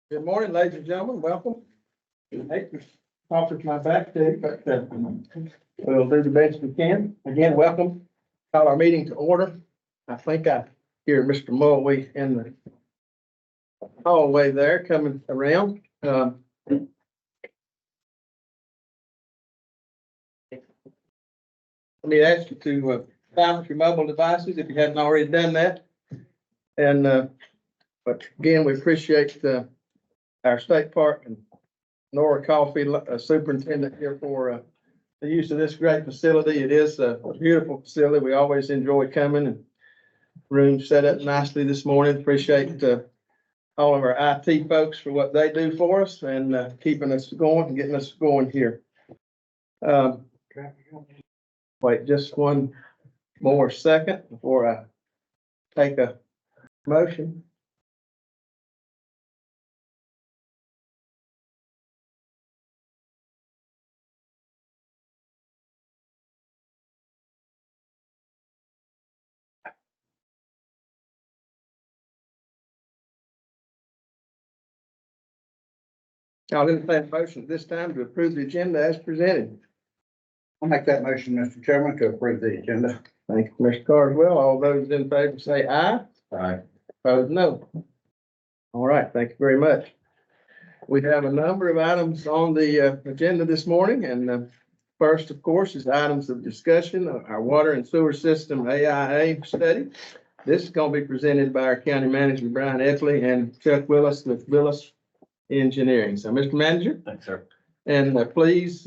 Good morning, ladies and gentlemen. Welcome. I hate to talk with my back to you, but we'll do the best we can. Again, welcome. Call our meeting to order. I think I hear Mr. Mulway in the hallway there coming around. Let me ask you to silence your mobile devices if you haven't already done that. And but again, we appreciate our state park and Nora Coffee superintendent here for the use of this great facility. It is a beautiful facility. We always enjoy coming, and room set up nicely this morning. Appreciate all of our IT folks for what they do for us and keeping us going and getting us going here. Wait just one more second before I take a motion. I'll entertain a motion at this time to approve the agenda as presented. I'll make that motion, Mr. Chairman, to approve the agenda. Thank you, Mr. Carswell. All those in favor say aye. Aye. Opposed, no. All right, thank you very much. We have a number of items on the agenda this morning, and first, of course, is items of discussion of our water and sewer system AIA study. This is going to be presented by our county manager, Brian Ethley, and Chuck Willis with Willis Engineering. So, Mr. Manager. Thanks, sir. And please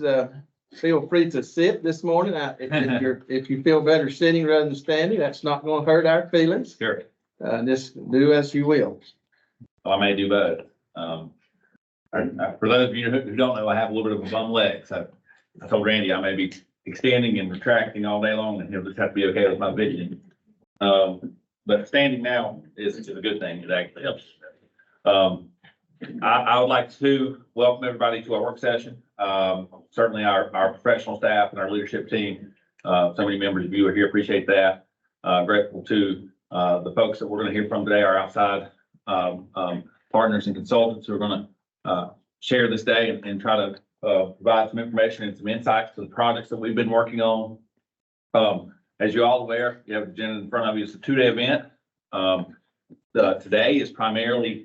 feel free to sit this morning. If you feel better sitting rather than standing, that's not going to hurt our feelings. Sure. Just do as you will. Well, I may do both. For those of you who don't know, I have a little bit of a bum leg. So I told Randy I may be extending and retracting all day long, and he'll just have to be okay with my vision. But standing now is a good thing. It actually helps. I would like to welcome everybody to our work session. Certainly our professional staff and our leadership team. So many members of you are here. Appreciate that. Grateful to the folks that we're going to hear from today, our outside partners and consultants who are going to share this day and try to provide some information and some insights to the projects that we've been working on. As you're all aware, you have the agenda in front of you. It's a two-day event. Today is primarily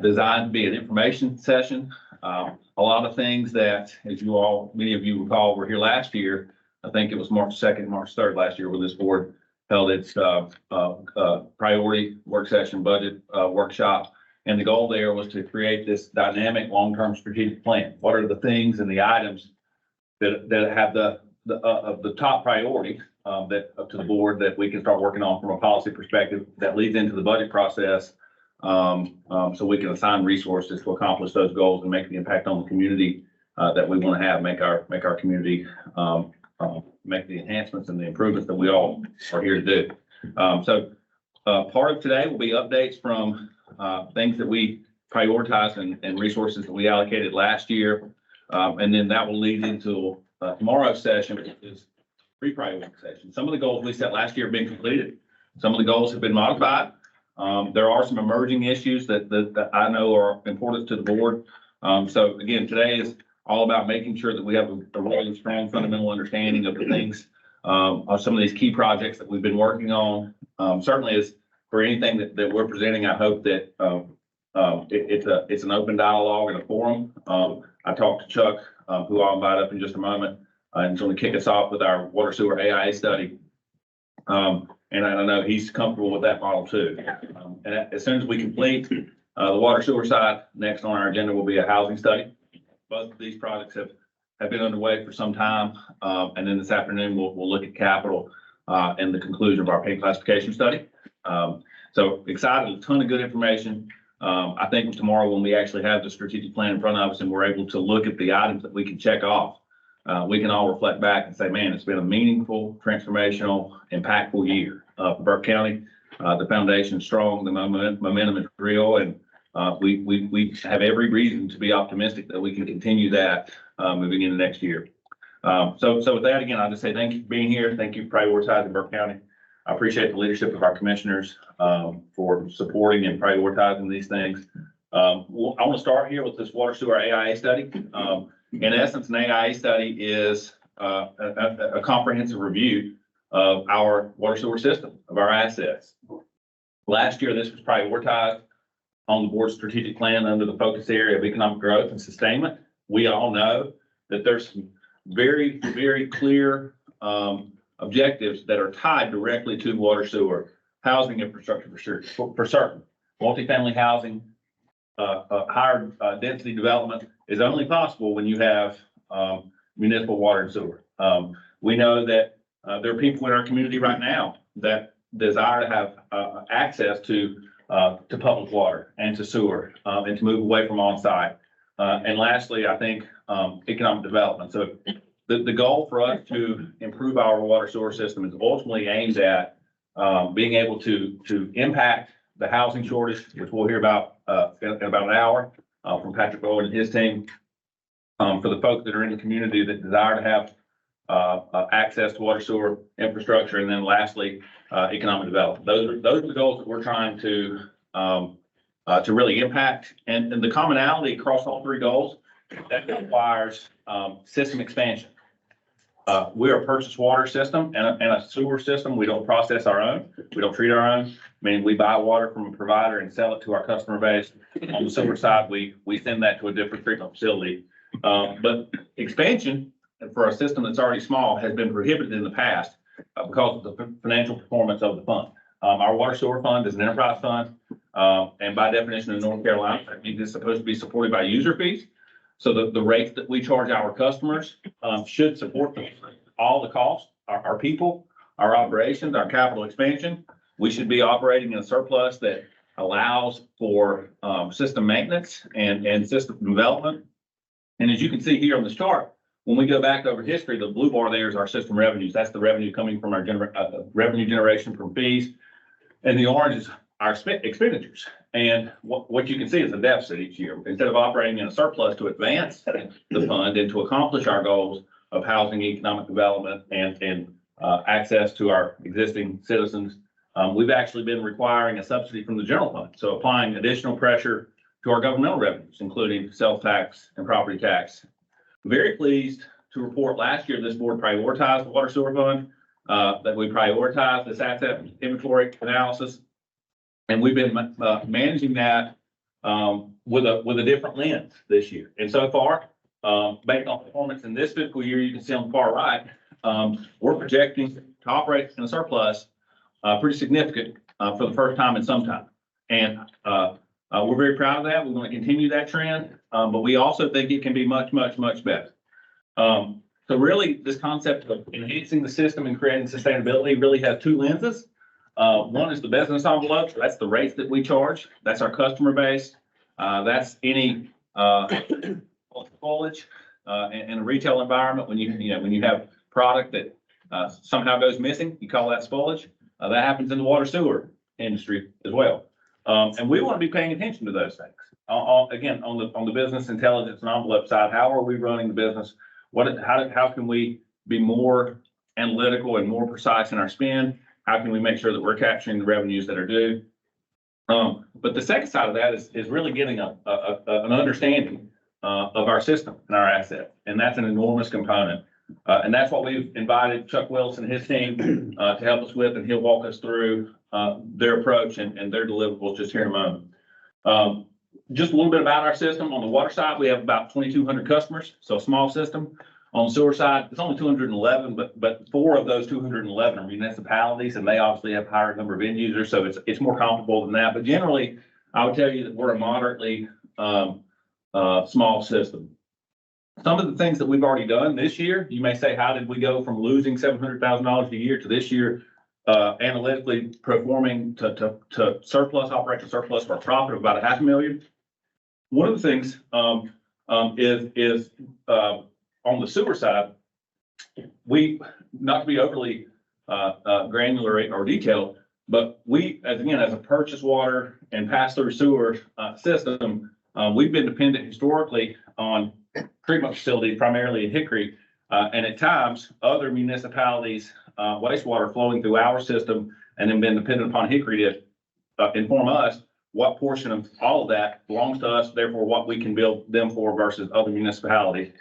designed to be an information session. A lot of things that, as many of you recall, were here last year. I think it was March 2nd, March 3rd last year when this board held its priority work session budget workshop. And the goal there was to create this dynamic long-term strategic plan. What are the things and the items that have the top priority that up to the board that we can start working on from a policy perspective that leads into the budget process, so we can assign resources to accomplish those goals and make the impact on the community that we want to have, make our community make the enhancements and the improvements that we all are here to do. So part of today will be updates from things that we prioritized and resources that we allocated last year. And then that will lead into tomorrow's session, which is pre-priority session. Some of the goals we set last year have been completed. Some of the goals have been modified. There are some emerging issues that I know are important to the board. So again, today is all about making sure that we have a really strong fundamental understanding of the things, of some of these key projects that we've been working on. Certainly as for anything that we're presenting, I hope that it's an open dialogue and a forum. I talked to Chuck, who I'll invite up in just a moment, and he's going to kick us off with our water sewer AIA study. And I know he's comfortable with that model too. And as soon as we complete the water sewer side, next on our agenda will be a housing study. Both of these projects have been underway for some time. And then this afternoon, we'll look at capital and the conclusion of our pay classification study. So excited, a ton of good information. I think tomorrow when we actually have the strategic plan in front of us and we're able to look at the items that we can check off, we can all reflect back and say, man, it's been a meaningful, transformational, impactful year for Burke County. The foundation is strong, the momentum is real, and we have every reason to be optimistic that we can continue that moving into next year. So with that, again, I'll just say thank you for being here. Thank you for prioritizing Burke County. I appreciate the leadership of our commissioners for supporting and prioritizing these things. I want to start here with this water sewer AIA study. In essence, an AIA study is a comprehensive review of our water sewer system, of our assets. Last year, this was prioritized on the board's strategic plan under the focus area of economic growth and sustainment. We all know that there's some very, very clear objectives that are tied directly to water sewer, housing infrastructure for certain. Multifamily housing, higher density development is only possible when you have municipal water and sewer. We know that there are people in our community right now that desire to have access to public water and to sewer and to move away from on-site. And lastly, I think economic development. So the goal for us to improve our water sewer system is ultimately aimed at being able to impact the housing shortage, which we'll hear about in about an hour from Patrick Bowen and his team. For the folks that are in the community that desire to have access to water sewer infrastructure, and then lastly, economic development. Those are the goals that we're trying to really impact. And the commonality across all three goals, that requires system expansion. We're a purchased water system and a sewer system. We don't process our own. We don't treat our own. I mean, we buy water from a provider and sell it to our customer base. On the sewer side, we send that to a different treatment facility. But expansion for a system that's already small has been prohibited in the past because of the financial performance of the fund. Our water sewer fund is an enterprise fund. And by definition in North Carolina, that means it's supposed to be supported by user fees. So the rates that we charge our customers should support all the costs, our people, our operations, our capital expansion. We should be operating in a surplus that allows for system maintenance and system development. And as you can see here on this chart, when we go back over history, the blue bar there is our system revenues. That's the revenue coming from our revenue generation from fees. And the orange is our expenditures. And what you can see is a deficit each year. Instead of operating in a surplus to advance the fund and to accomplish our goals of housing, economic development, and access to our existing citizens, we've actually been requiring a subsidy from the general fund. So applying additional pressure to our governmental revenues, including sales tax and property tax. Very pleased to report last year this board prioritized the water sewer fund, that we prioritized this asset inventory analysis. And we've been managing that with a different lens this year. And so far, based on performance in this fiscal year, you can see on the far right, we're projecting to operate in a surplus pretty significant for the first time in some time. And we're very proud of that. We're going to continue that trend, but we also think it can be much, much, much better. So really, this concept of enhancing the system and creating sustainability really has two lenses. One is the business envelope. That's the rates that we charge. That's our customer base. That's any spoilage in a retail environment. When you have product that somehow goes missing, you call that spoilage. That happens in the water sewer industry as well. And we want to be paying attention to those things. Again, on the business intelligence and envelope side, how are we running the business? How can we be more analytical and more precise in our spend? How can we make sure that we're capturing the revenues that are due? But the second side of that is really getting an understanding of our system and our assets, and that's an enormous component. And that's what we've invited Chuck Wilson and his team to help us with, and he'll walk us through their approach and their deliverables just here in a moment. Just a little bit about our system. On the water side, we have about 2,200 customers, so a small system. On the sewer side, it's only 211, but 4 of those 211 are municipalities, and they obviously have a higher number of end users, so it's more comparable than that. But generally, I would tell you that we're a moderately small system. Some of the things that we've already done this year, you may say, how did we go from losing $700,000 a year to this year analytically performing to surplus, operational surplus for a profit of about $500,000? One of the things is on the sewer side, we, not to be overly granular or detailed, but we, as a purchased water and pass-through sewer system, we've been dependent historically on treatment facilities, primarily in Hickory, and at times other municipalities' wastewater flowing through our system, and then been dependent upon Hickory to inform us what portion of all of that belongs to us, therefore what we can build them for versus other municipalities.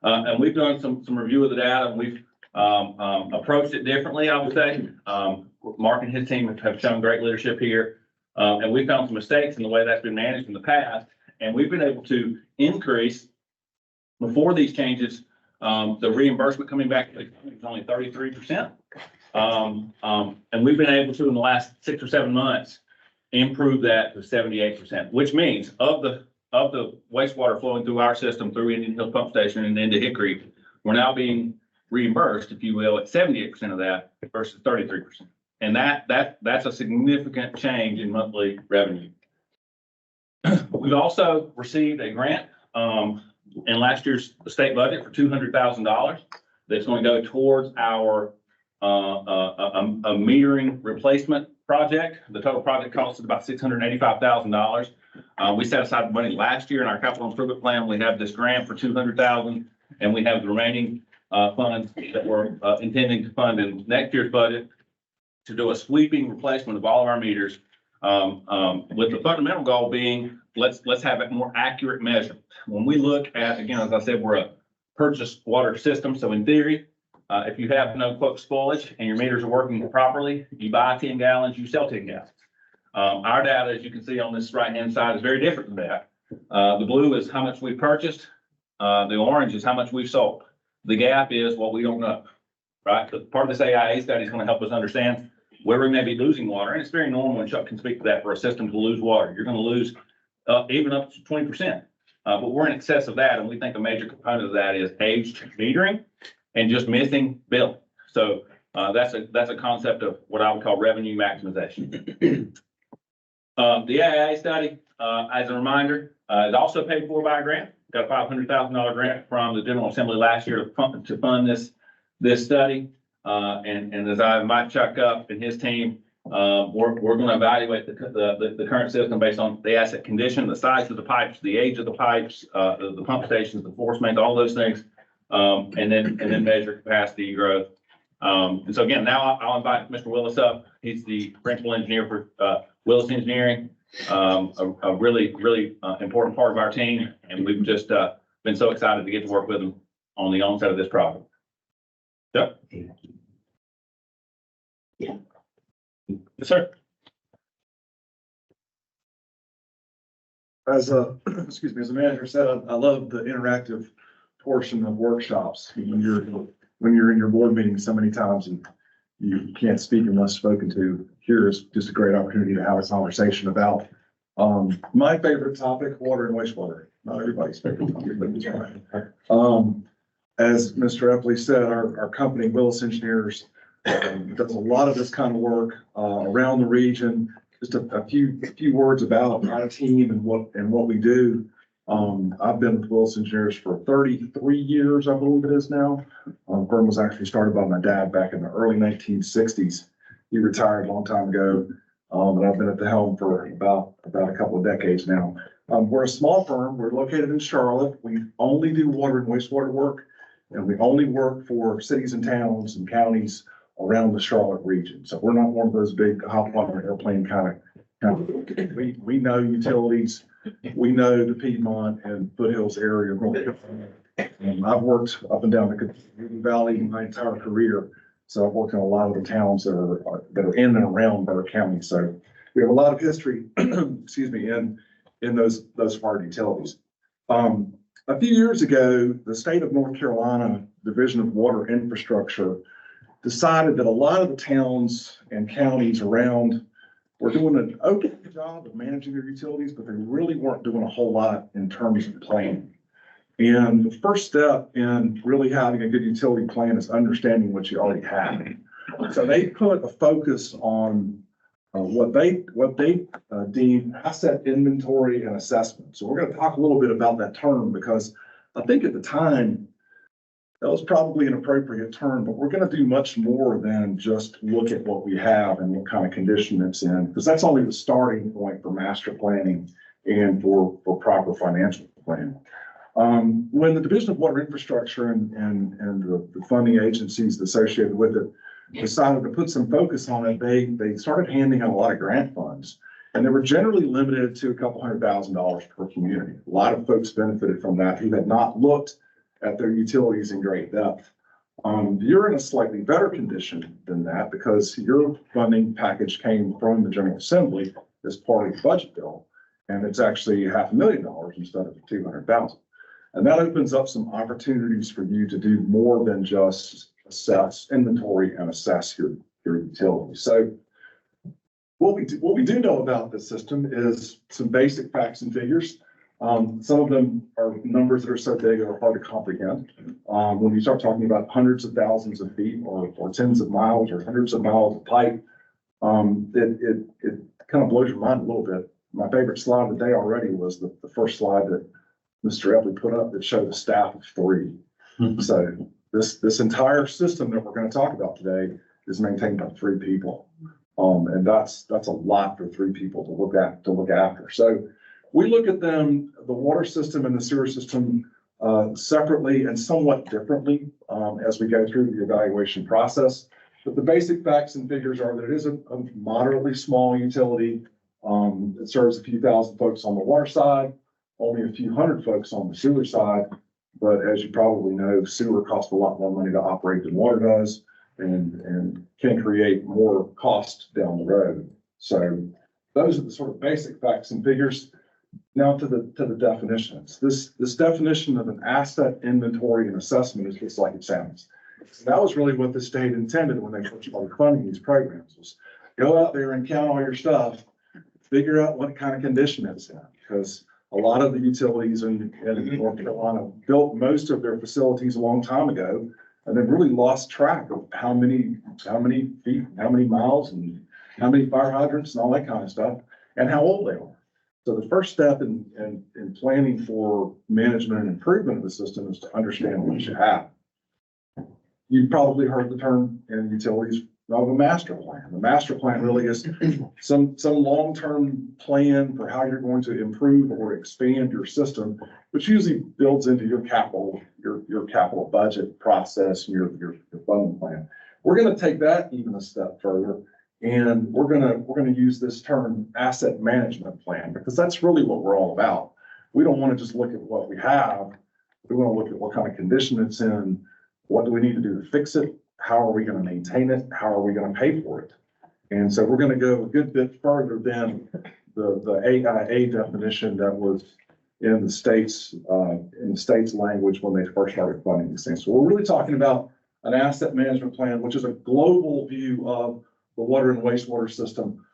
And we've done some review of the data, and we've approached it differently, I would say. Mark and his team have shown great leadership here. And we found some mistakes in the way that's been managed in the past. And we've been able to increase, before these changes, the reimbursement coming back is only 33%. And we've been able to, in the last 6 or 7 months, improve that to 78%, which means of the wastewater flowing through our system, through Indian Hill Pump Station and into Hickory, we're now being reimbursed, if you will, at 78% of that versus 33%. And that's a significant change in monthly revenue. We've also received a grant in last year's state budget for $200,000 that's going to go towards our a metering replacement project. The total project cost is about $685,000. We set aside money last year in our capital improvement plan. We have this grant for $200,000, and we have the remaining funds that we're intending to fund in next year's budget to do a sweeping replacement of all of our meters, with the fundamental goal being let's have a more accurate measurement. When we look at, again, as I said, we're a purchased water system, so in theory, if you have no quote spoilage and your meters are working properly, you buy 10 gallons, you sell 10 gallons. Our data, as you can see on this right-hand side, is very different than that. The blue is how much we purchased. The orange is how much we've sold. The gap is what we don't know, right? But part of this AIA study is going to help us understand where we may be losing water. And it's very normal, and Chuck can speak to that, for a system to lose water. You're going to lose even up to 20%. But we're in excess of that, and we think a major component of that is aged metering and just missing billing. So that's a concept of what I would call revenue maximization. The AIA study, as a reminder, is also paid for by a grant. Got a $500,000 grant from the General Assembly last year to fund this study. And as I invite Chuck up and his team, we're going to evaluate the current system based on the asset condition, the size of the pipes, the age of the pipes, the pump stations, the force mains, all those things, and then measure capacity growth. And so again, now I'll invite Mr. Willis up. He's the principal engineer for Willis Engineering, a really important part of our team, and we've just been so excited to get to work with him on the onset of this project. Yep. Yeah. Yes, sir. As a, excuse me, as the manager said, I love the interactive portion of workshops. When you're in your board meeting so many times and you can't speak unless spoken to, here is just a great opportunity to have a conversation about my favorite topic, water and wastewater. Not everybody's favorite topic, but it's mine. As Mr. Epley said, our company, Willis Engineers, does a lot of this kind of work around the region. Just a few words about our team and what we do. I've been with Willis Engineers for 33 years, I believe it is now. Firm was actually started by my dad back in the early 1960s. He retired a long time ago, but I've been at the helm for about a couple of decades now. We're a small firm. We're located in Charlotte. We only do water and wastewater work, and we only work for cities and towns and counties around the Charlotte region. So we're not one of those big hop on an airplane kind of. We know utilities. We know the Piedmont and Foothills area. I've worked up and down the Cottonwood Valley my entire career. So I've worked in a lot of the towns that are in and around Burke County. So we have a lot of history, excuse me, in those hard utilities. A few years ago, the state of North Carolina Division of Water Infrastructure decided that a lot of the towns and counties around were doing an okay job of managing their utilities, but they really weren't doing a whole lot in terms of planning. And the first step in really having a good utility plan is understanding what you already have. So they put a focus on what they deem asset inventory and assessment. So we're going to talk a little bit about that term, because I think at the time that was probably an appropriate term, but we're going to do much more than just look at what we have and what kind of condition it's in, because that's only the starting point for master planning and for proper financial planning. When the Division of Water Infrastructure and the funding agencies associated with it decided to put some focus on it, they started handing out a lot of grant funds. And they were generally limited to a couple $100,000 per community. A lot of folks benefited from that who had not looked at their utilities in great depth. You're in a slightly better condition than that because your funding package came from the General Assembly as part of the budget bill. And it's actually $500,000 instead of 200,000. And that opens up some opportunities for you to do more than just assess inventory and assess your utility. So what we do know about this system is some basic facts and figures. Some of them are numbers that are so big they're hard to comprehend. When you start talking about hundreds of thousands of feet or tens of miles or hundreds of miles of pipe, it kind of blows your mind a little bit. My favorite slide of the day already was the first slide that Mr. Epley put up that showed a staff of 3. So this entire system that we're going to talk about today is maintained by 3 people. And that's a lot for 3 people to look after. So we look at them, the water system and the sewer system, separately and somewhat differently as we go through the evaluation process. But the basic facts and figures are that it is a moderately small utility. It serves a few thousand folks on the water side, only a few hundred folks on the sewer side. But as you probably know, sewer costs a lot more money to operate than water does and can create more cost down the road. So those are the sort of basic facts and figures. Now to the definitions. This definition of an asset inventory and assessment is just like it sounds. So that was really what the state intended when they first started funding these programs, was go out there and count all your stuff, figure out what kind of condition it's in, because a lot of the utilities in North Carolina built most of their facilities a long time ago, and they've really lost track of how many feet, how many miles, and how many fire hydrants and all that kind of stuff, and how old they are. So the first step in planning for management and improvement of the system is to understand what you have. You've probably heard the term in utilities of a master plan. The master plan really is some long-term plan for how you're going to improve or expand your system, which usually builds into your capital budget process and your funding plan. We're going to take that even a step further, and we're going to use this term asset management plan, because that's really what we're all about. We don't want to just look at what we have. We want to look at what kind of condition it's in. What do we need to do to fix it? How are we going to maintain it? How are we going to pay for it? And so we're going to go a good bit further than the AIA definition that was in the state's language when they first started funding these things. So we're really talking about an asset management plan, which is a global view of the water and wastewater system,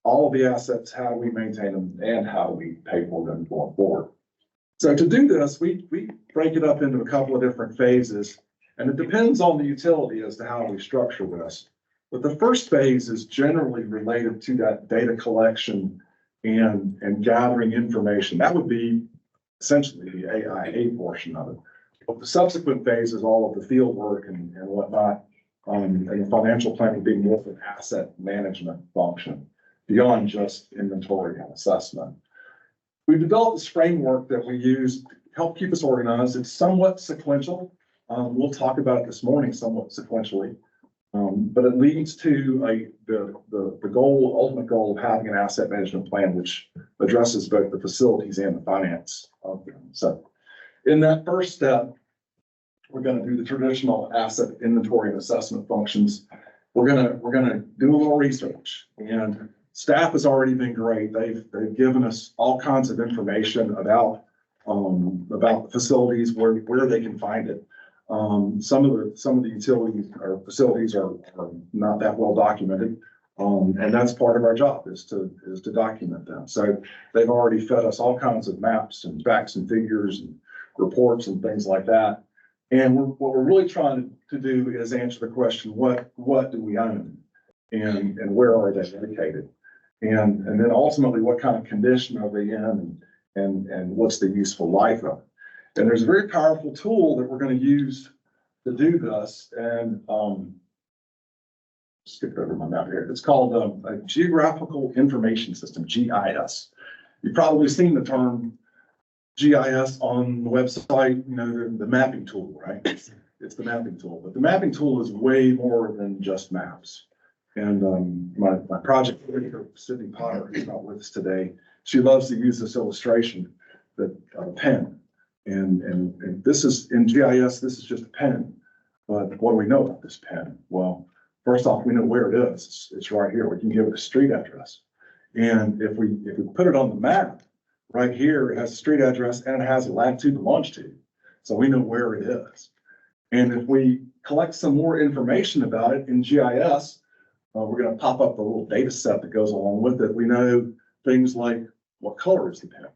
all of the assets, how do we maintain them, and how do we pay for them going forward. So to do this, we break it up into a couple of different phases. And it depends on the utility as to how we structure this. But the first phase is generally related to that data collection and gathering information. That would be essentially the AIA portion of it. But the subsequent phase is all of the field work and whatnot, and the financial planning being more of an asset management function beyond just inventory and assessment. We've developed this framework that we use to help keep us organized. It's somewhat sequential. We'll talk about it this morning somewhat sequentially, but it leads to the ultimate goal of having an asset management plan, which addresses both the facilities and the finance of them. So in that first step, we're going to do the traditional asset inventory and assessment functions. We're going to do a little research, and staff has already been great. They've given us all kinds of information about the facilities, where they can find it. Some of the utilities or facilities are not that well documented. And that's part of our job is to document them. So they've already fed us all kinds of maps and facts and figures and reports and things like that. And what we're really trying to do is answer the question, what do we own and where are they located? And then ultimately, what kind of condition are they in and what's the useful life of it? And there's a very powerful tool that we're going to use to do this. And skip over my map here. It's called a Geographical Information System, GIS. You've probably seen the term GIS on the website, the mapping tool, right? It's the mapping tool. But the mapping tool is way more than just maps. my project manager, Sydney Potter, is not with us today. She loves to use this illustration, that pen. And this is, in GIS, this is just a pen. But what do we know about this pen? Well, first off, we know where it is. It's right here. We can give it a street address. And if we put it on the map, right here, it has a street address and it has a latitude and longitude. So we know where it is. And if we collect some more information about it in GIS, we're going to pop up the little data set that goes along with it. We know things like, what color is the pen?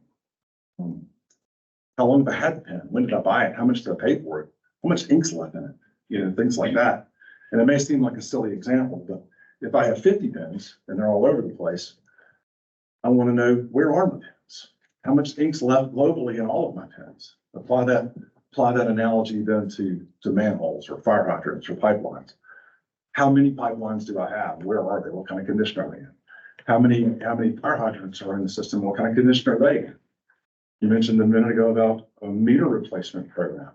How long have I had the pen? When did I buy it? How much did I pay for it? How much ink's left in it? You know, things like that. And it may seem like a silly example, but if I have 50 pens and they're all over the place, I want to know, where are my pens? How much ink's left globally in all of my pens? Apply that analogy then to manholes or fire hydrants or pipelines. How many pipelines do I have? Where are they? What kind of condition are they in? How many fire hydrants are in the system? What kind of condition are they in? You mentioned a minute ago about a meter replacement program.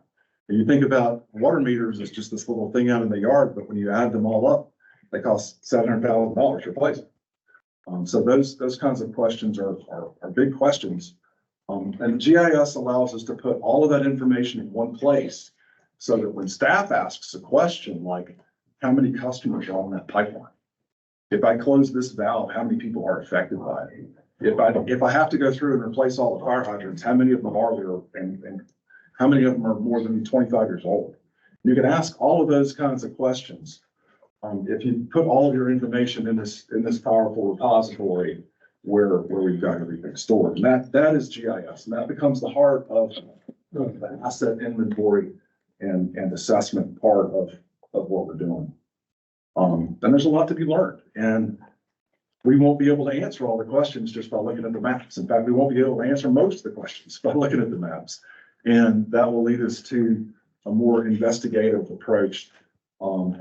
And you think about water meters as just this little thing out in the yard, but when you add them all up, they cost $700,000 to replace them. So those kinds of questions are big questions. And GIS allows us to put all of that information in one place so that when staff asks a question like, how many customers are on that pipeline? If I close this valve, how many people are affected by it? If I have to go through and replace all the fire hydrants, how many of them are there, and how many of them are more than 25 years old? You can ask all of those kinds of questions. If you put all of your information in this powerful repository where we've got everything stored, and that is GIS, and that becomes the heart of the asset inventory and assessment part of what we're doing. And there's a lot to be learned, and we won't be able to answer all the questions just by looking at the maps. In fact, we won't be able to answer most of the questions by looking at the maps. And that will lead us to a more investigative approach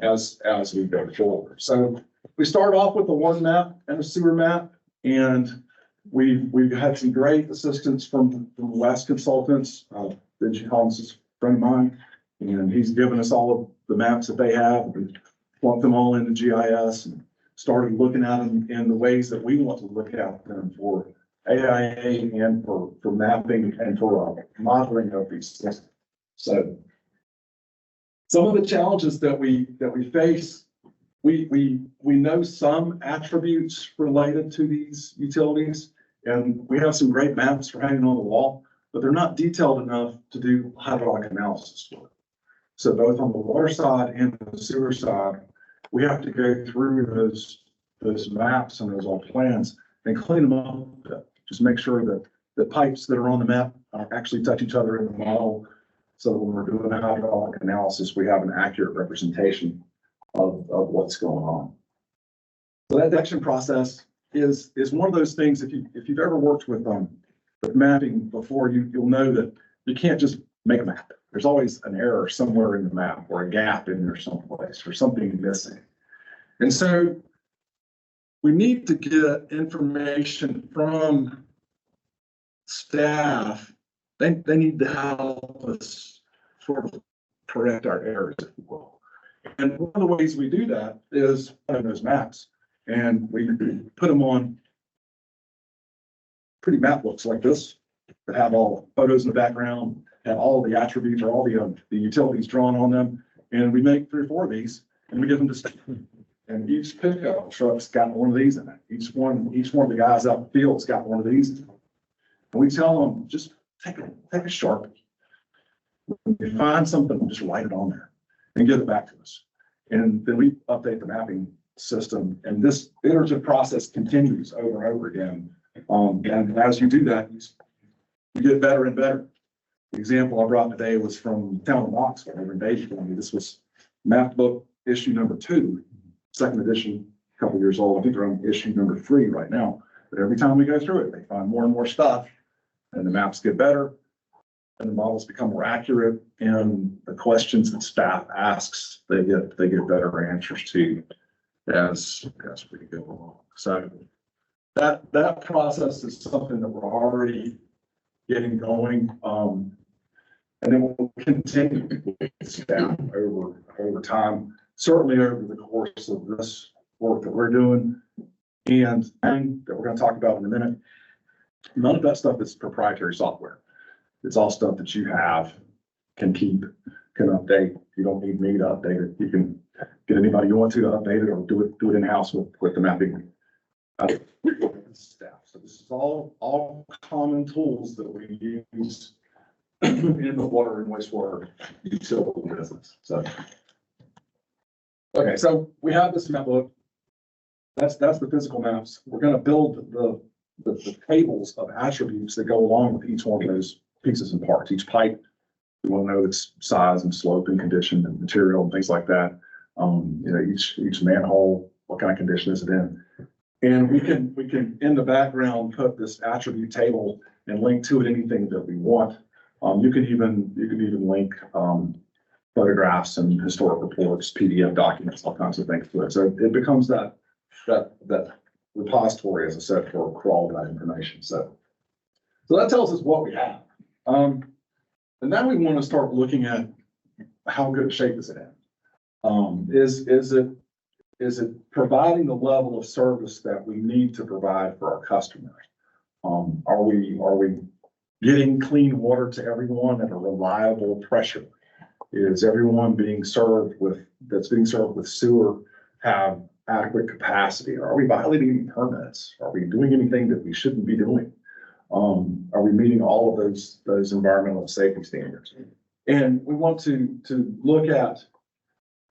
as we go forward. So we start off with a water map and a sewer map, and we've had some great assistance from West Consultants. Benji Collins is a friend of mine, and he's given us all of the maps that they have. We plunked them all into GIS and started looking at them in the ways that we want to look at them for AIA and for mapping and for modeling of these systems. So some of the challenges that we face, we know some attributes related to these utilities, and we have some great maps for hanging on the wall, but they're not detailed enough to do hydraulic analysis for. So both on the water side and the sewer side, we have to go through those maps and those old plans and clean them up. Just make sure that the pipes that are on the map actually touch each other in the model. So when we're doing a hydraulic analysis, we have an accurate representation of what's going on. So that detection process is one of those things. If you've ever worked with mapping before, you'll know that you can't just make a map. There's always an error somewhere in the map or a gap in there someplace or something missing. And so we need to get information from staff. They need to help us sort of correct our errors, if you will. And one of the ways we do that is on those maps, and we put them on pretty map books like this that have all the photos in the background, have all the attributes or all the utilities drawn on them. And we make 3 or 4 of these and we give them to staff. And each pickup truck's got one of these in it. Each one of the guys out in the field's got one of these in it. And we tell them, just take a Sharpie. When you find something, just write it on there and give it back to us. And then we update the mapping system. And this iterative process continues over and over again. And as you do that, you get better and better. The example I brought today was from the town of Knoxville over in Dade County. This was map book issue number 2, 2nd edition, a couple years old. I think they're on issue number 3 right now. But every time we go through it, they find more and more stuff, and the maps get better, and the models become more accurate, and the questions that staff asks, they get better answers to as we go along. So that process is something that we're already getting going. And it will continue with staff over time, certainly over the course of this work that we're doing. And thing that we're gonna talk about in a minute, none of that stuff is proprietary software. It's all stuff that you have, can keep, can update. You don't need me to update it. You can get anybody you want to update it, or do it in-house with the mapping staff. So this is all common tools that we use in the water and wastewater utility business. So, okay, so we have this map book. That's the physical maps. We're gonna build the tables of attributes that go along with each one of those pieces and parts. Each pipe, we want to know its size and slope and condition and material and things like that. Each manhole, what kind of condition is it in? And we can in the background put this attribute table and link to it anything that we want. You can even link photographs and historic reports, PDF documents, all kinds of things to it. So it becomes that repository, as I said, for all of that information. So that tells us what we have. And now we want to start looking at how good shape is it in? Is it providing the level of service that we need to provide for our customers? Are we getting clean water to everyone at a reliable pressure? Is everyone that's being served with sewer have adequate capacity? Are we violating any permits? Are we doing anything that we shouldn't be doing? Are we meeting all of those environmental and safety standards? And we want to look at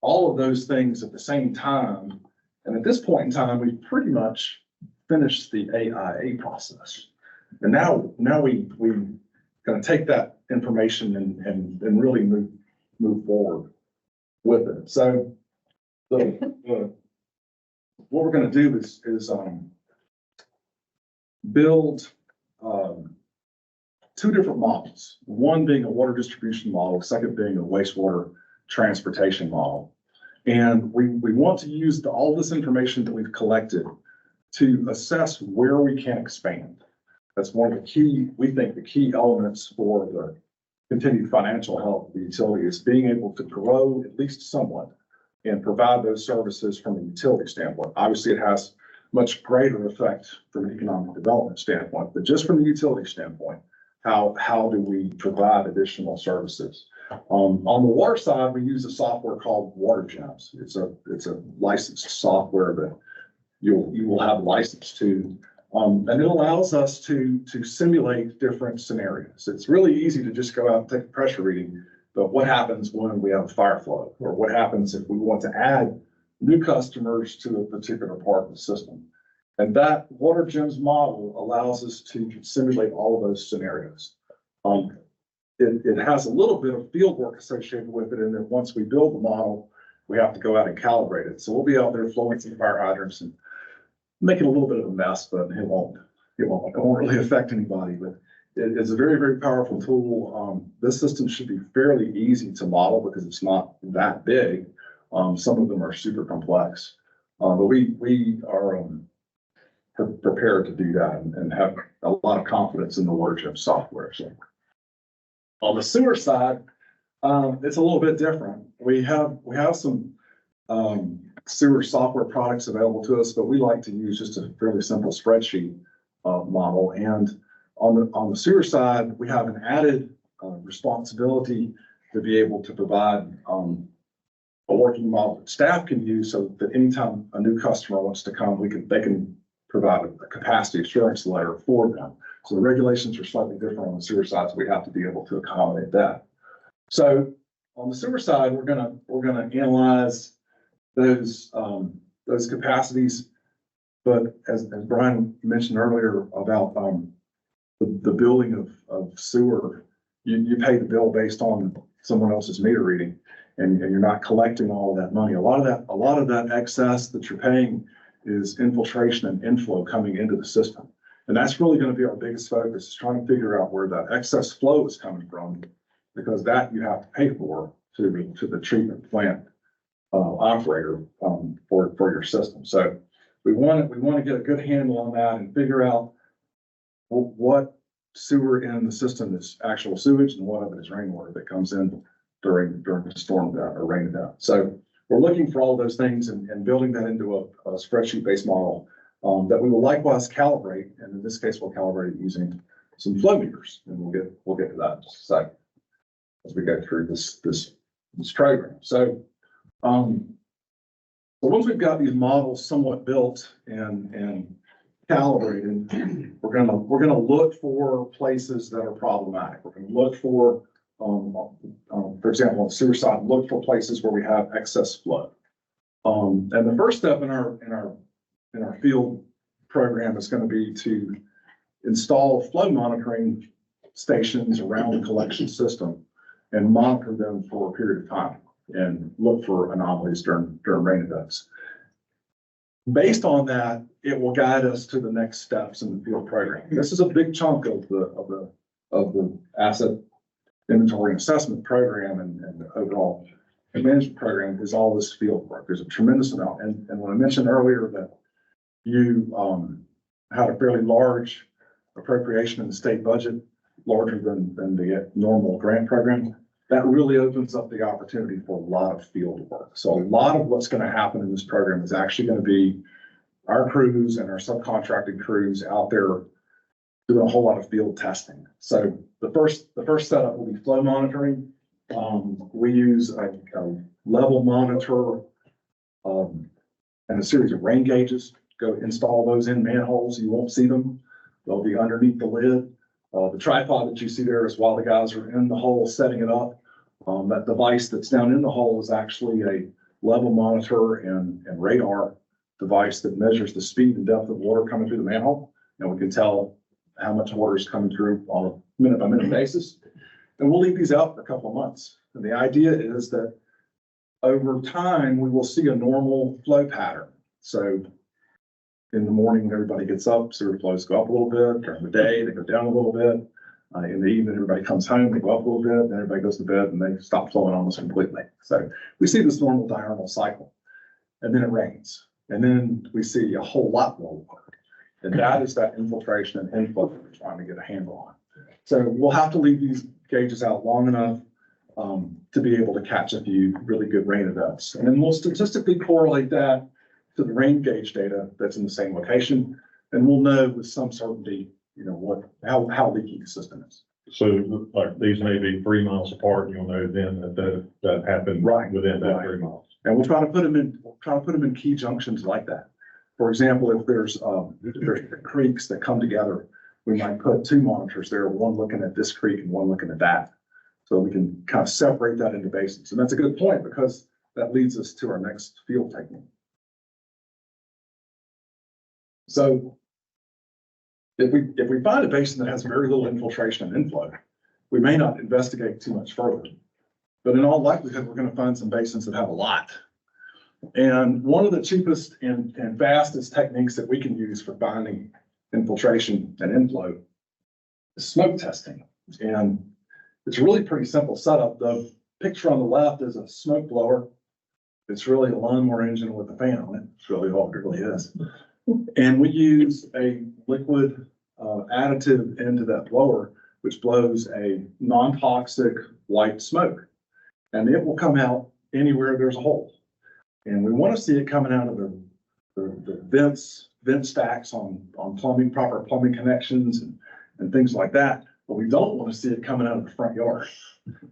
all of those things at the same time. And at this point in time, we've pretty much finished the AIA process. And now we're going to take that information and really move forward with it. So what we're going to do is build two different models, one being a water distribution model, second being a wastewater transportation model. And we want to use all this information that we've collected to assess where we can expand. That's one of the key elements for the continued financial health of the utility is being able to grow at least somewhat and provide those services from a utility standpoint. Obviously, it has much greater effect from an economic development standpoint, but just from the utility standpoint, how do we provide additional services? On the water side, we use a software called Water Gems. It's a licensed software that you will have license to, and it allows us to simulate different scenarios. It's really easy to just go out and take a pressure reading, but what happens when we have a fire flow, or what happens if we want to add new customers to a particular part of the system? And that Water Gems model allows us to simulate all of those scenarios. It has a little bit of field work associated with it, and then once we build the model, we have to go out and calibrate it. So we'll be out there flowing some fire hydrants and making a little bit of a mess, but it won't really affect anybody. But it's a very, very powerful tool. This system should be fairly easy to model because it's not that big. Some of them are super complex, but we are prepared to do that and have a lot of confidence in the Water Gem software. So on the sewer side, it's a little bit different. We have some sewer software products available to us, but we like to use just a fairly simple spreadsheet model. And on the sewer side, we have an added responsibility to be able to provide a working model that staff can use, so that anytime a new customer wants to come, they can provide a capacity assurance letter for them. So the regulations are slightly different on the sewer side, so we have to be able to accommodate that. So on the sewer side, we're gonna analyze those capacities. But as Brian mentioned earlier about the building of sewer, you pay the bill based on someone else's meter reading, and you're not collecting all of that money. A lot of that excess that you're paying is infiltration and inflow coming into the system. And that's really going to be our biggest focus, is trying to figure out where that excess flow is coming from, because that you have to pay for to the treatment plant operator for your system. So we want to get a good handle on that and figure out what sewer in the system is actual sewage and what of it is rainwater that comes in during the storm or rain event. So we're looking for all those things and building that into a spreadsheet-based model that we will likewise calibrate. And in this case, we'll calibrate it using some flow meters, and we'll get to that in just a second as we go through this program. So once we've got these models somewhat built and calibrated, we're gonna look for places that are problematic. We're gonna look for example, on the sewer side, look for places where we have excess flow. And the first step in our field program is going to be to install flow monitoring stations around the collection system and monitor them for a period of time and look for anomalies during rain events. Based on that, it will guide us to the next steps in the field program. This is a big chunk of the asset inventory and assessment program and the overall management program is all this field work. There's a tremendous amount. And when I mentioned earlier that you had a fairly large appropriation in the state budget, larger than the normal grant program, that really opens up the opportunity for a lot of field work. So a lot of what's going to happen in this program is actually going to be our crews and our subcontracted crews out there doing a whole lot of field testing. So the first setup will be flow monitoring. We use a level monitor and a series of rain gauges. Go install those in manholes. You won't see them. They'll be underneath the lid. The tripod that you see there is while the guys are in the hole setting it up. That device that's down in the hole is actually a level monitor and radar device that measures the speed and depth of water coming through the manhole. And we can tell how much water is coming through on a minute by minute basis. And we'll leave these out for a couple of months. And the idea is that over time, we will see a normal flow pattern. So in the morning, everybody gets up, sewer flows go up a little bit. During the day, they go down a little bit. In the evening, everybody comes home, they go up a little bit, then everybody goes to bed and they stop flowing almost completely. So we see this normal diurnal cycle. And then it rains. And then we see a whole lot more water. And that is that infiltration and inflow that we're trying to get a handle on. So we'll have to leave these gauges out long enough to be able to catch a few really good rain events. And then we'll statistically correlate that to the rain gauge data that's in the same location. And we'll know with some certainty, you know, how leaky the system is. So like these may be 3 miles apart, and you'll know then that happened Right. within that Right. 3 miles. And we'll try to put them in key junctions like that. For example, if there's creeks that come together, we might put 2 monitors there, one looking at this creek and one looking at that. So we can kind of separate that into basins. And that's a good point because that leads us to our next field technique. So if we find a basin that has very little infiltration and inflow, we may not investigate too much further. But in all likelihood, we're going to find some basins that have a lot. And one of the cheapest and fastest techniques that we can use for finding infiltration and inflow is smoke testing. And it's really pretty simple setup. The picture on the left is a smoke blower. It's really a lawnmower engine with a fan on it. It's really all it really is. And we use a liquid additive into that blower, which blows a non-toxic white smoke. And it will come out anywhere there's a hole. And we want to see it coming out of the vent stacks on plumbing, proper plumbing connections and things like that. But we don't want to see it coming out of the front yard.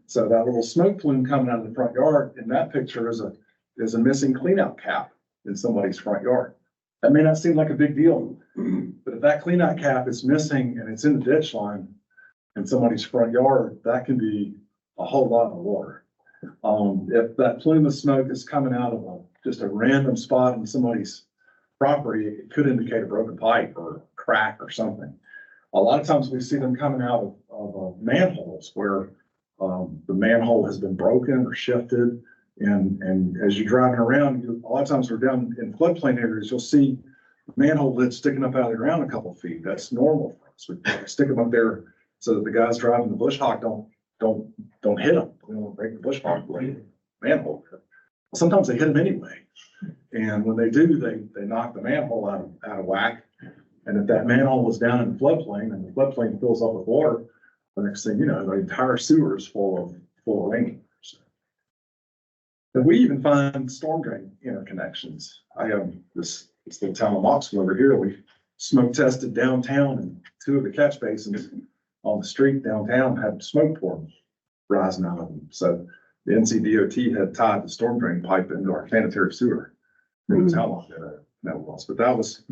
So that little smoke plume coming out of the front yard in that picture is a missing cleanout cap in somebody's front yard. That may not seem like a big deal, but if that cleanout cap is missing and it's in the ditch line in somebody's front yard, that can be a whole lot of water. If that plume of smoke is coming out of just a random spot in somebody's property, it could indicate a broken pipe or a crack or something. A lot of times we see them coming out of manholes where the manhole has been broken or shifted. And as you're driving around, a lot of times we're down in floodplain areas, you'll see manhole lids sticking up out of the ground a couple of feet. That's normal for us. We stick them up there so that the guys driving the bush hog don't hit them. We don't break the bush hog manhole. Sometimes they hit them anyway. And when they do, they knock the manhole out of whack. And if that manhole was down in the floodplain and the floodplain fills up with water, the next thing you know, the entire sewer is full of rain. And we even find storm drain interconnections. I have this little town of Moxville over here. We smoke tested downtown, and two of the catch basins on the street downtown had smoke pouring rising out of them. So the NCDOT had tied the storm drain pipe into our sanitary sewer. It was how long that was, but that was,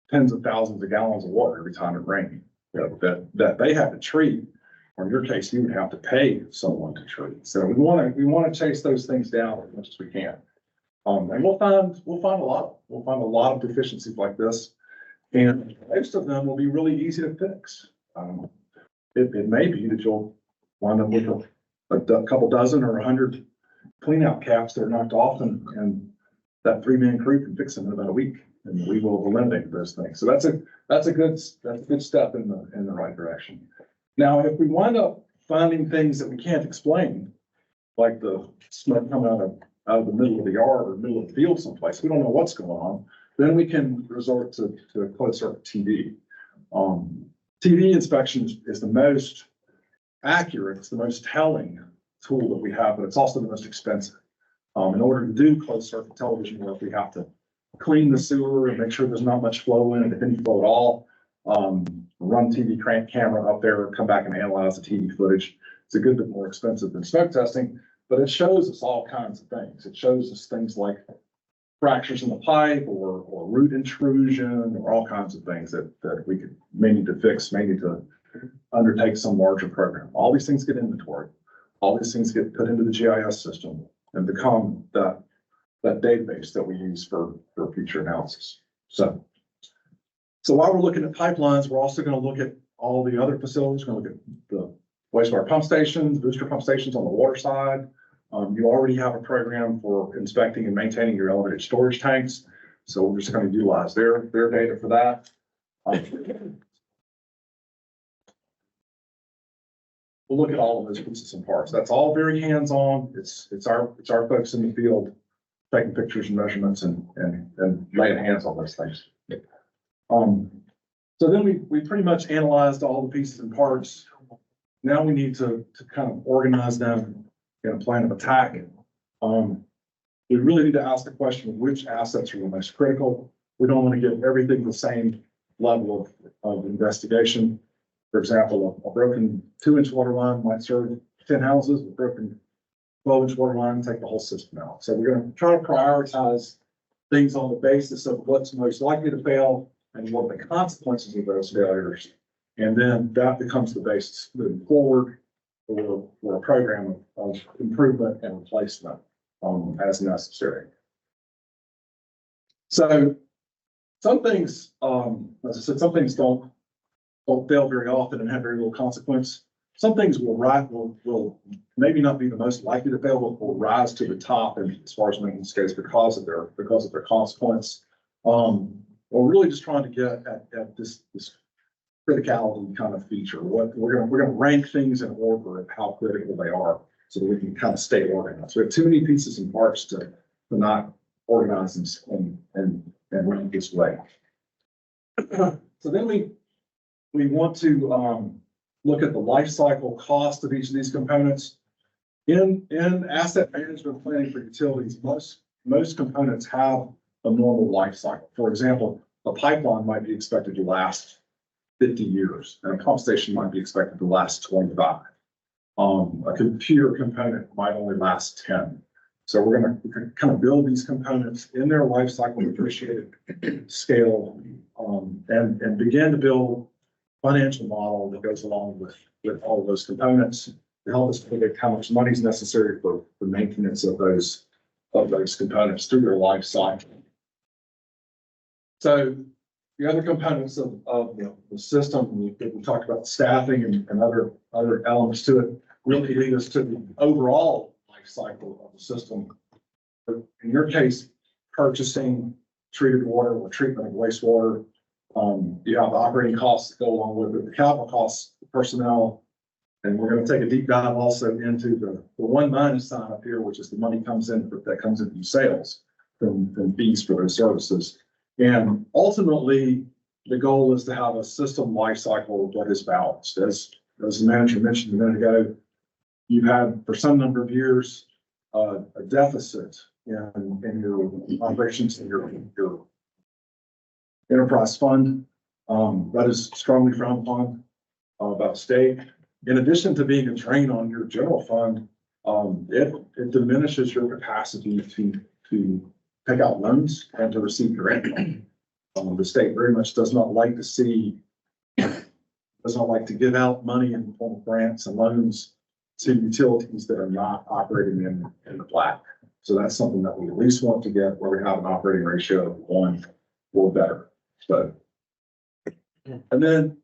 tens of thousands of gallons of water every time it rained, that they had to treat. Or in your case, you would have to pay someone to treat. So we want to chase those things down as much as we can. And we'll find a lot of deficiencies like this, and most of them will be really easy to fix. It may be that you'll wind up with a couple dozen or 100 cleanout caps that are knocked off, and that 3-man crew can fix them in about a week, and we will eliminate those things. So that's a good step in the right direction. Now, if we wind up finding things that we can't explain, like the smoke coming out of the middle of the yard or middle of the field someplace, we don't know what's going on, then we can resort to a closed circuit TV. TV inspection is the most accurate, it's the most telling tool that we have, but it's also the most expensive. In order to do closed circuit television work, we have to clean the sewer and make sure there's not much flow in it, if any flow at all. Run TV camera up there, come back and analyze the TV footage. It's a good bit more expensive than smoke testing, but it shows us all kinds of things. It shows us things like fractures in the pipe or root intrusion or all kinds of things that we may need to fix, may need to undertake some larger program. All these things get inventoried. All these things get put into the GIS system and become that database that we use for future analysis. So while we're looking at pipelines, we're also going to look at all the other facilities. We're going to look at the wastewater pump stations, booster pump stations on the water side. You already have a program for inspecting and maintaining your elevated storage tanks. So we're just going to utilize their data for that. We'll look at all of those pieces and parts. That's all very hands-on. It's our folks in the field taking pictures and measurements and laying hands on those things. So then we pretty much analyzed all the pieces and parts. Now we need to kind of organize them in a plan of attack. We really need to ask the question of which assets are the most critical. We don't want to give everything the same level of investigation. For example, a broken 2-inch water line might serve 10 houses, a broken 12-inch water line, take the whole system out. So we're going to try to prioritize things on the basis of what's most likely to fail and what are the consequences of those failures. And then that becomes the basis moving forward for a program of improvement and replacement as necessary. So some things, as I said, some things don't fail very often and have very little consequence. Some things will maybe not be the most likely to fail, but will rise to the top and as far as maintenance goes because of their consequence. We're really just trying to get at this criticality kind of feature. We're gonna rank things in order of how critical they are so that we can kind of stay organized. We have too many pieces and parts to not organize them and rank this way. So then we want to look at the life cycle cost of each of these components. In asset management planning for utilities, most components have a normal life cycle. For example, a pipeline might be expected to last 50 years, and a pump station might be expected to last 25. A computer component might only last 10. So we're going to kind of build these components in their life cycle depreciated scale, and begin to build a financial model that goes along with all of those components to help us predict how much money is necessary for the maintenance of those components through their life cycle. So the other components of the system, we talked about staffing and other elements to it, really lead us to the overall life cycle of the system. In your case, purchasing treated water or treatment of wastewater, you have the operating costs that go along with it, the capital costs, the personnel, and we're going to take a deep dive also into the one minus sign up here, which is the money that comes in from sales, from fees for those services. And ultimately, the goal is to have a system life cycle that is balanced. As the manager mentioned a minute ago, you've had for some number of years a deficit in your operations, in your enterprise fund, that is strongly frowned upon by the state. In addition to being a drain on your general fund, it diminishes your capacity to take out loans and to receive grant money. The state very much does not like to give out money in the form of grants and loans to utilities that are not operating in the black. So that's something that we at least want to get where we have an operating ratio of 1 or better. So, and then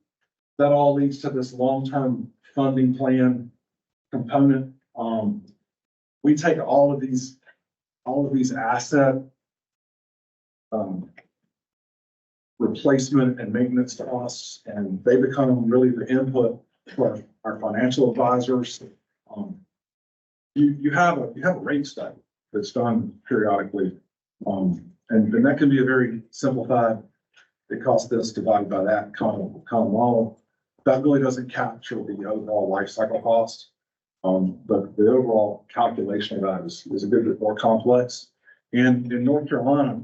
that all leads to this long-term funding plan component. We take all of these asset replacement and maintenance costs, and they become really the input for our financial advisors. You have a rate study that's done periodically, and that can be a very simplified. It costs this divided by that common model. That really doesn't capture the overall life cycle cost. But the overall calculation of that is a good bit more complex. And in North Carolina,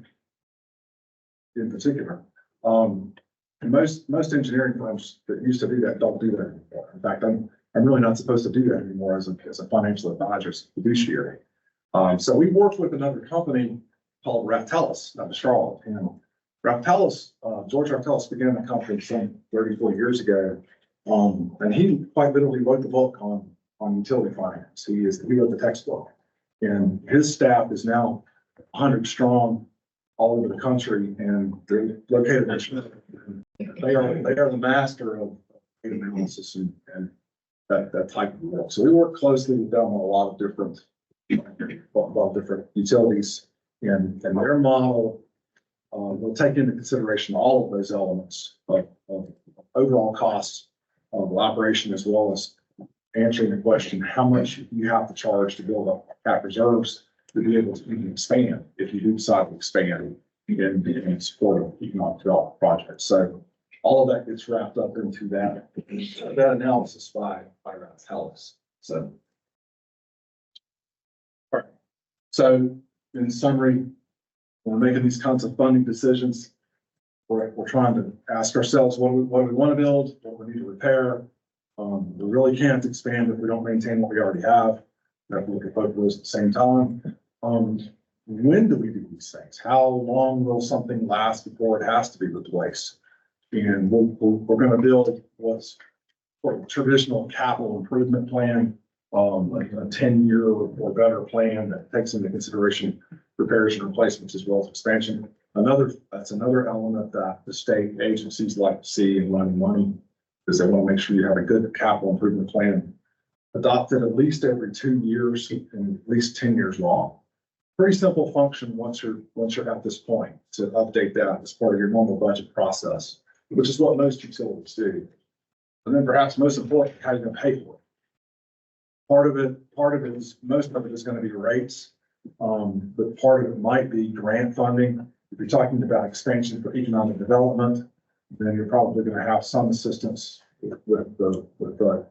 in particular, most engineering firms that used to do that don't do that anymore. In fact, I'm really not supposed to do that anymore as a financial advisor, fiduciary. So we worked with another company called Raftellus out of Charlotte. And Raftellus, George Raftellus began the company some 34 years ago. And he quite literally wrote the book on utility finance. He wrote the textbook, and his staff is now 100 strong all over the country, and they're located in. They are the master of data analysis and that type of work. So we work closely with them on a lot of different utilities, and their model will take into consideration all of those elements of overall costs of operation, as well as answering the question, how much you have to charge to build up cap reserves to be able to expand if you do decide to expand in support of economic development projects. So all of that gets wrapped up into that analysis by Raftellus. So, all right. So in summary, when we're making these kinds of funding decisions, we're trying to ask ourselves what we want to build, what we need to repair. We really can't expand if we don't maintain what we already have. We have to look at both of those at the same time. When do we do these things? How long will something last before it has to be replaced? And we're going to build what's sort of a traditional capital improvement plan, a 10-year or better plan that takes into consideration repairs and replacements as well as expansion. That's another element that the state agencies like to see in running money, is they want to make sure you have a good capital improvement plan adopted at least every 2 years and at least 10 years long. Pretty simple function once you're at this point to update that as part of your normal budget process, which is what most utilities do. And then perhaps most important, how you're going to pay for it. Part of it is, most of it is going to be rates, but part of it might be grant funding. If you're talking about expansion for economic development, then you're probably going to have some assistance with the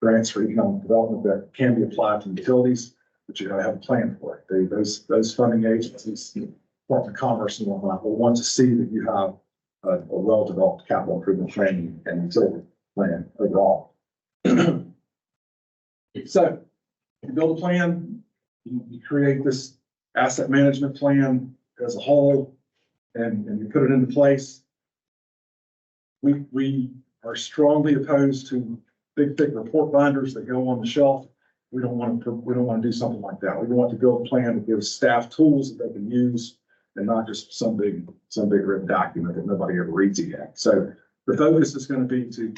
grants for economic development that can be applied to utilities, but you got to have a plan for it. Those funding agencies, Department of Commerce and whatnot, will want to see that you have a well-developed capital improvement plan and utility plan overall. So you build a plan, you create this asset management plan as a whole, and you put it into place. We are strongly opposed to big, thick report binders that go on the shelf. We don't want to do something like that. We want to build a plan that gives staff tools that they can use, and not just some big written document that nobody ever reads again. So the focus is going to be to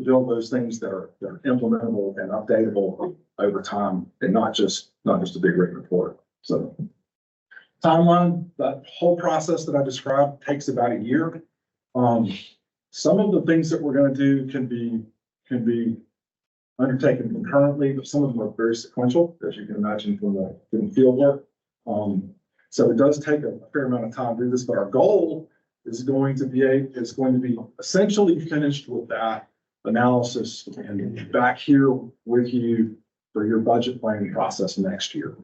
build those things that are implementable and updatable over time, and not just a big written report. So timeline, that whole process that I described takes about a year. Some of the things that we're going to do can be undertaken concurrently, but some of them are very sequential, as you can imagine from the field work. So it does take a fair amount of time to do this, but our goal is going to be essentially finished with that analysis and back here with you for your budget planning process next year.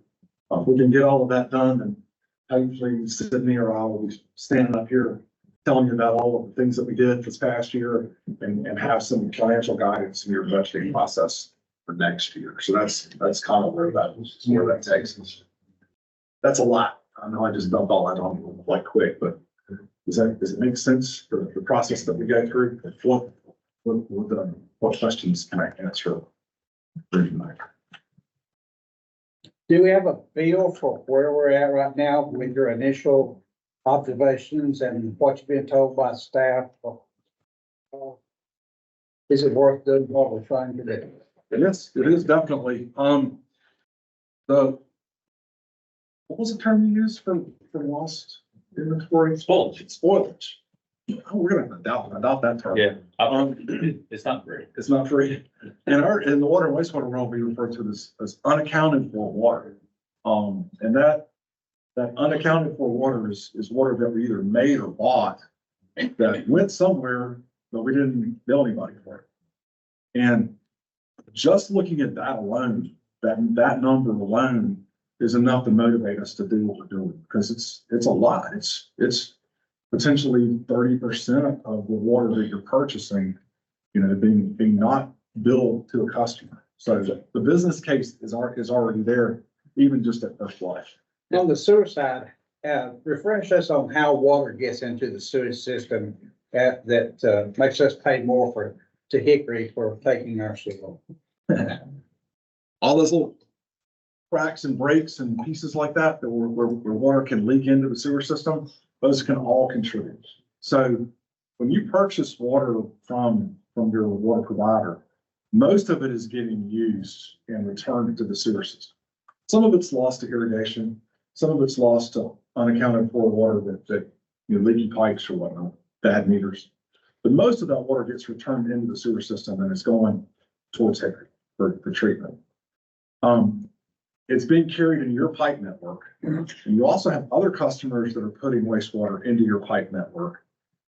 If we can get all of that done, and hopefully Sydney or I will be standing up here telling you about all of the things that we did this past year and have some financial guidance in your budgeting process for next year. So that's kind of where that takes us. That's a lot. I know I just dumped all that on you quite quick, but does it make sense for the process that we go through? What questions can I answer? Do we have a feel for where we're at right now with your initial observations and what you've been told by staff? Is it worth doing what we're trying to do? It is definitely, what was the term you used for lost inventory? Spoilage. Oh, we're gonna adopt that term. Yeah, it's not great. It's not free. In the water and wastewater world, we refer to this as unaccounted for water. And that unaccounted for water is water that we either made or bought that went somewhere, but we didn't bill anybody for it. And just looking at that alone, that number alone is enough to motivate us to do what we're doing, because it's a lot. It's potentially 30% of the water that you're purchasing, being not billed to a customer. So the business case is already there, even just at first blush. On the sewer side, refresh us on how water gets into the sewer system that makes us pay more to Hickory for taking our sewer. All those little cracks and breaks and pieces like that, where water can leak into the sewer system, those can all contribute. So when you purchase water from your water provider, most of it is getting used and returned to the sewer system. Some of it's lost to irrigation, some of it's lost to unaccounted for water that leaky pipes or whatnot, bad meters. But most of that water gets returned into the sewer system and it's going towards Hickory for treatment. It's being carried in your pipe network. And you also have other customers that are putting wastewater into your pipe network,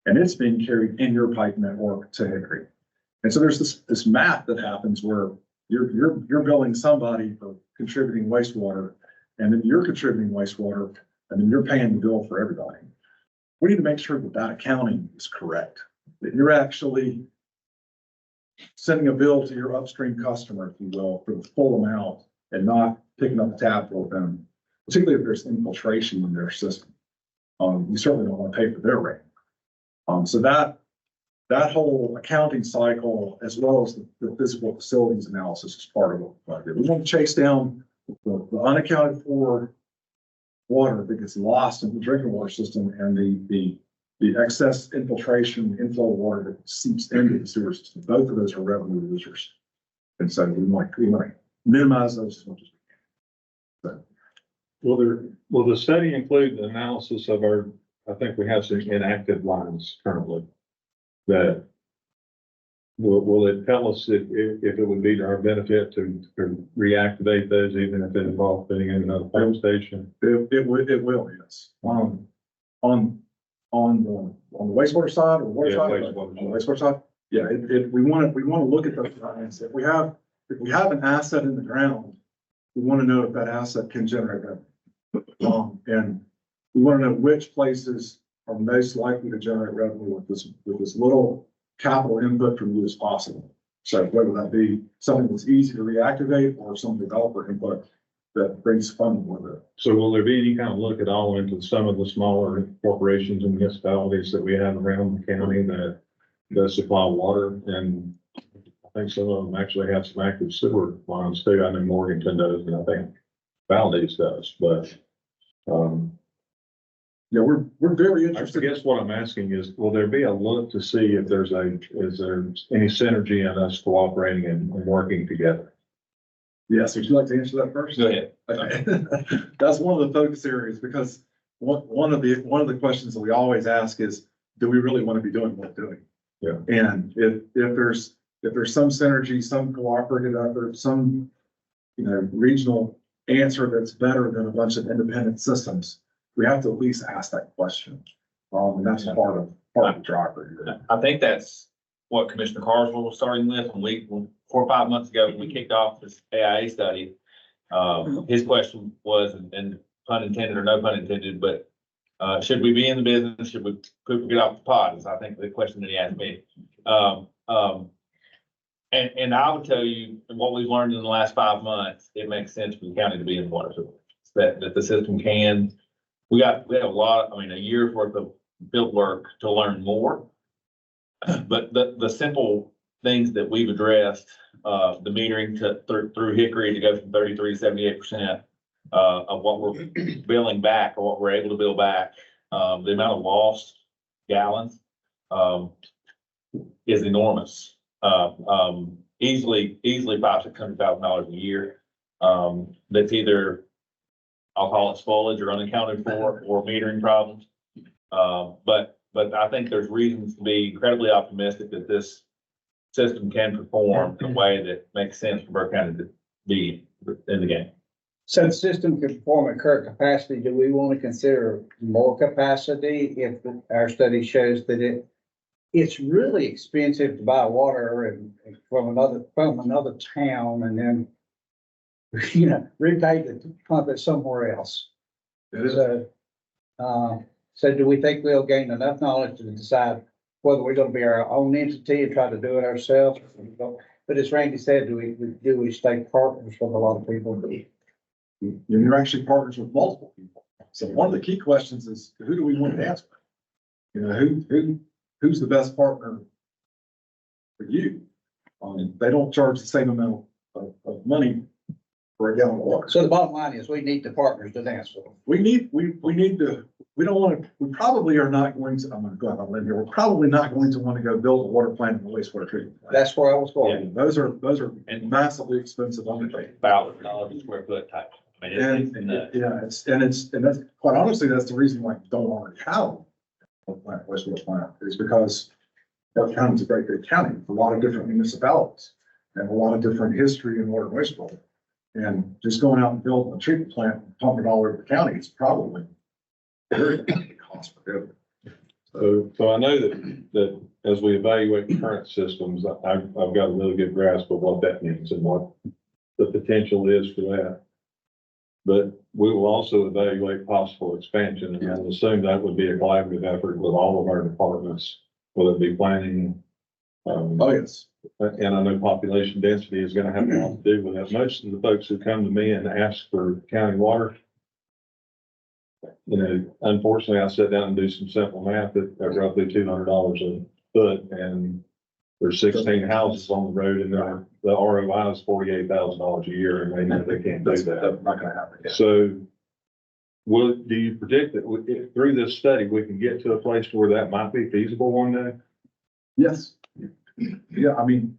and it's being carried in your pipe network to Hickory. And so there's this math that happens where you're billing somebody for contributing wastewater, and then you're contributing wastewater, and then you're paying the bill for everybody. We need to make sure that accounting is correct, that you're actually sending a bill to your upstream customer, if you will, for the full amount and not picking up the tab for them, particularly if there's infiltration in their system. You certainly don't want to pay for their rate. So that whole accounting cycle, as well as the physical facilities analysis, is part of what we do. We want to chase down the unaccounted for water that gets lost in the drinking water system and the excess infiltration, inflow water that seeps into the sewer system. Both of those are revenue losers. And so we might minimize those as much as we can. So, Will the study include the analysis of I think we have some inactive lines currently that will it tell us if it would be to our benefit to reactivate those, even if it involves putting in another pump station? It will, yes. On the wastewater side or water side? Wastewater. On the wastewater side? Yeah, we want to look at those lines. If we have an asset in the ground, we want to know if that asset can generate revenue. And we want to know which places are most likely to generate revenue with this little capital input from you as possible. So whether that be something that's easy to reactivate or some developer input that brings funding with it. So will there be any kind of look at all into some of the smaller corporations and municipalities that we have around the county that supply water? And I think some of them actually have some active sewer lines too. I know Morganton does, and I think Valdez does, but, Yeah, we're very I interested. guess what I'm asking is, will there be a look to see if is there any synergy in us cooperating and working together? Yes, would you like to answer that first? Go ahead. Okay. That's one of the focus areas, because one of the questions that we always ask is, do we really want to be doing what we're doing? Yeah. And if there's some synergy, some cooperative effort, some, regional answer that's better than a bunch of independent systems, we have to at least ask that question. And that's part of the driver here. I think that's what Commissioner Carswell was starting with when 4 or 5 months ago, when we kicked off this AIA study. His question was, and pun intended or no pun intended, but should we be in the business? Should we get off the pot? Is I think the question that he asked me. And I would tell you what we've learned in the last 5 months, it makes sense for the county to be in the water supply. That the system can, we have a lot, I mean, a year's worth of field work to learn more. But the simple things that we've addressed, the metering through Hickory to go from 33 to 78%, of what we're billing back or what we're able to bill back, the amount of lost gallons, is enormous. Easily $500,000-$600,000 a year. That's either, I'll call it spoilage or unaccounted for or metering problems. But I think there's reasons to be incredibly optimistic that this system can perform in a way that makes sense for Burke County to be in the game. So the system can perform at current capacity. Do we want to consider more capacity if our study shows that it's really expensive to buy water and from another town and then, repay to pump it somewhere else? So do we think we'll gain enough knowledge to decide whether we're going to be our own entity and try to do it ourselves? But as Randy said, do we stay partners with a lot of people? You're actually partners with multiple people. So one of the key questions is, who do we want to answer? Who's the best partner for you? They don't charge the same amount of money for a gallon of water. So the bottom line is we need the partners to dance with them. We need to, we probably are not going to, I'm gonna go out on a limb here, we're probably not going to want to go build a water plant and a wastewater treatment plant. That's where I was going. Those are massively expensive undertakings. $1,000 a square foot type. I mean, And that's quite honestly, that's the reason why you don't already have a plant, wastewater plant, is because Burke County is a great big county, with a lot of different municipalities and a lot of different history in water and wastewater. And just going out and building a treatment plant and pumping it all over the county is probably very cost prohibitive. So I know that as we evaluate the current systems, I've got a really good grasp of what that means and what the potential is for that. But we will also evaluate possible expansion, and I assume that would be a collaborative effort with all of our departments, whether it be planning. Oh, yes. And I know population density is gonna have a lot to do with that. Most of the folks who come to me and ask for county water, unfortunately, I sit down and do some simple math at roughly $200 a foot, and there's 16 houses on the road, and the ROI is $48,000 a year, and they know they can't do that. That's not gonna happen. So do you predict that through this study, we can get to a place where that might be feasible one day? Yes. Yeah, I mean,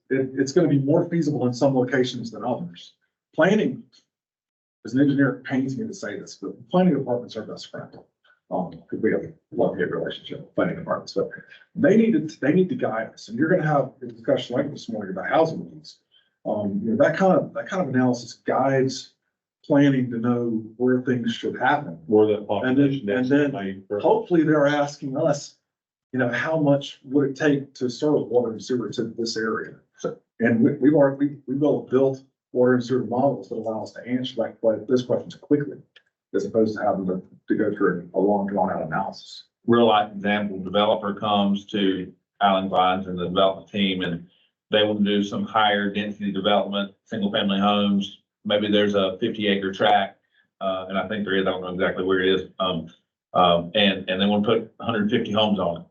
it's gonna be more feasible in some locations than others. Planning, as an engineer, it pains me to say this, but planning departments are best friends. Because we have a love-hate relationship with planning departments, but they need to guide us. And you're gonna have a discussion like this morning about housing needs. That kind of analysis guides planning to know where things should happen. Where that population And density then may. hopefully they're asking us, how much would it take to serve water and sewer to this area? And we built water and sewer models that allow us to answer this question quickly, as opposed to having to go through a long drawn out analysis. Real life example, developer comes to Island Vines and the development team, and they want to do some higher density development, single family homes. Maybe there's a 50-acre tract, and I think there is, I don't know exactly where it is. And they want to put 150 homes on it.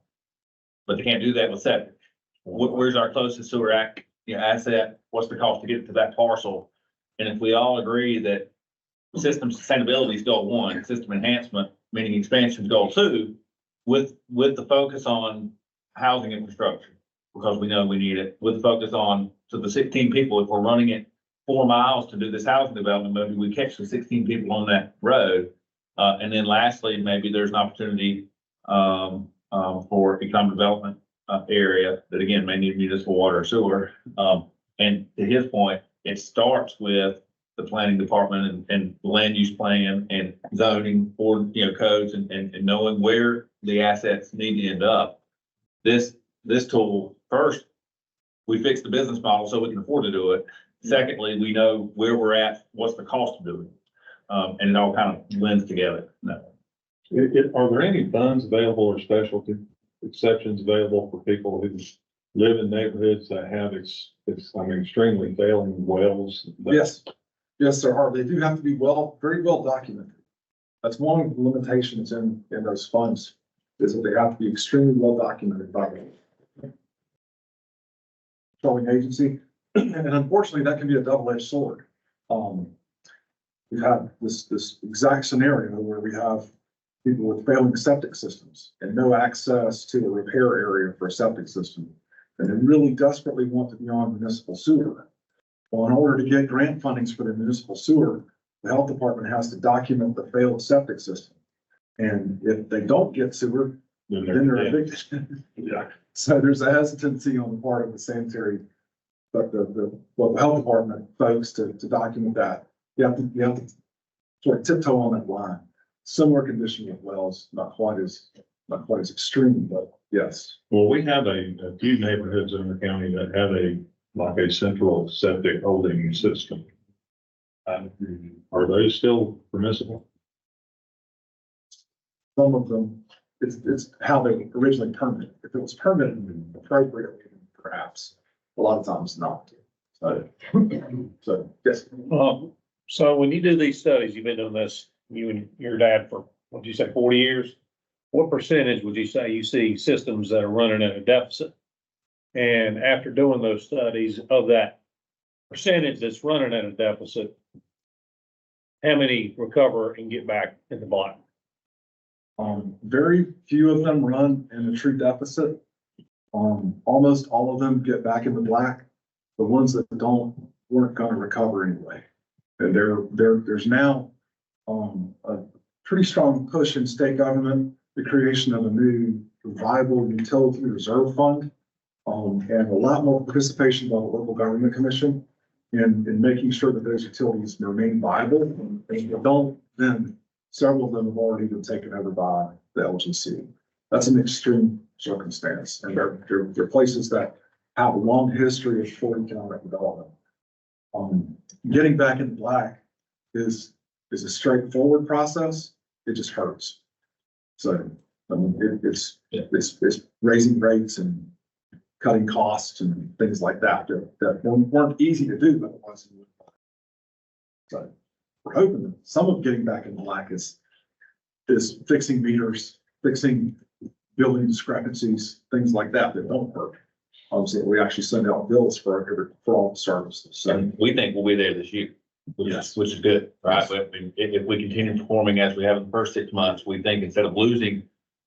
But they can't do that with septic. Where's our closest sewer asset? What's the cost to get to that parcel? And if we all agree that system sustainability is goal 1, system enhancement, meaning expansion is goal 2, with the focus on housing infrastructure, because we know we need it, with the focus on, to the 16 people, if we're running it 4 miles to do this housing development, maybe we catch the 16 people on that road. And then lastly, maybe there's an opportunity for economic development area that again may need municipal water or sewer. And to his point, it starts with the planning department and land use plan and zoning or codes and knowing where the assets need to end up. This tool, first, we fix the business model so we can afford to do it. Secondly, we know where we're at, what's the cost of doing it. And it all kind of blends together. No. Are there any funds available or specialty exceptions available for people who live in neighborhoods that have extremely failing wells? Yes, there are. They do have to be very well documented. That's one of the limitations in those funds, is that they have to be extremely well documented by the controlling agency. And unfortunately, that can be a double-edged sword. We've had this exact scenario where we have people with failing septic systems and no access to a repair area for a septic system. And they really desperately want to be on municipal sewer. Well, in order to get grant fundings for the municipal sewer, the health department has to document the failed septic system. And if they don't get sewer, then they're evicted. Yeah. So there's a hesitancy on the part of the sanitary, but the health department folks to document that. You have to sort of tiptoe on that line. Similar condition with wells, not quite as extreme, but yes. Well, we have a few neighborhoods in the county that have a central septic holding system. Are those still permissible? Some of them, it's how they originally permitted. If it was permitted appropriately, perhaps, a lot of times not. So yes. So when you do these studies, you've been doing this, you and your dad for, what'd you say, 40 years? What percentage would you say you see systems that are running at a deficit? And after doing those studies of that percentage that's running at a deficit, how many recover and get back in the black? Very few of them run in a true deficit. Almost all of them get back in the black. The ones that weren't going to recover anyway. And there's now a pretty strong push in state government, the creation of a new viable utility reserve fund, and a lot more participation by the local government commission in making sure that those utilities remain viable. And if they don't, then several of them have already been taken over by the LGC. That's an extreme circumstance, and they're places that have a long history of full economic development. Getting back in the black is a straightforward process. It just hurts. So I mean, it's raising rates and cutting costs and things like that weren't easy to do, but it wasn't. So we're hoping that some of getting back in the black is fixing meters, fixing building discrepancies, things like that don't work. So we actually send out bills for all the services. So And we think we'll be there this year, Yes. which is good, right? But I mean, if we continue performing as we have in the first 6 months, we think instead of losing,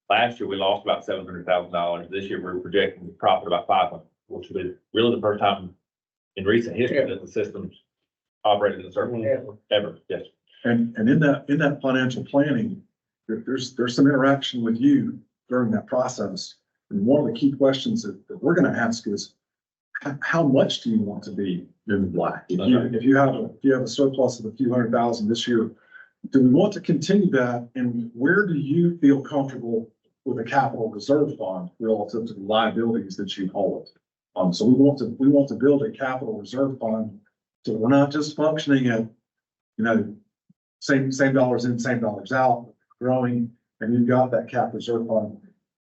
last year we lost about $700,000. This year we're projecting profit about 500, which will be really the first time in recent history that the system's operated in a certain ever. Yes. And in that financial planning, there's some interaction with you during that process. And one of the key questions that we're going to ask is, how much do you want to be in the black? If you have a surplus of a few $100,000 this year, do we want to continue that? And where do you feel comfortable with a capital reserve fund relative to the liabilities that you hold? So we want to build a capital reserve fund, so we're not just functioning at, same dollars in, same dollars out, growing, and you've got that cap reserve fund.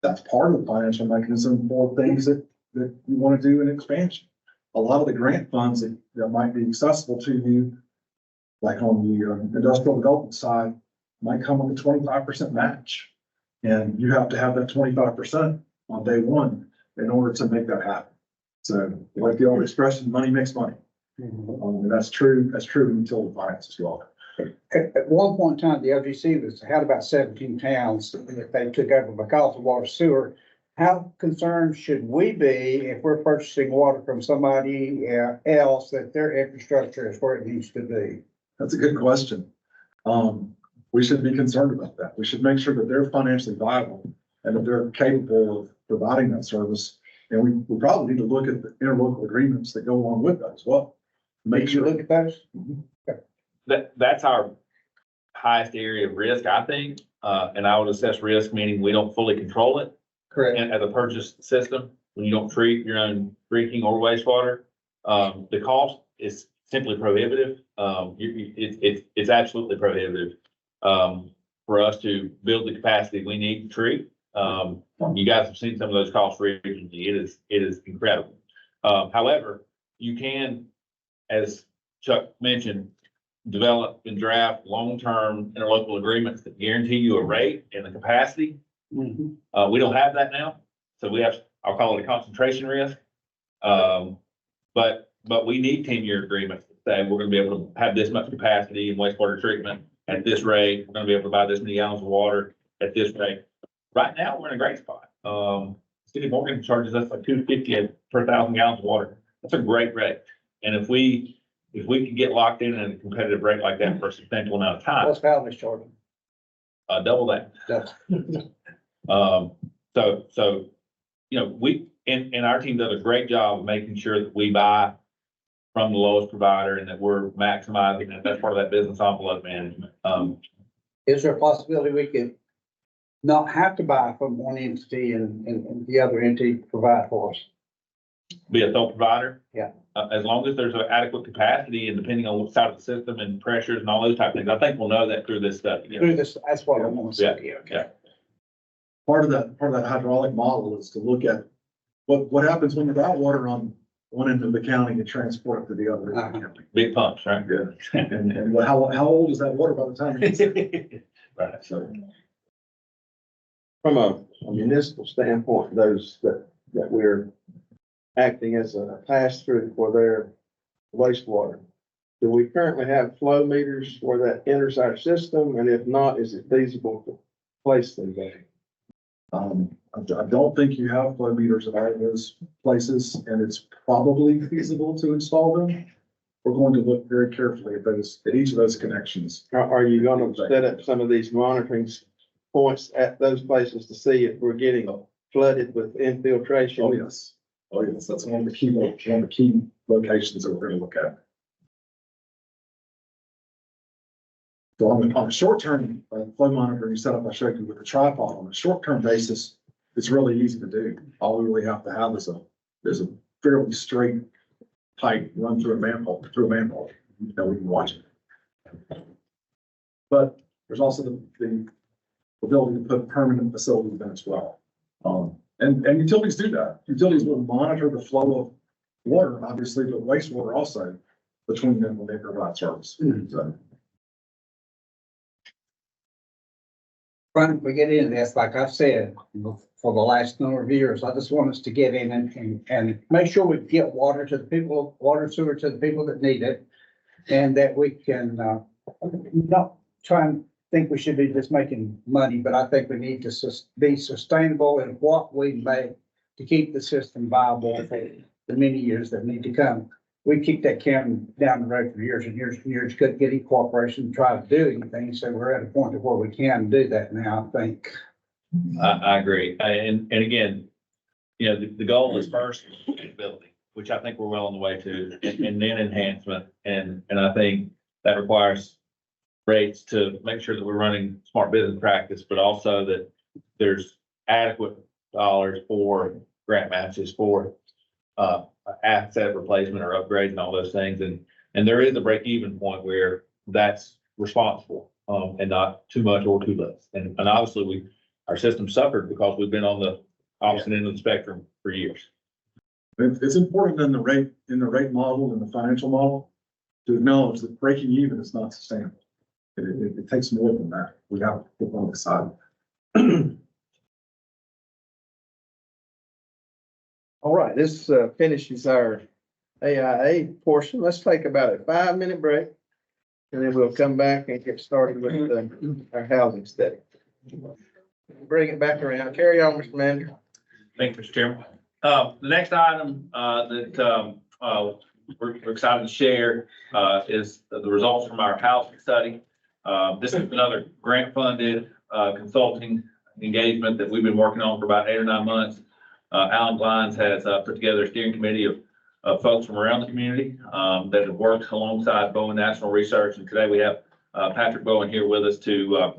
That's part of the financial mechanism for things that you want to do in expansion. A lot of the grant funds that might be accessible to you, like on the industrial development side, might come with a 25% match. And you have to have that 25% on day one in order to make that happen. So like the old expression, money makes money. And that's true in utility finance as well. At one point in time, the LGC had about 17 towns that they took over because of water sewer. How concerned should we be if we're purchasing water from somebody else that their infrastructure is where it needs to be? That's a good question. We should be concerned about that. We should make sure that they're financially viable and that they're capable of providing that service. And we probably need to look at the interlocal agreements that go along with that as well. Make Did you sure. look at those? That's our highest area of risk, I think. And I would assess risk, meaning we don't fully control it. Correct. And as a purchase system, when you don't treat your own drinking or wastewater, the cost is simply prohibitive. It's absolutely prohibitive, for us to build the capacity we need to treat. You guys have seen some of those costs recently. It is incredible. However, you can, as Chuck mentioned, develop and draft long-term interlocal agreements that guarantee you a rate and the capacity. Mhm. We don't have that now, so we have, I'll call it a concentration risk. But we need 10-year agreements that say we're gonna be able to have this much capacity in wastewater treatment at this rate. We're gonna be able to buy this many gallons of water at this rate. Right now, we're in a great spot. City of Morgan charges us like $2.50 per 1,000 gallons of water. That's a great rate. And if we can get locked in at a competitive rate like that for a substantial amount of time, What's Valley short? double that. That's So, you know, and our team does a great job of making sure that we buy from the lowest provider and that we're maximizing that. That's part of that business envelope management. Is there a possibility we could not have to buy from one entity and the other entity provide for us? Be a sole provider. Yeah. As long as there's an adequate capacity and depending on what side of the system and pressures and all those type of things. I think we'll know that through this study. Yeah. Through this, that's what I want to say. Yeah. Part of that hydraulic model is to look at what happens when you got water on one end of the county and transport it to the other end of the county. Big pumps, right? Yeah. And how old is that water by the time it gets there? Right. So, From a municipal standpoint, those that we're acting as a pass-through for their wastewater, do we currently have flow meters where that enters our system? And if not, is it feasible to place them there? I don't think you have flow meters at all of those places, and it's probably feasible to install them. We're going to look very carefully at each of those connections. Are you gonna set up some of these monitoring points at those places to see if we're getting flooded with infiltration? Oh, yes. Oh, yes. That's one of the key locations that we're going to look at. So on a short-term flow monitoring setup I showed you with the tripod, on a short-term basis, it's really easy to do. All we really have to have is a fairly straight pipe run through a manhole, we can watch it. But there's also the ability to put permanent facilities in as well. And utilities do that. Utilities will monitor the flow of water, obviously, but wastewater also between them when they provide service. So, Brian, we get into this, like I've said, for the last number of years, I just want us to get in and make sure we get water to the people, water sewer to the people that need it. And that we can, not try and think we should be just making money, but I think we need to be sustainable in what we make to keep the system viable for the many years that need to come. We kicked that can down the road for years and years and years, couldn't get any cooperation to try to do anything. So we're at a point of where we can do that now, I think. I agree. And again, you know, the goal is first sustainability, which I think we're well on the way to, and then enhancement. And I think that requires rates to make sure that we're running smart business practice, but also that there's adequate dollars for grant matches for asset replacement or upgrades and all those things. And there is a break even point where that's responsible, and not too much or too less. And obviously our system suffered because we've been on the opposite end of the spectrum for years. it's important in the rate model and the financial model to acknowledge that breaking even is not sustainable. It takes more than that. We have to put on the side. All right, this finishes our AIA portion. Let's take about a 5-minute break. And then we'll come back and get started with our housing study. Bring it back around. Carry on, Mr. Manager. Thank you, Mr. Chairman. The next item that we're excited to share is the results from our housing study. This is another grant-funded consulting engagement that we've been working on for about 8 or 9 months. Alan Glines has put together a steering committee of folks from around the community that have worked alongside Bowen National Research. And today we have Patrick Bowen here with us to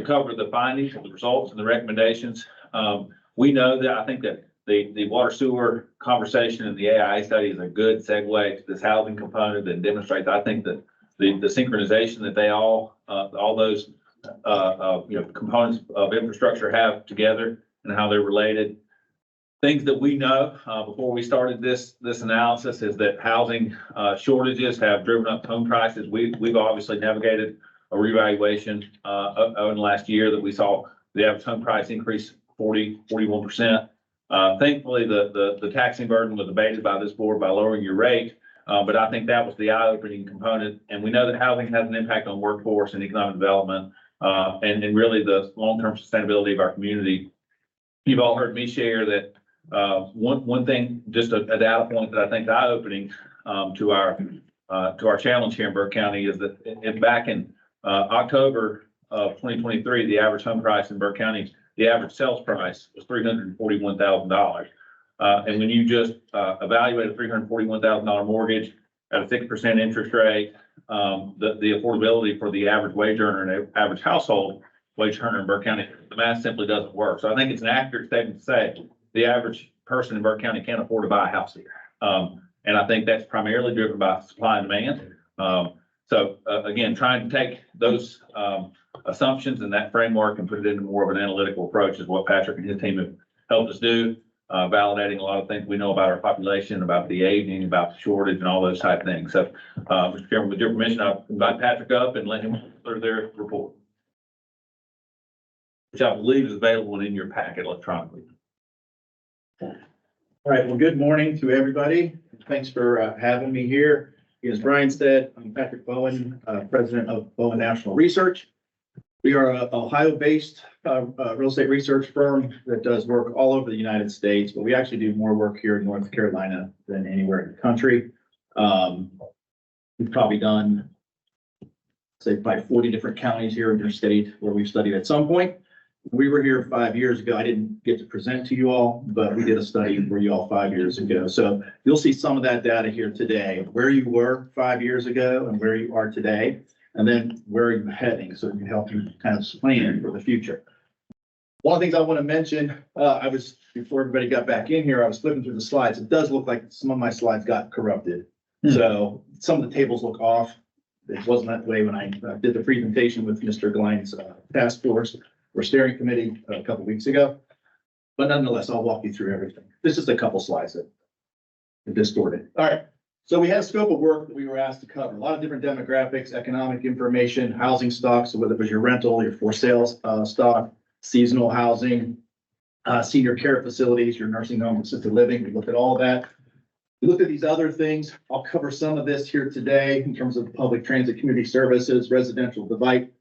cover the findings, the results, and the recommendations. We know that I think that the water sewer conversation and the AI study is a good segue to this housing component that demonstrates, I think, that the synchronization that they all those, components of infrastructure have together and how they're related. Things that we know, before we started this analysis is that housing, shortages have driven up home prices. We've obviously navigated a revaluation, over the last year that we saw the average home price increase 41%. Thankfully, the taxing burden was abated by this board by lowering your rate. But I think that was the eye-opening component. And we know that housing has an impact on workforce and economic development, and really the long-term sustainability of our community. You've all heard me share that, one thing, just a data point that I think is eye-opening, to our challenge here in Burke County is that back in, October of 2023, the average home price in Burke County, the average sales price was $341,000. And when you just evaluate a $341,000 mortgage at a 6% interest rate, the affordability for the average wage earner and average household wage earner in Burke County, the math simply doesn't work. So I think it's an accurate statement to say the average person in Burke County can't afford to buy a house here. And I think that's primarily driven by supply and demand. So again, trying to take those assumptions and that framework and put it into more of an analytical approach is what Patrick and his team have helped us do. Validating a lot of things we know about our population, about the aging, about the shortage and all those type of things. So, Mr. Chairman, with your permission, I'll invite Patrick up and let him through their report, which I believe is available in your packet electronically. All right, well, good morning to everybody. Thanks for having me here. As Brian said, I'm Patrick Bowen, president of Bowen National Research. We are an Ohio-based real estate research firm that does work all over the United States, but we actually do more work here in North Carolina than anywhere in the country. We've probably done, say, probably 40 different counties here in your state where we've studied at some point. We were here 5 years ago. I didn't get to present to you all, but we did a study for you all 5 years ago. So you'll see some of that data here today, where you were 5 years ago and where you are today, and then where are you heading, so it can help you kind of plan for the future. One of the things I want to mention, before everybody got back in here, I was flipping through the slides. It does look like some of my slides got corrupted. So some of the tables look off. It wasn't that way when I did the presentation with Mr. Glein's task force or steering committee a couple weeks ago. But nonetheless, I'll walk you through everything. This is a couple slides that are distorted. All right. So we had a scope of work that we were asked to cover. A lot of different demographics, economic information, housing stock. So whether it was your rental, your for sale stock, seasonal housing, senior care facilities, your nursing home, assisted living. We looked at all that. We looked at these other things. I'll cover some of this here today in terms of public transit, community services, residential blight,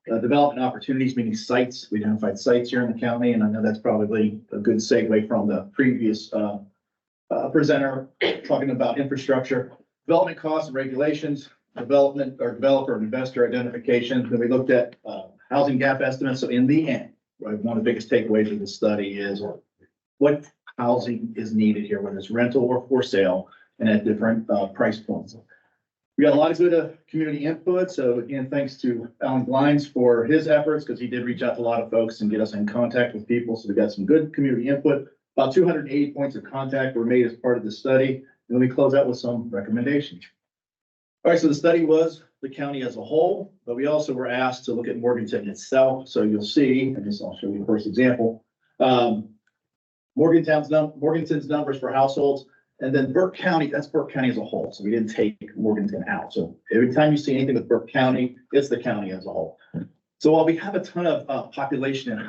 development opportunities, meaning sites. We identified sites here in the county, and I know that's probably a good segue from the previous presenter talking about infrastructure, development costs and regulations, development or developer and investor identification. Then we looked at housing gap estimates. So in the end, right, one of the biggest takeaways of the study is what housing is needed here, whether it's rental or for sale, and at different price points. We got a lot of good community input. So again, thanks to Alan Glines for his efforts, because he did reach out to a lot of folks and get us in contact with people. So we got some good community input. About 280 points of contact were made as part of the study. And then we close out with some recommendations. All right, so the study was the county as a whole, but we also were asked to look at Morganton itself. So you'll see, and this I'll show you the first example. Morganton's numbers for households, and then Burke County, that's Burke County as a whole. So we didn't take Morganton out. So every time you see anything with Burke County, it's the county as a whole. So while we have a ton of population and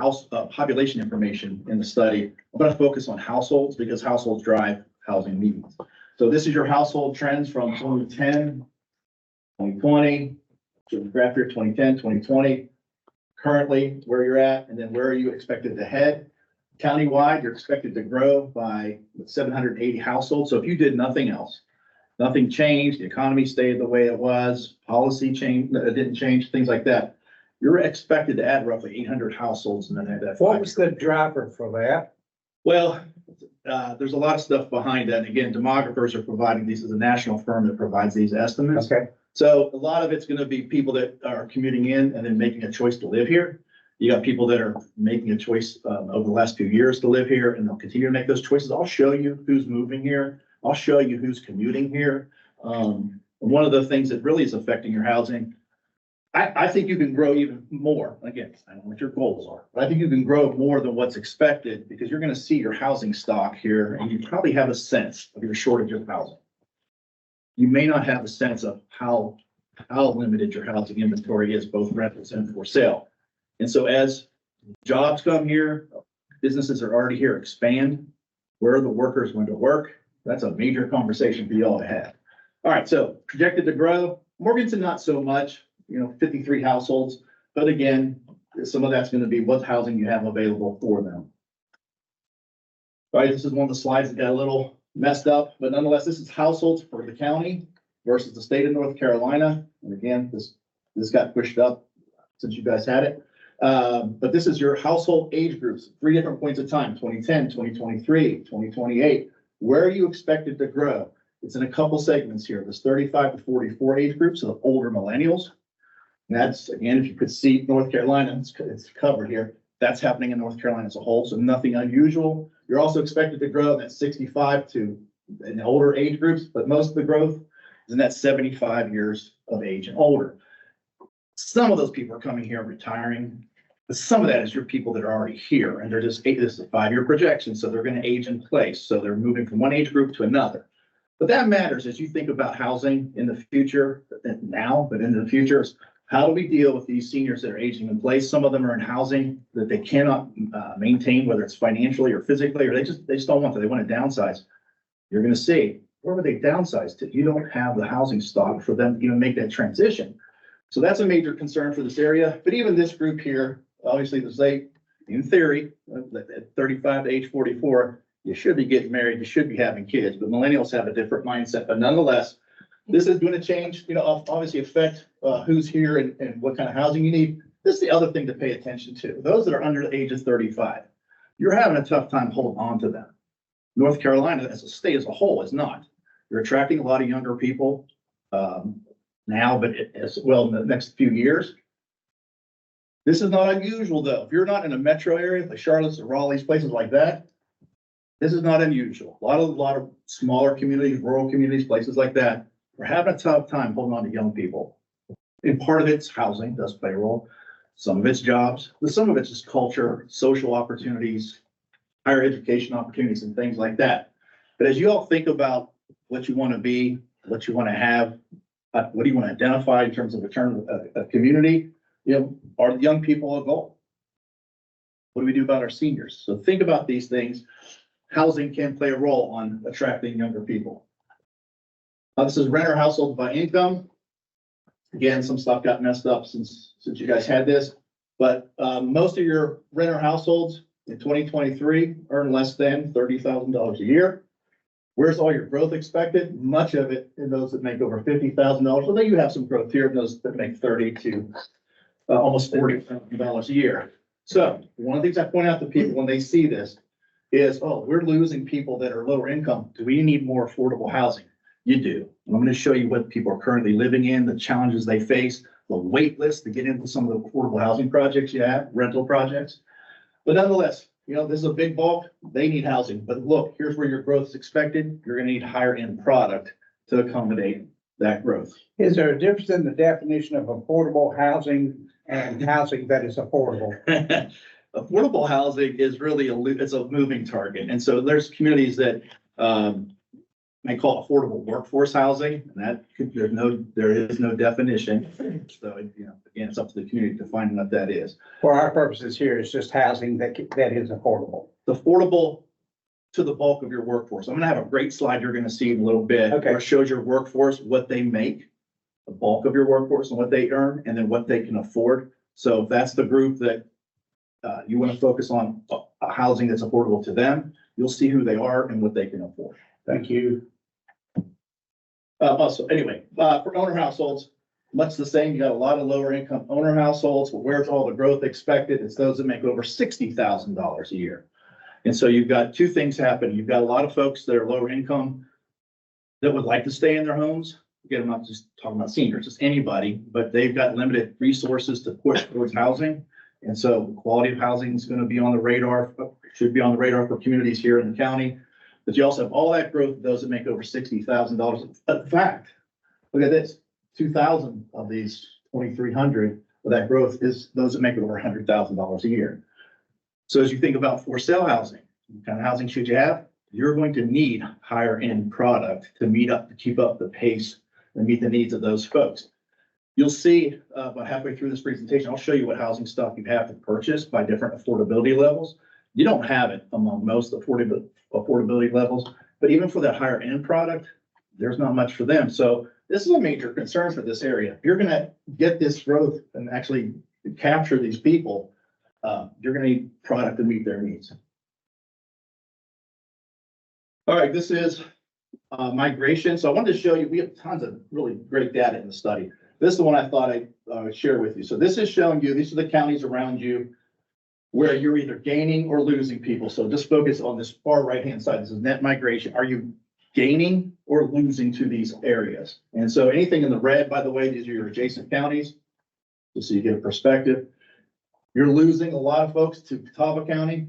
population information in the study, I'm going to focus on households because households drive housing needs. So this is your household trends from 2010, 2020, so the graph here, 2010, 2020, currently where you're at, and then where are you expected to head? Countywide, you're expected to grow by 780 households. So if you did nothing else, nothing changed, the economy stayed the way it was, policy changed, didn't change, things like that, you're expected to add roughly 800 households in that. What was the driver for that? Well, there's a lot of stuff behind that. Again, demographers are providing these as a national firm that provides these estimates. Okay. So a lot of it's going to be people that are commuting in and then making a choice to live here. You got people that are making a choice over the last few years to live here, and they'll continue to make those choices. I'll show you who's moving here. I'll show you who's commuting here. One of the things that really is affecting your housing, I think you can grow even more. Again, I don't know what your goals are, but I think you can grow more than what's expected because you're going to see your housing stock here, and you probably have a sense of your shortage of housing. You may not have a sense of how limited your housing inventory is, both rentals and for sale. And so as jobs come here, businesses are already here, expand, where are the workers going to work? That's a major conversation for you all to have. All right, so projected to grow. Morganton, not so much, 53 households. But again, some of that's going to be what housing you have available for them. All right, this is one of the slides that got a little messed up, but nonetheless, this is households for the county versus the state of North Carolina. And again, this got pushed up since you guys had it. But this is your household age groups, 3 different points of time, 2010, 2023, 2028. Where are you expected to grow? It's in a couple segments here. This 35 to 44 age group, so the older millennials. And that's, again, if you could see North Carolina, it's covered here. That's happening in North Carolina as a whole, so nothing unusual. You're also expected to grow in that 65 to in the older age groups, but most of the growth is in that 75 years of age and older. Some of those people are coming here and retiring, but some of that is your people that are already here, and they're just, this is a 5-year projection, so they're going to age in place. So they're moving from one age group to another. But that matters as you think about housing in the future, now, but into the future. How do we deal with these seniors that are aging in place? Some of them are in housing that they cannot maintain, whether it's financially or physically, or they just don't want to. They want to downsize. You're going to see, where would they downsize to? You don't have the housing stock for them to even make that transition. So that's a major concern for this area. But even this group here, obviously, in theory, at 35 to age 44, you should be getting married, you should be having kids, but millennials have a different mindset. But nonetheless, this is going to change, obviously affect who's here and what kind of housing you need. This is the other thing to pay attention to. Those that are under the age of 35, you're having a tough time holding on to them. North Carolina as a state as a whole is not. You're attracting a lot of younger people now, but as well in the next few years. This is not unusual though. If you're not in a metro area, like Charlotte or Raleigh's, places like that, this is not unusual. A lot of smaller communities, rural communities, places like that, we're having a tough time holding on to young people. And part of it's housing, does play a role. Some of it's jobs, but some of it's just culture, social opportunities, higher education opportunities, and things like that. But as you all think about what you want to be, what you want to have, what do you want to identify in terms of a community, are the young people a goal? What do we do about our seniors? So think about these things. Housing can play a role on attracting younger people. This is renter households by income. Again, some stuff got messed up since you guys had this, but most of your renter households in 2023 earn less than $30,000 a year. Where's all your growth expected? Much of it in those that make over $50,000. So then you have some growth here in those that make $30,000 to almost $40,000 a year. So one of the things I point out to people when they see this is, we're losing people that are lower income. Do we need more affordable housing? You do. I'm going to show you what people are currently living in, the challenges they face, the wait list to get into some of the affordable housing projects you have, rental projects. But nonetheless, this is a big bulk. They need housing. But look, here's where your growth is expected. You're going to need higher end product to accommodate that growth. Is there a difference in the definition of affordable housing and housing that is affordable? Affordable housing is really it's a moving target. And so there's communities that may call affordable workforce housing, and that there is no definition. So, again, it's up to the community to find what that is. For our purposes here, it's just housing that is affordable. It's affordable to the bulk of your workforce. I'm going to have a great slide you're going to see in a little bit. Okay. Where it shows your workforce, what they make, the bulk of your workforce and what they earn, and then what they can afford. So if that's the group that you want to focus on housing that's affordable to them, you'll see who they are and what they can afford. Thank you. Also, anyway, for owner households, much the same. You got a lot of lower income owner households, but where's all the growth expected? It's those that make over $60,000 a year. And so you've got two things happening. You've got a lot of folks that are lower income that would like to stay in their homes. Again, I'm not just talking about seniors, just anybody, but they've got limited resources to push towards housing. And so the quality of housing is going to be on the radar, should be on the radar for communities here in the county. But you also have all that growth, those that make over $60,000. In fact, look at this, 2,000 of these 2,300 of that growth is those that make over $100,000 a year. So as you think about for sale housing, what kind of housing should you have? You're going to need higher end product to keep up the pace and meet the needs of those folks. You'll see about halfway through this presentation, I'll show you what housing stock you have to purchase by different affordability levels. You don't have it among most affordability levels, but even for that higher end product, there's not much for them. So this is a major concern for this area. If you're gonna get this growth and actually capture these people, you're gonna need product to meet their needs. All right, this is migration. So I wanted to show you, we have tons of really great data in the study. This is the one I thought I would share with you. So this is showing you, these are the counties around you where you're either gaining or losing people. So just focus on this far right-hand side. This is net migration. Are you gaining or losing to these areas? And so anything in the red, by the way, these are your adjacent counties, just so you get a perspective. You're losing a lot of folks to Catawba County,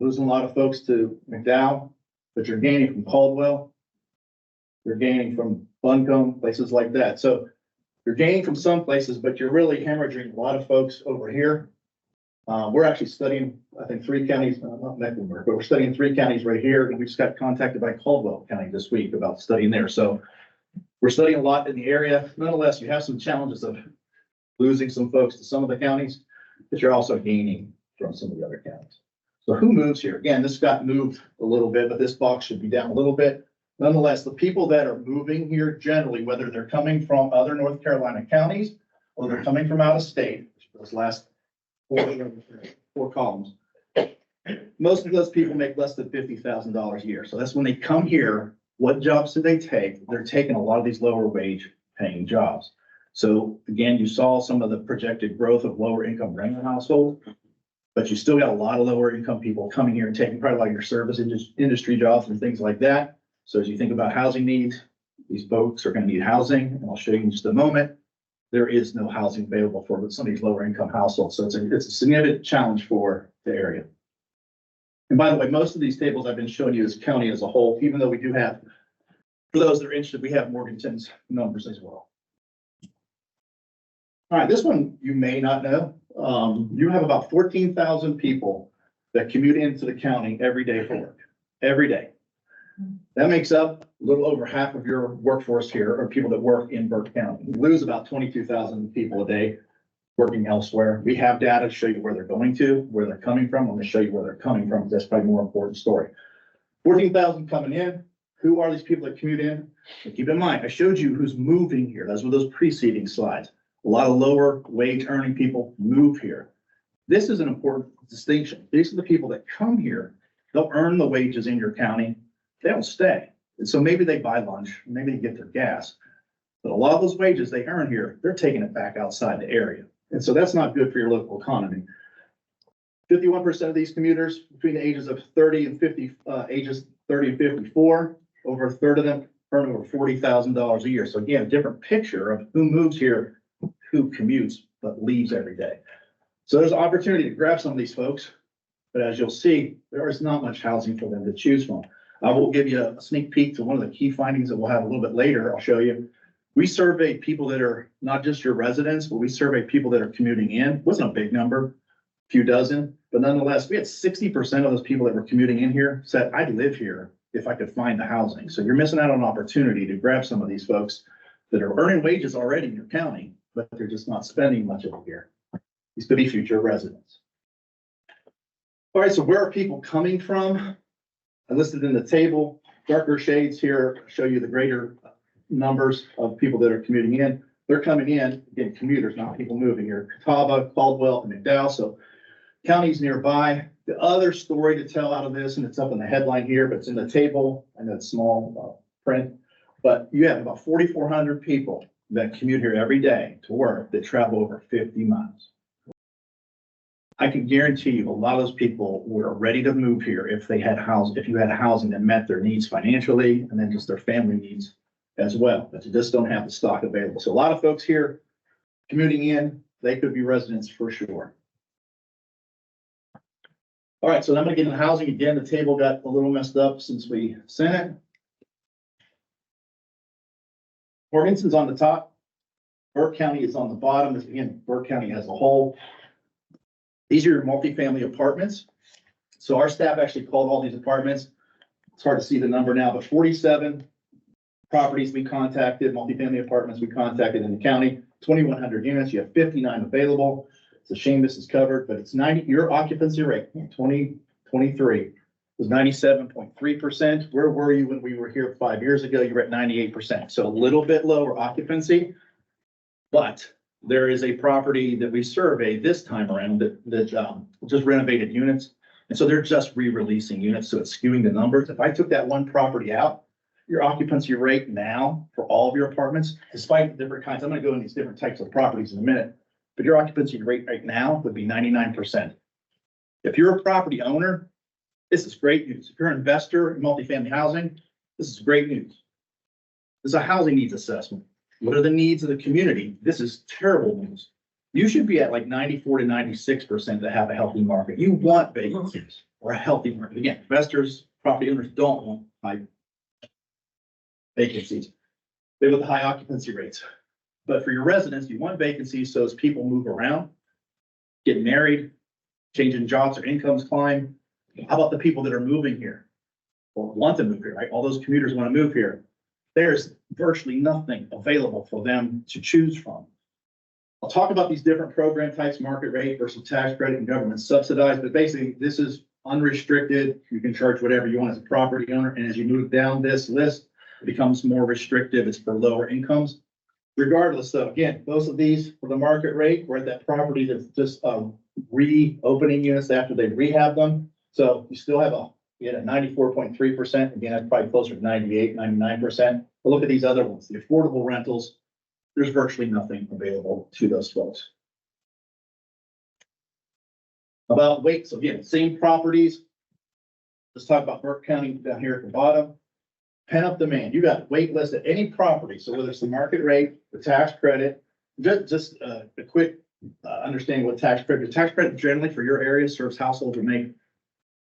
losing a lot of folks to McDowell, but you're gaining from Caldwell. You're gaining from Buncombe, places like that. So you're gaining from some places, but you're really hemorrhaging a lot of folks over here. We're actually studying, I think, 3 counties, not Mecklenburg, but we're studying 3 counties right here. And we just got contacted by Caldwell County this week about studying there. So we're studying a lot in the area. Nonetheless, you have some challenges of losing some folks to some of the counties, but you're also gaining from some of the other counties. So who moves here? Again, this got moved a little bit, but this box should be down a little bit. Nonetheless, the people that are moving here generally, whether they're coming from other North Carolina counties or they're coming from out of state, those last 4 columns, most of those people make less than $50,000 a year. So that's when they come here, what jobs do they take? They're taking a lot of these lower wage paying jobs. So again, you saw some of the projected growth of lower income rental households, but you still got a lot of lower income people coming here and taking probably a lot of your service industry jobs and things like that. So as you think about housing needs, these folks are going to need housing, and I'll show you in just a moment. There is no housing available for some of these lower income households. So it's a significant challenge for the area. And by the way, most of these tables I've been showing you is county as a whole, even though we do have, for those that are interested, we have Morganton's numbers as well. All right, this one you may not know. You have about 14,000 people that commute into the county every day for work, every day. That makes up a little over half of your workforce here are people that work in Burke County. We lose about 22,000 people a day working elsewhere. We have data to show you where they're going to, where they're coming from. I'm going to show you where they're coming from, because that's probably a more important story. 14,000 coming in. Who are these people that commute in? And keep in mind, I showed you who's moving here. Those were those preceding slides. A lot of lower wage earning people move here. This is an important distinction. These are the people that come here. They'll earn the wages in your county. They don't stay. And so maybe they buy lunch, maybe they get their gas, but a lot of those wages they earn here, they're taking it back outside the area. And so that's not good for your local economy. 51% of these commuters between the ages of 30 and 50, ages 30 and 54, over a third of them earn over $40,000 a year. So again, a different picture of who moves here, who commutes, but leaves every day. So there's an opportunity to grab some of these folks, but as you'll see, there is not much housing for them to choose from. I will give you a sneak peek to one of the key findings that we'll have a little bit later. I'll show you. We surveyed people that are not just your residents, but we surveyed people that are commuting in. It wasn't a big number, a few dozen, but nonetheless, we had 60% of those people that were commuting in here said, I'd live here if I could find the housing. So you're missing out on an opportunity to grab some of these folks that are earning wages already in your county, but they're just not spending much of it here. These could be future residents. All right, so where are people coming from? I listed in the table, darker shades here show you the greater numbers of people that are commuting in. They're coming in, again, commuters, not people moving here. Catawba, Caldwell, and McDowell. So counties nearby. The other story to tell out of this, and it's up in the headline here, but it's in the table and that small print. But you have about 4,400 people that commute here every day to work that travel over 50 miles. I can guarantee you a lot of those people were ready to move here if they had housing, if you had housing that met their needs financially and then just their family needs as well, but you just don't have the stock available. So a lot of folks here commuting in, they could be residents for sure. All right, so I'm gonna get into housing again. The table got a little messed up since we sent it. Morganton's on the top. Burke County is on the bottom. Again, Burke County as a whole. These are your multifamily apartments. So our staff actually called all these apartments. It's hard to see the number now, but 47 properties we contacted, multifamily apartments we contacted in the county, 2,100 units. You have 59 available. It's a shame this is covered, but it's 90, your occupancy rate, 2023 was 97.3%. Where were you when we were here 5 years ago? You were at 98%. So a little bit lower occupancy, but there is a property that we surveyed this time around that just renovated units. And so they're just re-releasing units. So it's skewing the numbers. If I took that one property out, your occupancy rate now for all of your apartments, despite the different kinds, I'm going to go in these different types of properties in a minute, but your occupancy rate right now would be 99%. If you're a property owner, this is great news. If you're an investor in multifamily housing, this is great news. This is a housing needs assessment. What are the needs of the community? This is terrible news. You should be at like 94 to 96% to have a healthy market. You want vacancies or a healthy market. Again, investors, property owners don't want high vacancies. They want the high occupancy rates. But for your residents, you want vacancies so as people move around, get married, changing jobs or incomes climb. How about the people that are moving here or want to move here, right? All those commuters want to move here. There's virtually nothing available for them to choose from. I'll talk about these different program types, market rate versus tax credit and government subsidized, but basically this is unrestricted. You can charge whatever you want as a property owner. And as you move down this list, it becomes more restrictive. It's for lower incomes. Regardless, though, again, both of these for the market rate, we're at that property that's just reopening units after they rehab them. So you still have you had a 94.3%. Again, that's probably closer to 98, 99%. But look at these other ones, the affordable rentals. There's virtually nothing available to those folks. About weight, so again, same properties. Let's talk about Burke County down here at the bottom. Pent-up demand. You got wait list at any property. So whether it's the market rate, the tax credit, just a quick understanding what tax credit. The tax credit generally for your area serves households who make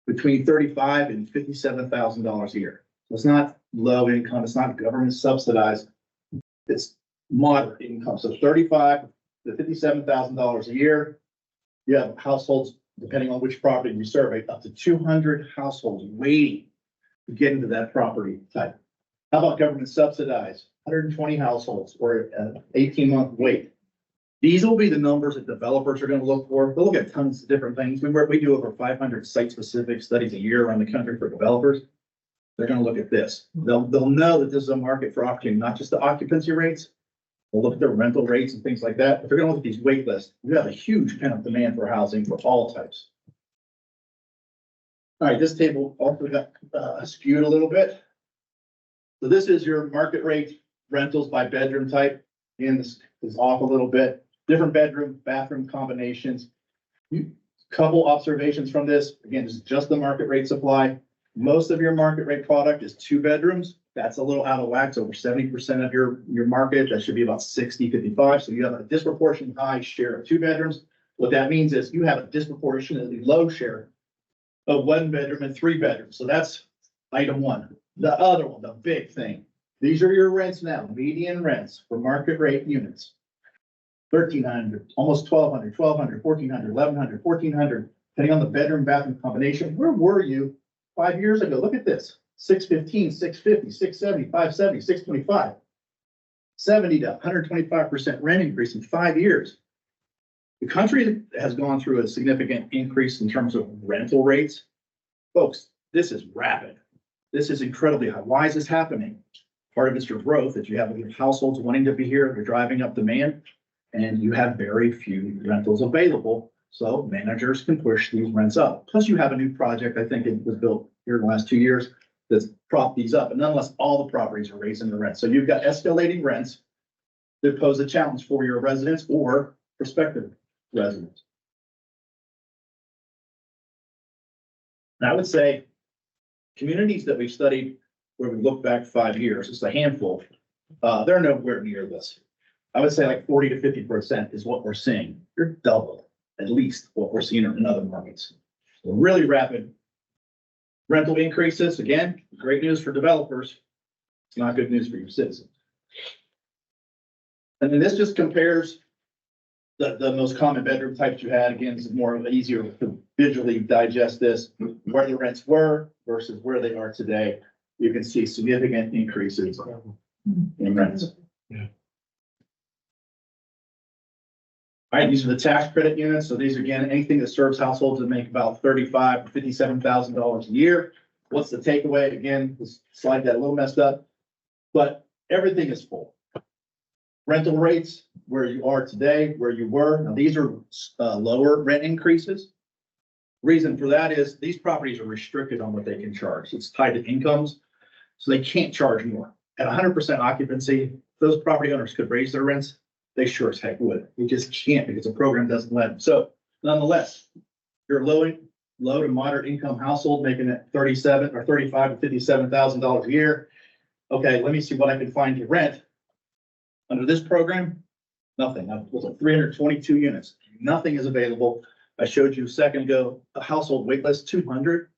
between $35,000 and $57,000 a year. So it's not low income. It's not government subsidized. It's moderate income. So $35,000 to $57,000 a year. You have households, depending on which property you survey, up to 200 households waiting to get into that property type. How about government subsidized? 120 households or an 18-month wait. These will be the numbers that developers are going to look for. They'll look at tons of different things. We do over 500 site-specific studies a year around the country for developers. They're going to look at this. They'll know that this is a market for opportunity, not just the occupancy rates. They'll look at the rental rates and things like that. But they're going to look at these wait lists. We have a huge pent-up demand for housing for all types. All right, this table also got skewed a little bit. So this is your market rate rentals by bedroom type. Again, this is off a little bit. Different bedroom, bathroom combinations. Couple observations from this. Again, this is just the market rate supply. Most of your market rate product is 2 bedrooms. That's a little out of whack. So over 70% of your market, that should be about 60, 55. So you have a disproportionately high share of 2 bedrooms. What that means is you have a disproportionately low share of 1 bedroom and 3 bedrooms. So that's item one. The other one, the big thing. These are your rents now, median rents for market rate units. 1,300, almost 1,200, 1,200, 1,400, 1,100, 1,400, depending on the bedroom bathroom combination. Where were you 5 years ago? Look at this. 615, 650, 670, 570, 625. 70 to 125% rent increase in 5 years. The country has gone through a significant increase in terms of rental rates. Folks, this is rapid. This is incredibly high. Why is this happening? Part of it's your growth, that you have households wanting to be here, you're driving up demand, and you have very few rentals available. So managers can push these rents up. Plus you have a new project, I think it was built here in the last 2 years, that's propped these up. And nonetheless, all the properties are raising the rent. So you've got escalating rents that pose a challenge for your residents or prospective residents. And I would say communities that we've studied where we look back 5 years, it's a handful, they're nowhere near this. I would say like 40 to 50% is what we're seeing. You're double at least what we're seeing in other markets. Really rapid rental increases. Again, great news for developers. It's not good news for your citizens. And then this just compares the most common bedroom types you had. Again, it's more easier to visually digest this, where the rents were versus where they are today. You can see significant increases in rents. All right, these are the tax credit units. So these are, again, anything that serves households that make about $35,000 to $57,000 a year. What's the takeaway? Again, this slide got a little messed up, but everything is full. Rental rates, where you are today, where you were. Now, these are lower rent increases. Reason for that is these properties are restricted on what they can charge. It's tied to incomes, so they can't charge more. At 100% occupancy, those property owners could raise their rents. They sure as heck would. We just can't because the program doesn't let them. So nonetheless, you're a low to moderate income household making it $37,000 or $35,000 to $57,000 a year. Okay, let me see what I can find to rent. Under this program, nothing. It was 322 units. Nothing is available. I showed you a second ago, a household wait list, 200.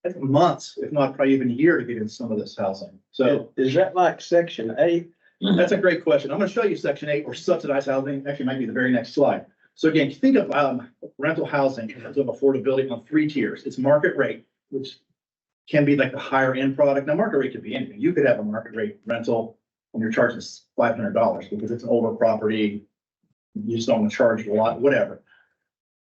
That's months, if not probably even a year to get in some of this housing. So Is that like section 8? that's a great question. I'm going to show you section 8 or subsidized housing. Actually, might be the very next slide. So again, think of rental housing in terms of affordability on 3 tiers. It's market rate, which can be like the higher end product. Now, market rate could be anything. You could have a market rate rental and your charge is $500 because it's an older property. You just don't want to charge a lot, whatever.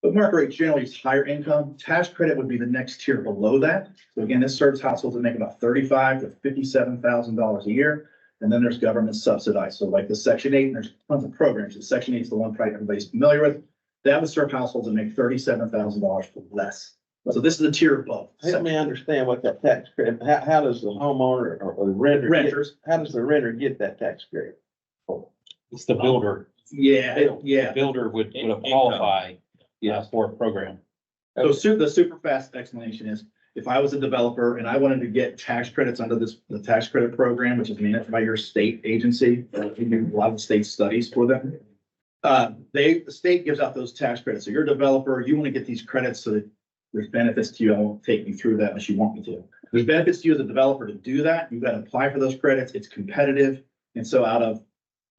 But market rate generally is higher income. Tax credit would be the next tier below that. So again, this serves households that make about $35,000 to $57,000 a year. And then there's government subsidized. So like the section 8, and there's tons of programs. The section 8 is the one probably everybody's familiar with. That would serve households that make $37,000 for less. So this is a tier above. Help me understand what that tax credit, how does the homeowner or the renter, Renters. how does the renter get that tax credit? It's the builder. Yeah, The yeah. builder would qualify, for a program. So the super fast explanation is, if I was a developer and I wanted to get tax credits under the tax credit program, which is managed by your state agency, we do a lot of state studies for them. The state gives out those tax credits. So you're a developer, you want to get these credits so that there's benefits to you. I won't take you through that unless you want me to. There's benefits to you as a developer to do that. You've got to apply for those credits. It's competitive. And so out of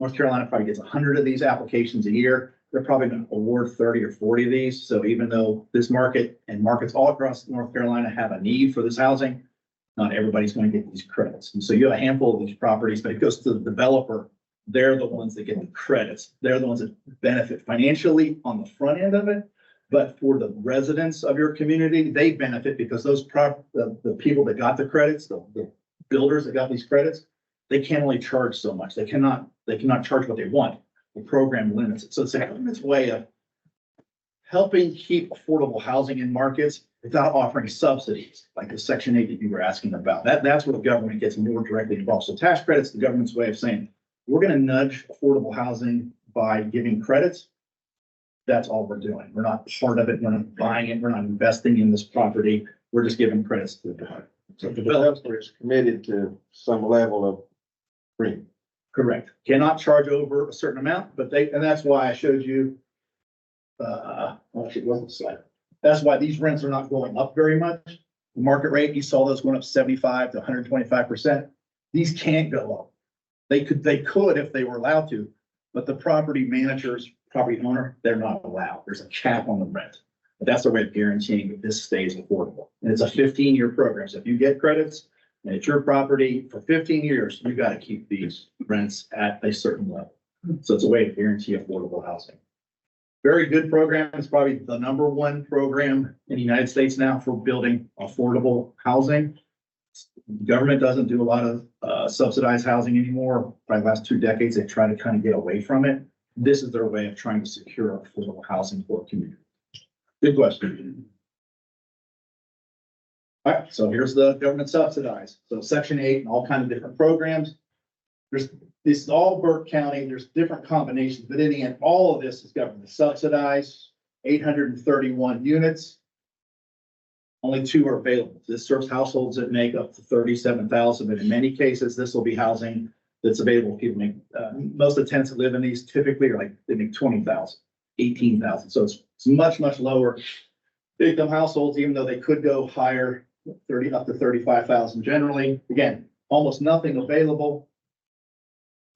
North Carolina probably gets 100 of these applications a year. They're probably going to award 30 or 40 of these. So even though this market and markets all across North Carolina have a need for this housing, not everybody's going to get these credits. And so you have a handful of these properties, but it goes to the developer. They're the ones that get the credits. They're the ones that benefit financially on the front end of it. But for the residents of your community, they benefit because those the people that got the credits, the builders that got these credits, they can only charge so much. They cannot charge what they want. The program limits it. So it's the government's way of helping keep affordable housing in markets without offering subsidies, like the Section 8 that you were asking about. That's where the government gets more directly involved. So tax credits, the government's way of saying, we're going to nudge affordable housing by giving credits. That's all we're doing. We're not part of it. We're not buying it. We're not investing in this property. We're just giving credits to the developer. So the developer is committed to some level of rent. Correct. Cannot charge over a certain amount, but and that's why I showed you. Actually, it wasn't a slide. That's why these rents are not going up very much. The market rate, you saw those going up 75 to 125%. These can't go up. They could if they were allowed to, but the property managers, property owner, they're not allowed. There's a cap on the rent. But that's their way of guaranteeing that this stays affordable. And it's a 15-year program. So if you get credits and it's your property for 15 years, you got to keep these rents at a certain level. So it's a way to guarantee affordable housing. Very good program. It's probably the #1 program in the United States now for building affordable housing. The government doesn't do a lot of subsidized housing anymore. Probably the last 2 decades, they try to kind of get away from it. This is their way of trying to secure affordable housing for a community. Good question. All right, so here's the government subsidized. So Section 8 and all kinds of different programs. This is all Burke County. There's different combinations, but in the end, all of this is government subsidized. 831 units. Only 2 are available. This serves households that make up to 37,000, but in many cases, this will be housing that's available. People make, most of the tenants that live in these typically are like, they make 20,000, 18,000. So it's much, much lower. income households, even though they could go higher, 30 up to 35,000 generally. Again, almost nothing available.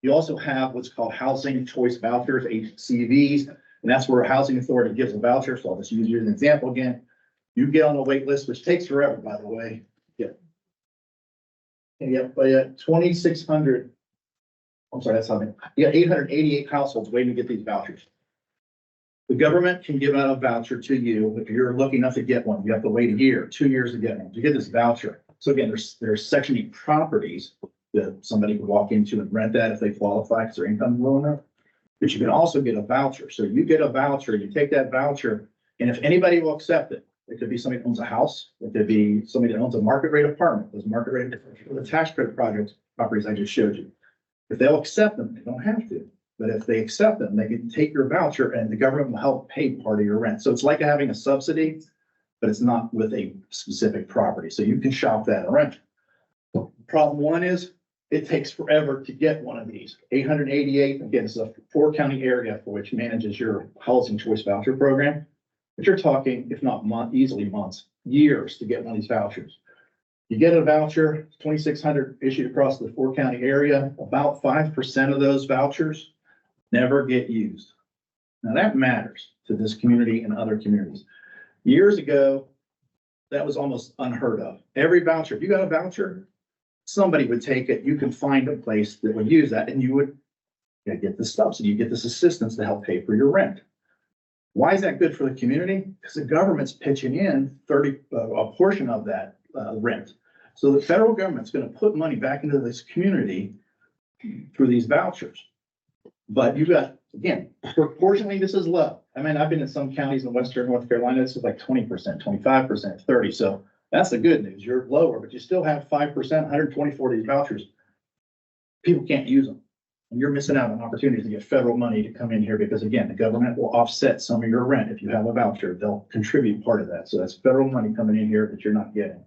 You also have what's called housing choice vouchers, HCVs, and that's where a housing authority gives a voucher. So I'll just use you as an example again. You get on a wait list, which takes forever, by the way. Yeah. And yet, but 2,600. I'm sorry, that's something. You got 888 households waiting to get these vouchers. The government can give out a voucher to you if you're lucky enough to get one. You have to wait a year, 2 years to get one. You get this voucher. So again, there's Section 8 properties that somebody could walk into and rent that if they qualify because their income is low enough. But you can also get a voucher. So you get a voucher, you take that voucher, and if anybody will accept it, it could be somebody that owns a house, it could be somebody that owns a market rate apartment, those market rate, the tax credit projects, properties I just showed you. If they'll accept them, they don't have to. But if they accept them, they can take your voucher and the government will help pay part of your rent. So it's like having a subsidy, but it's not with a specific property. So you can shop that around. Problem one is it takes forever to get one of these. 888, again, it's a 4-county area for which manages your housing choice voucher program. But you're talking, if not easily months, years to get one of these vouchers. You get a voucher, 2,600 issued across the 4-county area. About 5% of those vouchers never get used. Now that matters to this community and other communities. Years ago, that was almost unheard of. Every voucher, if you got a voucher, somebody would take it. You can find a place that would use that and you would get the subsidy, you get this assistance to help pay for your rent. Why is that good for the community? Because the government's pitching in a portion of that rent. So the federal government's going to put money back into this community through these vouchers. But you've got, again, proportionally, this is low. I mean, I've been in some counties in Western North Carolina, this is like 20%, 25%, 30%. So that's the good news. You're lower, but you still have 5%, 124 of these vouchers. People can't use them. And you're missing out on opportunities to get federal money to come in here because, again, the government will offset some of your rent. If you have a voucher, they'll contribute part of that. So that's federal money coming in here that you're not getting.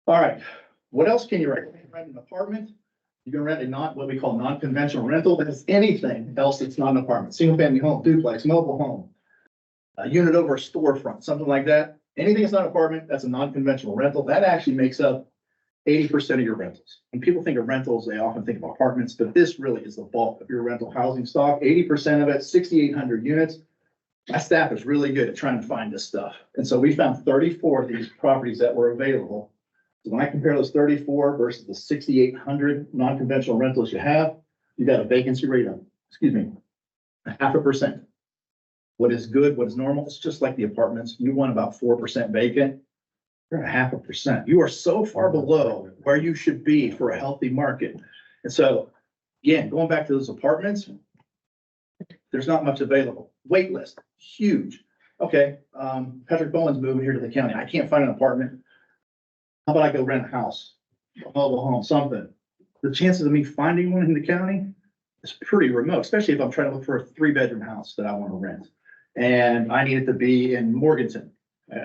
All right. What else can you rent? You can rent an apartment. You can rent a what we call non-conventional rental. That is anything else that's not an apartment. Single family home, duplex, mobile home, a unit over a storefront, something like that. Anything that's not an apartment, that's a non-conventional rental. That actually makes up 80% of your rentals. When people think of rentals, they often think of apartments, but this really is the bulk of your rental housing stock. 80% of it, 6,800 units. My staff is really good at trying to find this stuff. And so we found 34 of these properties that were available. So when I compare those 34 versus the 6,800 non-conventional rentals you have, you got a vacancy rate of, 0.5%. What is good, what is normal, it's just like the apartments. You want about 4% vacant. You're at 0.5%. You are so far below where you should be for a healthy market. And so, again, going back to those apartments, there's not much available. Wait list, huge. Okay, Patrick Bowen's moving here to the county. I can't find an apartment. How about I go rent a house, a mobile home, something? The chances of me finding one in the county is pretty remote, especially if I'm trying to look for a 3-bedroom house that I want to rent. And I need it to be in Morganton.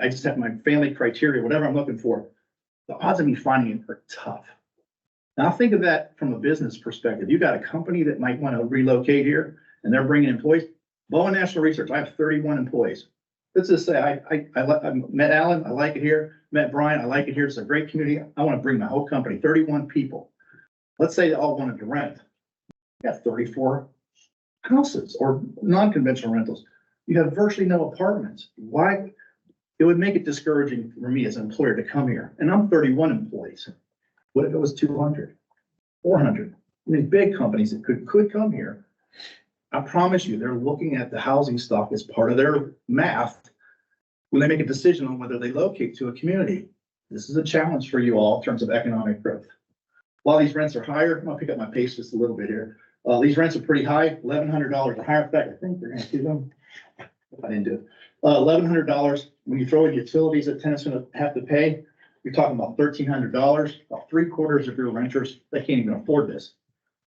I just have my family criteria, whatever I'm looking for. The odds of me finding it are tough. Now think of that from a business perspective. You got a company that might want to relocate here and they're bringing employees. Bowen National Research, I have 31 employees. Let's just say I met Alan, I like it here. Met Brian, I like it here. It's a great community. I want to bring my whole company, 31 people. Let's say they all wanted to rent. You got 34 houses or non-conventional rentals. You have virtually no apartments. Why? It would make it discouraging for me as an employer to come here. And I'm 31 employees. What if it was 200, 400? I mean, big companies that could come here. I promise you, they're looking at the housing stock as part of their math when they make a decision on whether they locate to a community. This is a challenge for you all in terms of economic growth. While these rents are higher, I'm gonna pick up my pace just a little bit here. These rents are pretty high, $1,100 or higher. In fact, I think they're gonna see them. If I didn't do it. $1,100. When you throw in utilities that tenants gonna have to pay, you're talking about $1,300. About 3/4 of your renters, they can't even afford this.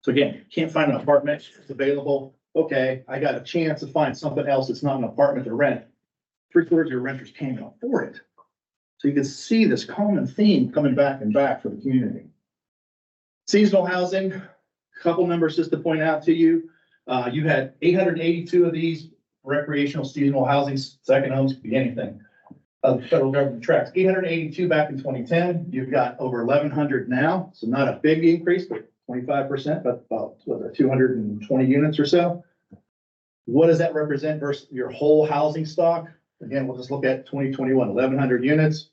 So again, can't find an apartment, it's available. Okay, I got a chance to find something else that's not an apartment to rent. 3/4 of your renters can't even afford it. So you can see this common theme coming back and back for the community. Seasonal housing, a couple numbers just to point out to you. You had 882 of these recreational seasonal housing, second homes, could be anything. The federal government tracks 882 back in 2010. You've got over 1,100 now, so not a big increase, but 25%, but about 220 units or so. What does that represent versus your whole housing stock? Again, we'll just look at 2021, 1,100 units.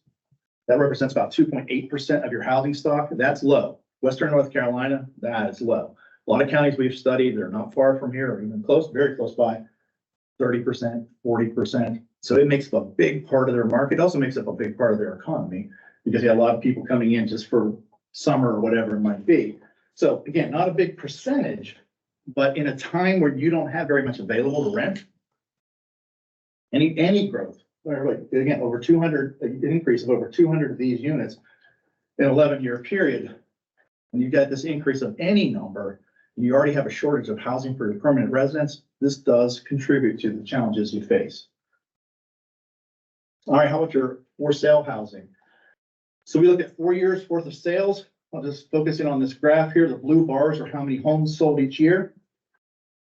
That represents about 2.8% of your housing stock. That's low. Western North Carolina, that is low. A lot of counties we've studied, they're not far from here or even close, very close by, 30%, 40%. So it makes up a big part of their market. It also makes up a big part of their economy because you have a lot of people coming in just for summer or whatever it might be. So again, not a big percentage, but in a time where you don't have very much available to rent, any growth, again, over 200, an increase of over 200 of these units in an 11-year period, and you've got this increase of any number, and you already have a shortage of housing for your permanent residents, this does contribute to the challenges you face. All right, how about your for sale housing? So we look at 4 years worth of sales. I'll just focus in on this graph here. The blue bars are how many homes sold each year.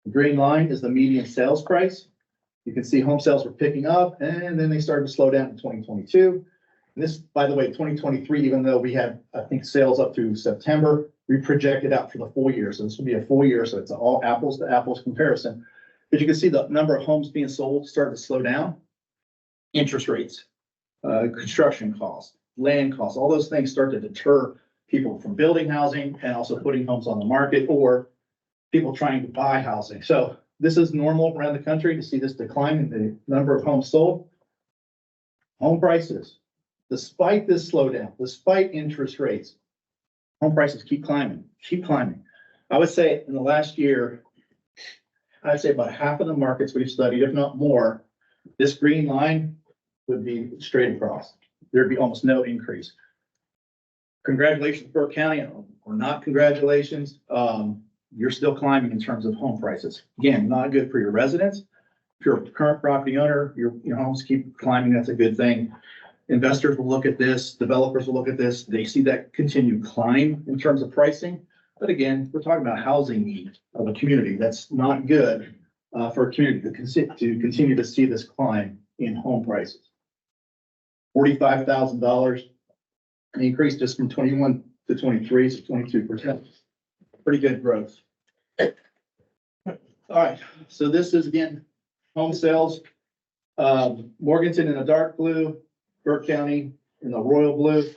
The green line is the median sales price. You can see home sales were picking up and then they started to slow down in 2022. And this, by the way, 2023, even though we had, I think, sales up through September, we projected out for the full year. So this will be a full year. So it's all apples to apples comparison. But you can see the number of homes being sold started to slow down. Interest rates, construction costs, land costs, all those things start to deter people from building housing and also putting homes on the market or people trying to buy housing. So this is normal around the country to see this decline in the number of homes sold. Home prices, despite this slowdown, despite interest rates, home prices keep climbing. I would say in the last year, I'd say about half of the markets we've studied, if not more, this green line would be straight across. There'd be almost no increase. Congratulations, Burke County, or not congratulations. You're still climbing in terms of home prices. Again, not good for your residents. If you're a current property owner, your homes keep climbing, that's a good thing. Investors will look at this, developers will look at this, they see that continued climb in terms of pricing. But again, we're talking about housing need of a community. That's not good for a community to continue to see this climb in home prices. $45,000 increase just from 21 to 23, so 22%. Pretty good growth. All right, so this is again, home sales. Morganton in the dark blue, Burke County in the royal blue.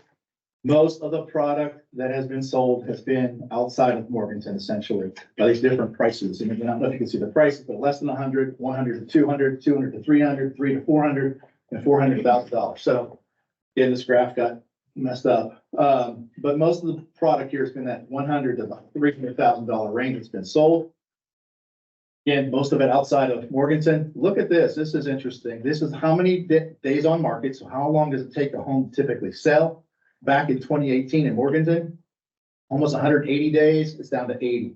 Most of the product that has been sold has been outside of Morganton, essentially, by these different prices. And I don't know if you can see the prices, but less than 100, 100 to 200, 200 to 300, 300 to 400, and $400,000. So again, this graph got messed up. But most of the product here has been that $100,000 to $300,000 range that's been sold. Again, most of it outside of Morganton. Look at this. This is interesting. This is how many days on market. So how long does it take a home to typically sell? Back in 2018 in Morganton, almost 180 days. It's down to 80.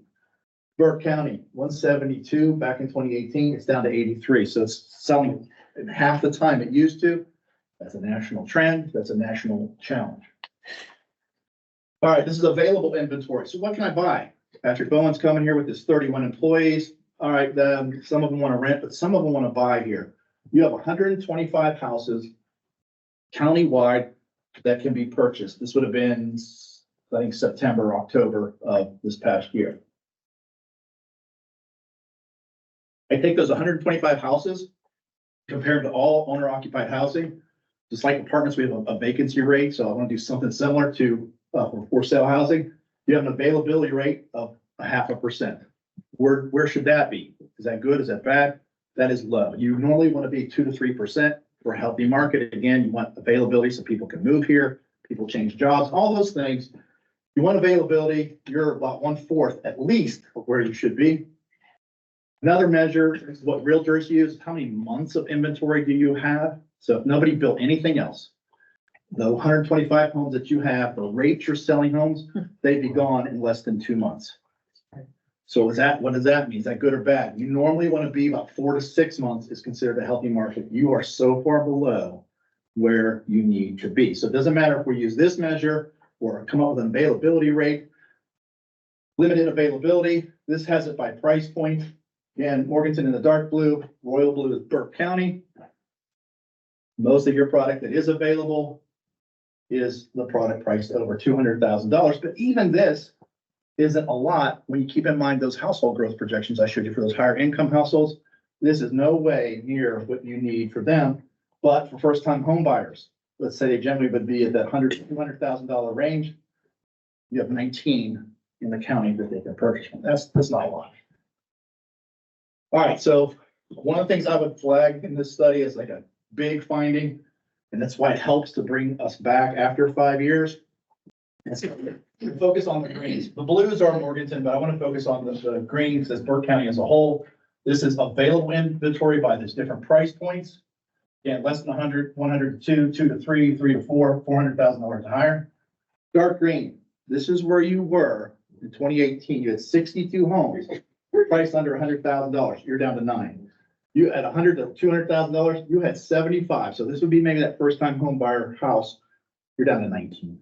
Burke County, 172 back in 2018. It's down to 83. So it's selling in half the time it used to. That's a national trend. That's a national challenge. All right, this is available inventory. So what can I buy? Patrick Bowen's coming here with his 31 employees. All right, some of them want to rent, but some of them want to buy here. You have 125 houses countywide that can be purchased. This would have been, I think, September, October of this past year. I take those 125 houses compared to all owner occupied housing. Just like apartments, we have a vacancy rate. So I want to do something similar to for sale housing. You have an availability rate of 0.5%. Where should that be? Is that good? Is that bad? That is low. You normally want to be 2 to 3% for a healthy market. Again, you want availability so people can move here, people change jobs, all those things. You want availability, you're about 1/4 at least of where you should be. Another measure is what realtors use. How many months of inventory do you have? So if nobody built anything else, the 125 homes that you have, the rate you're selling homes, they'd be gone in less than 2 months. So what does that mean? Is that good or bad? You normally want to be about 4 to 6 months is considered a healthy market. You are so far below where you need to be. So it doesn't matter if we use this measure or come up with an availability rate, limited availability. This has it by price point. Again, Morganton in the dark blue, royal blue is Burke County. Most of your product that is available is the product priced over $200,000, but even this isn't a lot when you keep in mind those household growth projections I showed you for those higher income households. This is no way near what you need for them, but for first time home buyers, let's say they generally would be at that $200,000 range. You have 19 in the county that they can purchase from. That's not a lot. All right, so one of the things I would flag in this study is like a big finding, and that's why it helps to bring us back after 5 years. And so focus on the greens. The blues are Morganton, but I want to focus on the greens as Burke County as a whole. This is available inventory by these different price points. Again, less than 100, 100 to 2, 2 to 3, 3 to 4, $400,000 and higher. Dark green, this is where you were in 2018. You had 62 homes priced under $100,000. You're down to 9. You at $100,000 to $200,000, you had 75. So this would be maybe that first time home buyer house. You're down to 19.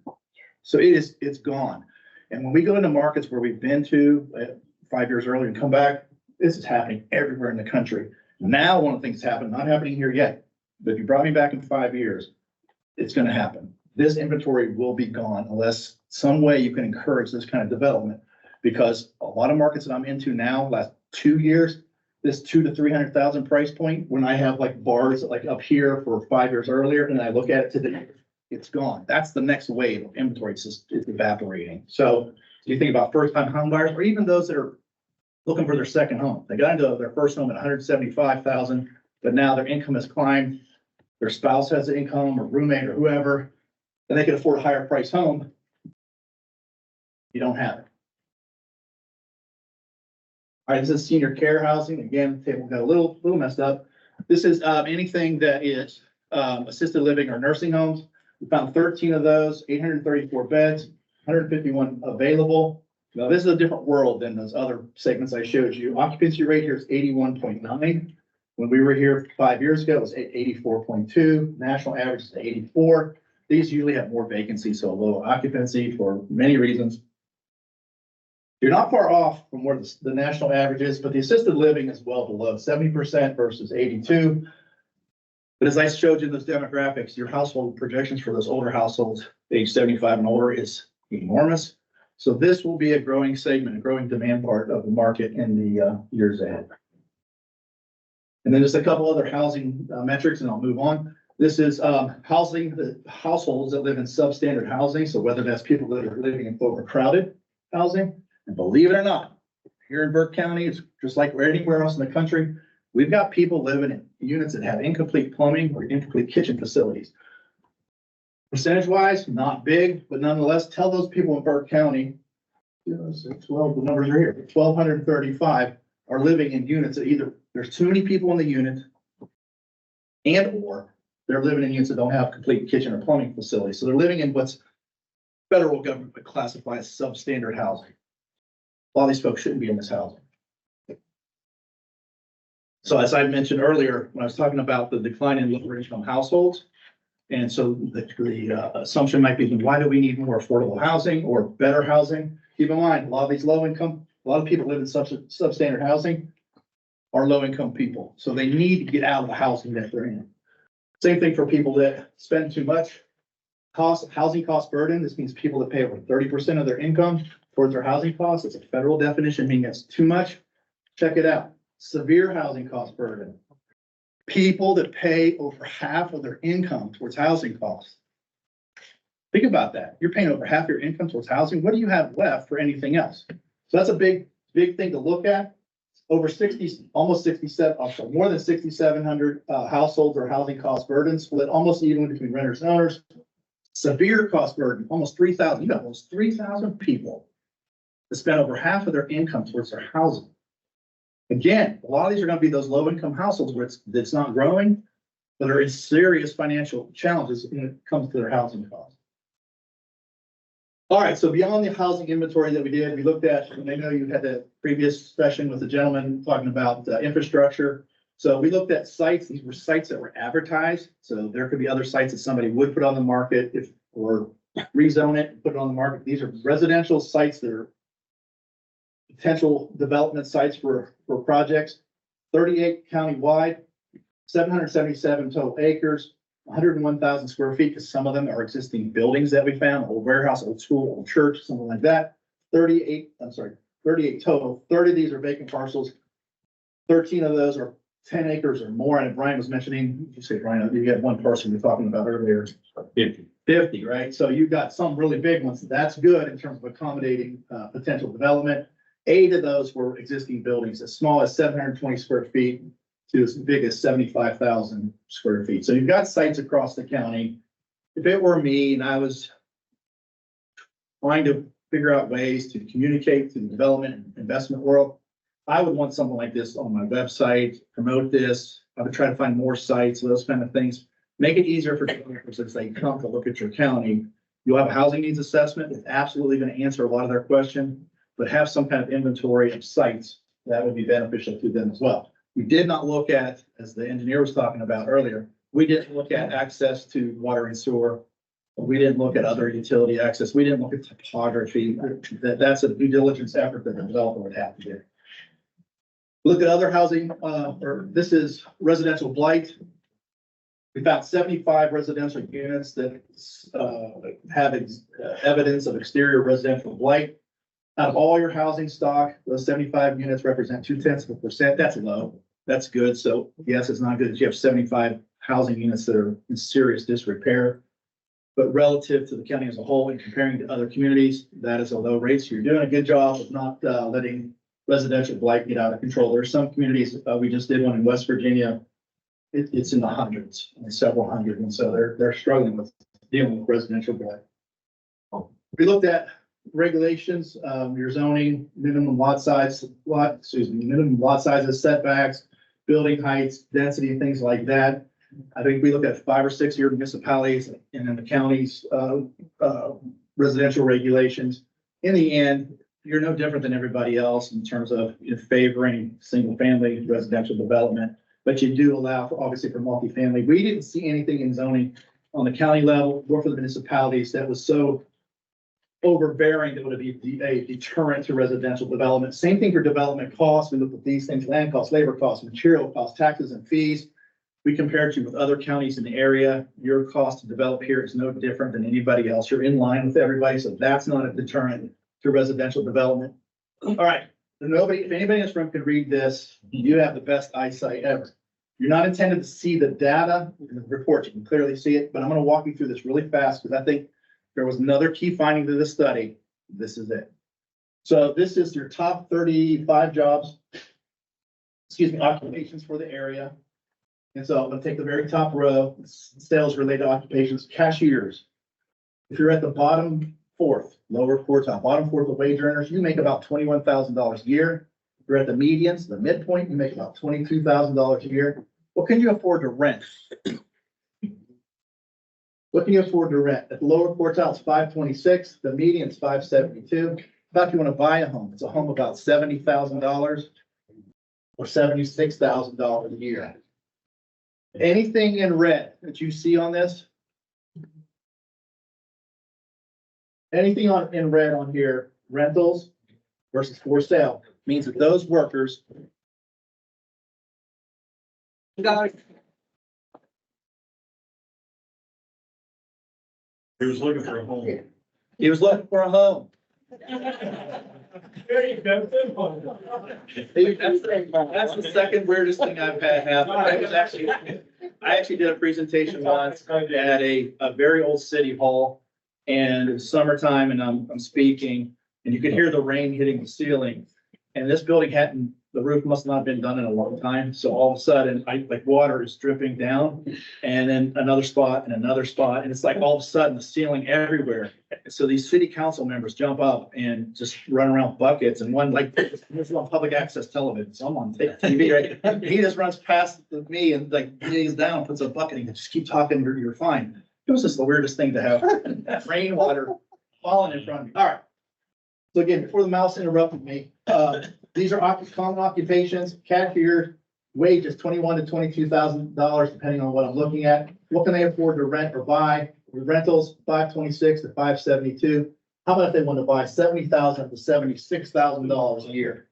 So it's gone. And when we go into markets where we've been to 5 years earlier and come back, this is happening everywhere in the country. Now, one of the things happened, not happening here yet, but if you brought me back in 5 years, it's going to happen. This inventory will be gone unless some way you can encourage this kind of development. Because a lot of markets that I'm into now, last 2 years, this 2 to 300,000 price point, when I have like bars like up here for 5 years earlier, and I look at it today, it's gone. That's the next wave of inventory. It's evaporating. So you think about first time home buyers, or even those that are looking for their second home. They got into their first home at 175,000, but now their income has climbed. Their spouse has an income or roommate or whoever, and they can afford a higher price home. You don't have it. All right, this is senior care housing. Again, table got a little messed up. This is anything that is assisted living or nursing homes. We found 13 of those, 834 beds, 151 available. Now, this is a different world than those other segments I showed you. Occupancy rate here is 81.9. When we were here 5 years ago, it was 84.2. National average is 84. These usually have more vacancy, so low occupancy for many reasons. You're not far off from where the national average is, but the assisted living is well below 70% versus 82. But as I showed you in those demographics, your household projections for those older households, age 75 and older, is enormous. So this will be a growing segment, a growing demand part of the market in the years ahead. And then just a couple other housing metrics, and I'll move on. This is housing, the households that live in substandard housing. So whether that's people that are living in overcrowded housing, and believe it or not, here in Burke County, it's just like anywhere else in the country. We've got people living in units that have incomplete plumbing or incomplete kitchen facilities. Percentage wise, not big, but nonetheless, tell those people in Burke County, 12, the numbers are here, 1,235 are living in units that either there's too many people in the unit and or they're living in units that don't have complete kitchen or plumbing facilities. So they're living in what's federal government would classify as substandard housing. A lot of these folks shouldn't be in this housing. So as I mentioned earlier, when I was talking about the decline in lower income households, and so the assumption might be, why do we need more affordable housing or better housing? Keep in mind, a lot of these low income, a lot of people live in substandard housing are low income people. So they need to get out of the housing that they're in. Same thing for people that spend too much housing cost burden. This means people that pay over 30% of their income towards their housing costs. It's a federal definition, meaning that's too much. Check it out. Severe housing cost burden. People that pay over half of their income towards housing costs. Think about that. You're paying over half your income towards housing. What do you have left for anything else? So that's a big thing to look at. Over 60, almost 67, more than 6,700 households are housing cost burden, split almost even between renters and owners. Severe cost burden, almost 3,000. You got almost 3,000 people that spend over half of their income towards their housing. Again, a lot of these are going to be those low income households where it's not growing, but are in serious financial challenges when it comes to their housing costs. All right, so beyond the housing inventory that we did, we looked at, and I know you had the previous session with the gentleman talking about infrastructure. So we looked at sites. These were sites that were advertised. So there could be other sites that somebody would put on the market or rezone it and put it on the market. These are residential sites that are potential development sites for projects, 38 countywide, 777 total acres, 101,000 square feet, because some of them are existing buildings that we found, old warehouse, old school, old church, something like that. 38 total. 30 of these are vacant parcels. 13 of those are 10 acres or more. And Brian was mentioning, you say, Brian, you had one parcel you were talking about earlier. 50, right? So you've got some really big ones. That's good in terms of accommodating potential development. 8 of those were existing buildings, as small as 720 square feet to as big as 75,000 square feet. So you've got sites across the county. If it were me and I was trying to figure out ways to communicate to the development and investment world, I would want something like this on my website, promote this. I would try to find more sites, those kind of things. Make it easier for developers as they come to look at your county. You'll have a housing needs assessment. It's absolutely going to answer a lot of their questions, but have some kind of inventory of sites that would be beneficial to them as well. We did not look at, as the engineer was talking about earlier, we didn't look at access to water and sewer. We didn't look at other utility access. We didn't look at topography. That's a due diligence effort that the developer would have to do. Look at other housing, or this is residential blight. We found 75 residential units that have evidence of exterior residential blight. Out of all your housing stock, those 75 units represent 0.2%. That's low. That's good. So yes, it's not good that you have 75 housing units that are in serious disrepair. But relative to the county as a whole and comparing to other communities, that is a low rate. So you're doing a good job of not letting residential blight get out of control. There are some communities, we just did one in West Virginia. It's in the hundreds and several hundred. And so they're struggling with dealing with residential blight. We looked at regulations, your zoning, minimum lot sizes, setbacks, building heights, density, things like that. I think we looked at 5 or 6 of your municipalities and then the county's residential regulations. In the end, you're no different than everybody else in terms of favoring single family residential development, but you do allow for, obviously, for multifamily. We didn't see anything in zoning on the county level or for the municipalities that was so overbearing that would be a deterrent to residential development. Same thing for development costs. We looked at these things: land costs, labor costs, material costs, taxes and fees. We compared you with other counties in the area. Your cost to develop here is no different than anybody else. You're in line with everybody, so that's not a deterrent to residential development. All right, if anybody in this room can read this, you have the best eyesight ever. You're not intended to see the data in the report. You can clearly see it, but I'm going to walk you through this really fast because I think there was another key finding to this study. This is it. So this is your top 35 jobs, occupations for the area. And so I'm going to take the very top row, sales related occupations, cashiers. If you're at the bottom fourth, lower quartile, bottom fourth of wage earners, you make about $21,000 a year. If you're at the medians, the midpoint, you make about $22,000 a year. What can you afford to rent? What can you afford to rent? At the lower quartile, it's 526. The median is 572. About if you want to buy a home, it's a home about $70,000 or $76,000 a year. Anything in red that you see on this? Anything in red on here, rentals versus for sale, means that those workers. He was looking for a home. He was looking for a home. That's the second weirdest thing I've had happen. I actually did a presentation once at a very old city hall. And it was summertime and I'm speaking and you could hear the rain hitting the ceiling. And this building the roof must not have been done in a long time. So all of a sudden, water is dripping down and then another spot and another spot. And it's like all of a sudden the ceiling everywhere. So these city council members jump up and just run around buckets and one this is on public access television. So I'm on TV, right? He just runs past me and knees down, puts a bucket and just keep talking, you're fine. It was just the weirdest thing to have rainwater falling in front of me. All right. So again, before the mouse interrupted me, these are common occupations, cashier, wages, $21,000 to $22,000, depending on what I'm looking at. What can they afford to rent or buy? Rentals, 526 to 572. How about if they want to buy $70,000 to $76,000 a year?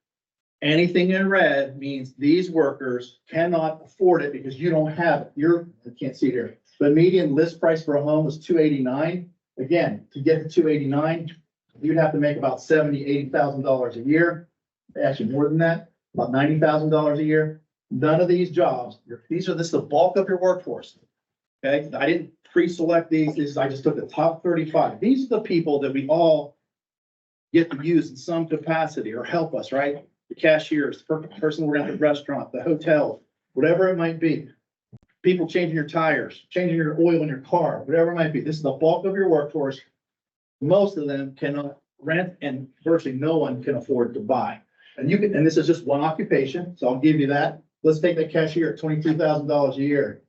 Anything in red means these workers cannot afford it because you don't have it. I can't see it here. The median list price for a home is $289,000. Again, to get to $289,000, you'd have to make about $80,000 a year. Actually, more than that, about $90,000 a year. None of these jobs, this is the bulk of your workforce. Okay, I didn't pre-select these. I just took the top 35. These are the people that we all get to use in some capacity or help us, right? The cashiers, the person working at the restaurant, the hotel, whatever it might be. People changing your tires, changing your oil in your car, whatever it might be. This is the bulk of your workforce. Most of them cannot rent and virtually no one can afford to buy. And this is just one occupation, so I'll give you that. Let's take that cashier at $22,000 a year.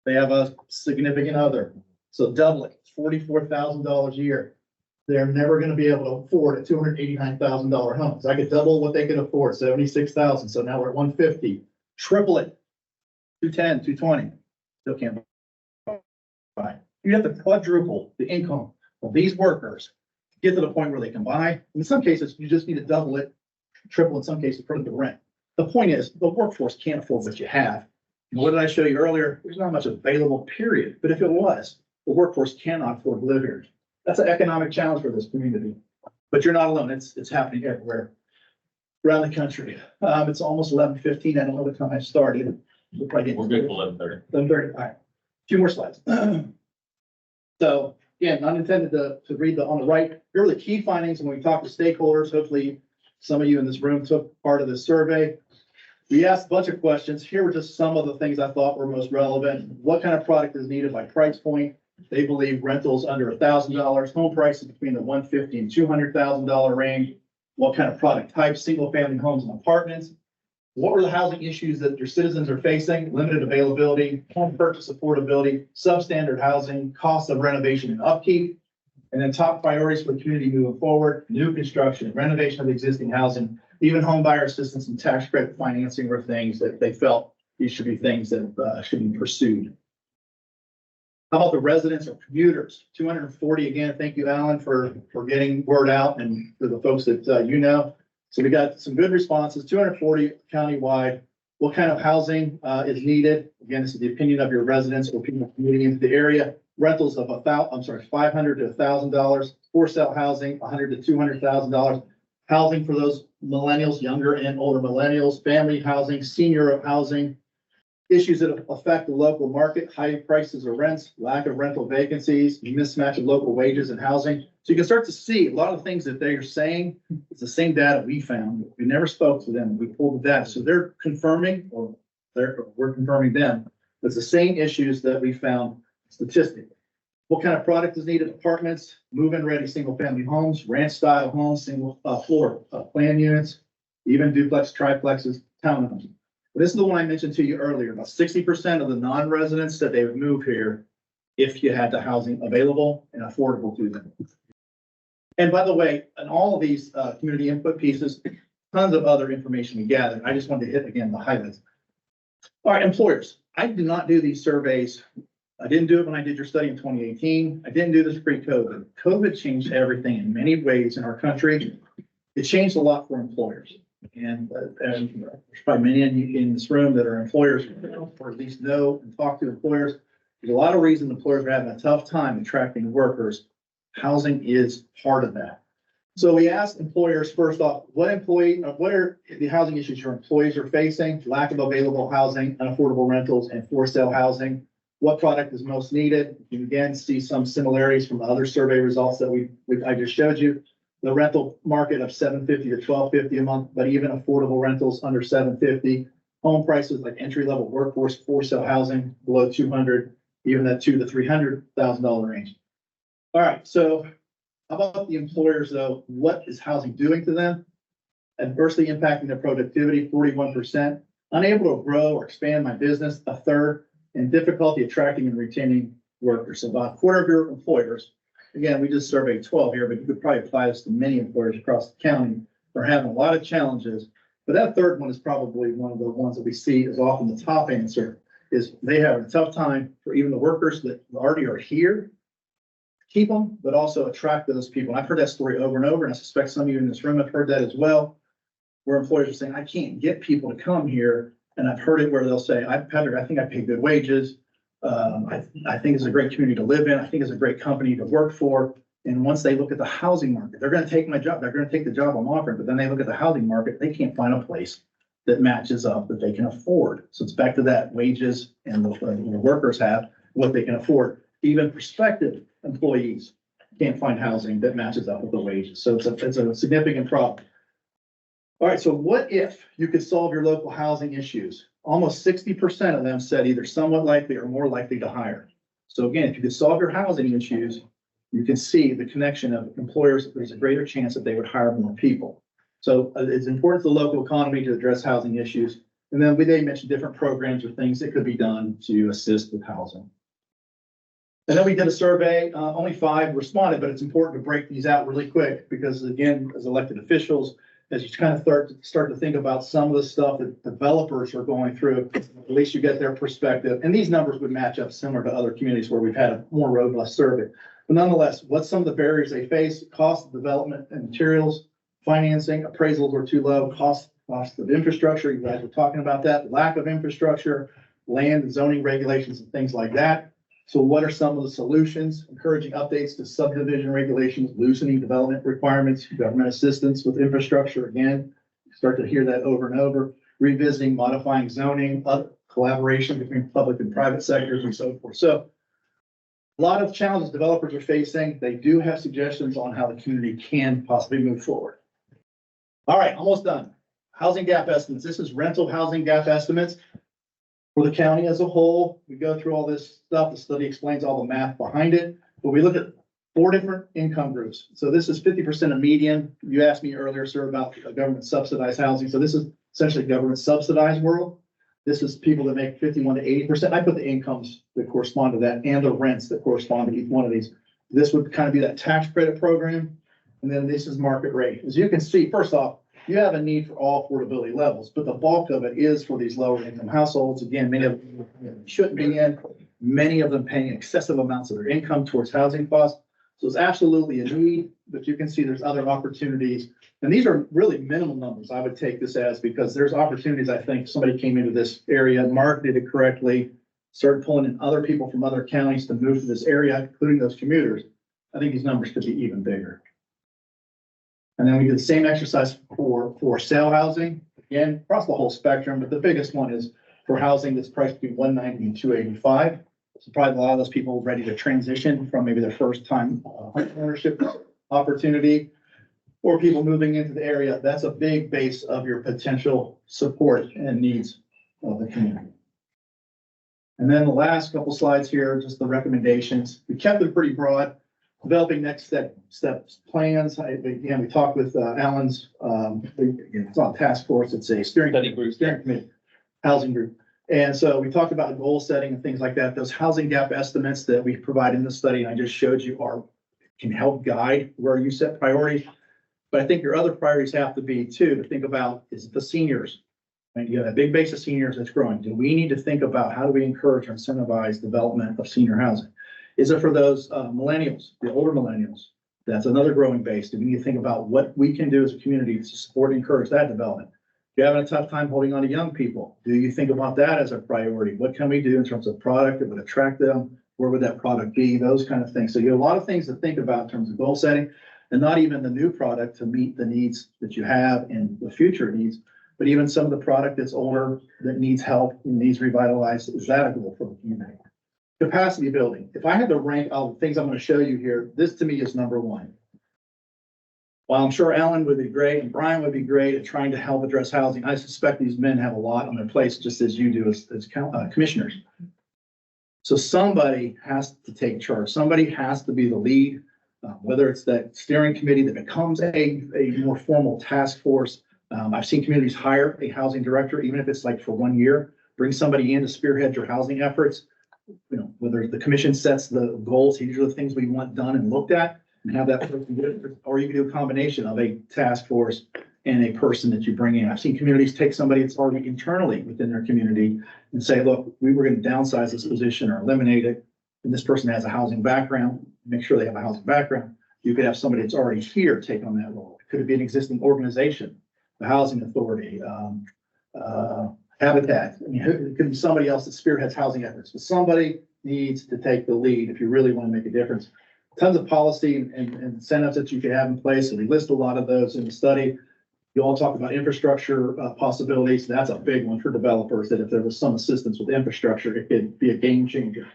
They have a significant other, so double it, $44,000 a year. They're never gonna be able to afford a $289,000 home. So I could double what they could afford, 76,000. So now we're at 150. Triple it, 210, 220. Still can't buy. You have to quadruple the income of these workers to get to the point where they can buy. In some cases, you just need to double it, triple in some cases for the rent. The point is, the workforce can't afford what you have. And what did I show you earlier? There's not much available, period. But if it was, the workforce cannot afford to live here. That's an economic challenge for this community. But you're not alone. It's happening everywhere around the country. It's almost 11:15. I don't know the time I started. We're good for 11:30. 11:30. All right. Few more slides. So again, unintended to read on the right. Here are the key findings when we talk to stakeholders. Hopefully some of you in this room took part of this survey. We asked a bunch of questions. Here were just some of the things I thought were most relevant. What kind of product is needed by price point? They believe rentals under $1,000, home prices between the $150,000 and $200,000 range. What kind of product type? Single family homes and apartments. What were the housing issues that your citizens are facing? Limited availability, home purchase affordability, substandard housing, cost of renovation and upkeep. And then top priorities for the community moving forward, new construction, renovation of existing housing, even home buyer assistance and tax credit financing were things that they felt these should be things that should be pursued. How about the residents or commuters? 240 again. Thank you, Alan, for getting word out and for the folks that you know. So we got some good responses, 240 countywide. What kind of housing is needed? Again, this is the opinion of your residents or people commuting into the area. Rentals of $500 to $1,000. For sale housing, $100 to $200,000. Housing for those millennials, younger and older millennials. Family housing, senior housing. Issues that affect the local market, high prices of rents, lack of rental vacancies, mismatch of local wages and housing. So you can start to see a lot of things that they're saying. It's the same data we found. We never spoke to them. We pulled the data. So they're confirming, or we're confirming them. It's the same issues that we found statistically. What kind of product is needed? Apartments, move-in ready single family homes, ranch style homes, single floor plan units, even duplex, triplexes, townhomes. This is the one I mentioned to you earlier. About 60% of the non-residents said they would move here if you had the housing available and affordable to them. And by the way, in all of these community input pieces, tons of other information we gathered. I just wanted to hit again the highlights. All right, employers. I did not do these surveys. I didn't do it when I did your study in 2018. I didn't do this pre-COVID. COVID changed everything in many ways in our country. It changed a lot for employers. And there's probably many of you in this room that are employers, or at least know and talk to employers. There's a lot of reasons employers are having a tough time attracting workers. Housing is part of that. So we asked employers first off, what are the housing issues your employees are facing? Lack of available housing, unaffordable rentals, and for sale housing. What product is most needed? You can again see some similarities from the other survey results that I just showed you. The rental market of $750 to $1,250 a month, but even affordable rentals under $750. Home prices like entry-level workforce for sale housing below $200,000, even that $200,000 to $300,000 range. All right, so how about the employers though? What is housing doing to them? Adversely impacting their productivity, 41%. Unable to grow or expand my business, a third. And difficulty attracting and retaining workers. So about a quarter of your employers. Again, we just surveyed 12 here, but you could probably apply this to many employers across the county. Are having a lot of challenges, but that third one is probably one of the ones that we see is often the top answer is they have a tough time for even the workers that already are here keep them, but also attract those people. I've heard that story over and over, and I suspect some of you in this room have heard that as well, where employers are saying, I can't get people to come here. And I've heard it where they'll say, Patrick, I think I pay good wages. I think it's a great community to live in. I think it's a great company to work for. And once they look at the housing market, they're going to take my job. They're going to take the job I'm offering, but then they look at the housing market, they can't find a place that matches up that they can afford. So it's back to that wages and the workers have what they can afford. Even prospective employees can't find housing that matches up with the wages. So it's a significant problem. All right, so what if you could solve your local housing issues? Almost 60% of them said either somewhat likely or more likely to hire. So again, if you could solve your housing issues, you can see the connection of employers. There's a greater chance that they would hire more people. So it's important to the local economy to address housing issues. And then they mentioned different programs or things that could be done to assist with housing. And then we did a survey, only 5 responded, but it's important to break these out really quick because again, as elected officials, as you kind of start to think about some of the stuff that developers are going through, at least you get their perspective. And these numbers would match up similar to other communities where we've had a more robust survey. But nonetheless, what's some of the barriers they face? Cost of development and materials, financing, appraisals are too low, cost of infrastructure. You guys were talking about that, lack of infrastructure, land and zoning regulations and things like that. So what are some of the solutions? Encouraging updates to subdivision regulations, loosening development requirements, government assistance with infrastructure. Again, start to hear that over and over. Revisiting, modifying zoning, collaboration between public and private sectors and so forth. So a lot of challenges developers are facing. They do have suggestions on how the community can possibly move forward. All right, almost done. Housing gap estimates. This is rental housing gap estimates. For the county as a whole, we go through all this stuff. The study explains all the math behind it, but we look at 4 different income groups. So this is 50% of median. You asked me earlier, sir, about government subsidized housing. So this is essentially government subsidized world. This is people that make 51 to 80%. I put the incomes that correspond to that and the rents that correspond to each one of these. This would kind of be that tax credit program. And then this is market rate. As you can see, first off, you have a need for all affordability levels, but the bulk of it is for these lower income households. Again, many of them shouldn't be in, many of them paying excessive amounts of their income towards housing costs. So it's absolutely a need, but you can see there's other opportunities. And these are really minimal numbers. I would take this as because there's opportunities. I think somebody came into this area, marketed it correctly, started pulling in other people from other counties to move to this area, including those commuters. I think these numbers could be even bigger. And then we did the same exercise for sale housing, again, across the whole spectrum, but the biggest one is for housing that's priced between 190 and 285. So probably a lot of those people ready to transition from maybe their first time ownership opportunity or people moving into the area. That's a big base of your potential support and needs of the community. And then the last couple slides here, just the recommendations. We kept it pretty broad. Developing next steps plans. Again, we talked with Alan's, it's not a task force, it's a steering committee, housing group. And so we talked about goal setting and things like that. Those housing gap estimates that we provide in the study, and I just showed you can help guide where you set priorities. But I think your other priorities have to be too, to think about is the seniors. Right? You have a big base of seniors that's growing. Do we need to think about how do we encourage or incentivize development of senior housing? Is it for those millennials, the older millennials? That's another growing base. Do we need to think about what we can do as a community to support and encourage that development? If you're having a tough time holding on to young people, do you think about that as a priority? What can we do in terms of product that would attract them? Where would that product be? Those kind of things. So you have a lot of things to think about in terms of goal setting and not even the new product to meet the needs that you have and the future needs, but even some of the product that's older that needs help and needs revitalized. Is that a goal for the community? Capacity building. If I had to rank all the things I'm going to show you here, this to me is number 1. While I'm sure Alan would be great and Brian would be great at trying to help address housing, I suspect these men have a lot on their plates, just as you do as commissioners. So somebody has to take charge. Somebody has to be the lead, whether it's that steering committee that becomes a more formal task force. I've seen communities hire a housing director, even if it's like for 1 year, bring somebody in to spearhead your housing efforts. You know, whether the commission sets the goals, these are the things we want done and looked at, and have that person do it, or you can do a combination of a task force and a person that you bring in. I've seen communities take somebody that's already internally within their community and say, look, we were going to downsize this position or eliminate it, and this person has a housing background. make sure they have a housing background. You could have somebody that's already here take on that role. It could be an existing organization, the housing authority, Habitat. I mean, it could be somebody else that spearheads housing efforts, but somebody needs to take the lead if you really want to make a difference. Tons of policy and incentives that you could have in place, and we list a lot of those in the study. You all talk about infrastructure possibilities. That's a big one for developers, that if there was some assistance with infrastructure, it could be a game changer.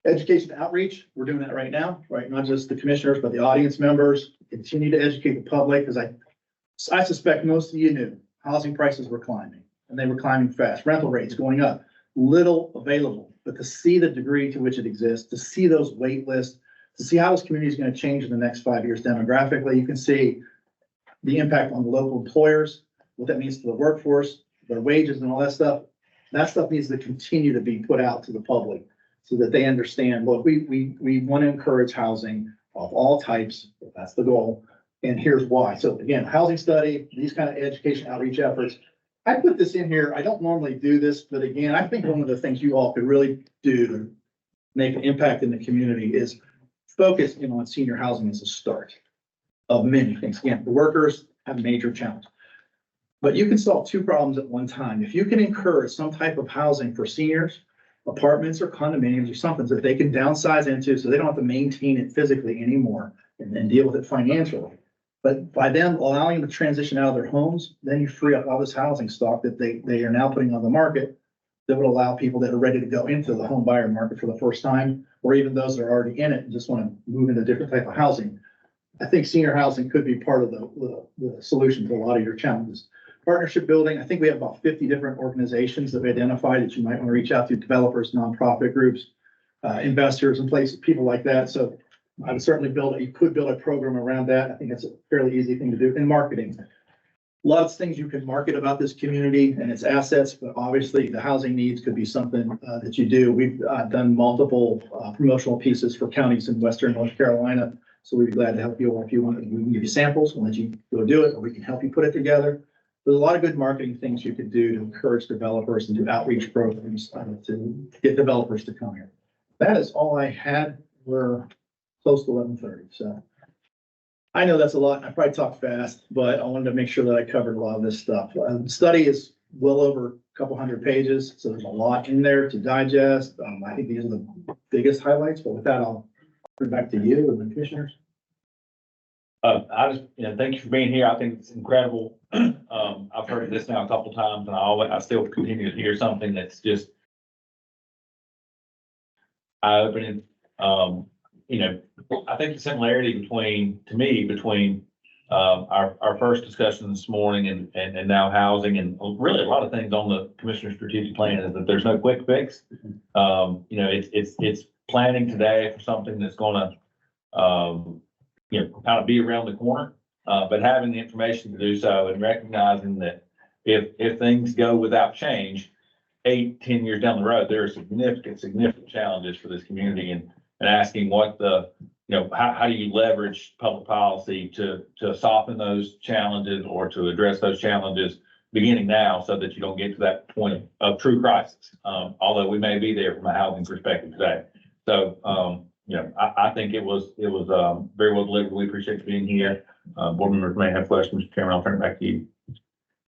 Education outreach, we're doing that right now, right? Not just the commissioners, but the audience members. Continue to educate the public, because I suspect most of you knew housing prices were climbing, and they were climbing fast. Rental rates going up, little available. But to see the degree to which it exists, to see those wait lists, to see how this community is going to change in the next 5 years demographically, you can see the impact on the local employers, what that means to the workforce, their wages and all that stuff. That stuff needs to continue to be put out to the public so that they understand, look, we want to encourage housing of all types. That's the goal. And here's why. So again, housing study, these kind of education outreach efforts. I put this in here. I don't normally do this, but again, I think one of the things you all could really do to make an impact in the community is focus in on senior housing as a start of many things. Again, the workers have major challenges, but you can solve two problems at one time. If you can encourage some type of housing for seniors, apartments or condominiums or something that they can downsize into, so they don't have to maintain it physically anymore and then deal with it financially. But by them allowing them to transition out of their homes, then you free up all this housing stock that they are now putting on the market that would allow people that are ready to go into the home buyer market for the first time, or even those that are already in it and just want to move into a different type of housing. I think senior housing could be part of the solution to a lot of your challenges. Partnership building, I think we have about 50 different organizations that we identified that you might want to reach out to, developers, nonprofit groups, investors and places, people like that. So I would certainly you could build a program around that. I think that's a fairly easy thing to do. In marketing, lots of things you can market about this community and its assets, but obviously the housing needs could be something that you do. We've done multiple promotional pieces for counties in Western North Carolina. So we'd be glad to help you, or if you want, we can give you samples, we'll let you go do it, or we can help you put it together. There's a lot of good marketing things you could do to encourage developers and do outreach programs to get developers to come here. That is all I had. We're close to 11:30, so. I know that's a lot. I probably talked fast, but I wanted to make sure that I covered a lot of this stuff. The study is well over a couple hundred pages, so there's a lot in there to digest. I think these are the biggest highlights, but with that, I'll turn back to you and the commissioners. I just, thank you for being here. I think it's incredible. I've heard this now a couple times and I still continue to hear something that's just eye-opening. I think the similarity between our first discussion this morning and now housing and really a lot of things on the commissioner's strategic plan is that there's no quick fix. It's planning today for something that's gonna, kind of be around the corner, but having the information to do so and recognizing that if things go without change, 8-10 years down the road, there are significant challenges for this community and asking what how do you leverage public policy to soften those challenges or to address those challenges beginning now so that you don't get to that point of true crisis. Although we may be there from a housing perspective today. So, I think it was very well delivered. We appreciate you being here. Board members may have questions. Mr. Chairman, I'll turn it back to you.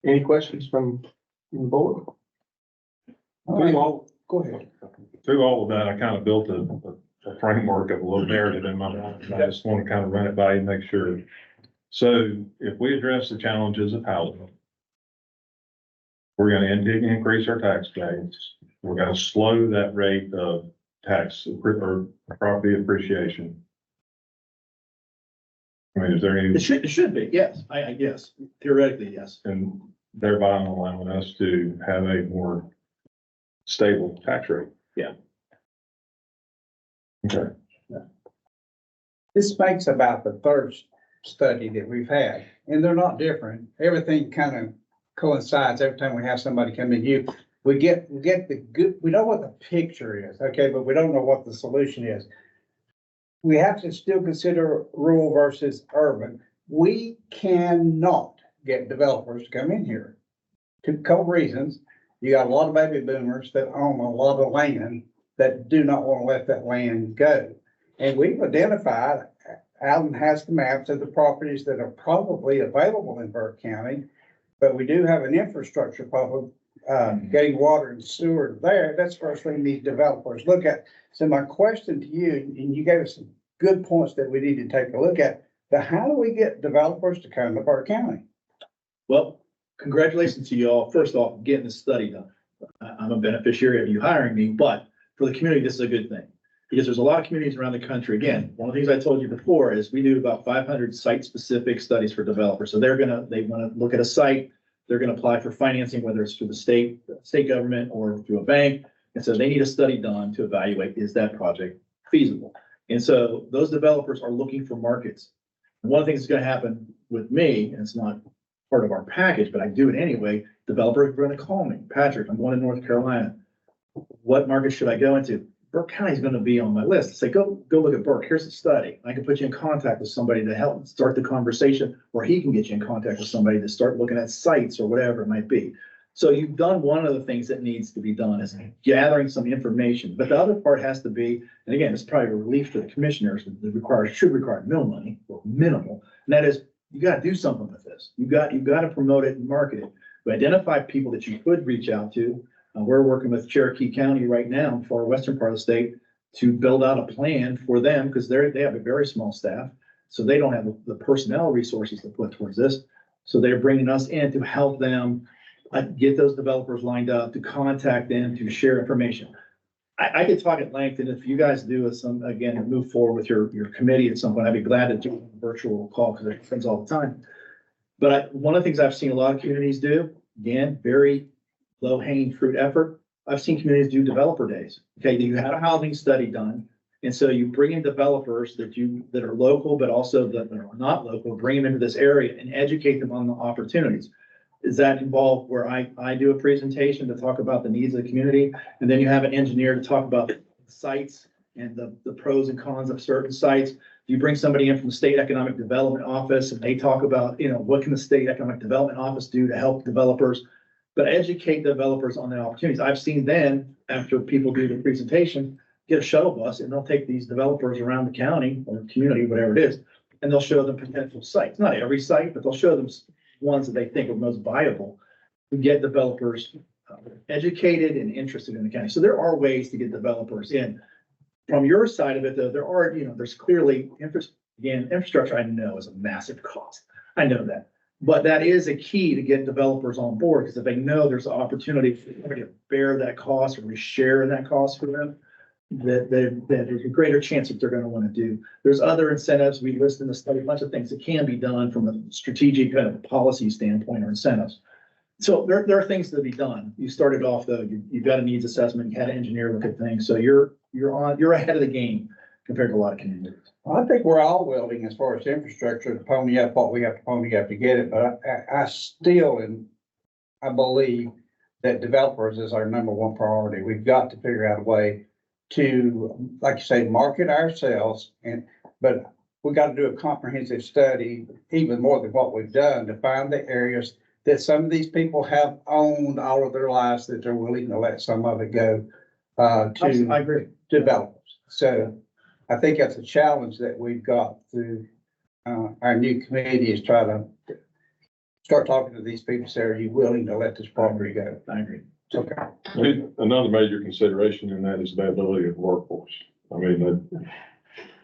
Any questions from the board? Go ahead. Through all of that, I kind of built a framework of a little narrative in my mind. I just want to kind of run it by you and make sure. So if we address the challenges of housing, we're going to increase our tax base. We're going to slow that rate of tax or property appreciation. I mean, is there any? It should be, yes. I guess theoretically, yes. And thereby allowing us to have a more stable tax rate. Yeah. Okay. This makes about the third study that we've had, and they're not different. Everything kind of coincides every time we have somebody come in. We get the good, we know what the picture is, okay, but we don't know what the solution is. We have to still consider rural versus urban. We cannot get developers to come in here. A couple reasons. You got a lot of baby boomers that own a lot of land that do not want to let that land go. And we've identified, Alan has the maps of the properties that are probably available in Burke County. But we do have an infrastructure problem, getting water and sewer there. That's the first thing these developers look at. So my question to you, and you gave us some good points that we need to take a look at, but how do we get developers to come to Burke County? Well, congratulations to you all. First off, getting this study done. I'm a beneficiary of you hiring me, but for the community, this is a good thing. Because there's a lot of communities around the country. Again, one of the things I told you before is we do about 500 site-specific studies for developers. So they want to look at a site, they're going to apply for financing, whether it's through the state government or through a bank. And so they need a study done to evaluate, is that project feasible? And so those developers are looking for markets. And one of the things that's going to happen with me, and it's not part of our package, but I do it anyway, developers are going to call me, Patrick, I'm going to North Carolina. What market should I go into? Burke County is going to be on my list. Say, go look at Burke. Here's the study. I can put you in contact with somebody to help start the conversation, or he can get you in contact with somebody to start looking at sites or whatever it might be. So you've done one of the things that needs to be done is gathering some information. But the other part has to be, and again, it's probably a relief to the commissioners that should require no money or minimal. And that is, you got to do something with this. You got to promote it and market it. We identify people that you could reach out to. We're working with Cherokee County right now for our western part of the state to build out a plan for them because they have a very small staff. So they don't have the personnel resources to put towards this. So they're bringing us in to help them get those developers lined up, to contact them, to share information. I could talk at length, and if you guys do again, move forward with your committee at some point, I'd be glad to do a virtual call because it happens all the time. But one of the things I've seen a lot of communities do, again, very low hanging fruit effort. I've seen communities do developer days. Okay, you had a housing study done. And so you bring in developers that are local, but also that are not local, bring them into this area and educate them on the opportunities. Does that involve where I do a presentation to talk about the needs of the community? And then you have an engineer to talk about sites and the pros and cons of certain sites. You bring somebody in from the State Economic Development Office and they talk about, what can the State Economic Development Office do to help developers? But educate developers on the opportunities. I've seen then, after people do the presentation, get a shuttle bus and they'll take these developers around the county or community, whatever it is, and they'll show them potential sites. Not every site, but they'll show them ones that they think are most viable to get developers educated and interested in the county. So there are ways to get developers in. From your side of it, though, there's clearly infrastructure I know is a massive cost. I know that. But that is a key to get developers on board, because if they know there's an opportunity for them to bear that cost or we share in that cost for them, that there's a greater chance that they're going to want to do. There's other incentives. We list in the study a bunch of things that can be done from a strategic kind of policy standpoint or incentives. So there are things to be done. You started off though, you've got a needs assessment, you had an engineer look at things. So you're ahead of the game compared to a lot of communities. I think we're all willing as far as infrastructure to pony up what we have to pony up to get it, but I still I believe that developers is our number one priority. We've got to figure out a way to, like you say, market ourselves, but we got to do a comprehensive study, even more than what we've done, to find the areas that some of these people have owned all of their lives that they're willing to let some of it go to I agree. developers. So I think that's a challenge that we've got through our new committee is try to start talking to these people. Say, are you willing to let this property go? I agree. Okay. Another major consideration in that is availability of workforce. I mean,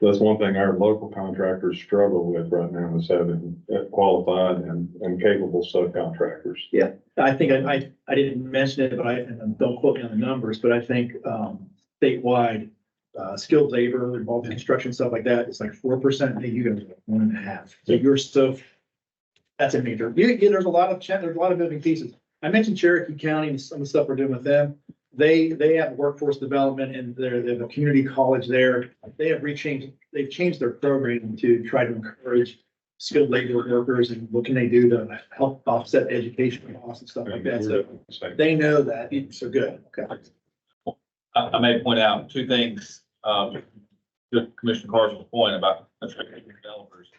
that's one thing our local contractors struggle with right now is having qualified and capable subcontractors. Yeah, I think I didn't mention it, but and don't quote me on the numbers, but I think statewide skilled labor involved in construction, stuff like that, it's like 4%. You go 1.5. So that's a major. There's a lot of moving pieces. I mentioned Cherokee County and some of the stuff we're doing with them. They have workforce development and they have a community college there. They've changed their program to try to encourage skilled labor workers and what can they do to help offset education costs and stuff like that. So they know that. So good. Okay. I may point out two things, to Commissioner Carson's point about developers.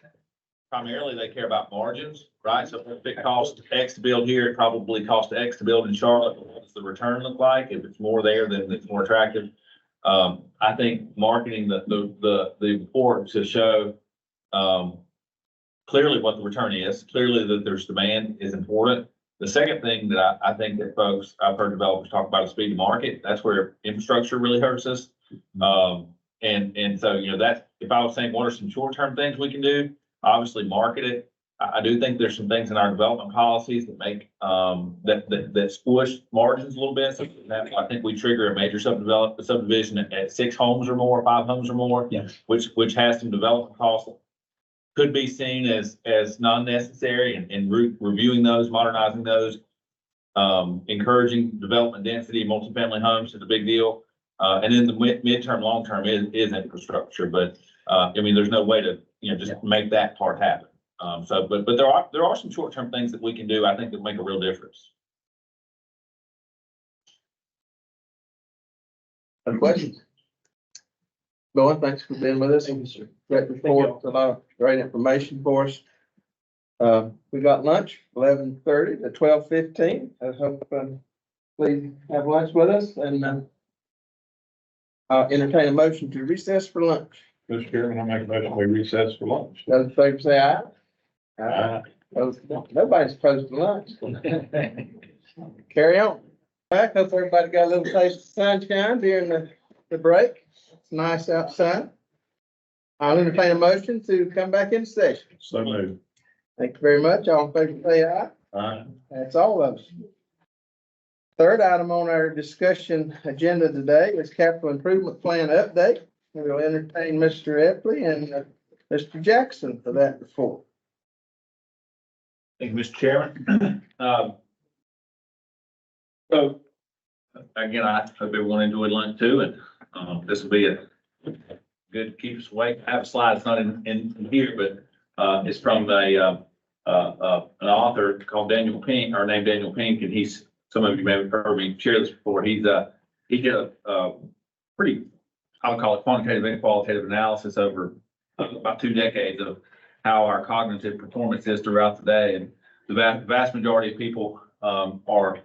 Primarily, they care about margins, right? So if it costs X to build here, it probably costs X to build in Charlotte. What does the return look like? If it's more there, then it's more attractive. I think marketing the report to show, clearly what the return is, clearly that there's demand is important. The second thing that I think that folks, I've heard developers talk about is speed to market. That's where infrastructure really hurts us. And so, you know, that's, if I was saying, what are some short-term things we can do? Obviously market it. I do think there's some things in our development policies that make, that squish margins a little bit. So for example, I think we trigger a major subdivision at 6 homes or more, 5 homes or more. Yes. Which has some development costs. Could be seen as non-necessary, and reviewing those, modernizing those, encouraging development density, multifamily homes is a big deal. And then the midterm, long-term is infrastructure, but, I mean, there's no way to, you know, just make that part happen. But there are some short-term things that we can do, I think, that make a real difference. Any questions? Bowen, thanks for being with us. Thank you, sir. Great report, a lot of great information for us. We got lunch, 11:30 to 12:15. I hope, please have lunch with us, and, I'll entertain a motion to recess for lunch. Mr. Chairman, I make a motion we recess for lunch. Those in favor say aye. Aye. Those- Nobody's opposed to lunch. Carry on. Back, hope everybody got a little taste of sunshine during the break. It's nice outside. I'll entertain a motion to come back into session. So moved. Thank you very much. All in favor say aye. Aye. That's all of us. Third item on our discussion agenda today is capital improvement plan update. We'll entertain Mr. Epley and Mr. Jackson for that report. Thank you, Mr. Chairman. So, again, I hope everyone enjoyed lunch too, and, this will be a good to keep us awake. I have a slide, it's not in here, but, it's from an author called Daniel Pink, or named Daniel Pink, and some of you may have heard me share this before. He did a pretty, I would call it quantitative and qualitative analysis over about 2 decades of how our cognitive performance is throughout the day. And the vast majority of people are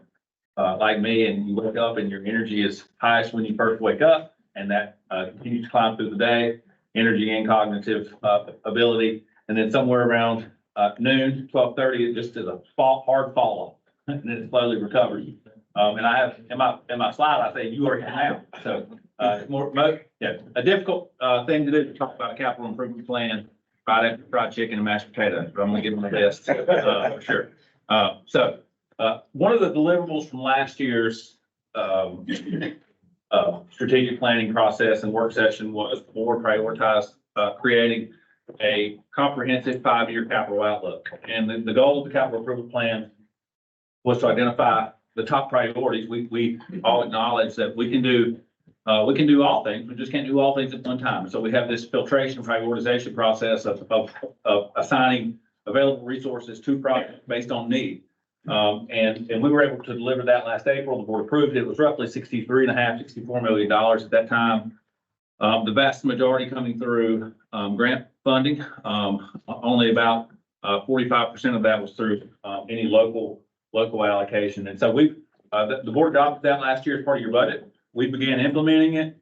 like me, and you wake up and your energy is highest when you first wake up, and that continues to climb through the day, energy and cognitive ability. And then somewhere around noon, 12:30, it just is a hard fall off, and then it slowly recovers. And I have in my slide, I say you are here now. So a difficult thing to do to talk about a capital improvement plan right after fried chicken and mashed potatoes, but I'm gonna give them my best for sure. So one of the deliverables from last year's strategic planning process and work session was the board prioritized creating a comprehensive 5-year capital outlook. And the goal of the capital improvement plan was to identify the top priorities. We all acknowledge that we can do all things, we just can't do all things at one time. So we have this filtration prioritization process of assigning available resources to projects based on need. And we were able to deliver that last April. The board approved it. It was roughly $64 million at that time. The vast majority coming through grant funding. Only about 45% of that was through any local allocation. And so the board adopted that last year as part of your budget. We began implementing it.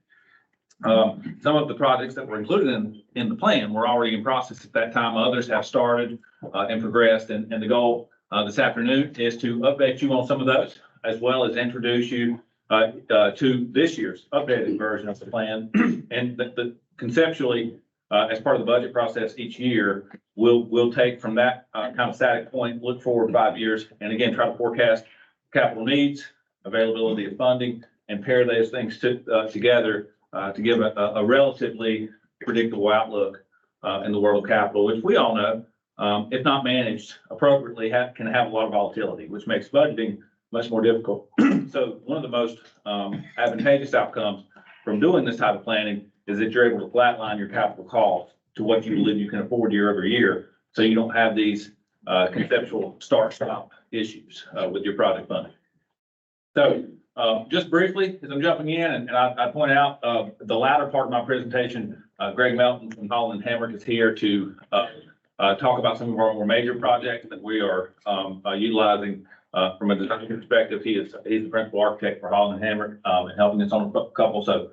Some of the projects that were included in the plan were already in process at that time. Others have started and progressed. And the goal this afternoon is to update you on some of those, as well as introduce you to this year's updated version of the plan. And conceptually, as part of the budget process each year, we'll take from that kind of static point, look forward 5 years, and again, try to forecast capital needs, availability of funding, and pair those things together to give a relatively predictable outlook in the world of capital, which we all know, if not managed appropriately, can have a lot of volatility, which makes budgeting much more difficult. So one of the most advantageous outcomes from doing this type of planning is that you're able to flatline your capital costs to what you believe you can afford year over year, so you don't have these conceptual start-stop issues with your project funding. So just briefly, as I'm jumping in, and I point out the latter part of my presentation, Greg Melton from Holland Hamrick is here to talk about some of our more major projects that we are utilizing from a design perspective. He's the principal architect for Holland Hamrick and helping us on a couple. So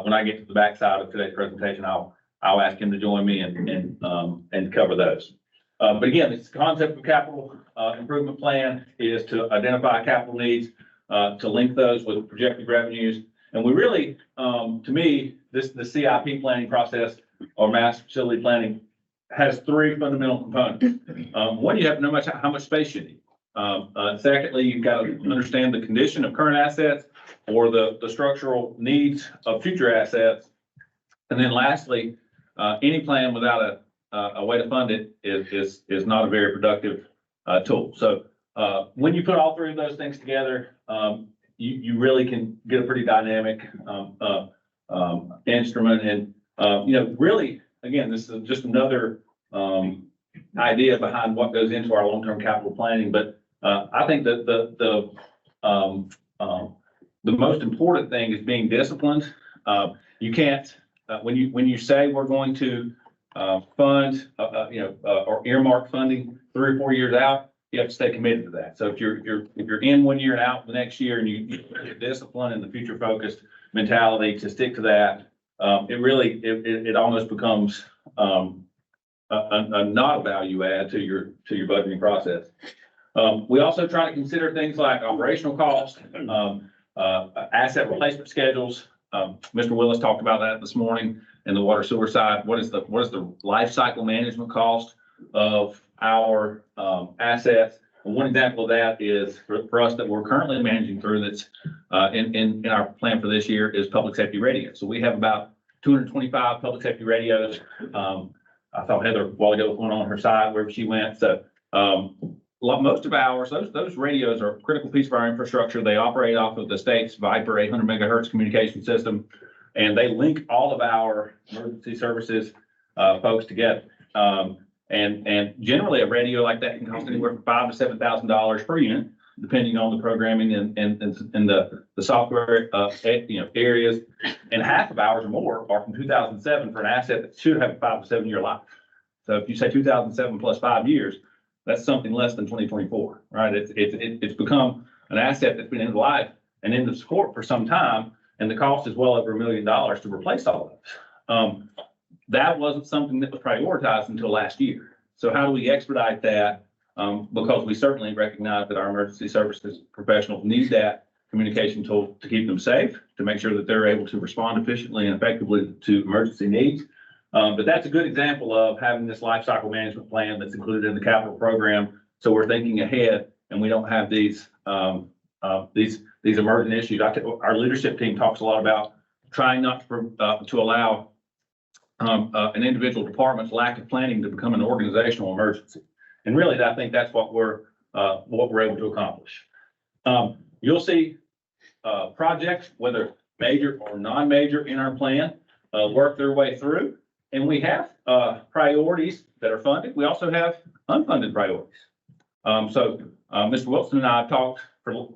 when I get to the backside of today's presentation, I'll ask him to join me and cover those. But again, this concept of capital improvement plan is to identify capital needs, to link those with projected revenues. And we really, to me, the CIP planning process or master facility planning has three fundamental components. One, you have to know how much space you need. Secondly, you've got to understand the condition of current assets or the structural needs of future assets. And then lastly, any plan without a way to fund it is not a very productive tool. So when you put all three of those things together, you really can get a pretty dynamic instrument. And really, again, this is just another idea behind what goes into our long-term capital planning. But I think that the most important thing is being disciplined. You can't when you say we're going to fund or earmark funding 3 or 4 years out, you have to stay committed to that. So if you're in 1 year and out the next year, and you get discipline and the future focused mentality to stick to that, it almost becomes not a value add to your budgeting process. We also try to consider things like operational costs, asset replacement schedules. Mr. Willis talked about that this morning in the water sewer side. What is the life cycle management cost of our assets? And one example of that is for us that we're currently managing through that's in our plan for this year is public safety radios. So we have about 225 public safety radios. I thought Heather a while ago was going on her side wherever she went. So most of ours, those radios are a critical piece of our infrastructure. They operate off of the state's Viper 800 megahertz communication system, and they link all of our emergency services folks together. And generally a radio like that can cost anywhere from $5,000 to $7,000 per unit, depending on the programming and the software areas. And half of ours or more are from 2007 for an asset that should have a 5 to 7 year life. So if you say 2007 plus 5 years, that's something less than 2024, right? It's become an asset that's been in life and in the support for some time, and the cost is well over $1 million to replace all of those. That wasn't something that was prioritized until last year. So how do we expedite that? Because we certainly recognize that our emergency services professionals need that communication tool to keep them safe, to make sure that they're able to respond efficiently and effectively to emergency needs. But that's a good example of having this life cycle management plan that's included in the capital program. So we're thinking ahead and we don't have these emergent issues. Our leadership team talks a lot about trying not to allow an individual department's lack of planning to become an organizational emergency. And really, I think that's what we're able to accomplish. You'll see projects, whether major or non-major in our plan, work their way through. And we have priorities that are funded. We also have unfunded priorities. So Mr. Wilson and I have talked for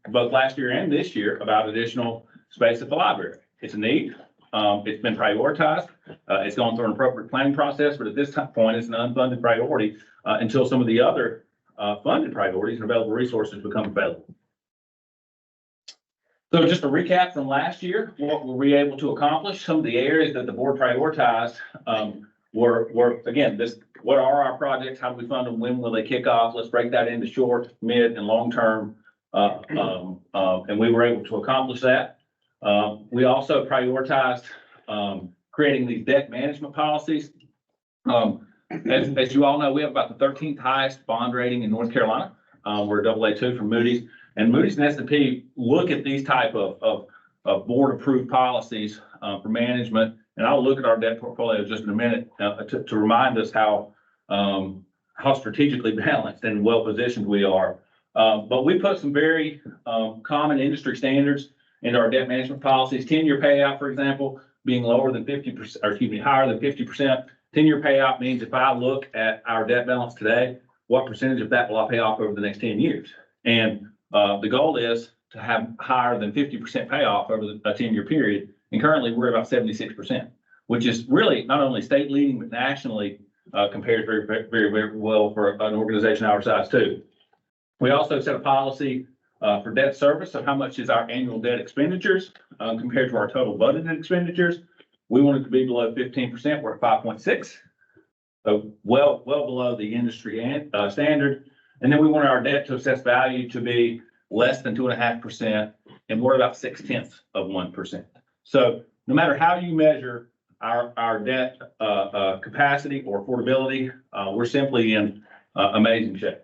both last year and this year about additional space at the library. It's a need. It's been prioritized. It's gone through an appropriate planning process, but at this point, it's an unfunded priority until some of the other funded priorities and available resources become available. So just a recap from last year, what were we able to accomplish? Some of the areas that the board prioritized were again, what are our projects? How do we fund them? When will they kick off? Let's break that into short, mid, and long term. And we were able to accomplish that. We also prioritized creating these debt management policies. As you all know, we have about the 13th highest bond rating in North Carolina. We're AA2 from Moody's, and Moody's and S&P look at these type of board approved policies for management. And I'll look at our debt portfolio just in a minute to remind us how strategically balanced and well positioned we are. But we put some very common industry standards into our debt management policies. 10-year payout, for example, being lower than 50%, or excuse me, higher than 50%. 10-year payout means if I look at our debt balance today, what percentage of that will I pay off over the next 10 years? And the goal is to have higher than 50% payoff over a 10-year period. And currently we're about 76%, which is really not only state leading, but nationally compares very, very, very well for an organization our size too. We also set a policy for debt service, so how much is our annual debt expenditures, compared to our total budgeted expenditures. We want it to be below 15%. We're at 5.6. So well below the industry and, standard. And then we want our debt to assessed value to be less than 2.5%, and we're about 0.6%. So no matter how you measure our debt, capacity or affordability, we're simply in, amazing shape.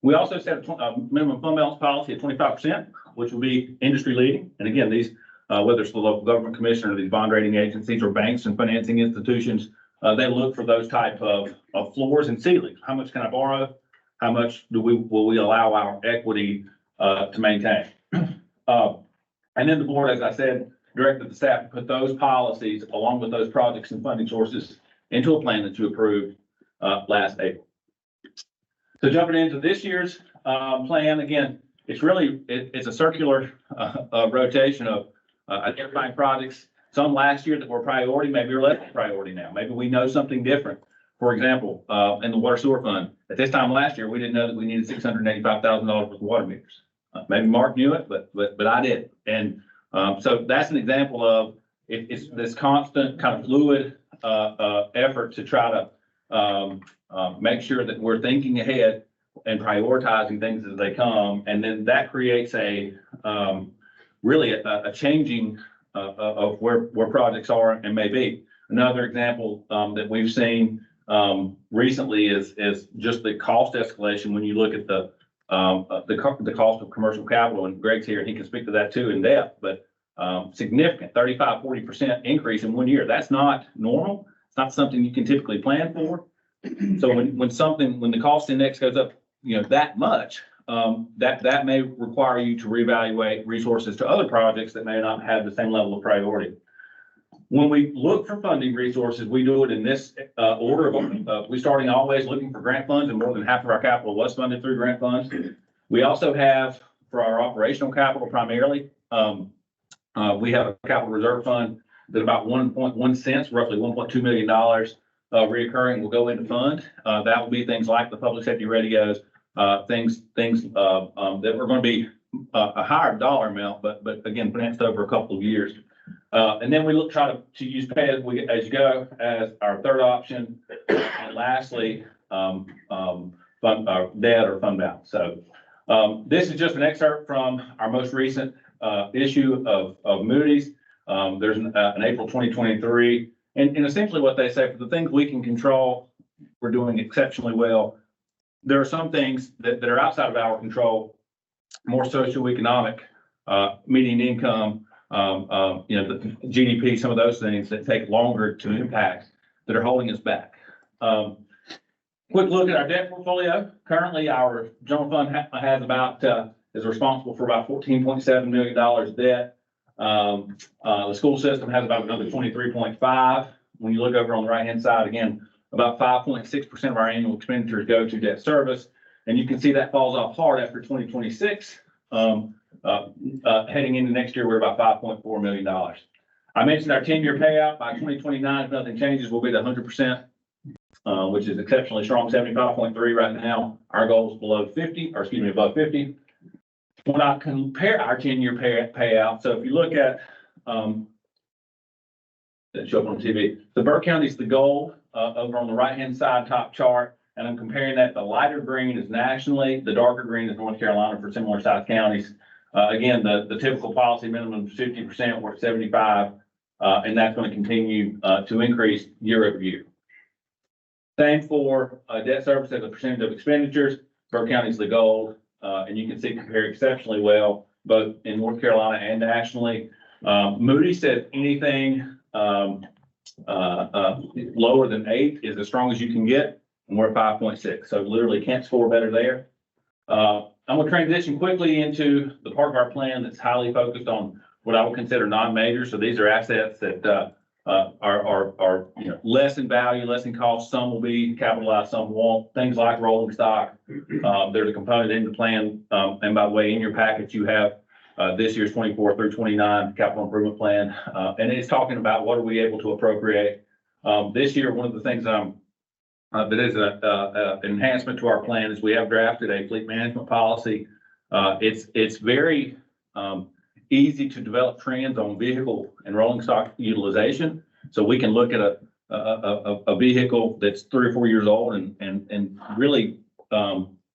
We also set a minimum fund balance policy at 25%, which will be industry leading. And again, these, whether it's the local government commission or these bond rating agencies or banks and financing institutions, they look for those type of floors and ceilings. How much can I borrow? How much will we allow our equity to maintain? And then the board, as I said, directed the staff to put those policies along with those projects and funding sources into a plan that you approved last April. So jumping into this year's plan, again, it's a circular rotation of identifying projects. Some last year that were priority, maybe are less priority now. Maybe we know something different. For example, in the water sewer fund, at this time last year, we didn't know that we needed $685,000 worth of water meters. Maybe Mark knew it, but I didn't. And so that's an example of it's this constant kind of fluid effort to try to make sure that we're thinking ahead and prioritizing things as they come. And then that creates a really a changing of where projects are and may be. Another example that we've seen recently is just the cost escalation when you look at the cost of commercial capital, and Greg's here and he can speak to that too in depth, but significant 35–40% increase in 1 year. That's not normal. It's not something you can typically plan for. So when the cost index goes up, that much, that may require you to reevaluate resources to other projects that may not have the same level of priority. When we look for funding resources, we do it in this order of we starting always looking for grant funds, and more than half of our capital was funded through grant funds. We also have, for our operational capital primarily, we have a capital reserve fund that about 1.1 cents, roughly $1.2 million reoccurring will go into fund. That will be things like the public safety radios, things that are going to be a higher dollar amount, but again, financed over a couple of years. And then we try to use pay as you go as our third option. And lastly, debt or fund balance. So this is just an excerpt from our most recent issue of Moody's. There's an April 2023. And essentially what they say, for the things we can control, we're doing exceptionally well. There are some things that are outside of our control, more socioeconomic, median income, the GDP, some of those things that take longer to impact that are holding us back. Quick look at our debt portfolio. Currently, our general fund has about, is responsible for about $14.7 million debt. The school system has about another 23.5. When you look over on the right-hand side, again, about 5.6% of our annual expenditures go to debt service. And you can see that falls off hard after 2026. Heading into next year, we're about $5.4 million. I mentioned our 10-year payout. By 2029, if nothing changes, we'll be at 100%, which is exceptionally strong, 75.3 right now. Our goal is below 50, or excuse me, above 50. When I compare our 10-year payout, so if you look at, that show up on TV, the Burke County is the gold over on the right-hand side top chart. And I'm comparing that, the lighter green is nationally, the darker green is North Carolina for similar sized counties. Again, the typical policy minimum is 50%, we're at 75, and that's going to continue to increase year over year. Same for debt service as a percentage of expenditures. Burke County is the gold, and you can see compare exceptionally well, both in North Carolina and nationally. Moody said anything lower than 8 is as strong as you can get, and we're at 5.6. So literally can't score better there. I'm going to transition quickly into the part of our plan that's highly focused on what I would consider non-major. So these are assets that are less in value, less in cost. Some will be capitalized, some won't. Things like rolling stock. There's a component in the plan, and by the way, in your package you have this year's 24 through 29 capital improvement plan, and it's talking about what are we able to appropriate. This year, one of the things that is an enhancement to our plan is we have drafted a fleet management policy It's very, easy to develop trends on vehicle and rolling stock utilization. So we can look at a vehicle that's 3 or 4 years old and really,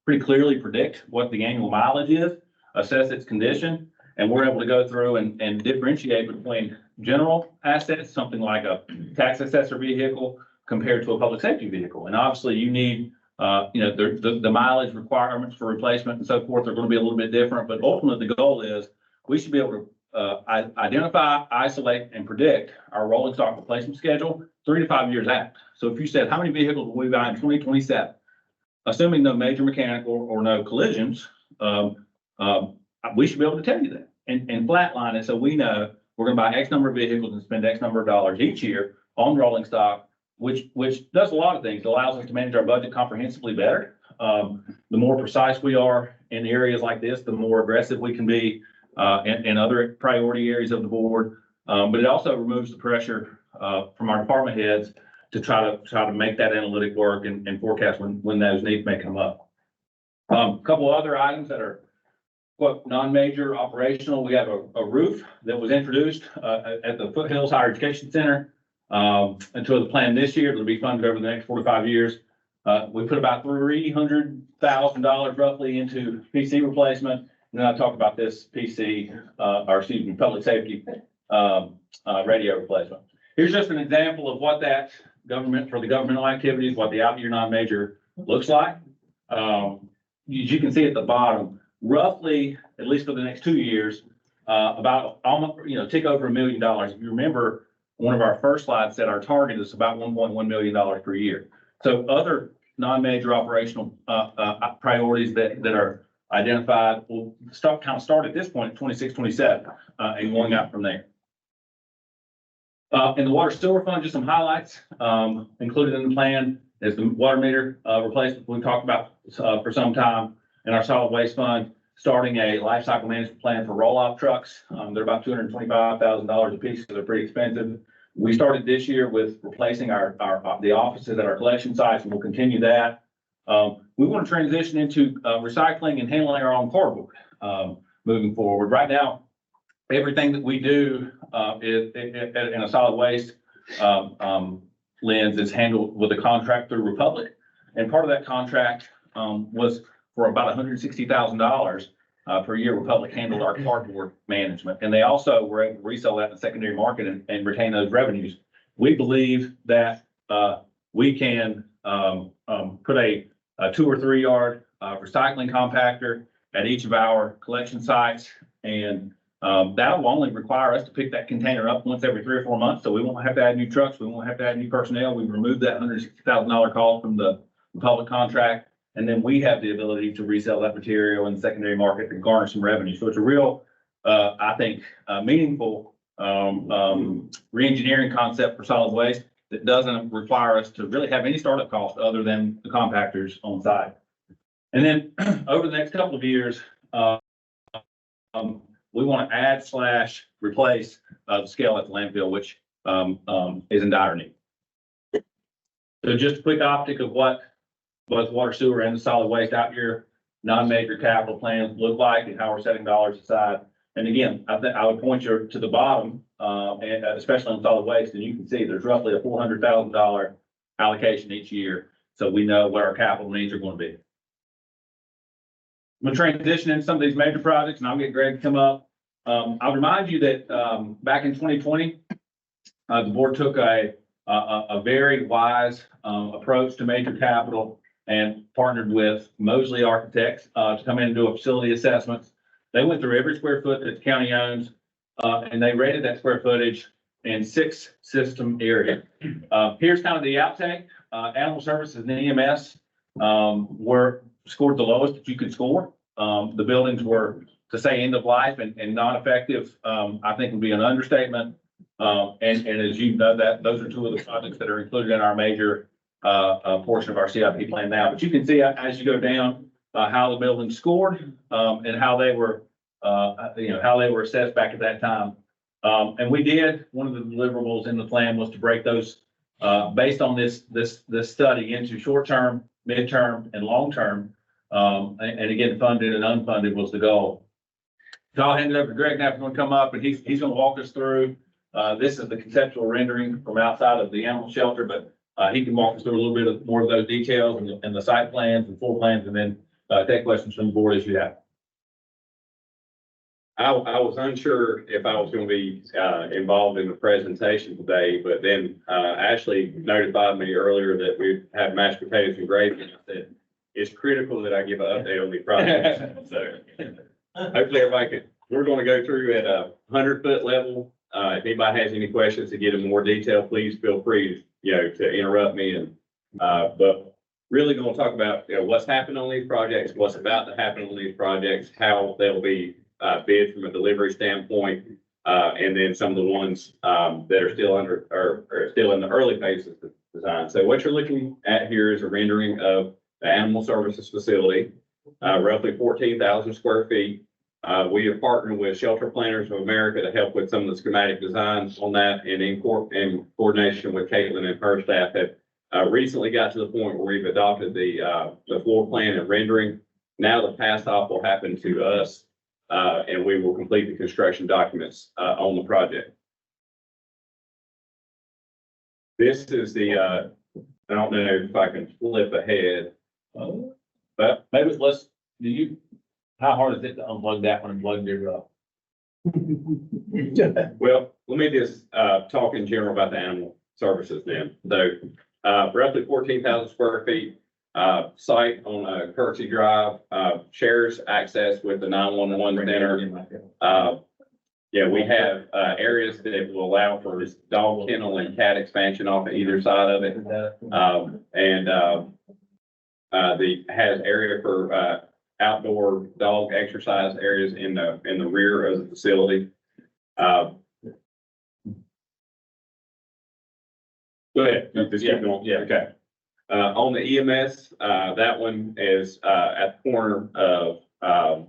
pretty clearly predict what the annual mileage is, assess its condition, and we're able to go through and differentiate between general assets, something like a tax assessor vehicle compared to a public safety vehicle. And obviously you need, the mileage requirements for replacement and so forth are going to be a little bit different, but ultimately the goal is we should be able to identify, isolate, and predict our rolling stock replacement schedule 3 to 5 years out. So if you said, how many vehicles will we buy in 2027? Assuming no major mechanical or no collisions, we should be able to tell you that and flatline it so we know we're going to buy X number of vehicles and spend X number of dollars each year on rolling stock, which does a lot of things. It allows us to manage our budget comprehensively better. The more precise we are in areas like this, the more aggressive we can be in other priority areas of the board. But it also removes the pressure from our department heads to try to make that analytic work and forecast when those needs may come up. A couple of other items that are non-major operational. We have a roof that was introduced at the Foothills Higher Education Center until the plan this year. It'll be funded over the next 4 to 5 years. We put about $300,000 roughly into PC replacement. And then I talked about this public safety radio replacement. Here's just an example of what that for the governmental activities, what the out-year non-major looks like. As you can see at the bottom, roughly, at least for the next 2 years, about almost, tick over $1 million. If you remember, one of our first slides said our target is about $1.1 million per year. So other non-major operational priorities that are identified will start at this point at 26, 27, and going out from there. In the water sewer fund, just some highlights included in the plan is the water meter replacement we talked about for some time. In our solid waste fund, starting a life cycle management plan for roll-off trucks. They're about $225,000 a piece, so they're pretty expensive. We started this year with replacing the offices at our collection sites, and we'll continue that. We want to transition into recycling and handling our own cardboard moving forward. Right now, everything that we do is in a solid waste lens is handled with a contract through Republic, and part of that contract was for about $160,000 per year. Republic handled our cardboard management, and they also were able to resell that in the secondary market and retain those revenues. We believe that we can put a 2 or 3 yard recycling compactor at each of our collection sites, and that will only require us to pick that container up once every 3 or 4 months. So we won't have to add new trucks. We won't have to add new personnel. We removed that $160,000 cost from the public contract. And then we have the ability to resell that material in the secondary market and garner some revenue. So it's a real, I think, meaningful reengineering concept for solid waste that doesn't require us to really have any startup cost other than the compactors on site. And then over the next couple of years, we want to add/replace the scale at the landfill, which is in dire need. So just a quick optic of what both water, sewer, and the solid waste out here non-major capital plans look like and how we're setting dollars aside. And again, I would point you to the bottom, and especially on solid waste, and you can see there's roughly a $400,000 allocation each year. So we know what our capital needs are going to be. I'm going to transition into some of these major projects, and I'll get Greg to come up. I'll remind you that back in 2020, the board took a very wise approach to major capital and partnered with Mosley Architects to come in and do a facility assessment. They went through every square foot that the county owns, and they rated that square footage in 6 system areas. Here's kind of the outtake. Animal services and EMS were scored the lowest that you could score. The buildings were, to say end of life and non-effective, I think would be an understatement. And as you know, that those are 2 of the projects that are included in our major portion of our CIP plan now. But you can see as you go down how the buildings scored and how they were, how they were assessed back at that time. And we did, one of the deliverables in the plan was to break those based on this study into short-term, mid-term, and long-term And again, funded and unfunded was the goal. So I'll hand it over to Greg now, if you want to come up, and he's gonna walk us through, this is the conceptual rendering from outside of the animal shelter, but he can walk us through a little bit more of those details and the site plans and floor plans, and then take questions from the board as you have. I was unsure if I was gonna be, involved in the presentation today, but then, Ashley notified me earlier that we have mashed potatoes and gravy, and I said, it's critical that I give an update on the project. So hopefully everybody can, we're gonna go through at a 100-foot level. If anybody has any questions to get in more detail, please feel free, to interrupt me and, but really gonna talk about, what's happened on these projects, what's about to happen on these projects, how they'll be, bid from a delivery standpoint, and then some of the ones, that are still under, or still in the early phases of design. So what you're looking at here is a rendering of the animal services facility, roughly 14,000 square feet. We have partnered with Shelter Planners of America to help with some of the schematic designs on that, and in coordination with Caitlin and her staff have recently got to the point where we've adopted the floor plan and rendering. Now the pass off will happen to us, and we will complete the construction documents on the project. This is the, I don't know if I can flip ahead, but Maybe how hard is it to unplug that one and plug it up? well, let me just talk in general about the animal services then. So roughly 14,000 square feet, site on Kirksey Drive, shares access with the 911 center. Yeah, we have areas that will allow for this dog kennel and cat expansion off of either side of it. Has area for outdoor dog exercise areas in the rear of the facility. Go ahead. Just keep going. Yeah. Okay. On the EMS, that one is at the corner of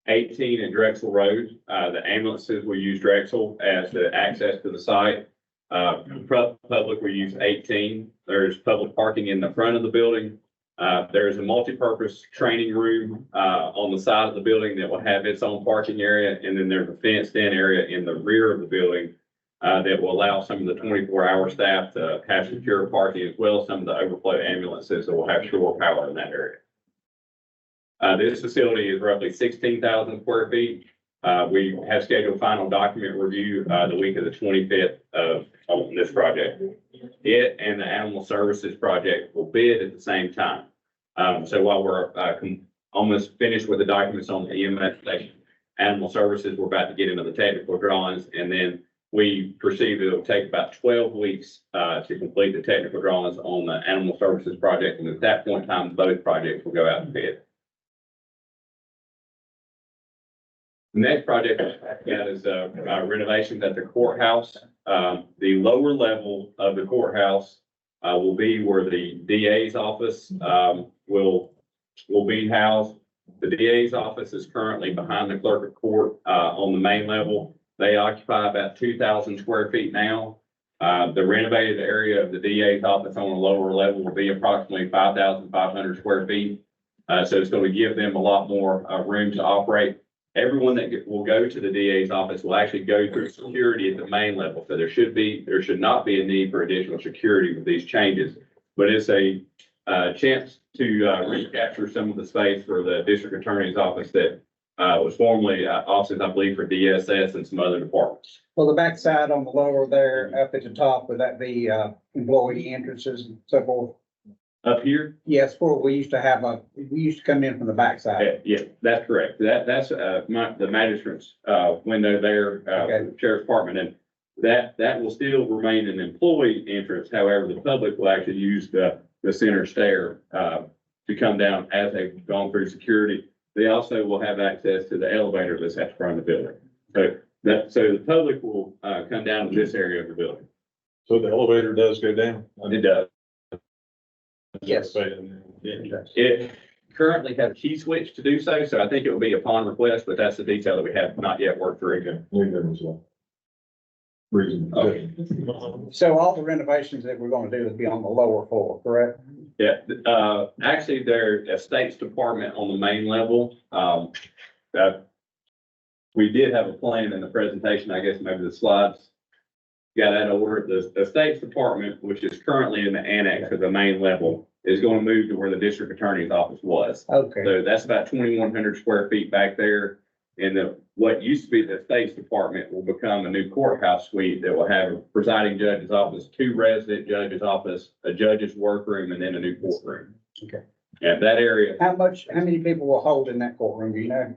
18 and Drexel Road. The ambulances will use Drexel as the access to the site. Public will use 18. There's public parking in the front of the building. There's a multi-purpose training room on the side of the building that will have its own parking area. And then there's a fenced-in area in the rear of the building that will allow some of the 24-hour staff to have secure parking, as well as some of the overflow ambulances that will have shore power in that area. This facility is roughly 16,000 square feet. We have scheduled final document review the week of the 25th on this project. It and the animal services project will bid at the same time. So while we're almost finished with the documents on the EMS station, animal services, we're about to get into the technical drawings, and then we perceive it'll take about 12 weeks to complete the technical drawings on the animal services project. And at that point in time, both projects will go out to bid. The next project I've got is renovations at the courthouse. The lower level of the courthouse will be where the DA's office will be housed. The DA's office is currently behind the clerk of court on the main level. They occupy about 2,000 square feet now. The renovated area of the DA's office on the lower level will be approximately 5,500 square feet. So it's going to give them a lot more room to operate. Everyone that will go to the DA's office will actually go through security at the main level. So there should not be a need for additional security with these changes, but it's a chance to recapture some of the space for the district attorney's office that was formerly offices, I believe, for DSS and some other departments. Well, the backside on the lower there, up at the top, would that be employee entrances and so forth? Up here? Yes, where we used to come in from the backside. Yeah, that's correct. That's the magistrate's window there, Okay. sheriff's department, and that will still remain an employee entrance. However, the public will actually use the center stair to come down as they've gone through security. They also will have access to the elevator that's at the front of the building. So the public will come down to this area of the building. So the elevator does go down? It does. Yes. It currently has a key switch to do so, so I think it will be upon request, but that's the detail that we have not yet worked through. reason. Okay. So all the renovations that we're gonna do will be on the lower floor, correct? Yeah, actually, their estates department on the main level, we did have a plan in the presentation, I guess maybe the slides got out of order. The estates department, which is currently in the annex of the main level, is going to move to where the district attorney's office was. Okay, So that's about 2,100 square feet back there. And what used to be the estates department will become a new courthouse suite that will have a presiding judge's office, 2 resident judge's office, a judge's workroom, and then a new courtroom. Okay. Yeah, that area, how many people will hold in that courtroom, do you know?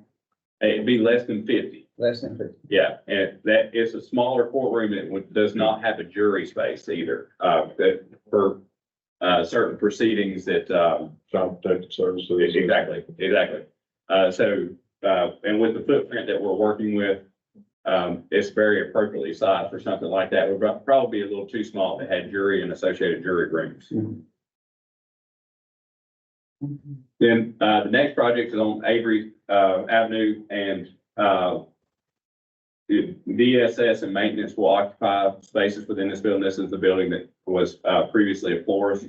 it'd be less than 50. Less than 50. Yeah, and that is a smaller courtroom that does not have a jury space either, that for, certain proceedings that, Child Protective Services. exactly. And with the footprint that we're working with, it's very appropriately sized for something like that. It would probably be a little too small to have jury and associated jury rooms. Then, the next project is on Avery, Avenue, and, the DSS and maintenance will occupy spaces within this building. This is the building that was, previously a florist.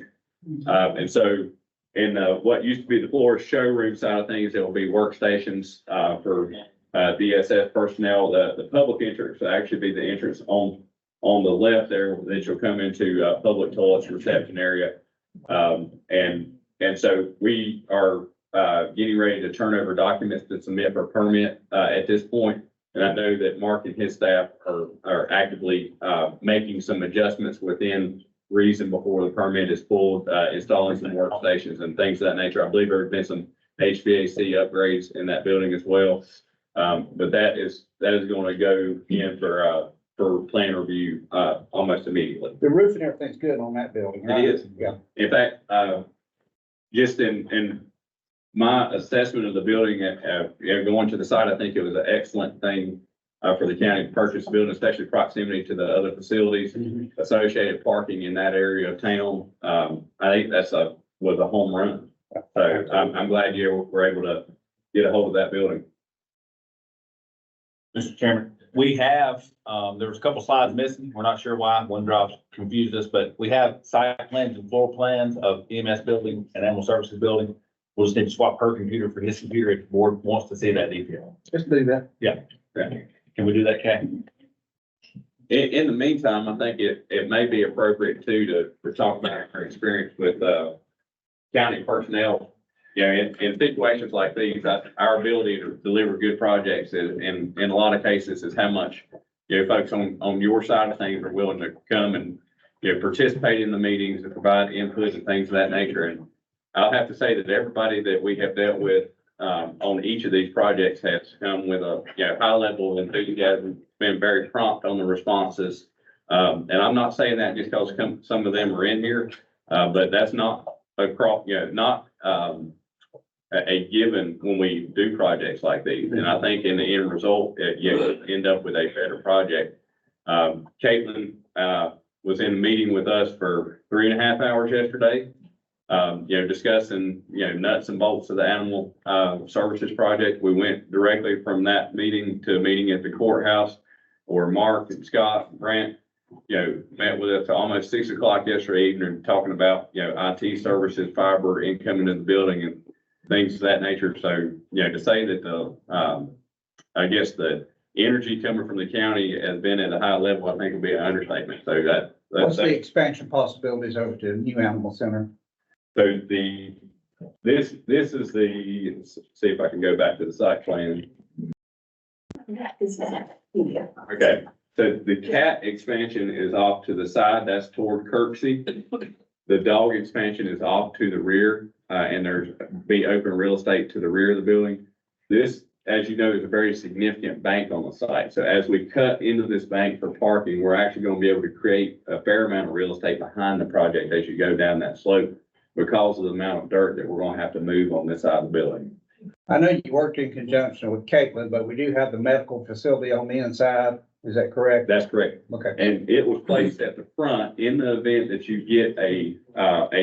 And so in what used to be the florist showroom side of things, there will be workstations for DSS personnel. The public entrance will actually be the entrance on the left there that you'll come into public toilets reception area. And so we are getting ready to turn over documents to submit for permit at this point. And I know that Mark and his staff are actively making some adjustments within reason before the permit is pulled, installing some workstations and things of that nature. I believe there have been some HVAC upgrades in that building as well. But that is going to go in for plan review almost immediately. The roof and everything's good on that building, right? It is. Yeah. In fact, just in my assessment of the building, going to the site, I think it was an excellent thing for the county to purchase the building, especially proximity to the other facilities, associated parking in that area of town. I think was a home run. So I'm glad you were able to get a hold of that building. Mr. Chairman, we have, there was a couple slides missing. We're not sure why. OneDrive confused us, but we have site plans and floor plans of EMS building and animal services building. We'll just need to swap her computer for his computer if the board wants to see that detail. Just do that. Can we do that, Kay? In the meantime, I think it may be appropriate too, to talk about our experience with, county personnel. You know, in situations like these, our ability to deliver good projects is, in a lot of cases, is how much, you know, folks on your side of things are willing to come and, you know, participate in the meetings and provide input and things of that nature. And I'll have to say that everybody that we have dealt with, on each of these projects has come with a, you know, high level of enthusiasm, been very prompt on the responses. And I'm not saying that just because some of them are in here, but that's not across, you know, not, a given when we do projects like these. And I think in the end result, you end up with a better project. Caitlin, was in a meeting with us for 3.5 hours yesterday. You know, discussing, you know, nuts and bolts of the animal, services project. We went directly from that meeting to a meeting at the courthouse where Mark and Scott and Grant, you know, met with us almost 6 o'clock yesterday evening, talking about, you know, IT services, fiber incoming in the building and things of that nature. So, you know, to say that I guess the energy coming from the county has been at a high level, I think would be an understatement. So What's the expansion possibilities over to the new animal center? So this is see if I can go back to the site plan. Okay, so the cat expansion is off to the side, that's toward Kirksey. The dog expansion is off to the rear, and there's be open real estate to the rear of the building. This, as you know, is a very significant bank on the site. So as we cut into this bank for parking, we're actually going to be able to create a fair amount of real estate behind the project as you go down that slope, because of the amount of dirt that we're going to have to move on this side of the building. I know you worked in conjunction with Caitlin, but we do have the medical facility on the inside. Is that correct? That's correct. Okay. And it was placed at the front in the event that you get a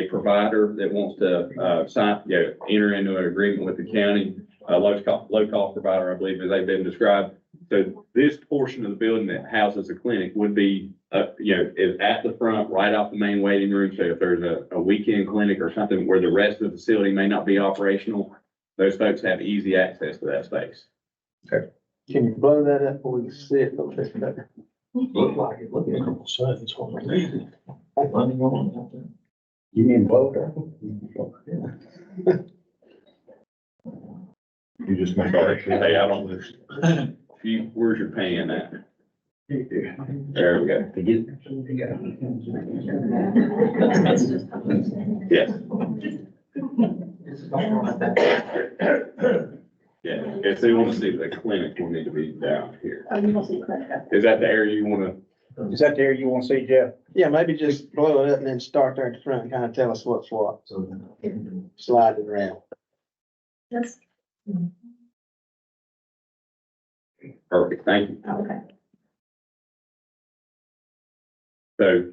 provider that wants to, sign, you know, enter into an agreement with the county, a low cost provider, I believe, as they've been described. So this portion of the building that houses a clinic would be, is at the front, right off the main waiting room. So if there's a weekend clinic or something where the rest of the facility may not be operational, those folks have easy access to that space. Can you blow that up where we can see it a little bit better? Look like it, look at it. So it's what we need. Running on out there. You mean both? You just make. Hey, I don't, where's your pan at? There we go. Yes. Yeah, if they want to see the clinic, will need to be down here. Is that the area you want to? Is that the area you want to see, Jeff? Yeah, maybe just blow it up and then start there at the front and kind of tell us what's what. So Slide it around. That's, Perfect, thank you. okay. So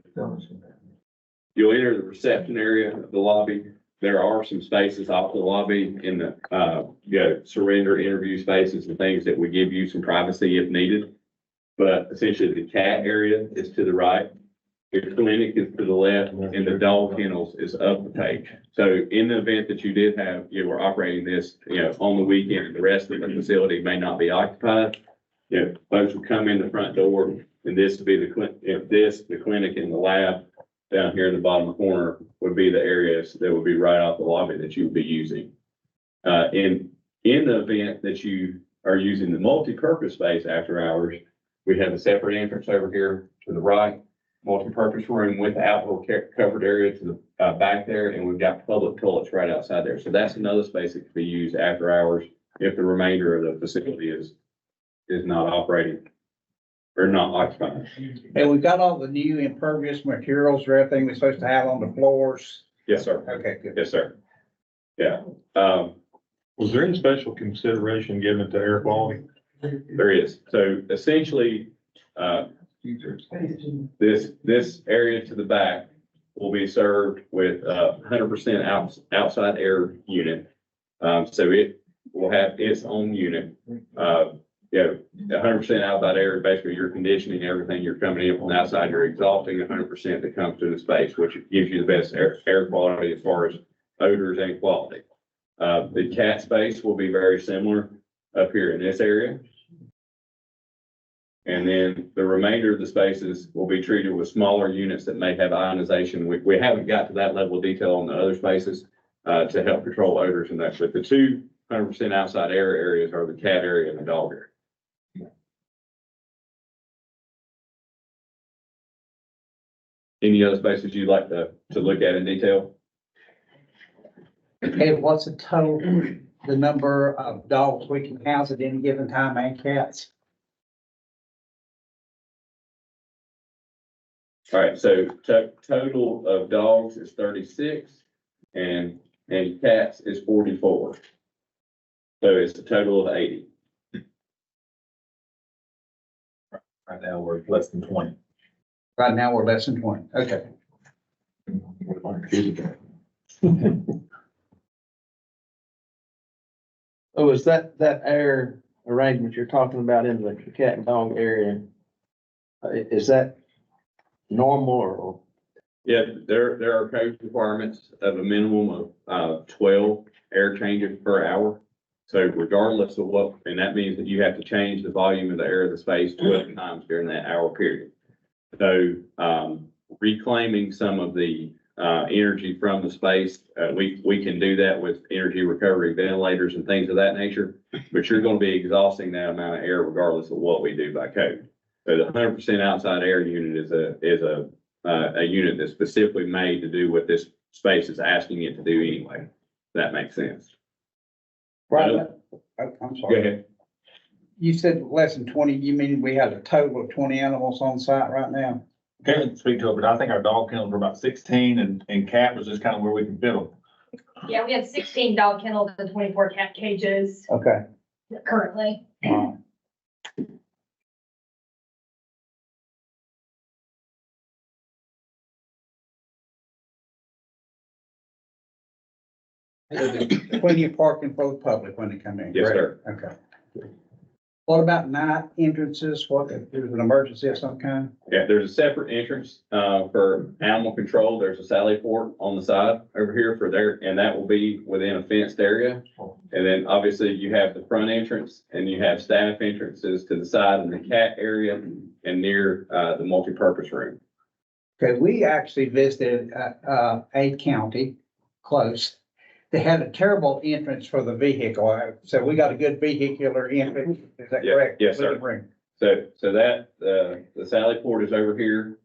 you'll enter the reception area of the lobby. There are some spaces off the lobby in the, surrender interview spaces and things that would give you some privacy if needed. But essentially the cat area is to the right, the clinic is to the left, and the dog kennels is up the page. So in the event that you did have, you were operating this, on the weekend, and the rest of the facility may not be occupied, folks would come in the front door, and this would be the clinic and the lab down here in the bottom corner would be the areas that would be right off the lobby that you would be using. In the event that you are using the multi-purpose space after hours, we have a separate entrance over here to the right, multi-purpose room with outdoor covered area to the back there, and we've got public toilets right outside there. So that's another space that could be used after hours if the remainder of the facility is not operating or not occupied. And we've got all the new impervious materials or everything we're supposed to have on the floors. Yes, sir. Okay, good. Yes, sir. Yeah, Was there any special consideration given to air quality? there is. So essentially, this area to the back will be served with 100% outside air unit. So it will have its own unit. 100% outside air, basically you're conditioning everything. You're coming in from the outside, you're exhausting 100% that comes to the space, which gives you the best air quality as far as odors and quality. The cat space will be very similar up here in this area. And then the remainder of the spaces will be treated with smaller units that may have ionization. We haven't got to that level of detail on the other spaces to help control odors and that, but the two 100% outside air areas are the cat area and the dog area. Any other spaces you'd like to look at in detail? Okay, what's the total, the number of dogs we can house at any given time and cats? All right, so total of dogs is 36 and cats is 44. So it's a total of 80. Right now, we're less than 20. Right now, we're less than 20. Okay. Oh, is that air arrangement you're talking about in the cat and dog area? Is that normal or? Yeah, there are code requirements of a minimum of 12 air changes per hour. So regardless of what, and that means that you have to change the volume of the air of the space 12 times during that hour period. So reclaiming some of the energy from the space, we can do that with energy recovery ventilators and things of that nature, but you're going to be exhausting that amount of air regardless of what we do by code. So the 100% outside air unit is a unit that's specifically made to do what this space is asking it to do anyway. That makes sense. Right. I'm Go sorry. ahead. You said less than 20, you mean we have a total of 20 animals on site right now? Can't speak to it, but I think our dog kennels were about 16 and cat was just kind of where we could fit them. Yeah, we have 16 dog kennels and 24 cat cages Okay. currently. So there's plenty of parking for the public when they come in. Yes, correct? sir. Okay. What about night entrances? What if there's an emergency of some kind? Yeah, there's a separate entrance, for animal control. There's a sally port on the side over here for there, and that will be within a fenced area. And then obviously you have the front entrance and you have staff entrances to the side in the cat area and near, the multipurpose room. Okay, we actually visited, a county close. They had a terrible entrance for the vehicle. So we got a good vehicular entrance. Is that Yeah, correct? yes, sir. Room. So that, the sally port is over here.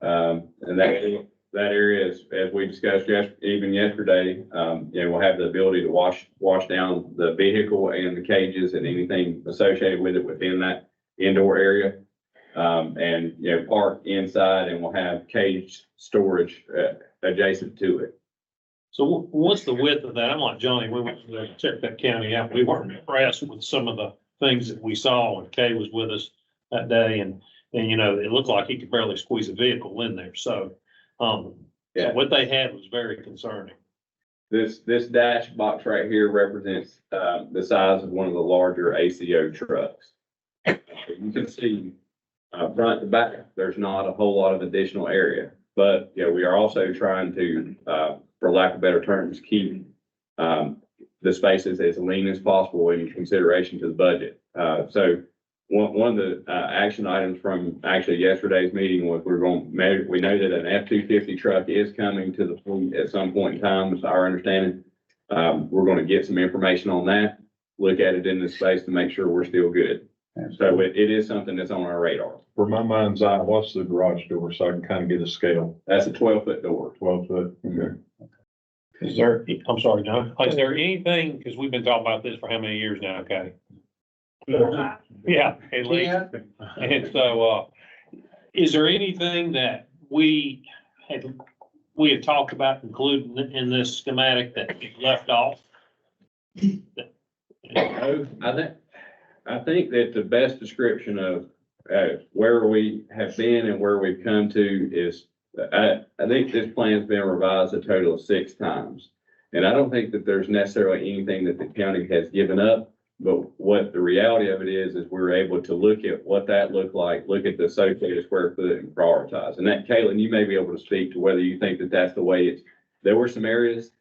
And that area is, as we discussed even yesterday, we'll have the ability to wash down the vehicle and the cages and anything associated with it within that indoor area. And, park inside, and we'll have cage storage, adjacent to it. So what's the width of that? I'm like Johnny, we went to check that county out. We weren't impressed with some of the things that we saw when Kay was with us that day. And it looked like he could barely squeeze a vehicle in there. So, so what they had was very concerning. This dash box right here represents, the size of one of the larger ACO trucks. You can see, front to back, there's not a whole lot of additional area, but, we are also trying to, for lack of better terms, keep, the spaces as lean as possible in consideration to the budget. So one of the, action items from actually yesterday's meeting was we know that an F-250 truck is coming to the fleet at some point in time, is our understanding. We're going to get some information on that, look at it in the space to make sure we're still good. So it is something that's on our radar. For my mind's eye, what's the garage door, so I can kind of get a scale? That's a 12-foot door. 12 foot, okay. Is there, I'm sorry, John, is there anything, because we've been talking about this for how many years now, Kay? Yeah, at least. And so, is there anything that we had talked about including in this schematic that we left off? I think that the best description of, where we have been and where we've come to is, I think this plan's been revised a total of 6 times. And I don't think that there's necessarily anything that the county has given up, but what the reality of it is we're able to look at what that looked like, look at the associated square foot and prioritize. And that, Caitlin, you may be able to speak to whether you think that that's the way there were some areas,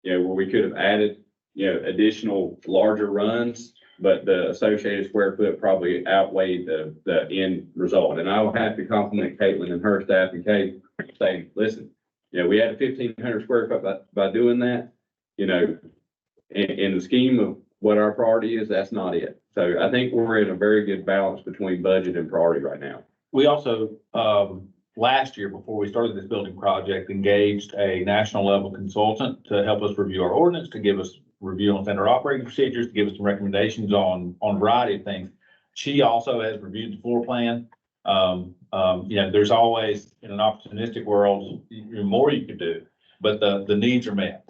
where we could have added, additional larger runs, but the associated square foot probably outweighed the end result. And I will have to compliment Caitlin and her staff and Kate saying, listen, we had a 1,500 square foot by doing that, in the scheme of what our priority is, that's not it. So I think we're in a very good balance between budget and priority right now. We also, last year, before we started this building project, engaged a national level consultant to help us review our ordinance, to give us review on standard operating procedures, to give us some recommendations on a variety of things. She also has reviewed the floor plan. There's always, in an opportunistic world, more you could do, but the needs are met.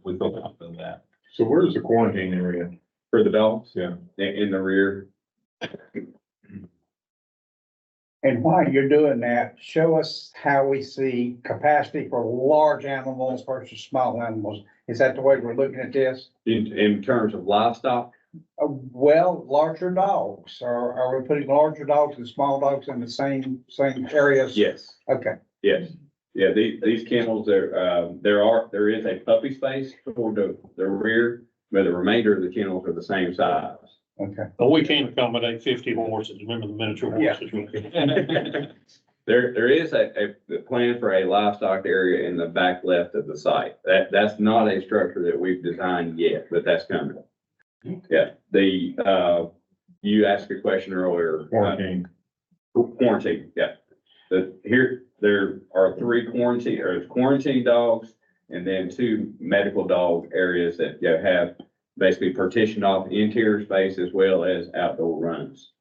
We feel confident in that. So where's the quarantine area? For the dogs? Yeah. In the rear. And while you're doing that, show us how we see capacity for large animals versus small animals. Is that the way we're looking at this? In terms of livestock? Well, larger dogs. Are we putting larger dogs and small dogs in the same areas? Yes. Okay. Yes. Yeah, these kennels, there is a puppy space toward the rear, but the remainder of the kennels are the same size. Okay. But we can't accommodate 50 horses. Remember the miniature horses? There is a plan for a livestock area in the back left of the site. That's not a structure that we've designed yet, but that's coming. Yeah, you asked a question earlier. Quarantine, yeah. There are 3 quarantine dogs and then 2 medical dog areas that have basically partitioned off interior space as well as outdoor runs.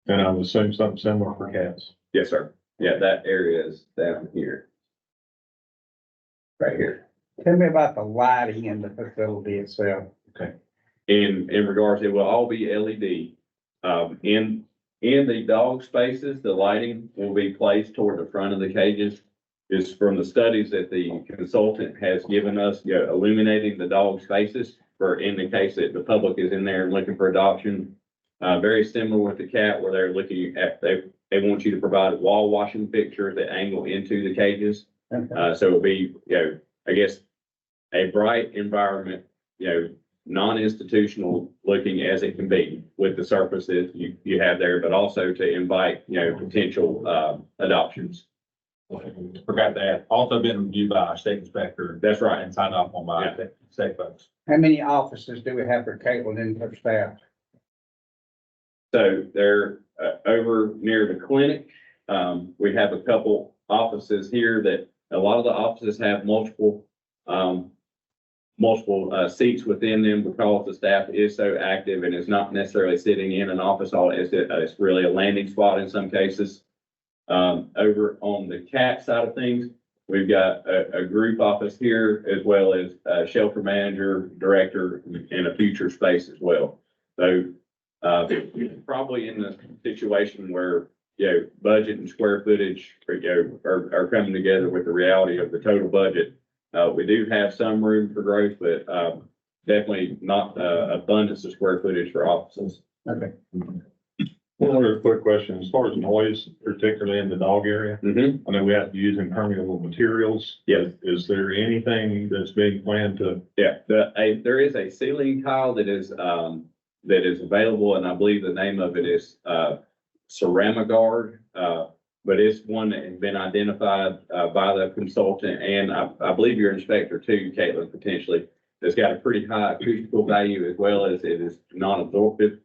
And I would assume something similar for cats. Yes, sir. Yeah, that area is down here. Right here. Tell me about the lighting in the facility itself. Okay. In regards, it will all be LED. In the dog spaces, the lighting will be placed toward the front of the cages. Is from the studies that the consultant has given us, illuminating the dog spaces. for in the case that the public is in there looking for adoption. Very similar with the cat where they're looking at, they want you to provide a wall washing fixture that angle into the cages. So it'll be, I guess, a bright environment, non-institutional looking as it can be with the surfaces you have there, but also to invite, potential, adoptions. Forgot to add, also been reviewed by our state inspector. That's right. And signed off on by state folks. How many offices do we have for Caitlin and her staff? So they're over near the clinic. We have a couple offices here that a lot of the offices have multiple seats within them because the staff is so active and is not necessarily sitting in an office all. It's really a landing spot in some cases. Over on the CAT side of things, we've got a group office here as well as a shelter manager, director, and a future space as well. So probably in the situation where, budget and square footage, are coming together with the reality of the total budget. We do have some room for growth, but definitely not abundance of square footage for offices. Okay. One other quick question, as far as noise, particularly in the dog area, I know we have to use impermeable materials. Yes. Is there anything that's being planned to? Yeah, there is a ceiling tile that is available, and I believe the name of it is Ceramagard. But it's one that has been identified by the consultant, and I believe your inspector too, Caitlin, potentially. It's got a pretty high acoustical value as well as it is non-absorptive.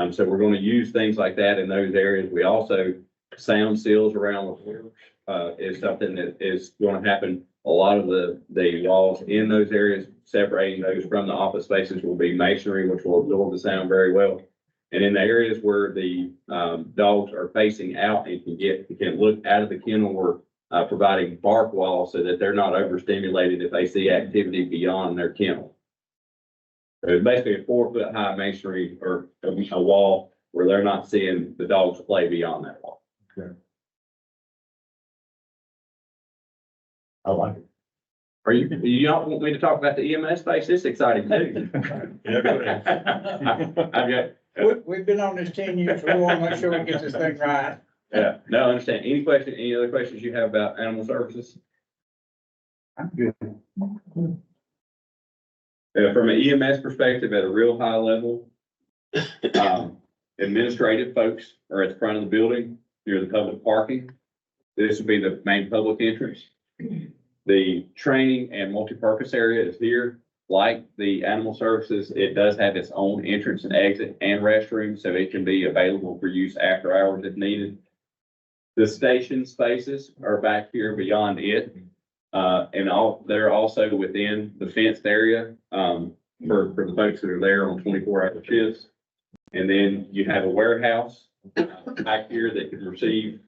So we're going to use things like that in those areas. We also sound seals around the floor is something that is going to happen. A lot of the walls in those areas, separating those from the office spaces, will be masonry, which will absorb the sound very well. And in the areas where the dogs are facing out and can look out of the kennel, we're providing bark walls so that they're not overstimulated if they see activity beyond their kennel. So it's basically a 4-foot high masonry or a wall where they're not seeing the dogs play beyond that wall. Okay. I like it. Are you not want me to talk about the EMS space? It's exciting too. Yeah, go ahead. I've got, We've been on this 10 years, we want to make sure we get this thing right. yeah, no, I understand. Any other questions you have about animal services? I'm good. From an EMS perspective, at a real high level, administrative folks are at the front of the building near the public parking. This would be the main public entrance. The training and multipurpose area is here. Like the animal services, it does have its own entrance and exit and restroom, so it can be available for use after hours if needed. The station spaces are back here beyond it. They're also within the fenced area, for the folks that are there on 24-hour shifts. And then you have a warehouse back here that can receive,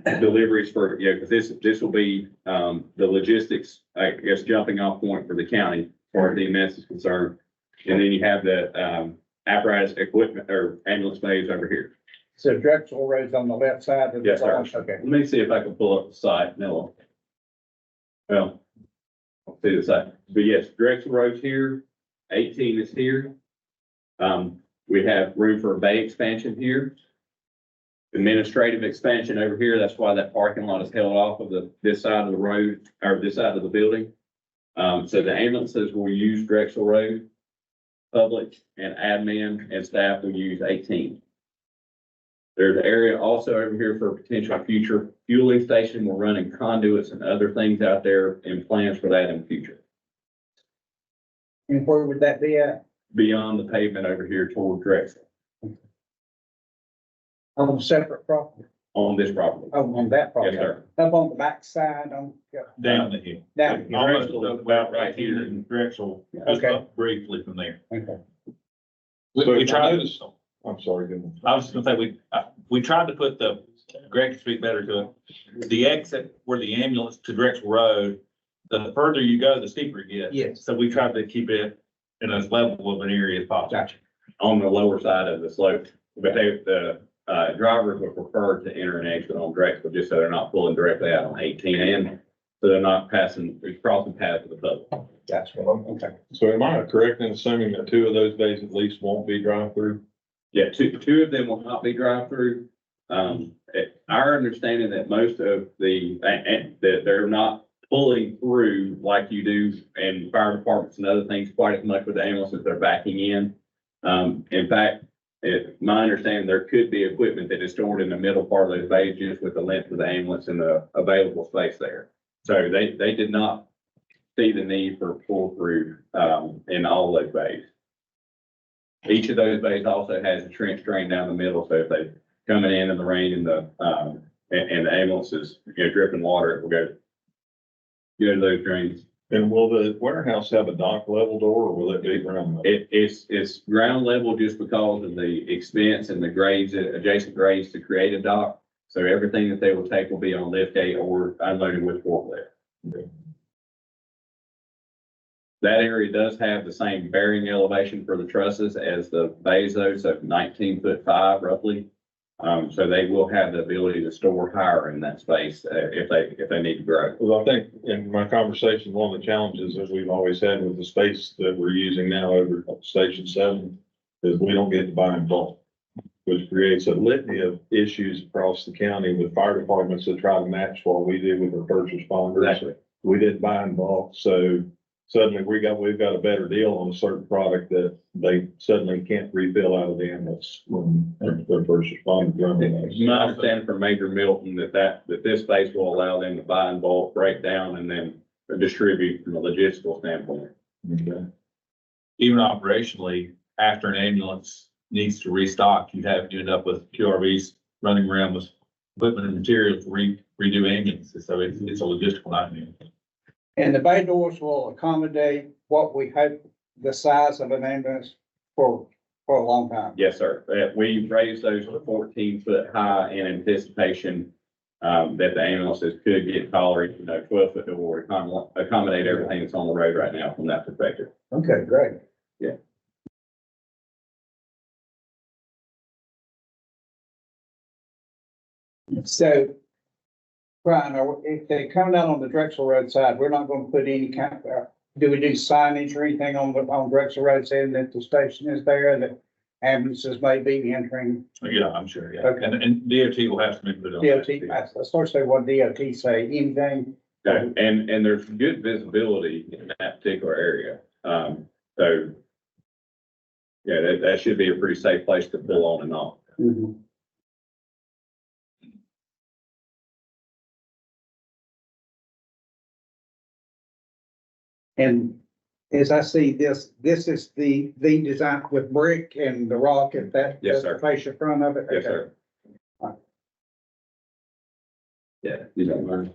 deliveries for, because this will be, the logistics, I guess, jumping off point for the county as far as the EMS is concerned. And then you have the, apparatus equipment or ambulance bays over here. So Drexel Road's on the left side of the. Yes, sir. Okay. Let me see if I can pull up the site. No. Well, I'll see the site. But yes, Drexel Road's here. 18 is here. We have room for a bay expansion here. Administrative expansion over here. That's why that parking lot is held off of this side of the road or this side of the building. So the ambulances will use Drexel Road. Public and admin and staff will use 18. There's an area also over here for a potential future fueling station. We're running conduits and other things out there and plans for that in the future. And where would that be at? Beyond the pavement over here toward Drexel On a separate property? on this property. Oh, on that property? Yes, sir. Up on the back side on, Down the hill. down here? Almost about right here in Drexel, just Okay. up briefly from there. Okay. We tried, I'm sorry, didn't. I was just gonna say, we tried to put Greg can speak better to it. The exit where the ambulance to Drexel Road, the further you go, the steeper it gets. Yes. So we tried to keep it in as level of an area as possible. Gotcha. On the lower side of the slope, but the drivers would prefer to enter and exit on Drexel just so they're not pulling directly out on 18 and So they're not crossing paths with the public. That's what, okay. So am I correct in assuming that two of those bays at least won't be drive-through? Yeah, two of them will not be drive-through. Our understanding that most of that they're not pulling through like you do in fire departments and other things quite as much with the ambulances they're backing in. In fact, my understanding, there could be equipment that is stored in the middle part of those bays just with the length of the ambulance and the available space there. So they did not see the need for pull through, in all those bays. Each of those bays also has a trench drain down the middle, so if they coming in the rain and the ambulance is, dripping water, it will go to those drains. And will the warehouse have a dock level door or will it be ground level? It's ground level just because of the expense and the grades, adjacent grades to create a dock. So everything that they will take will be on lift gate or unloaded with forklift. Okay. That area does have the same bearing elevation for the trusses as the bays though, so 19'5" roughly. So they will have the ability to store higher in that space, if they need to grow. Well, I think in my conversation, one of the challenges that we've always had with the space that we're using now over at Station 7 is we don't get to buy in bulk, which creates a litany of issues across the county with fire departments that try to match what we do with our first responders. Exactly. We didn't buy in bulk, so suddenly we've got a better deal on a certain product that they suddenly can't refill out of the ambulance when their first responders run. It's my understanding from Major Milton that this space will allow them to buy in bulk, break down, and then distribute from a logistical standpoint. Okay. Even operationally, after an ambulance needs to restock, you end up with QRVs running around with equipment and material to redo ambulances. So it's a logistical nightmare. And the bay doors will accommodate what we hope the size of an ambulance for a long time. Yes, sir. We raised those to 14 foot high in anticipation that the ambulances could get taller, 12 foot door, accommodate everything that's on the road right now from that perspective. Okay, great. Yeah. So, Brian, if they come down on the Drexel Road side, we're not gonna put any kind of, do we do signage or anything on Drexel Road saying that the station is there, that ambulances may be entering? Yeah, I'm sure, yeah. Okay. And DOT will have some input on DOT, that. I sort of say what DOT say, anything. Okay, and there's good visibility in that particular area. So yeah, that should be a pretty safe place to pull on and off. Mhm. And as I see this is the design with brick and the rock, if that. Yes, sir. The fascia front of it? Yes, Okay. sir. Yeah, you don't mind.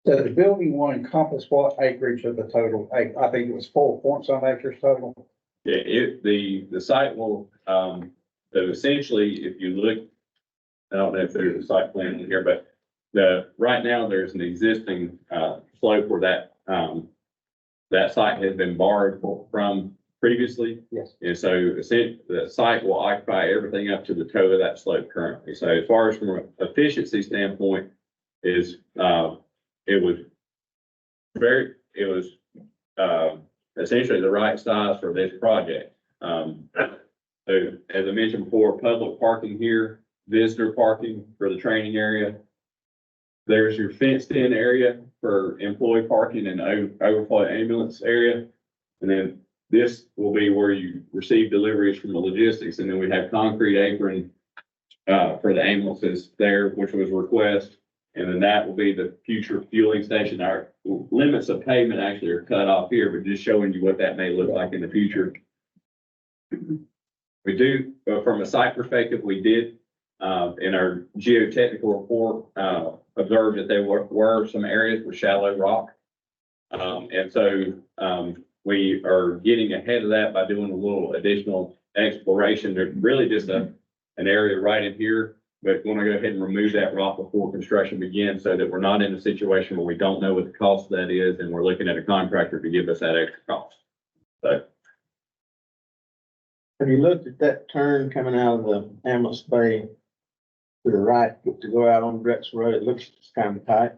So the building will encompass what acreage of the total? I think it was 4 point some acres total. Yeah, the site will, so essentially, if you look, I don't know if there's a site plan in here, but right now, there's an existing, slope where that site has been borrowed from previously. Yes. And so essentially, the site will occupy everything up to the toe of that slope currently. So as far as from an efficiency standpoint is, it was essentially the right size for this project. So as I mentioned before, public parking here, visitor parking for the training area. There's your fenced in area for employee parking and overflow ambulance area. And then this will be where you receive deliveries from the logistics. And then we have concrete apron for the ambulances there, which was a request. And then that will be the future fueling station. Our limits of pavement actually are cut off here, but just showing you what that may look like in the future. We do, from a site perspective, we did, in our geotechnical report, observe that there were some areas with shallow rock. And so, we are getting ahead of that by doing a little additional exploration. They're really just an area right in here, but want to go ahead and remove that rock before construction begins so that we're not in a situation where we don't know what the cost of that is and we're looking at a contractor to give us that extra cost. So Have you looked at that turn coming out of the Ambulance Bay to the right to go out on Drexel Road? It looks kind of tight.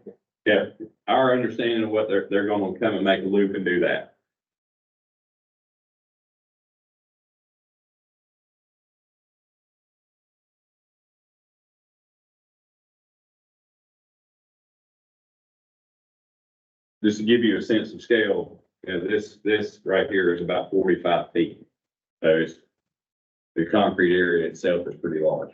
yeah, our understanding of what they're going to come and make a loop and do that. Just to give you a sense of scale, you know, this right here is about 45 feet. So it's, the concrete area itself is pretty large.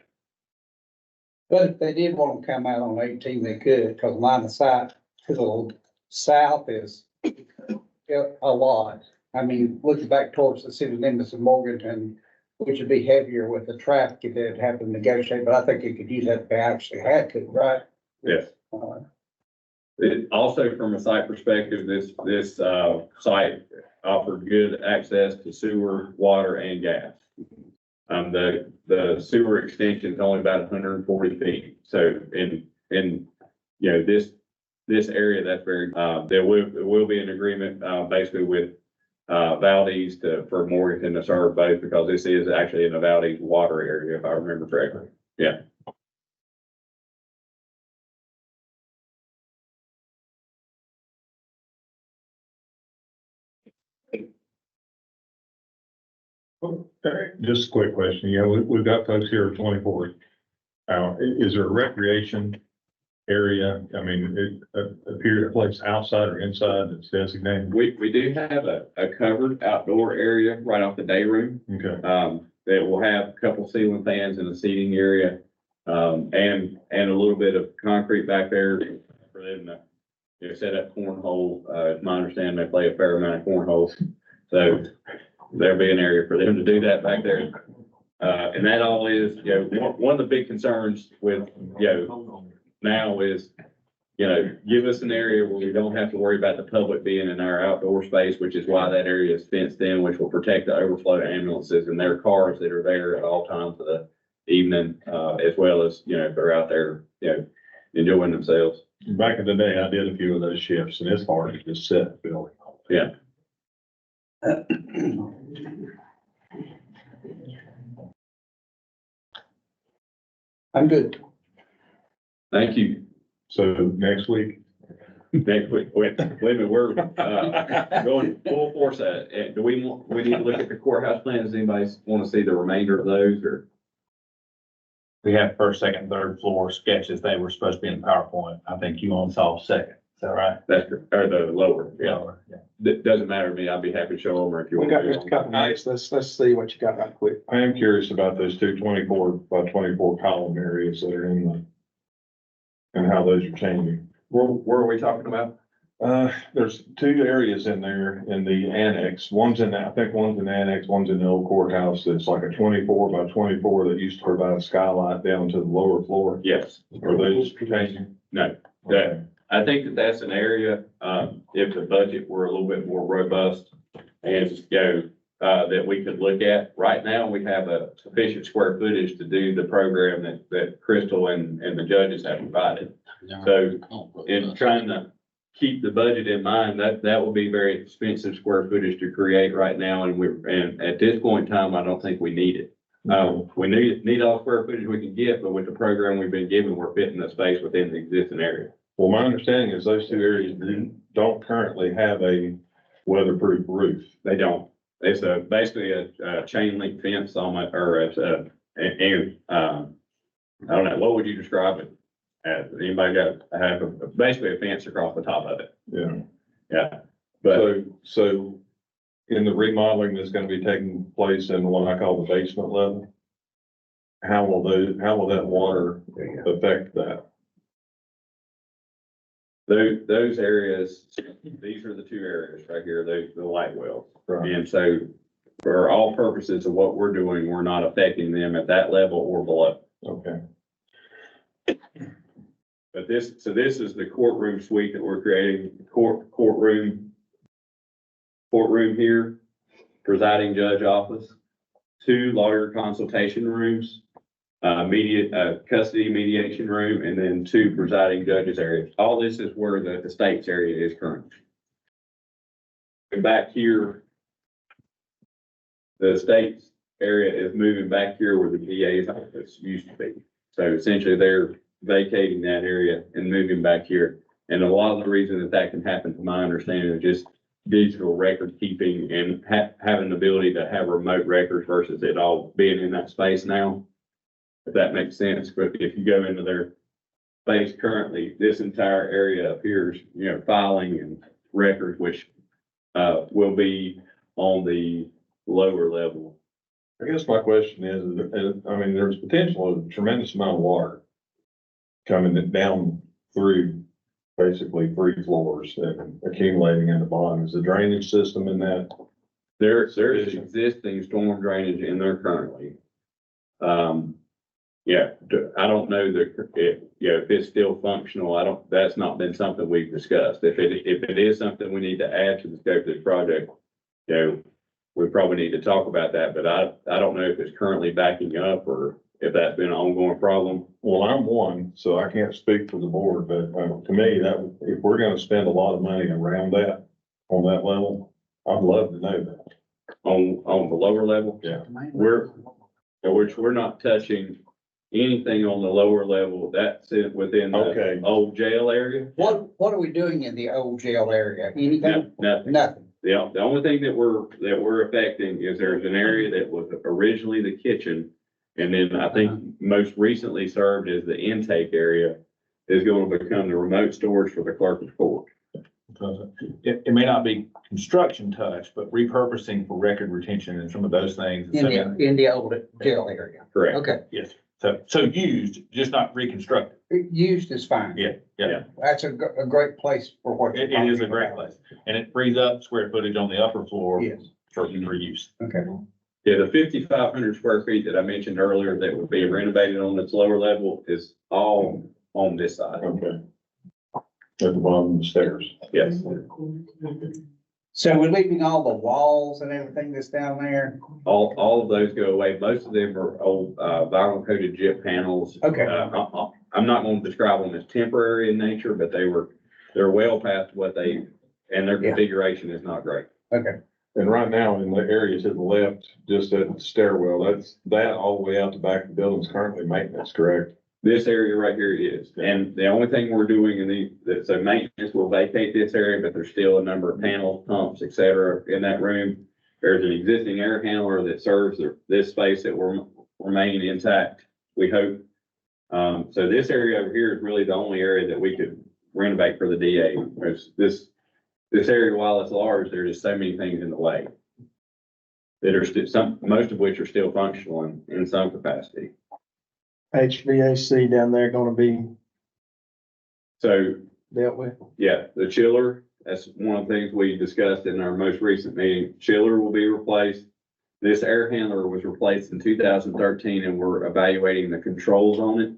But if they did want to come out on 18, they could, because line of sight to the south is a lot. I mean, looking back towards the city limits of Morganton, which would be heavier with the traffic if they'd have to negotiate, but I think you could use that if they actually had to, right? Yes. It also, from a site perspective, this site offered good access to sewer, water, and gas. The sewer extension is only about 140 feet. So in you know, this area, that's very, there will be an agreement, basically with, Valdez for Morganton to serve both, because this is actually in the Valdez water area, if I remember correctly. Yeah. Just a quick question. You know, we've got folks here at 24. Is there a recreation area? I mean, a period of place outside or inside that's designated? We do have a covered outdoor area right off the day room. Okay. That will have a couple ceiling fans in the seating area. And a little bit of concrete back there for them to, you know, set up cornhole. It's my understanding they play a fair amount of cornhole. So there'll be an area for them to do that back there. And that all is, you know, one of the big concerns with, you know, now is, you know, give us an area where we don't have to worry about the public being in our outdoor space, which is why that area is fenced in, which will protect the overflow ambulances and their cars that are there at all times of the evening, as well as, you know, if they're out there, you know, enjoying themselves. Back in the day, I did a few of those shifts, and it's hard to just sit in the building. Yeah. I'm good. Thank you. So next week, Next week, wait a minute, we're, going full force at it. Do we need to look at the courthouse plans? Does anybody want to see the remainder of those, or? We have first, second, third floor sketches. They were supposed to be in PowerPoint. I think you only saw second. Is that right? That's, or the lower, yeah. Yeah. Doesn't matter to me. I'll be happy to show them, or if you We want. got to. just a couple minutes. Let's see what you got right quick. I am curious about those two 24 by 24 column areas that are in the, and how those are changing. Where are we talking about? There's two areas in there in the annex. One's in, I think one's in the annex, one's in the old courthouse. It's like a 24 by 24 that used to provide skylight down to the lower floor. Yes. Are those changing? No. Okay. I think that that's an area, if the budget were a little bit more robust and, you know, that we could look at. Right now, we have a sufficient square footage to do the program that Crystal and the judges have provided. So in trying to keep the budget in mind, that will be very expensive square footage to create right now. And at this point in time, I don't think we need it. We need all the square footage we can get, but with the program we've been given, we're fitting the space within the existing area. Well, my understanding is those two areas don't currently have a weatherproof roof. They don't. It's basically a chain link fence on my, or it's I don't know, what would you describe it as? Anybody have basically a fence across the top of it? Yeah. Yeah. But So in the remodeling that's gonna be taking place in what I call the basement level, how will that water affect that? those areas, these are the two areas right here, the light wells. Right. And so for all purposes of what we're doing, we're not affecting them at that level or below. Okay. But this is the courtroom suite that we're creating, courtroom here, presiding judge office, two lawyer consultation rooms, custody mediation room, and then 2 presiding judges areas. All this is where the state's area is currently. And back here, the state's area is moving back here where the DA's office used to be. So essentially they're vacating that area and moving back here. And a lot of the reason that can happen, to my understanding, is just digital record keeping and having the ability to have remote records versus it all being in that space now. If that makes sense. But if you go into their space currently, this entire area appears, filing and records, which will be on the lower level. I guess my question is, I mean, there's potential of a tremendous amount of water coming down through basically 3 floors and accumulating in the bottom. Is the drainage system in that? There's existing storm drainage in there currently. Yeah, I don't know if it's still functional. That's not been something we've discussed. If it is something we need to add to the scope of this project, we probably need to talk about that, but I don't know if it's currently backing up or if that's been an ongoing problem. Well, I'm one, so I can't speak for the board, but to me, that if we're gonna spend a lot of money around that, on that level, I'd love to know that. On the lower level? Yeah. Which we're not touching anything on the lower level. That's it within Okay. the old jail area. What are we doing in the old jail area? Anything? Nothing. Nothing. The only thing that we're affecting is there's an area that was originally the kitchen. And then I think most recently served as the intake area is going to become the remote storage for the clerk of court. It may not be construction touch, but repurposing for record retention and some of those things. In the old jail area. Correct. Okay, Yes, so used, just not reconstructed. used is fine. Yeah. That's a great place for what. you're It is a talking great about. place, and it frees up square footage on the upper floor Yes, for use. okay. Yeah, the 5,500 square feet that I mentioned earlier that would be renovated on its lower level is all on this side. Okay. At the bottom of the stairs. Yes. So we're leaving all the walls and everything that's down there? All of those go away. Most of them are old, vinyl coated gyp panels. Okay. I'm not going to describe them as temporary in nature, but they're well past what and their Yeah. configuration is not great. Okay, And right now, in the area to the left, just at the stairwell, that all the way out the back of the building is currently maintenance, correct? This area right here is, and the only thing we're doing so maintenance will vacate this area, but there's still a number of panels, pumps, et cetera, in that room. There's an existing air handler that serves this space that will remain intact, we hope. So this area over here is really the only area that we could renovate for the DA. This area, while it's large, there's just so many things in the way that are most of which are still functional in some capacity. HVAC down there gonna be So dealt with. yeah, the chiller, that's one of the things we discussed in our most recent meeting. Chiller will be replaced. This air handler was replaced in 2013 and we're evaluating the controls on it.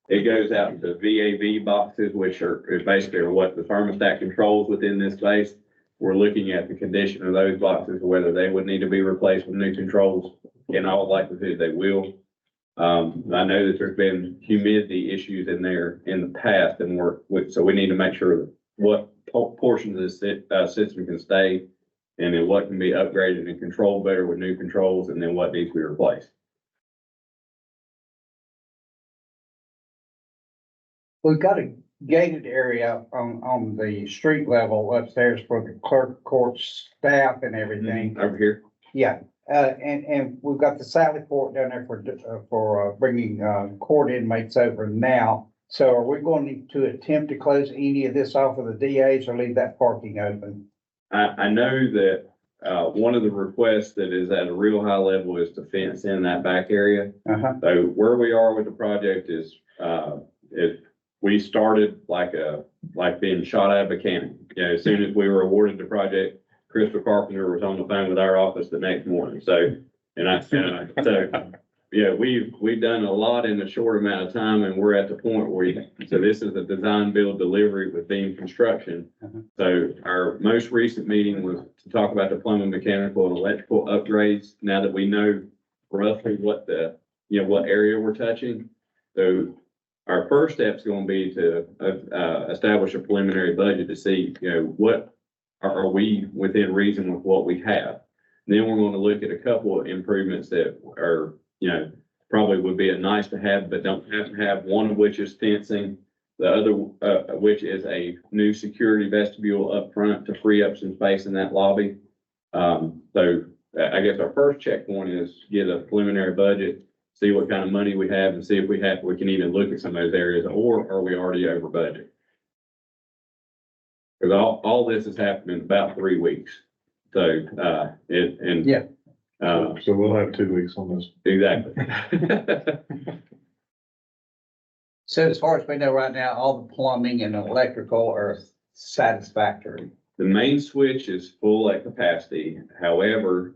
It goes out into VAV boxes, which is basically what the thermostat controls within this space. We're looking at the condition of those boxes, whether they would need to be replaced with new controls. In all likelihood, they will. I know that there's been humidity issues in there in the past so we need to make sure what portions of this system can stay and then what can be upgraded and controlled better with new controls and then what needs to be replaced. we've got a gated area on the street level upstairs for the clerk court staff and everything. Over here. Yeah, and we've got the Sally Port down there for bringing court inmates over now. So are we going to attempt to close any of this off of the DAs or leave that parking open? I know that, one of the requests that is at a real high level is to fence in that back area. Uh-huh. So where we are with the project is, we started like being shot out of a cannon. As soon as we were awarded the project, Crystal Carpenter was on the phone with our office the next morning. So we've done a lot in a short amount of time and we're at the point where so this is a design, build, delivery with beam construction. Uh-huh. So our most recent meeting was to talk about the plumbing, mechanical and electrical upgrades. Now that we know roughly what the what area we're touching. So our first step is going to be to, establish a preliminary budget to see, what are we within reason with what we have. Then we're going to look at a couple of improvements that are, probably would be a nice to have, but don't have to have, one of which is fencing. The other, which is a new security vestibule up front to free up some space in that lobby. So I guess our first checkpoint is get a preliminary budget, see what kind of money we have, and see if we can even look at some of those areas, or are we already over budget? Because all this has happened in about 3 weeks. So, Yeah. So we'll have 2 weeks on this. Exactly. So as far as we know right now, all the plumbing and electrical are satisfactory. The main switch is full at capacity. However,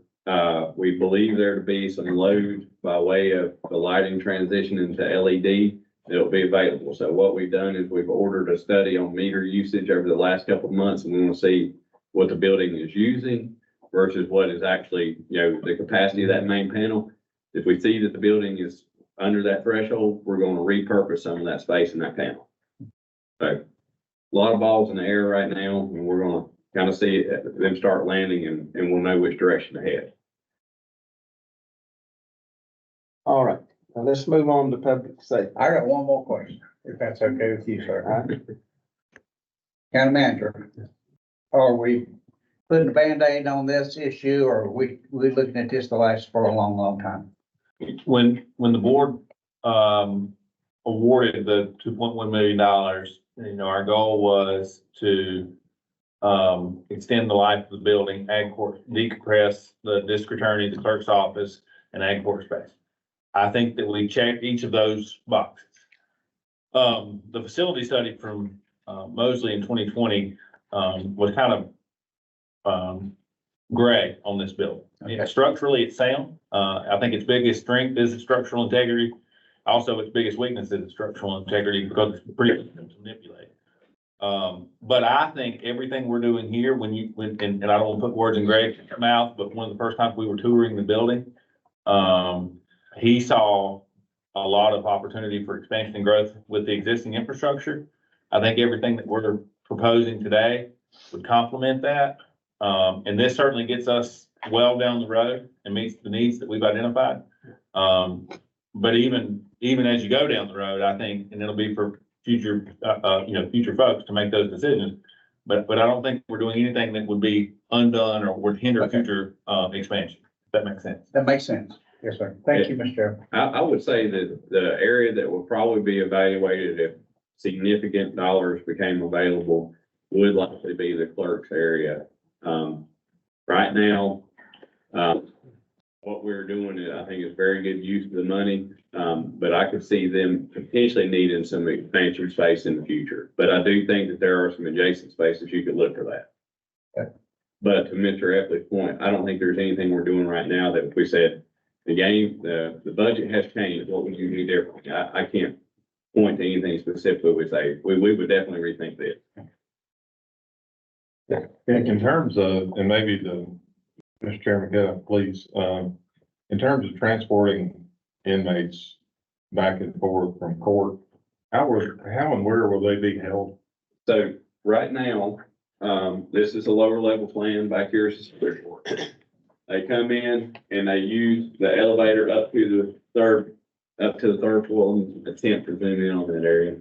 we believe there to be some load by way of the lighting transition into LED that'll be available. So what we've done is we've ordered a study on meter usage over the last couple of months, and we want to see what the building is using versus what is actually, the capacity of that main panel. If we see that the building is under that threshold, we're going to repurpose some of that space in that panel. So a lot of balls in the air right now, and we're going to kind of see them start landing, and we'll know which direction to head. All right, now let's move on to public safety. I got one more question, if that's okay with you, sir. County manager, are we putting a Band-Aid on this issue, or are we looking at this to last for a long, long time? When the board, awarded the $2.1 million, our goal was to, extend the life of the building, ag court, decompress the district attorney, the clerk's office, and ag court space. I think that we checked each of those boxes. The facility study from, Mosley in 2020, was kind of, gray on this building. Okay. Structurally, it's sound. I think its biggest strength is its structural integrity. Also, its biggest weakness is its structural integrity because it's pretty difficult to manipulate. But I think everything we're doing here, and I don't want to put words in Greg's mouth, but one of the first times we were touring the building, he saw a lot of opportunity for expansion and growth with the existing infrastructure. I think everything that we're proposing today would complement that. And this certainly gets us well down the road and meets the needs that we've identified. But even as you go down the road, I think, and it'll be for future, future folks to make those decisions. But I don't think we're doing anything that would be undone or would hinder future, expansion. If that makes sense. That makes sense. Yes, sir. Thank you, Mr. Chairman. I would say that the area that will probably be evaluated if significant dollars became available would likely be the clerk's area. Right now, what we're doing, I think, is very good use of the money. But I could see them potentially needing some expansion space in the future. But I do think that there are some adjacent spaces you could look for that. Okay. But to Mr. Epley's point, I don't think there's anything we're doing right now that if we said the budget has changed, what would you do differently? I can't point to anything specifically we say, we would definitely rethink this. In terms of, and maybe Mr. Chairman, please, in terms of transporting inmates back and forth from court, how and where will they be held? So right now, this is a lower level plan. Back here is the Superior Court. They come in and they use the elevator up to the third floor and attempt to zoom in on that area.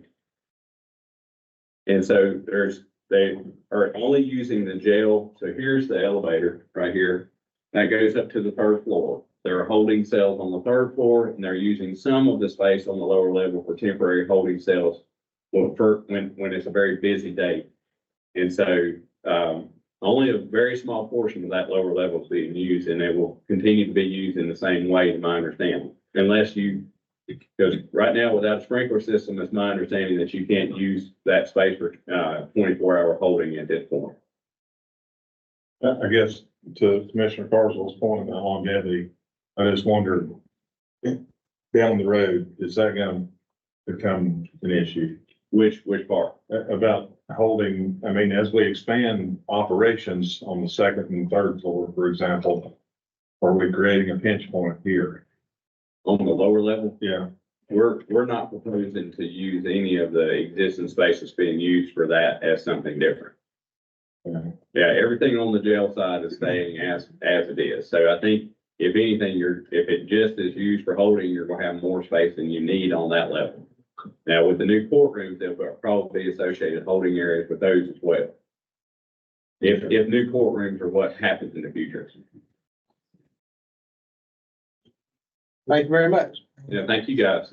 And so they are only using the jail. So here's the elevator right here. That goes up to the third floor. There are holding cells on the third floor, and they're using some of the space on the lower level for temporary holding cells when it's a very busy day. And so, only a very small portion of that lower level is being used, and it will continue to be used in the same way, to my understanding. Because right now, without a sprinkler system, it's my understanding that you can't use that space for 24-hour holding at this point. I guess to Commissioner Carswell's point about longevity, I just wondered, down the road, is that going to become an issue? Which part? About holding, I mean, as we expand operations on the second and third floor, for example, are we creating a pinch point here? on the lower level. Yeah, We're not proposing to use any of the existing spaces being used for that as something different. Yeah, everything on the jail side is staying as it is. So I think if anything, if it just is used for holding, you're gonna have more space than you need on that level. Now, with the new courtrooms, there'll probably be associated holding areas with those as well. If new courtrooms are what happens in the future. Thank you very much. Yeah, thank you, guys.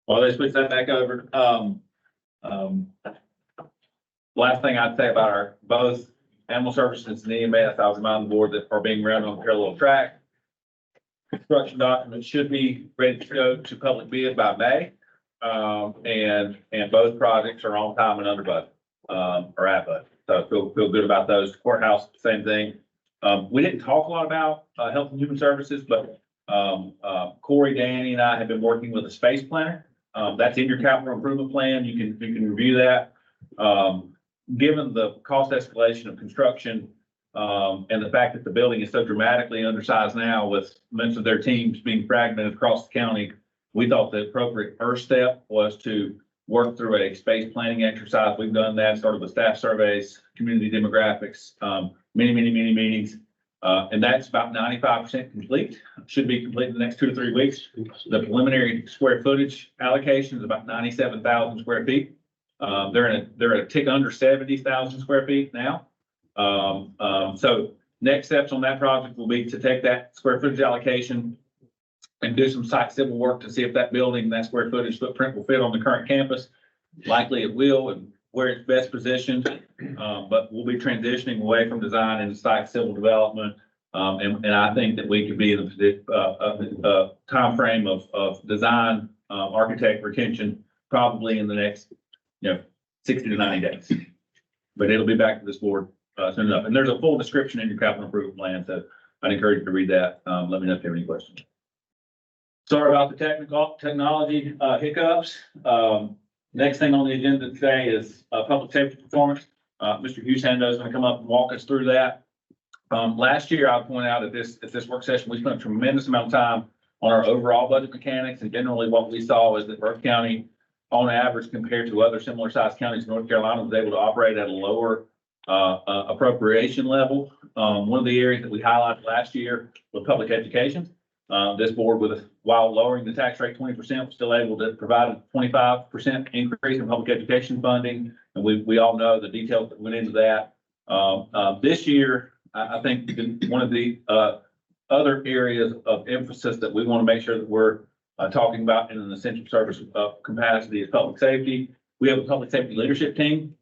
Well, let's switch that back over. Last thing I'd say about our both animal services and EMS, I was reminding the board that are being run on parallel track. Construction documents should be ready to go to public bid by May. And both projects are on time and under budget, or at budget. So feel good about those. Courthouse, same thing. We didn't talk a lot about, health and human services, but, Corey, Danny, and I have been working with a space planner. That's in your capital improvement plan. You can review that. Given the cost escalation of construction, and the fact that the building is so dramatically undersized now with most of their teams being fragmented across the county, we thought the appropriate first step was to work through a space planning exercise. We've done that, started with staff surveys, community demographics, many meetings. And that's about 95% complete. Should be complete in the next 2 to 3 weeks. The preliminary square footage allocation is about 97,000 square feet. They're a tick under 70,000 square feet now. So next steps on that project will be to take that square footage allocation and do some site civil work to see if that building, that square footage footprint will fit on the current campus. Likely it will, and where it's best positioned. But we'll be transitioning away from design into site civil development. And I think that we could be in the timeframe of design, architect retention, probably in the next, 60 to 90 days. But it'll be back to this board soon enough. And there's a full description in your capital improvement plan, so I'd encourage you to read that. Let me know if you have any questions. Sorry about the technology hiccups. Next thing on the agenda today is public safety performance. Mr. Hughes-Hendo is going to come up and walk us through that. Last year, I'll point out at this work session, we spent a tremendous amount of time on our overall budget mechanics, and generally what we saw is that Burke County, on average, compared to other similar sized counties in North Carolina, was able to operate at a lower appropriation level. One of the areas that we highlighted last year was public education. This board, while lowering the tax rate 20%, was still able to provide a 25% increase in public education funding. And we all know the details that went into that. This year, I think one of the other areas of emphasis that we want to make sure that we're talking about in an essential service capacity is public safety. We have a public safety leadership team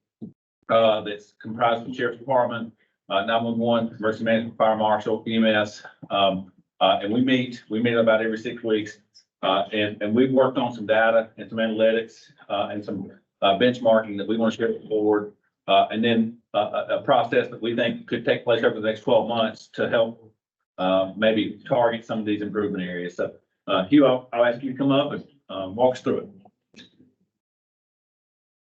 that's comprised of the Sheriff's Department, 911, Emergency Management, Fire Marshal, EMS. And we meet about every 6 weeks. And we've worked on some data and some analytics and some benchmarking that we want to share with the board. And then a process that we think could take place over the next 12 months to help maybe target some of these improvement areas. So Hugh, I'll ask you to come up and walk us through it.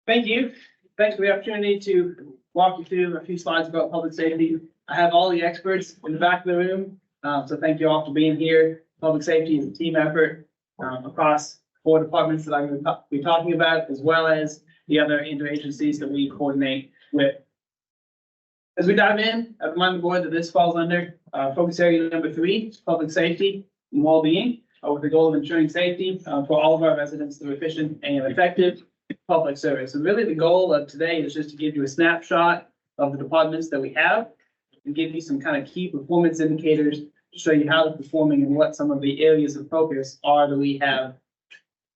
Thank you. Thanks for the opportunity to walk you through a few slides about public safety. I have all the experts in the back of the room. So thank you all for being here. Public safety is a team effort across 4 departments that I'm going to be talking about, as well as the other interagencies that we coordinate with. As we dive in, I remind the board that this falls under focus area number 3, public safety and well-being, with the goal of ensuring safety for all of our residents through efficient and effective public service. And really the goal of today is just to give you a snapshot of the departments that we have and give you some kind of key performance indicators to show you how they're performing and what some of the areas of focus are that we have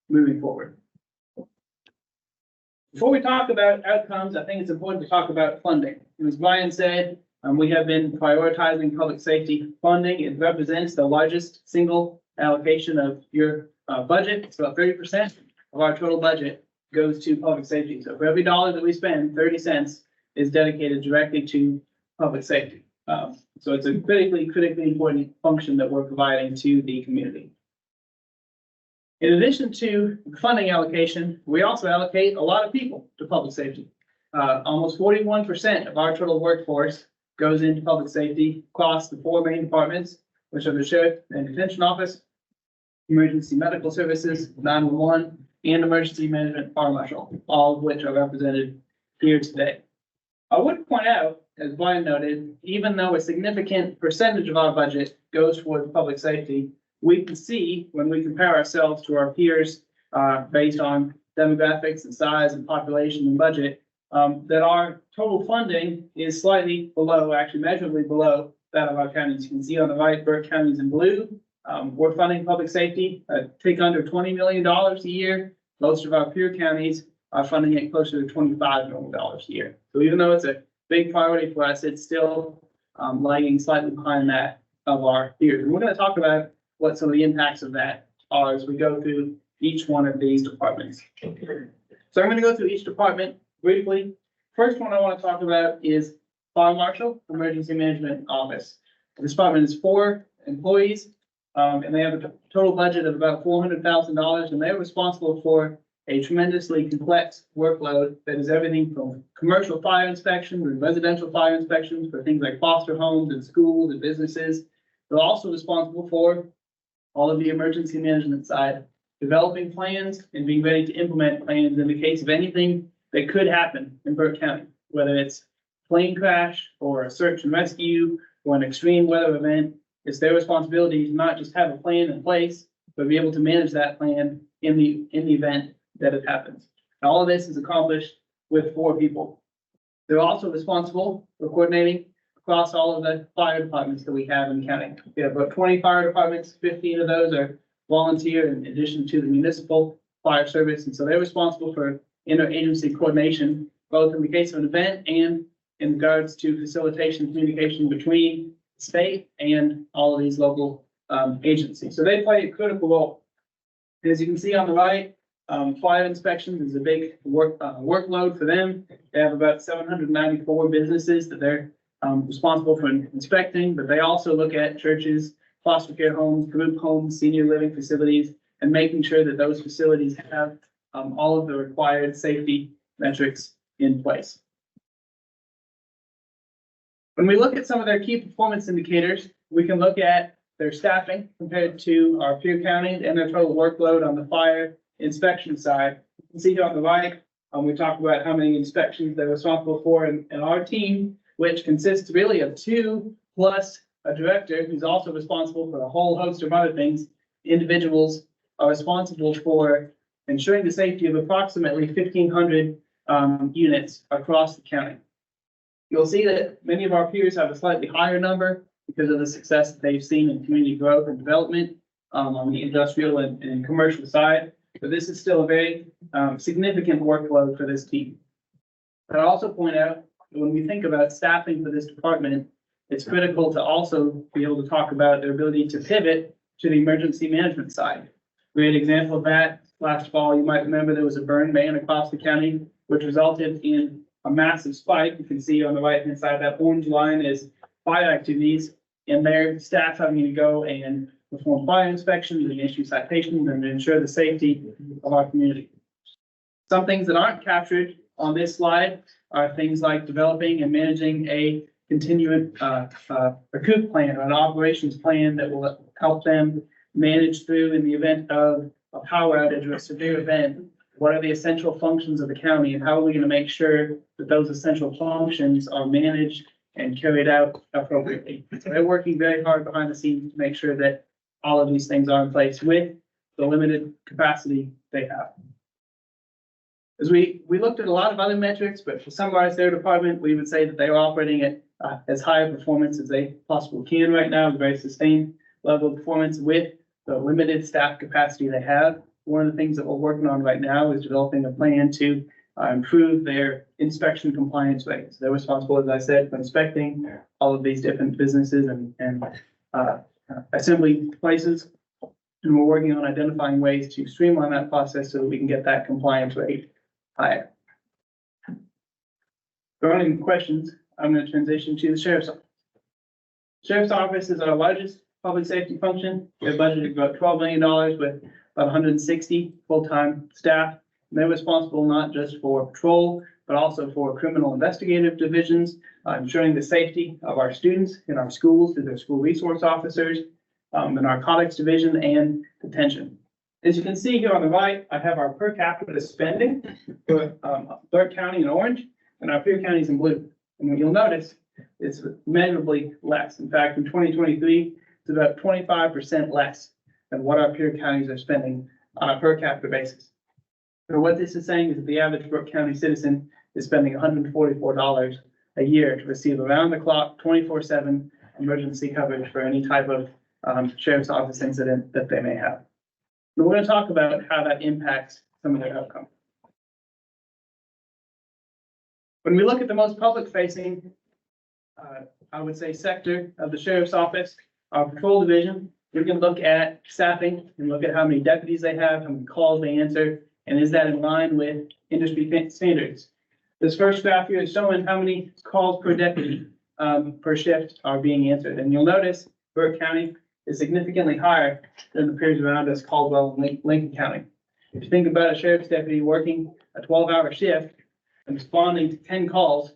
moving forward. Before we talk about outcomes, I think it's important to talk about funding. And as Brian said, we have been prioritizing public safety funding. It represents the largest single allocation of your budget. It's about 30% of our total budget goes to public safety. So for every dollar that we spend, 30 cents is dedicated directly to public safety. So it's a critically important function that we're providing to the community. In addition to the funding allocation, we also allocate a lot of people to public safety. Almost 41% of our total workforce goes into public safety across the four main departments, which are the sheriff and detention office, emergency medical services, 911, and emergency management fire marshal, all of which are represented here today. I would point out, as Brian noted, even though a significant percentage of our budget goes towards public safety, we can see when we compare ourselves to our peers, based on demographics and size and population and budget, that our total funding is slightly below, actually measurably below that of our counties. You can see on the right, Burke County is in blue. We're funding public safety, take under $20 million a year. Most of our peer counties are funding it closer to $25 million a year. So even though it's a big priority for us, it's still lagging slightly behind that of our peers. And we're going to talk about what some of the impacts of that are as we go through each one of these departments. So I'm going to go through each department briefly. First one I want to talk about is Fire Marshal, Emergency Management Office. This department is 4 employees, and they have a total budget of about $400,000, and they're responsible for a tremendously complex workload that is everything from commercial fire inspections and residential fire inspections for things like foster homes and schools and businesses. They're also responsible for all of the emergency management side, developing plans and being ready to implement plans in the case of anything that could happen in Burke County, whether it's plane crash or a search and rescue or an extreme weather event. It's their responsibility to not just have a plan in place, but be able to manage that plan in the event that it happens. And all of this is accomplished with 4 people. They're also responsible for coordinating across all of the fire departments that we have in the county. We have about 20 fire departments, 15 of those are volunteer in addition to the municipal fire service. And so they're responsible for interagency coordination, both in the case of an event and in regards to facilitation communication between the state and all of these local agencies. So they play a critical role. As you can see on the right, fire inspections is a big workload for them. They have about 794 businesses that they're responsible for inspecting, but they also look at churches, foster care homes, group homes, senior living facilities, and making sure that those facilities have all of the required safety metrics in place. When we look at some of their key performance indicators, we can look at their staffing compared to our peer counties and their total workload on the fire inspection side. You can see here on the right, we talk about how many inspections they're responsible for, and our team, which consists really of 2 plus a director who's also responsible for a whole host of other things. Individuals are responsible for ensuring the safety of approximately 1,500 units across the county. You'll see that many of our peers have a slightly higher number because of the success that they've seen in community growth and development on the industrial and commercial side. But this is still a very significant workload for this team. I'd also point out that when we think about staffing for this department, it's critical to also be able to talk about their ability to pivot to the emergency management side. Great example of that, last fall, you might remember there was a burn ban across the county, which resulted in a massive spike. You can see on the right-hand side, that orange line is fire activities, and their staff having to go and perform fire inspections and issue citations and ensure the safety of our community. Some things that aren't captured on this slide are things like developing and managing a continued a COOP plan or an operations plan that will help them manage through in the event of a power outage or a severe event. What are the essential functions of the county, and how are we going to make sure that those essential functions are managed and carried out appropriately? So they're working very hard behind the scenes to make sure that all of these things are in place with the limited capacity they have. As we looked at a lot of other metrics, but to summarize their department, we would say that they are operating at as high a performance as they possibly can right now, a very sustained level of performance with the limited staff capacity they have. One of the things that we're working on right now is developing a plan to improve their inspection compliance rates. They're responsible, as I said, for inspecting all of these different businesses and assembly places. And we're working on identifying ways to streamline that process so that we can get that compliance rate higher. If there are any questions, I'm going to transition to the sheriff's office. Sheriff's office is our largest public safety function. Their budget is about $12 million with about 160 full-time staff. And they're responsible not just for patrol, but also for criminal investigative divisions, ensuring the safety of our students in our schools through their school resource officers, the narcotics division and detention. As you can see here on the right, I have our per capita spending for Burke County in orange and our peer counties in blue. And what you'll notice, it's measurably less. In fact, in 2023, it's about 25% less than what our peer counties are spending on a per capita basis. So what this is saying is that the average Burke County citizen is spending $144 a year to receive around-the-clock, 24/7 emergency coverage for any type of sheriff's office incident that they may have. And we're going to talk about how that impacts some of their outcomes. When we look at the most public-facing, I would say, sector of the sheriff's office, our patrol division, we can look at staffing and look at how many deputies they have, how many calls they answer, and is that in line with industry standards. This first graph here is showing how many calls per deputy per shift are being answered. And you'll notice Burke County is significantly higher than the peers around us, Caldwell and Lincoln County. If you think about a sheriff's deputy working a 12-hour shift and responding to 10 calls,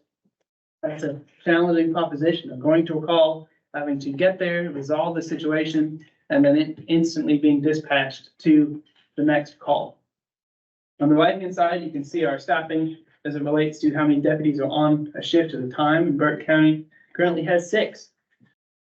that's a challenging proposition of going to a call, having to get there, resolve the situation, and then instantly being dispatched to the next call. On the right-hand side, you can see our staffing as it relates to how many deputies are on a shift at a time. And Burke County currently has 6.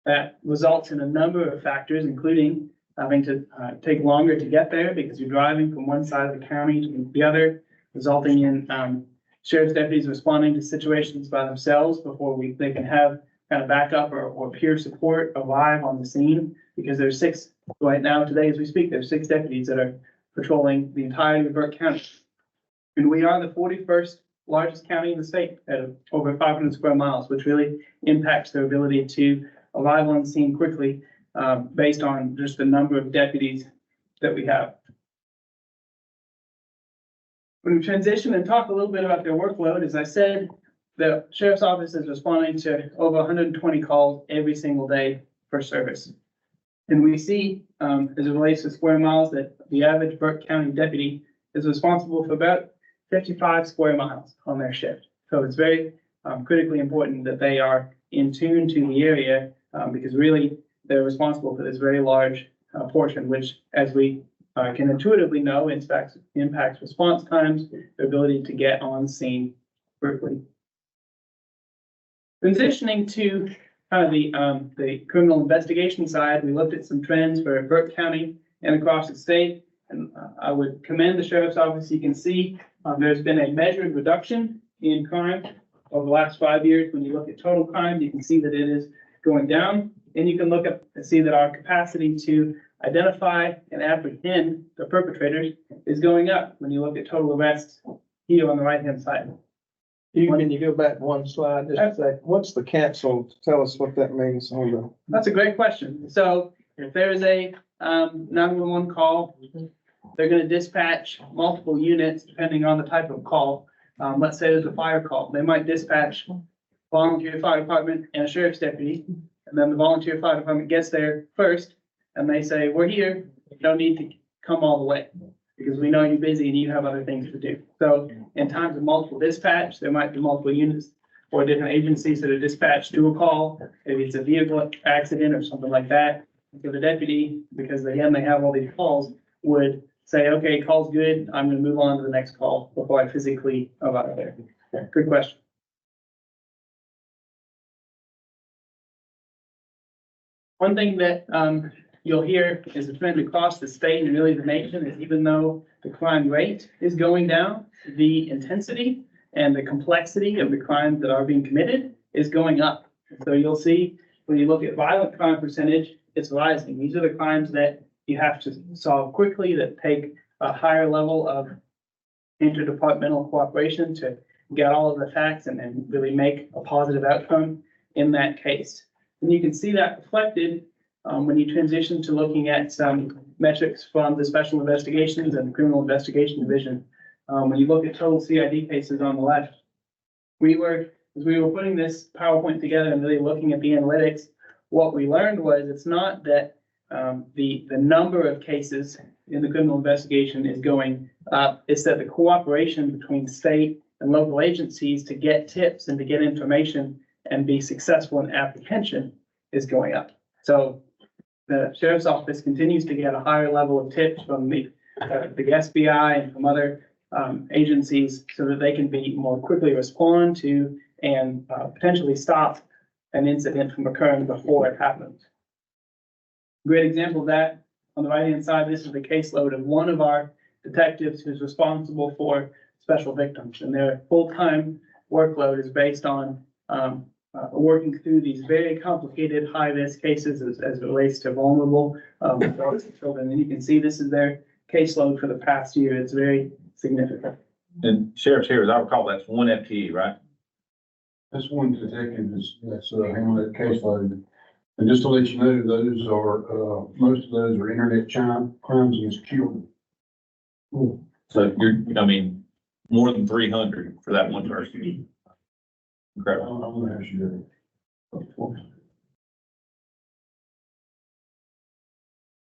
That results in a number of factors, including having to take longer to get there because you're driving from one side of the county to the other, resulting in sheriff's deputies responding to situations by themselves before they can have kind of backup or peer support arrive on the scene, because there's 6 right now, today as we speak, there's 6 deputies that are patrolling the entirety of Burke County. And we are the 41st largest county in the state at over 500 square miles, which really impacts their ability to arrive on the scene quickly based on just the number of deputies that we have. When we transition and talk a little bit about their workload, as I said, the sheriff's office is responding to over 120 calls every single day for service. And we see, as it relates to square miles, that the average Burke County deputy is responsible for about 55 square miles on their shift. So it's very critically important that they are in tune to the area because really they're responsible for this very large portion, which, as we can intuitively know, impacts response times, the ability to get on scene quickly. Transitioning to kind of the criminal investigation side, we looked at some trends for Burke County and across the state. And I would commend the sheriff's office. You can see there's been a measured reduction in crime over the last 5 years. When you look at total crime, you can see that it is going down. And you can look at and see that our capacity to identify and apprehend the perpetrators is going up when you look at total arrests here on the right-hand side. Can you go back one slide, just a sec? What's the cancel? Tell us what that means on the. That's a great question. So if there is a 911 call, they're going to dispatch multiple units depending on the type of call. Let's say there's a fire call. They might dispatch volunteer fire department and a sheriff's deputy. And then the volunteer fire department gets there first and they say, we're here. You don't need to come all the way because we know you're busy and you have other things to do. So in times of multiple dispatch, there might be multiple units or different agencies that are dispatched to a call. Maybe it's a vehicle accident or something like that. So the deputy, because again, they have all these calls, would say, okay, call's good. I'm going to move on to the next call before I physically arrive there. Good question. One thing that you'll hear is a trend across the state and really the nation is even though the crime rate is going down, the intensity and the complexity of the crimes that are being committed is going up. So you'll see when you look at violent crime percentage, it's rising. These are the crimes that you have to solve quickly, that take a higher level of interdepartmental cooperation to get all of the facts and really make a positive outcome in that case. And you can see that reflected when you transition to looking at some metrics from the Special Investigations and the Criminal Investigation Division. When you look at total CID cases on the left, as we were putting this PowerPoint together and really looking at the analytics, what we learned was it's not that the number of cases in the criminal investigation is going up, it's that the cooperation between state and local agencies to get tips and to get information and be successful in apprehension is going up. So the sheriff's office continues to get a higher level of tips from the SBI and from other agencies so that they can be more quickly respond to and potentially stop an incident from occurring before it happens. Great example of that, on the right-hand side, this is the caseload of one of our detectives who's responsible for special victims, and their full-time workload is based on working through these very complicated, high-risk cases as it relates to vulnerable children. And you can see this is their caseload for the past year. It's very significant. And sheriff's here, as I recall, that's one FTE, right? That's one detective that's handling that caseload. And just to let you know, those are, most of those are internet crimes against children. So I mean, more than 300 for that one person. Incredible. I'm gonna ask you that.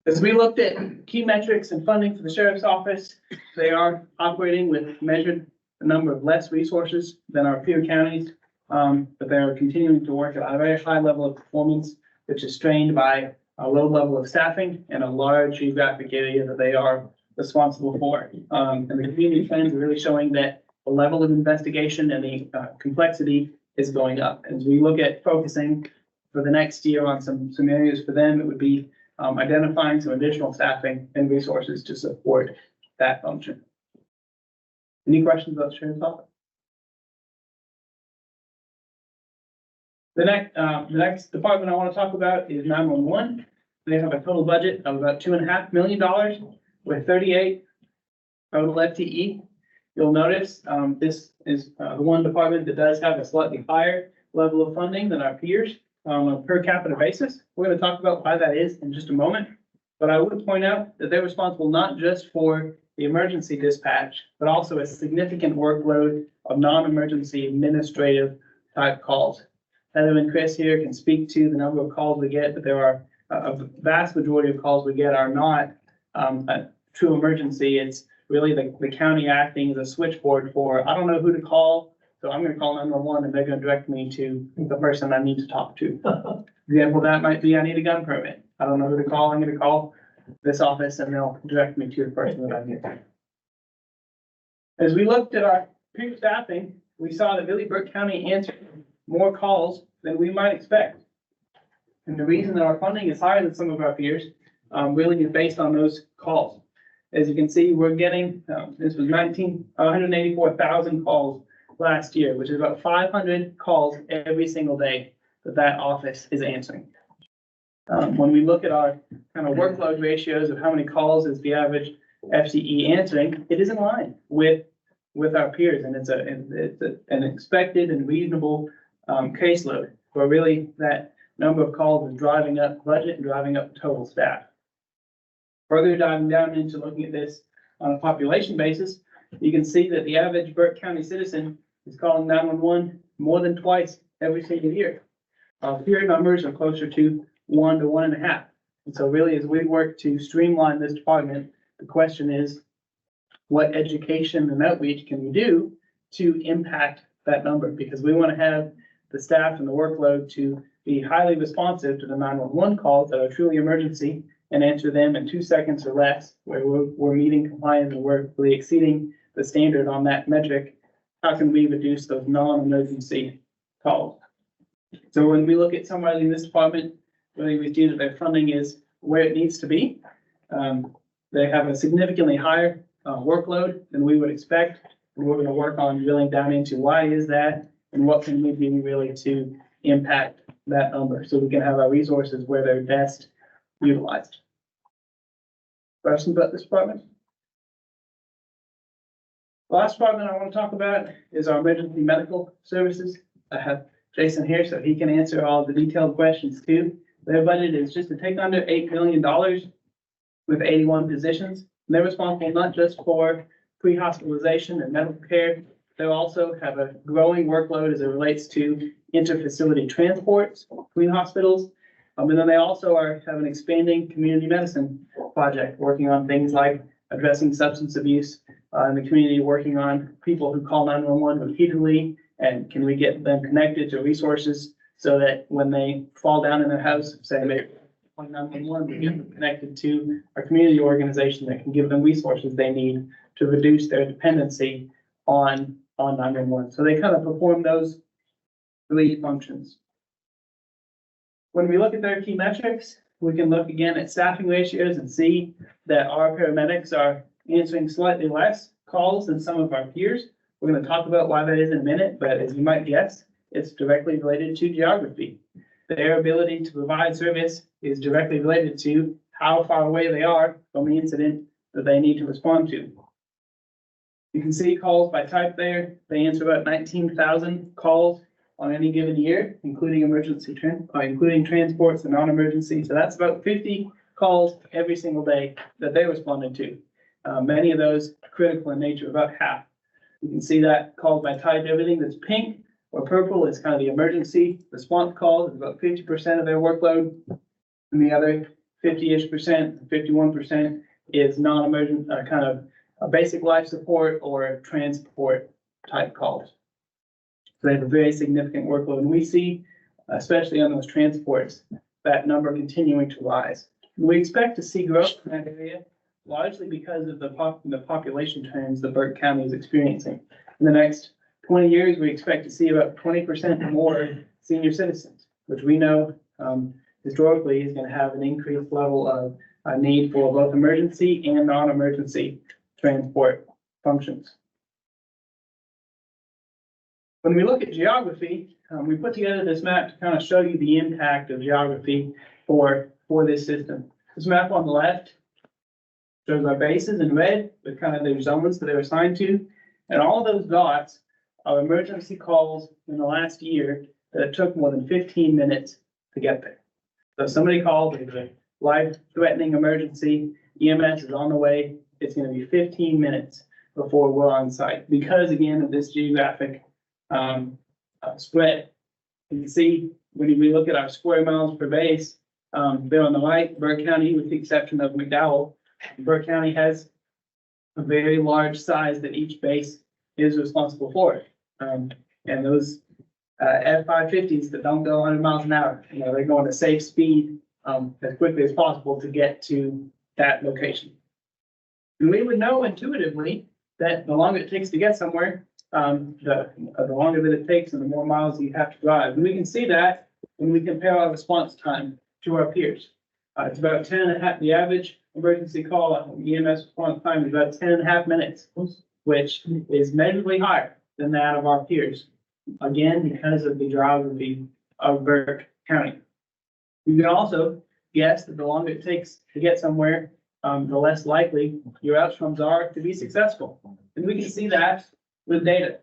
As we looked at key metrics and funding for the sheriff's office, they are operating with measured a number of less resources than our peer counties. But they are continuing to work at a very high level of performance, which is strained by a low level of staffing and a large geographic area that they are responsible for. And the community trends are really showing that the level of investigation and the complexity is going up. As we look at focusing for the next year on some areas for them, it would be identifying some additional staffing and resources to support that function. Any questions about the sheriff's office? The next department I want to talk about is 911. They have a total budget of about $2.5 million with 38 total FTE. You'll notice this is the one department that does have a slightly higher level of funding than our peers on a per capita basis. We're going to talk about why that is in just a moment. But I would point out that they're responsible not just for the emergency dispatch, but also a significant workload of non-emergency administrative type calls. Heather and Chris here can speak to the number of calls we get, but there are a vast majority of calls we get are not a true emergency. It's really the county acting as a switchboard for, I don't know who to call, so I'm going to call 911 and they're going to direct me to the person I need to talk to. Example of that might be I need a gun permit. I don't know who to call. I'm going to call this office and they'll direct me to the person that I need. As we looked at our peak staffing, we saw that really Burke County answered more calls than we might expect. And the reason that our funding is higher than some of our peers really is based on those calls. As you can see, we're getting, this was 184,000 calls last year, which is about 500 calls every single day that office is answering. When we look at our kind of workload ratios of how many calls is the average FTE answering, it is in line with our peers, and it's an expected and reasonable caseload, where really that number of calls is driving up budget and driving up total staff. Further diving down into looking at this on a population basis, you can see that the average Burke County citizen is calling 911 more than twice every single year. Our peer numbers are closer to 1 to 1.5. And so really, as we work to streamline this department, the question is, what education and outreach can we do to impact that number? Because we want to have the staff and the workload to be highly responsive to the 911 calls that are truly emergency and answer them in 2 seconds or less, where we're meeting compliance and we're really exceeding the standard on that metric. How can we reduce those non-emergency calls? So when we look at somebody in this department, really we see that their funding is where it needs to be. They have a significantly higher workload than we would expect. And we're going to work on drilling down into why is that and what can we do really to impact that number so we can have our resources where they're best utilized. Questions about this department? The last department I want to talk about is our emergency medical services. I have Jason here so he can answer all the detailed questions too. Their budget is just to take under $8 million with 81 positions. They're responsible not just for pre-hospitalization and medical care. They also have a growing workload as it relates to interfacility transports between hospitals. And then they also have an expanding community medicine project working on things like addressing substance abuse in the community working on people who call 911 repeatedly, and can we get them connected to resources so that when they fall down in their house, say maybe 911, we get them connected to a community organization that can give them resources they need to reduce their dependency on 911. So they kind of perform those three functions. When we look at their key metrics, we can look again at staffing ratios and see that our paramedics are answering slightly less calls than some of our peers. We're going to talk about why that is in a minute, but as you might guess, it's directly related to geography. Their ability to provide service is directly related to how far away they are from the incident that they need to respond to. You can see calls by type there. They answer about 19,000 calls on any given year, including including transports and non-emergency. So that's about 50 calls every single day that they responded to. Many of those are critical in nature, about half. You can see that called by type. Everything that's pink or purple is kind of the emergency response calls, about 50% of their workload. And the other 50-ish%, 51% is non-emergent, kind of a basic life support or transport type calls. So they have a very significant workload. And we see, especially on those transports, that number continuing to rise. We expect to see growth in that area, largely because of the population trends that Burke County is experiencing. In the next 20 years, we expect to see about 20% more senior citizens, which we know historically is going to have an increased level of need for both emergency and non-emergency transport functions. When we look at geography, we put together this map to kind of show you the impact of geography for this system. This map on the left shows our bases in red with kind of their zones that they're assigned to. And all those dots are emergency calls in the last year that took more than 15 minutes to get there. So if somebody called, there's a life-threatening emergency, EMS is on the way, it's going to be 15 minutes before we're on site because, again, of this geographic spread. You can see when we look at our square miles per base, there on the right, Burke County, with the exception of McDowell, Burke County has a very large size that each base is responsible for. And those F-550s that don't go 100 miles an hour, they're going at safe speed as quickly as possible to get to that location. And we would know intuitively that the longer it takes to get somewhere, the longer that it takes and the more miles you have to drive. And we can see that when we compare our response time to our peers. It's about 10.5, the average emergency call EMS response time is about 10.5 minutes, which is measurably higher than that of our peers. Again, because of the geography of Burke County. You can also guess that the longer it takes to get somewhere, the less likely your outcomes are to be successful. And we can see that with data.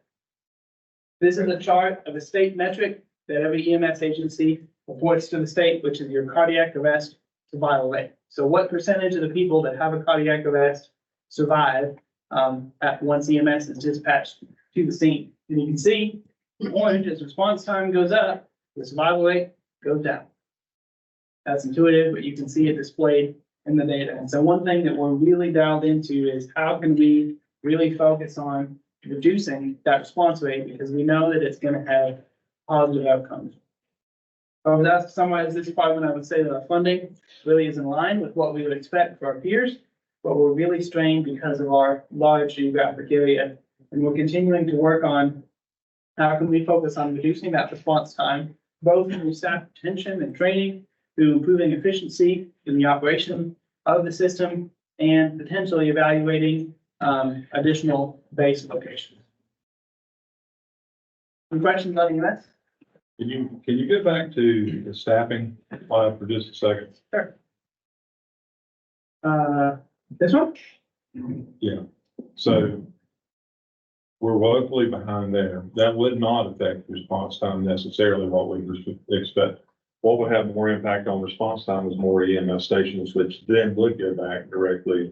This is a chart of a state metric that every EMS agency reports to the state, which is your cardiac arrest survival rate. So what percentage of the people that have a cardiac arrest survive at once EMS is dispatched to the scene? And you can see orange, as response time goes up, the survival rate goes down. That's intuitive, but you can see it displayed in the data. And so one thing that we're really dialed into is how can we really focus on reducing that response rate, because we know that it's going to have positive outcomes. So I was asked to summarize this part when I would say that our funding really is in line with what we would expect for our peers, but we're really strained because of our large geographic area. And we're continuing to work on how can we focus on reducing that response time, both through staff retention and training, through improving efficiency in the operation of the system, and potentially evaluating additional base locations. Any questions on EMS? Can you get back to the staffing slide for just a second? Sure. This one? Yeah, so we're woefully behind there. That would not affect response time necessarily what we expect. What would have more impact on response time is more EMS stations, which then would go back directly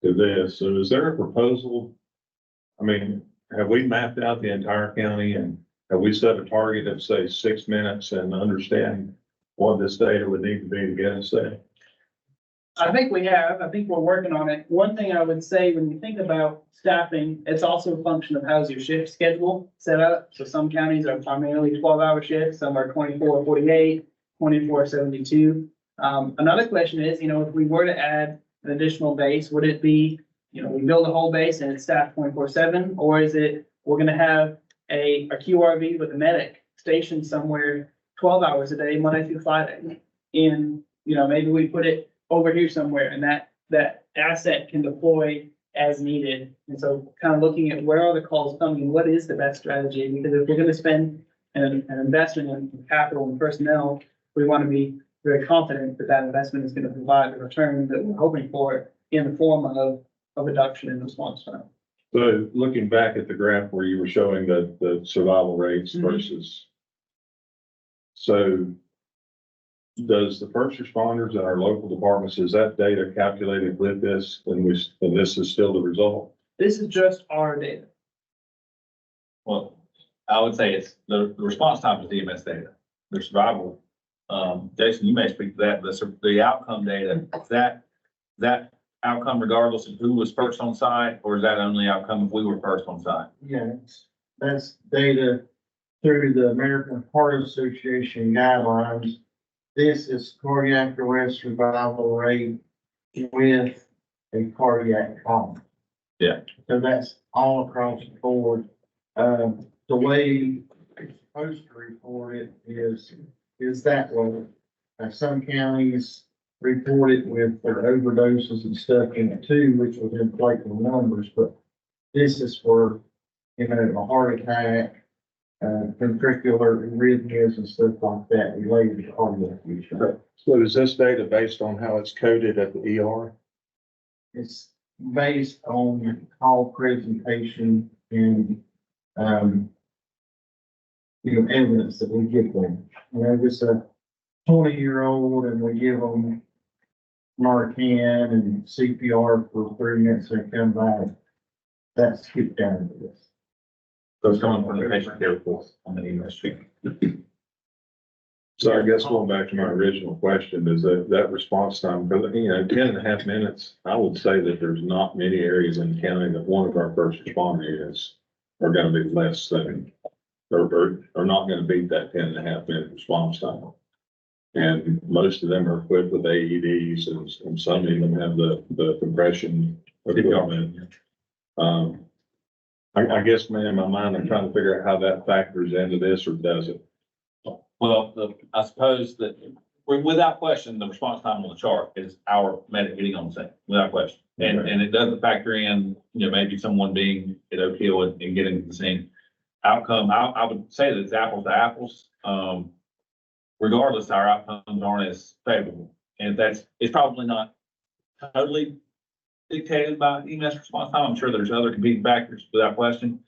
to this. So is there a proposal? I mean, have we mapped out the entire county and have we set a target of, say, 6 minutes and understand what this data would need to be to get us there? I think we have, I think we're working on it. One thing I would say, when you think about staffing, it's also a function of how's your shift schedule set up. So some counties are primarily 12-hour shifts, some are 24/48, 24/72. Another question is, if we were to add an additional base, would it be, we build a whole base and it's staffed 24/7? Or is it, we're gonna have a QRV with a medic stationed somewhere 12 hours a day, Monday through Friday? And, maybe we put it over here somewhere, and that asset can deploy as needed. And so kind of looking at where are the calls coming, what is the best strategy? Because if we're gonna spend an investment in capital and personnel, we want to be very confident that that investment is gonna provide the return that we're hoping for in the form of a reduction in response time. So looking back at the graph where you were showing the survival rates versus. So does the first responders and our local departments, is that data calculated with this and this is still the result? This is just our data. Well, I would say it's the response time is EMS data, the survival. Jason, you may speak to that, the outcome data, is that outcome regardless of who was first on site, or is that only outcome if we were first on site? Yeah, that's data through the American Heart Association guidelines. This is cardiac arrest survival rate with a cardiac column. Yeah. So that's all across the board. The way it's supposed to report it is that way. Some counties report it with their overdoses and stuff in it too, which would inflate the numbers, but this is for, a heart attack, ventricular arrhythmias and stuff like that related to cardiac issue. So is this data based on how it's coded at the ER? It's based on call presentation and, evidence that we give them. If it's a 20-year-old and we give them Narcan and CPR for 3 minutes, they come back, that's skipped down to this. So it's coming from the patient care reports on the EMS treatment. So I guess going back to my original question, is that response time, because, 10.5 minutes, I would say that there's not many areas in the county that one of our first responder units are gonna be less than, or not gonna beat that 10.5 minute response time. And most of them are equipped with AEDs and some even have the compression equipment. I guess, man, in my mind, I'm trying to figure out how that factors into this, or does it? Well, I suppose that without question, the response time on the chart is our medic getting on the scene, without question. And it doesn't factor in, maybe someone being at OPO and getting to the scene. Outcome, I would say that it's apples to apples. Regardless, our outcomes aren't as favorable. And it's probably not totally dictated by EMS response time. I'm sure there's other competing factors without question.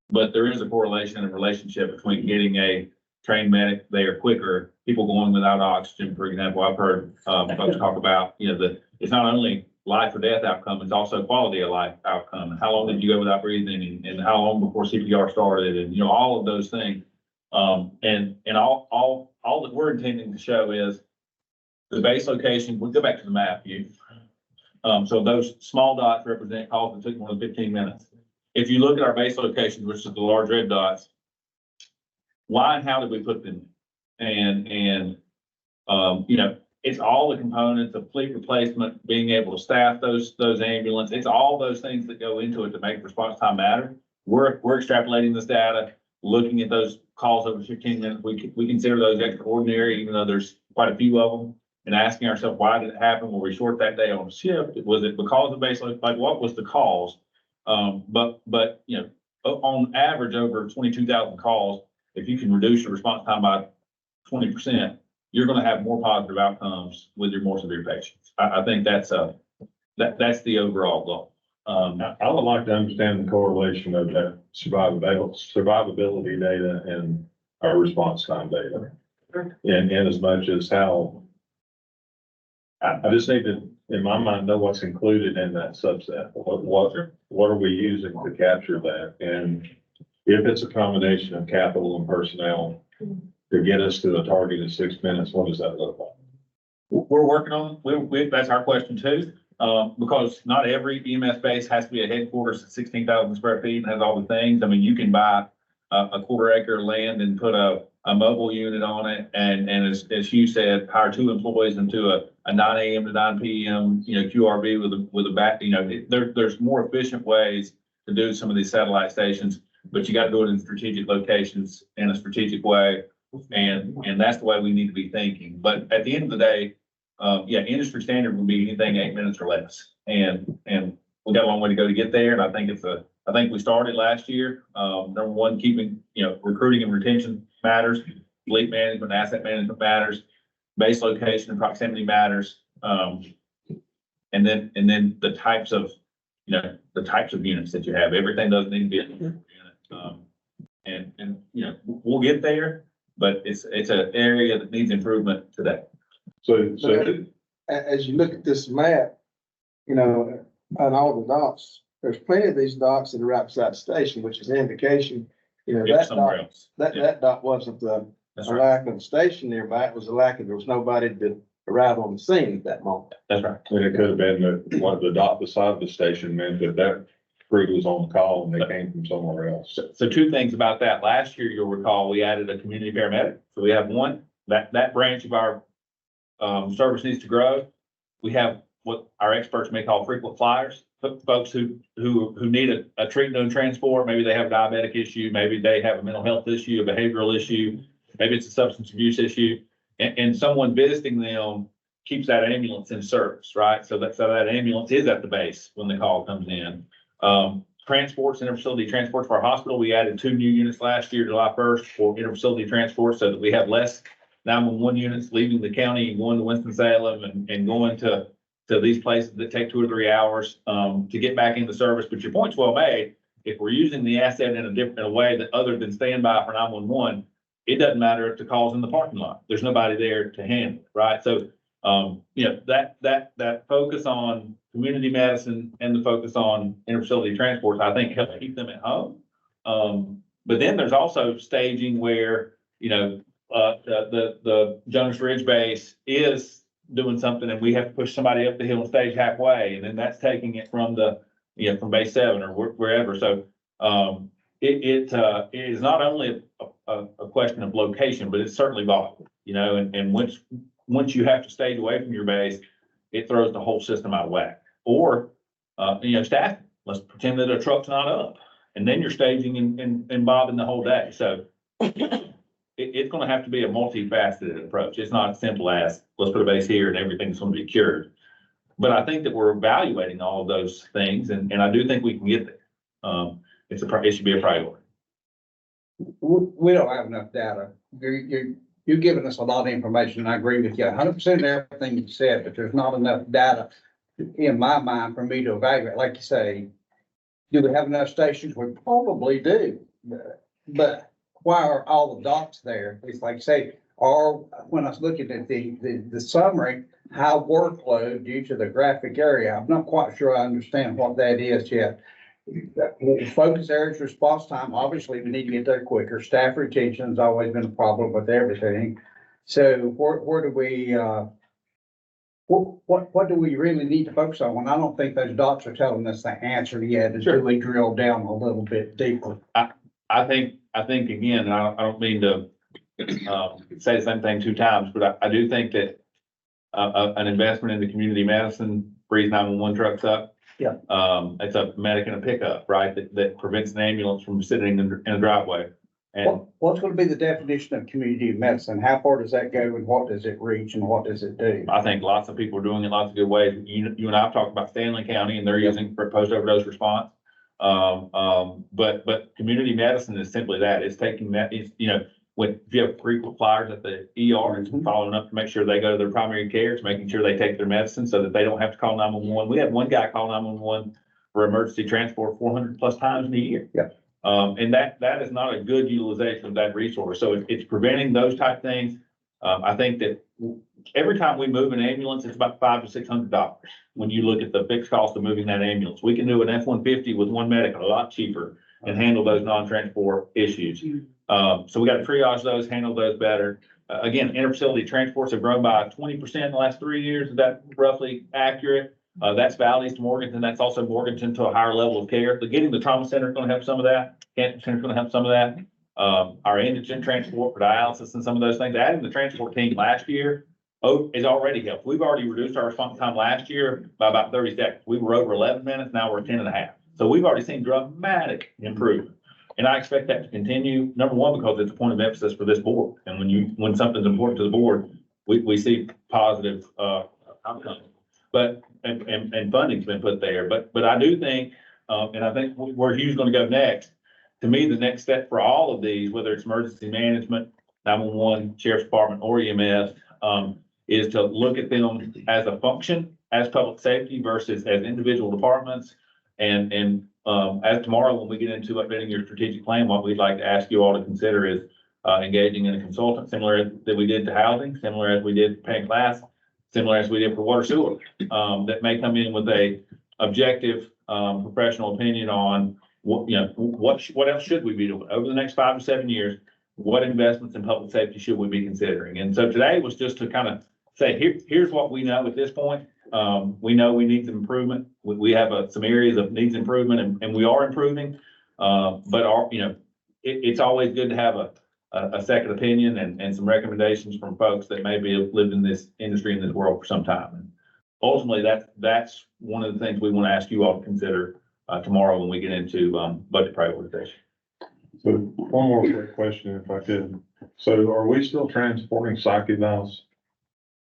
But there is a correlation and relationship between getting a trained medic there quicker, people going without oxygen, for example. I've heard folks talk about, that it's not only life or death outcome, it's also quality of life outcome. And how long did you go without breathing, and how long before CPR started, and all of those things. And all that we're intending to show is the base location. We'll go back to the map view. So those small dots represent calls that took more than 15 minutes. If you look at our base locations, which is the large red dots, why and how did we put them? And it's all the components of fleet replacement, being able to staff those ambulances. It's all those things that go into it to make response time matter. We're extrapolating this data, looking at those calls over 15 minutes. We consider those extraordinary, even though there's quite a few of them, and asking ourselves, why did it happen? Were we short that day on a shift? Was it because of basically, what was the cause? But on average, over 22,000 calls, if you can reduce your response time by 20%, you're going to have more positive outcomes with your more severe patients. I think that's the overall goal. I would like to understand the correlation of that survivability data and our response time data. And as much as how, I just need to, in my mind, know what's included in that subset. What are we using to capture that? And if it's a combination of capital and personnel to get us to a target in 6 minutes, what does that look like? We're working on, that's our question too, because not every EMS base has to be a headquarters at 16,000 square feet and has all the things. I mean, you can buy a quarter acre of land and put a mobile unit on it. And as Hugh said, hire 2 employees into a 9 AM to 9 PM, QRV with a back, there's more efficient ways to do some of these satellite stations, but you got to do it in strategic locations in a strategic way. And that's the way we need to be thinking. But at the end of the day, industry standard would be anything 8 minutes or less. And we got a long way to go to get there. And I think we started last year. Number one, keeping, recruiting and retention matters, fleet management, asset management matters, base location and proximity matters. And then the types of units that you have, everything doesn't need to be a unit. We'll get there, but it's an area that needs improvement today. So As you look at this map, on all the docks, there's plenty of these docks that are right beside the station, which is an indication, that Somewhere dock, else. that dock wasn't a That's right. lack of a station nearby. It was a lack of, there was nobody to arrive on the scene at that moment. That's right. and it could have been that one of the dock beside the station meant that crew was on call and they came from somewhere else. So 2 things about that. Last year, you'll recall, we added a community paramedic. So we have one, that branch of our service needs to grow. We have what our experts may call frequent flyers, folks who need a treatment and transport. Maybe they have a diabetic issue, maybe they have a mental health issue, a behavioral issue, maybe it's a substance abuse issue. And someone visiting them keeps that ambulance in service, right? So that ambulance is at the base when the call comes in. Transports, interfacility transports for our hospital. We added 2 new units last year, July 1st, for interfacility transport so that we have less 911 units leaving the county and going to Winston-Salem and going to these places that take 2 or 3 hours to get back into service. But your point's well made. If we're using the asset in a way that other than standby for 911, it doesn't matter if the call's in the parking lot. There's nobody there to handle it, right? So, that focus on community medicine and the focus on interfacility transports, I think help keep them at home. But then there's also staging where, the Jonas Ridge base is doing something and we have to push somebody up the hill and stage halfway. And then that's taking it from from base 7 or wherever. So, it is not only a question of location, but it's certainly volatile, and once you have to stage away from your base, it throws the whole system out of whack. Or, staffing. Let's pretend that a truck's not up, and then you're staging and bobbing the whole day. So it's going to have to be a multifaceted approach. It's not as simple as let's put a base here and everything's going to be cured. But I think that we're evaluating all of those things, and I do think we can get there. It should be a priority. We don't have enough data. You're giving us a lot of information, and I agree with you 100% of everything you said, but there's not enough data in my mind for me to evaluate. Like you say, do we have enough stations? We probably do. But why are all the docks there? It's like, say, when I was looking at the summary, high workload due to the graphic area. I'm not quite sure I understand what that is yet. Focus areas, response time, obviously we need to get there quicker. Staff retention has always been a problem with everything. So where do we, what do we really need to focus on? When I don't think those docs are telling us the answer yet until we drill down a little bit deeper. I think again, I don't mean to say the same thing 2 times, but I do think that an investment in the community medicine frees 911 trucks up. Yeah. It's a medic in a pickup, right? That prevents an ambulance from sitting in a driveway. And What's going to be the definition of community medicine? How far does that go and what does it reach and what does it do? I think lots of people are doing it lots of good ways. You and I have talked about Stanley County and they're using for post overdose response. But community medicine is simply that. It's taking that, if you have frequent flyers at the ER, it's following up to make sure they go to their primary care. It's making sure they take their medicine so that they don't have to call 911. We had one guy call 911 for emergency transport 400 plus times in a year. Yeah. And that is not a good utilization of that resource. So it's preventing those type things. I think that every time we move an ambulance, it's about $500 to $600 when you look at the fixed cost of moving that ambulance. We can do an F-150 with one medic a lot cheaper and handle those non-transport issues. So we got to triage those, handle those better. again, interfacility transports have grown by 20% in the last 3 years. Is that roughly accurate? That's Valley's to Morganton. That's also Morganton to a higher level of care. But getting the trauma center is going to help some of that. Cancer center is going to help some of that. Our indigent transport for dialysis and some of those things. Adding the transport team last year is already helped. We've already reduced our response time last year by about 30 seconds. We were over 11 minutes. Now we're 10 and a half. So we've already seen dramatic improvement. And I expect that to continue. Number one, because it's a point of emphasis for this board. And when something's important to the board, we see positive, outcomes. But, and funding's been put there. But I do think, and I think where Hugh's gonna go next, to me, the next step for all of these, whether it's emergency management, 911, sheriff's department, or EMS, is to look at them as a function, as public safety versus as individual departments. And as tomorrow, when we get into updating your strategic plan, what we'd like to ask you all to consider is engaging in a consultant, similar that we did to housing, similar as we did paying class, similar as we did for water sewer, that may come in with a objective, professional opinion on what else should we be doing over the next 5 to 7 years? What investments in public safety should we be considering? And so today was just to kind of say, here's what we know at this point. We know we need some improvement. We have some areas of needs improvement and we are improving. But it's always good to have a second opinion and some recommendations from folks that maybe have lived in this industry, in this world for some time. And ultimately, that's one of the things we want to ask you all to consider tomorrow when we get into budget prioritization. So one more quick question, if I could. So are we still transporting psych evals?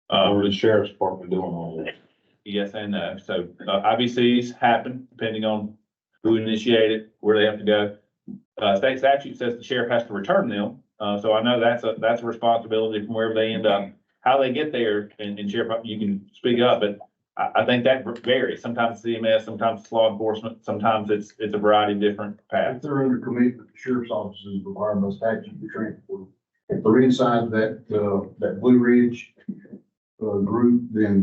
Or the sheriff's department doing all that? Yes and no. So IBCs happen depending on who initiated, where they have to go. State statute says the sheriff has to return them. So I know that's a responsibility from wherever they end up. How they get there, and sheriff, you can speak up, but I think that varies. Sometimes it's EMS, sometimes it's law enforcement, sometimes it's a variety of different If paths. they're under commitment, the sheriff's office is required by statute to transport. If they're inside that Blue Ridge group, then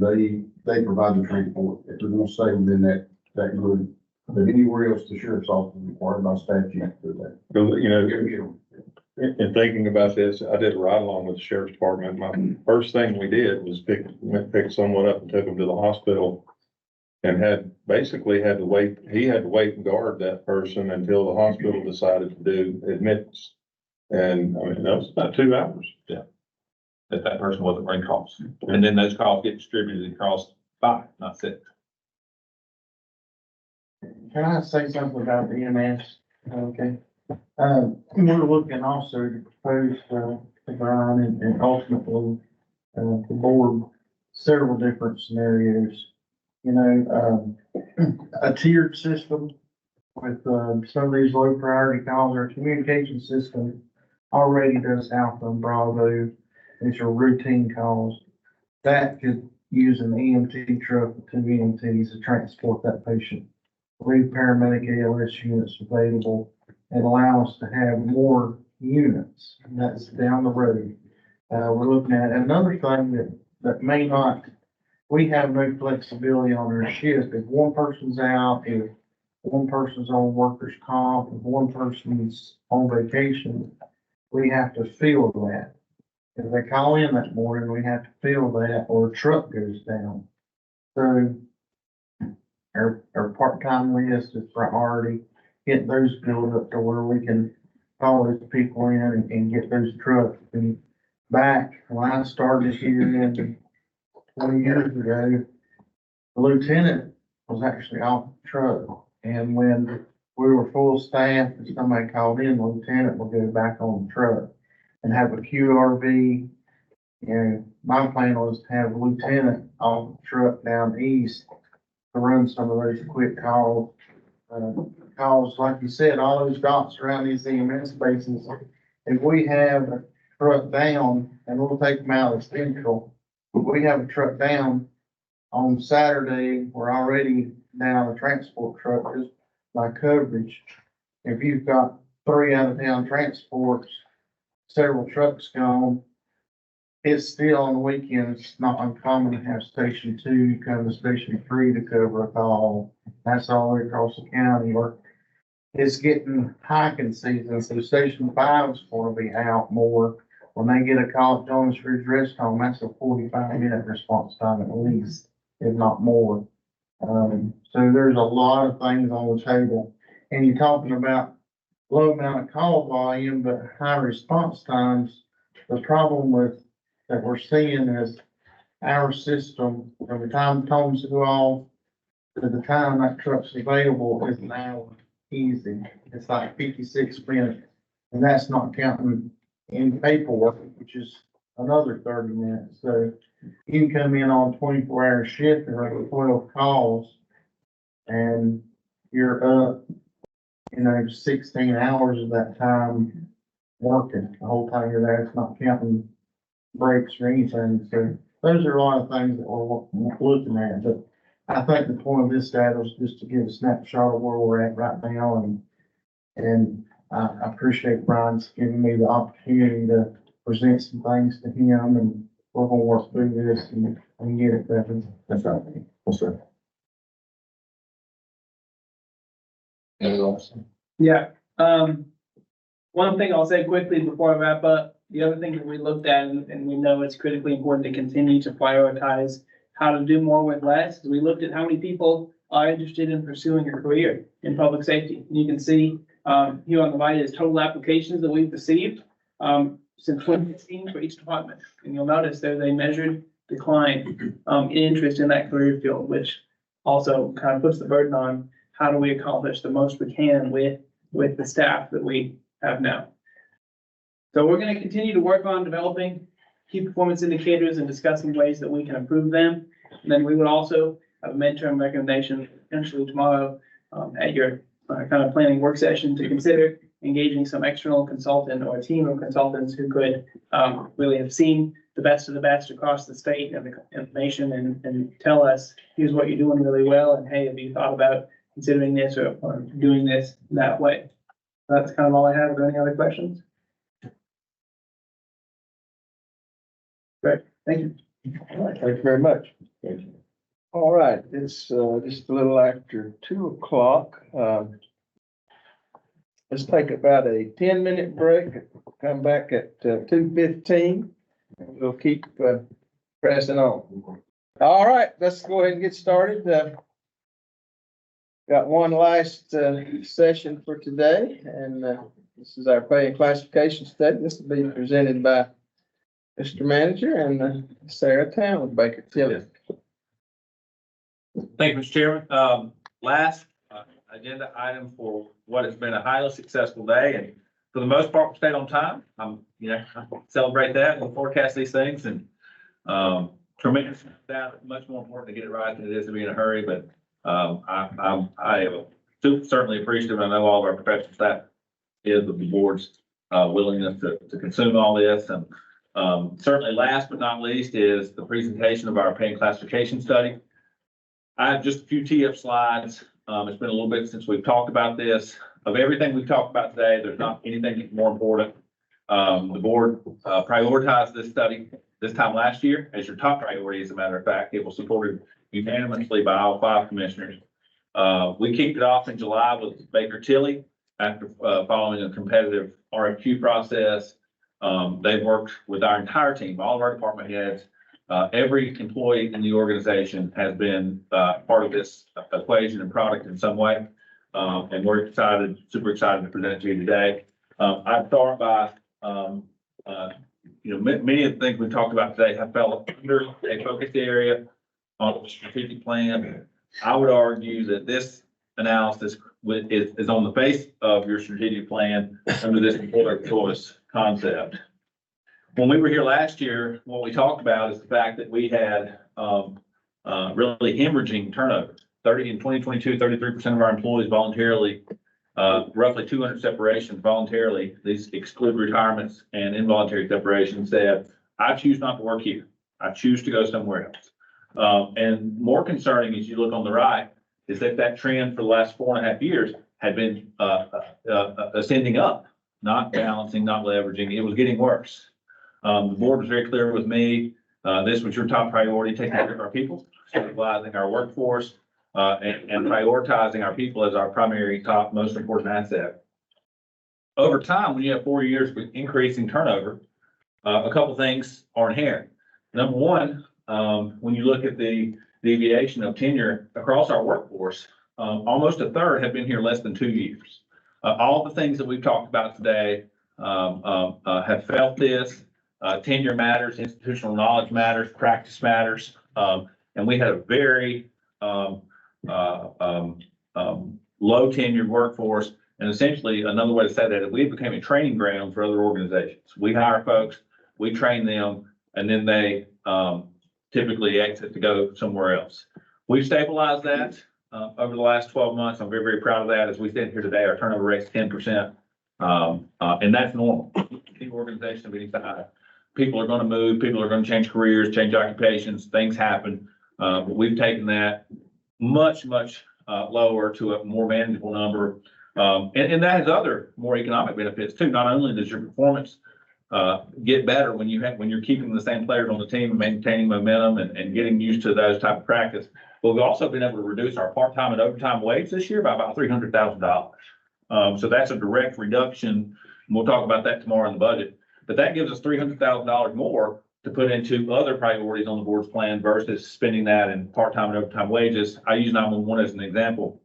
they provide the transport. If they're gonna stay within that group, but anywhere else, the sheriff's office is required by statute for that. Because, in thinking about this, I did a ride along with the sheriff's department. My first thing we did was pick someone up and took them to the hospital. And basically had to wait and guard that person until the hospital decided to do admittance. And I mean, that was about 2 hours. Yeah. That person wasn't bringing calls. And then those calls get distributed across 5, not 6. Can I say something about the EMS? Okay. We're looking also to propose to Brian and ultimately the board several different scenarios. A tiered system with some of these low priority calls. Our communication system already does Alpha and Bravo. These are routine calls. That could use an EMT truck with 2 EMTs to transport that patient. 3 paramedic ALS units available and allow us to have more units. And that's down the road. We're looking at another thing that may not, we have no flexibility on our shift. If one person's out, if one person's on workers' comp, if one person's on vacation, we have to fill that. If they call in that morning, we have to fill that or a truck goes down. So our part-time list is priority. Get those built up to where we can call those people in and get those trucks. And back when I started here in 20 years ago, the lieutenant was actually off the truck. And when we were full staff and somebody called in, the lieutenant would go back on the truck and have a QRV. And my plan was to have a lieutenant off the truck down east to run some of those quick calls. Calls, like you said, all those dots around these EMS bases. If we have a truck down, and we'll take them out of central, if we have a truck down on Saturday, we're already down a transport truck just by coverage. If you've got 3 out of town transports, several trucks gone, it's still on the weekends, not uncommon to have Station 2 come to Station 3 to cover a call. That's all the way across the county. Or it's getting hiking season, so Station 5 is going to be out more. when they get a call telling us for his rest home, that's a 45-minute response time at least, if not more. So there's a lot of things on the table, and you're talking about low amount of call volume, but high response times. The problem that we're seeing is our system, from the time the phones go off to the time that truck's available is an hour, easy. It's like 56 minutes, and that's not counting in paperwork, which is another 30 minutes. So you can come in on 24-hour shift and run 12 calls, and you're up, 16 hours of that time working. The whole time you're there, it's not counting breaks or anything. So those are a lot of things that we're looking at. But I think the point of this data is just to give a snapshot of where we're at right now. And I appreciate Brian's giving me the opportunity to present some things to him, and we're gonna work through this and get it better. That's right. Yes, sir. Yeah, one thing I'll say quickly before I wrap up, the other thing that we looked at, and we know it's critically important to continue to prioritize how to do more with less, is we looked at how many people are interested in pursuing a career in public safety. And you can see, here on the right is total applications that we've received, since 2016 for each department. And you'll notice there's a measured decline, in interest in that career field, which also kind of puts the burden on how do we accomplish the most we can with the staff that we have now. So we're going to continue to work on developing key performance indicators and discussing ways that we can improve them. And then we would also have a midterm recommendation potentially tomorrow at your kind of planning work session to consider engaging some external consultant or a team of consultants who could really have seen the best of the best across the state and the information and tell us, here's what you're doing really well, and hey, have you thought about considering this or doing this that way? That's kind of all I have. Are there any other questions? Great, thank you. All right, thank you very much. All right, it's just a little after 2:00. Let's take about a 10-minute break, come back at 2:15. We'll keep pressing on. All right, let's go ahead and get started. Got one last session for today, and this is our pay and classification study. This will be presented by Mr. Manager and Sarah Town with Baker Tilly. Thank you, Mr. Chairman. Last agenda item for what has been a highly successful day, and for the most part, we stayed on time. I celebrate that and forecast these things, and tremendous doubt. Much more important to get it right than it is to be in a hurry. But I am certainly appreciative. I know all of our professional staff is of the board's willingness to consume all this, and certainly last but not least is the presentation of our pay and classification study. I have just a few tee-up slides. It's been a little bit since we've talked about this. Of everything we've talked about today, there's not anything more important. The board prioritized this study this time last year as your top priority. As a matter of fact, it was supported unanimously by all 5 commissioners. We kicked it off in July with Baker Tilly after following a competitive RFQ process. They've worked with our entire team, all of our department heads. Every employee in the organization has been part of this equation and product in some way. And we're excited, super excited to present it to you today. I'd start by, many of the things we've talked about today have fell under a focused area on the strategic plan. I would argue that this analysis is on the face of your strategic plan under this employer choice concept. When we were here last year, what we talked about is the fact that we had really hemorrhaging turnover. In 2022, 33% of our employees voluntarily, roughly 200 separations voluntarily, these exclude retirements and involuntary separations, said, I choose not to work here. I choose to go somewhere else. And more concerning, as you look on the right, is that trend for the last 4.5 years had been ascending up, not balancing, not leveraging. It was getting worse. The board was very clear with me. This was your top priority, taking care of our people, stabilizing our workforce, and prioritizing our people as our primary, top, most important asset. Over time, when you have 4 years of increasing turnover, a couple things are inherent. Number one, when you look at the deviation of tenure across our workforce, almost a third have been here less than 2 years. All the things that we've talked about today have felt this. Tenure matters, institutional knowledge matters, practice matters. And we had a very low tenured workforce. And essentially, another way to say that is we became a training ground for other organizations. We hire folks, we train them, and then they typically exit to go somewhere else. We've stabilized that over the last 12 months. I'm very, very proud of that. As we stand here today, our turnover rate's 10%. And that's normal. The organization of any size. People are going to move, people are going to change careers, change occupations, things happen. But we've taken that much lower to a more manageable number. And that has other more economic benefits too. Not only does your performance get better when you're keeping the same players on the team and maintaining momentum and getting used to those type of practice, but we've also been able to reduce our part-time and overtime wage this year by about $300,000. So that's a direct reduction. And we'll talk about that tomorrow in the budget. But that gives us $300,000 more to put into other priorities on the board's plan versus spending that in part-time and overtime wages. I use 911 as an example.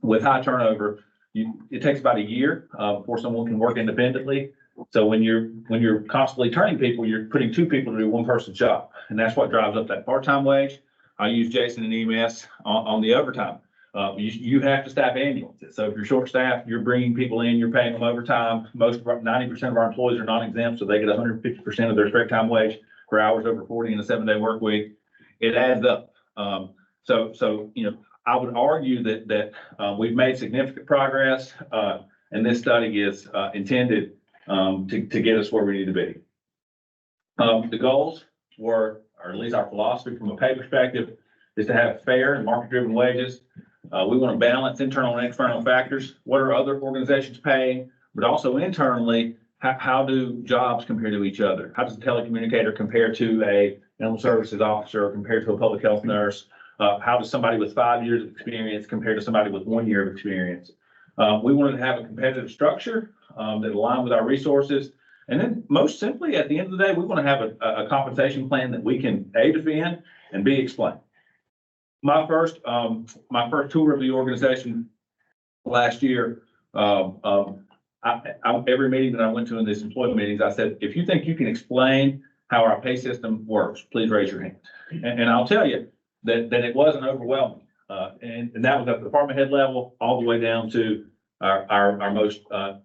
With high turnover, it takes about a year before someone can work independently. So when you're constantly turning people, you're putting 2 people to do one person's job. And that's what drives up that part-time wage. I use Jason and EMS on the overtime. You have to staff ambulances. So if you're short-staffed, you're bringing people in, you're paying them overtime. 90% of our employees are non-exempt, so they get 150% of their straight time wage for hours over 40 in a 7-day work week. It adds up. So I would argue that we've made significant progress, and this study is intended to get us where we need to be. The goals were, or at least our philosophy from a pay perspective, is to have fair and market-driven wages. We want to balance internal and external factors. What are other organizations paying? But also internally, how do jobs compare to each other? How does a telecommunicator compare to a animal services officer or compare to a public health nurse? How does somebody with 5 years of experience compare to somebody with 1 year of experience? We wanted to have a competitive structure that aligned with our resources. And then most simply, at the end of the day, we want to have a compensation plan that we can A, defend and B, explain. My first tour of the organization last year, every meeting that I went to in these employee meetings, I said, if you think you can explain how our pay system works, please raise your hand. And I'll tell you that it wasn't overwhelming. And that was at the department head level, all the way down to our most line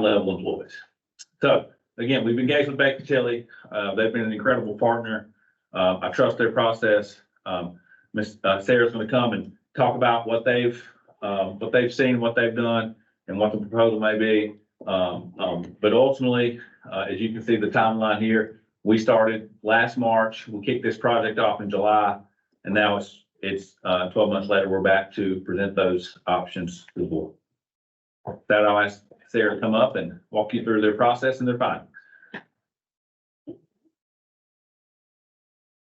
level employees. So again, we've engaged with Baker Tilly. They've been an incredible partner. I trust their process. Miss Sarah's going to come and talk about what they've seen, what they've done, and what the proposal may be. But ultimately, as you can see the timeline here, we started last March. We kicked this project off in July, and now it's 12 months later. We're back to present those options to the board. That I'll ask Sarah to come up and walk you through their process and their findings.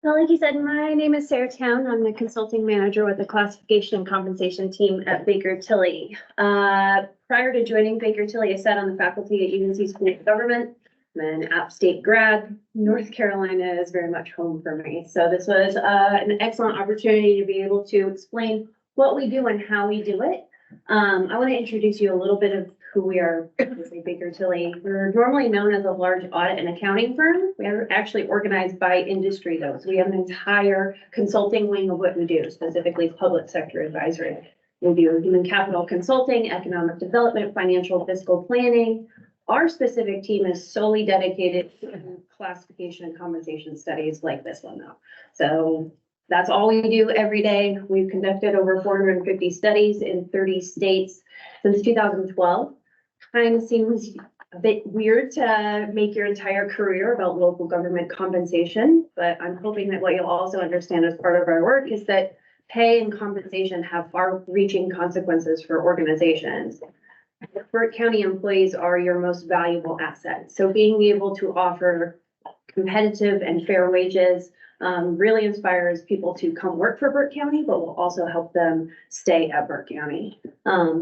Well, like you said, my name is Sarah Town. I'm the consulting manager with the classification and compensation team at Baker Tilly. Prior to joining Baker Tilly, I sat on the faculty at UNC School of Government. I'm an App State grad. North Carolina is very much home for me. So this was an excellent opportunity to be able to explain what we do and how we do it. I want to introduce you a little bit of who we are at Baker Tilly. We're normally known as a large audit and accounting firm. We are actually organized by industry though. So we have an entire consulting wing of what we do, specifically public sector advisory. We do human capital consulting, economic development, financial fiscal planning. Our specific team is solely dedicated to classification and compensation studies like this one though. So that's all we do every day. We've conducted over 450 studies in 30 states since 2012. Kind of seems a bit weird to make your entire career about local government compensation, but I'm hoping that what you'll also understand as part of our work is that pay and compensation have far-reaching consequences for organizations. Burke County employees are your most valuable asset. So being able to offer competitive and fair wages, really inspires people to come work for Burke County, but will also help them stay at Burke County.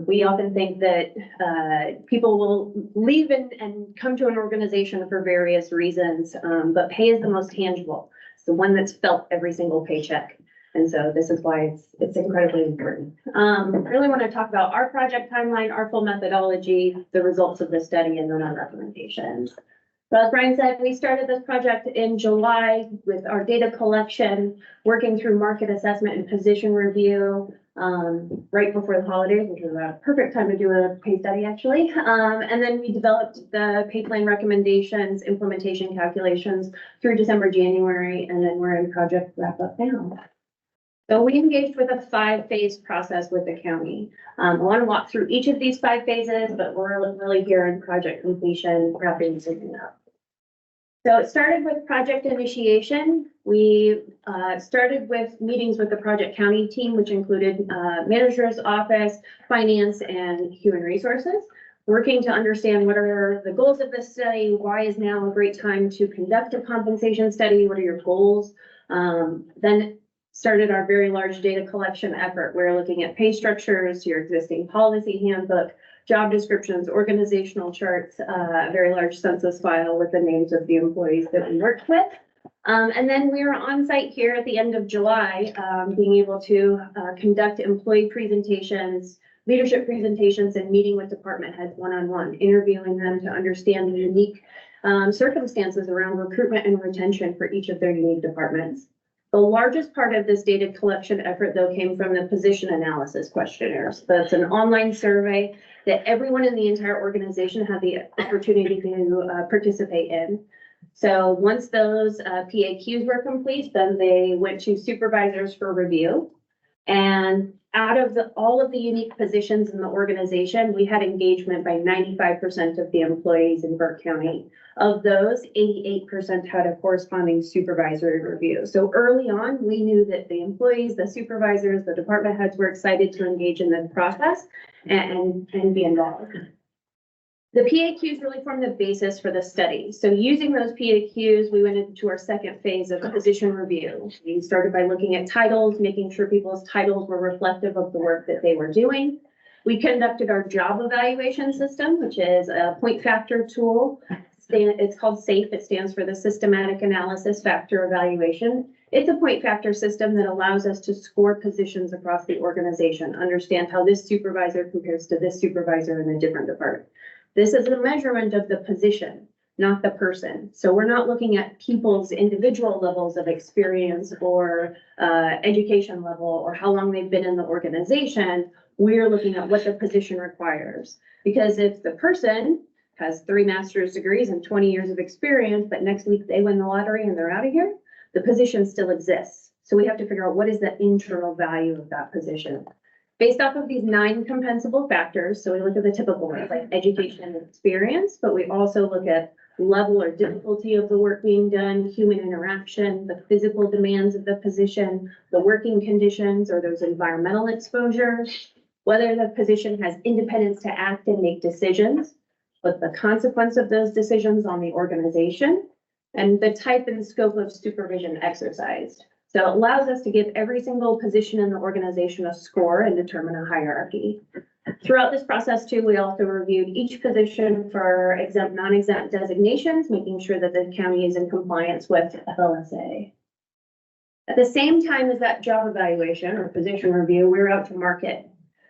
We often think that people will leave and come to an organization for various reasons, but pay is the most tangible. It's the one that's felt every single paycheck. And so this is why it's incredibly important. I really want to talk about our project timeline, our full methodology, the results of the study, and then our recommendations. So as Brian said, we started this project in July with our data collection, working through market assessment and position review, right before the holidays, which was a perfect time to do a pay study, actually. And then we developed the pay plan recommendations, implementation calculations through December, January, and then we're in project wrap up now. So we engaged with a 5-phase process with the county. I want to walk through each of these 5 phases, but we're really here in project completion, wrapping something up. So it started with project initiation. We started with meetings with the project county team, which included manager's office, finance, and human resources, working to understand what are the goals of this study, why is now a great time to conduct a compensation study, what are your goals. Then started our very large data collection effort. We're looking at pay structures, your existing policy handbook, job descriptions, organizational charts, a very large census file with the names of the employees that we worked with. And then we were on site here at the end of July, being able to conduct employee presentations, leadership presentations, and meeting with department heads one-on-one, interviewing them to understand the unique circumstances around recruitment and retention for each of their unique departments. The largest part of this data collection effort, though, came from the position analysis questionnaires. That's an online survey that everyone in the entire organization had the opportunity to participate in. So once those PAQs were complete, then they went to supervisors for review. And out of all of the unique positions in the organization, we had engagement by 95% of the employees in Burke County. Of those, 88% had a corresponding supervisory review. So early on, we knew that the employees, the supervisors, the department heads were excited to engage in the process and be involved. The PAQs really formed the basis for the study. So using those PAQs, we went into our second phase of position review. We started by looking at titles, making sure people's titles were reflective of the work that they were doing. We conducted our job evaluation system, which is a point factor tool. It's called SAFE. It stands for the Systematic Analysis Factor Evaluation. It's a point factor system that allows us to score positions across the organization, understand how this supervisor compares to this supervisor in a different department. This is a measurement of the position, not the person. So we're not looking at people's individual levels of experience or education level or how long they've been in the organization. We're looking at what the position requires. Because if the person has 3 master's degrees and 20 years of experience, but next week they win the lottery and they're out of here, the position still exists. So we have to figure out what is the internal value of that position. Based off of these 9 compensable factors, so we look at the typical ones like education and experience, but we also look at level or difficulty of the work being done, human interaction, the physical demands of the position, the working conditions or those environmental exposures, whether the position has independence to act and make decisions, what the consequence of those decisions on the organization, and the type and scope of supervision exercised. So it allows us to give every single position in the organization a score and determine a hierarchy. Throughout this process too, we also reviewed each position for exempt, non-exempt designations, making sure that the county is in compliance with FLSA. At the same time as that job evaluation or position review, we were out to market.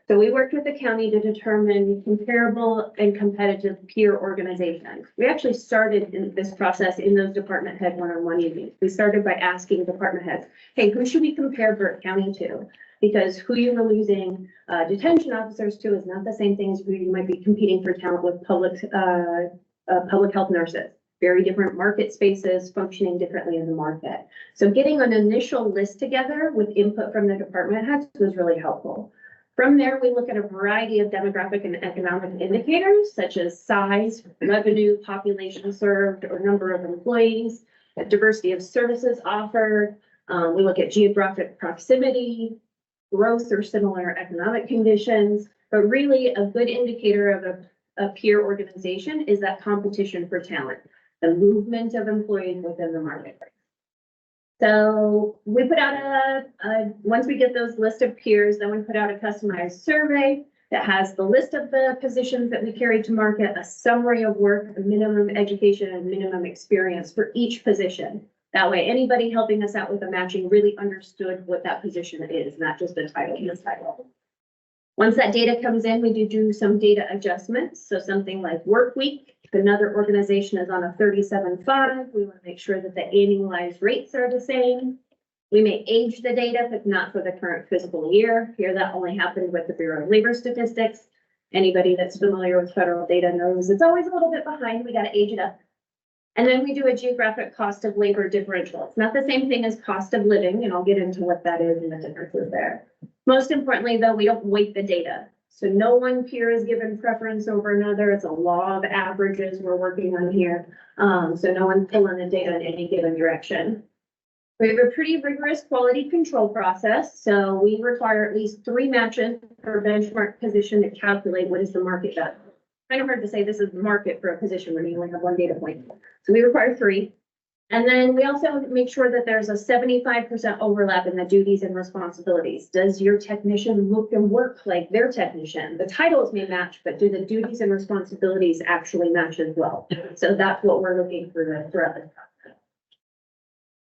So we worked with the county to determine comparable and competitive peer organizations. We actually started in this process in those department head one-on-one meetings. We started by asking department heads, hey, who should we compare Burke County to? Because who you were losing detention officers to is not the same thing as who you might be competing for talent with public health nurses. Very different market spaces functioning differently in the market. So getting an initial list together with input from the department heads was really helpful. From there, we look at a variety of demographic and economic indicators, such as size, revenue, population served, or number of employees, diversity of services offered. We look at geographic proximity, growth or similar economic conditions, but really a good indicator of a peer organization is that competition for talent, the movement of employees within the marketplace. So we put out once we get those list of peers, then we put out a customized survey that has the list of the positions that we carried to market, a summary of work, a minimum education and minimum experience for each position. That way, anybody helping us out with the matching really understood what that position is, not just the title and the title. Once that data comes in, we do some data adjustments. So something like work week, if another organization is on a 37.5, we want to make sure that the annualized rates are the same. We may age the data, but not for the current fiscal year. Here, that only happened with the Bureau of Labor Statistics. Anybody that's familiar with federal data knows it's always a little bit behind. We got to age it up. And then we do a geographic cost of labor differential. It's not the same thing as cost of living, and I'll get into what that is and the differences there. Most importantly, though, we don't weight the data. So no one peer is given preference over another. It's a law of averages we're working on here. So no one's pulling the data in any given direction. We have a pretty rigorous quality control process. So we require at least 3 matches per benchmark position to calculate what is the market value. Kind of hard to say this is the market for a position when you only have 1 data point. So we require 3. And then we also make sure that there's a 75% overlap in the duties and responsibilities. Does your technician look and work like their technician? The titles may match, but do the duties and responsibilities actually match as well? So that's what we're looking for throughout the process.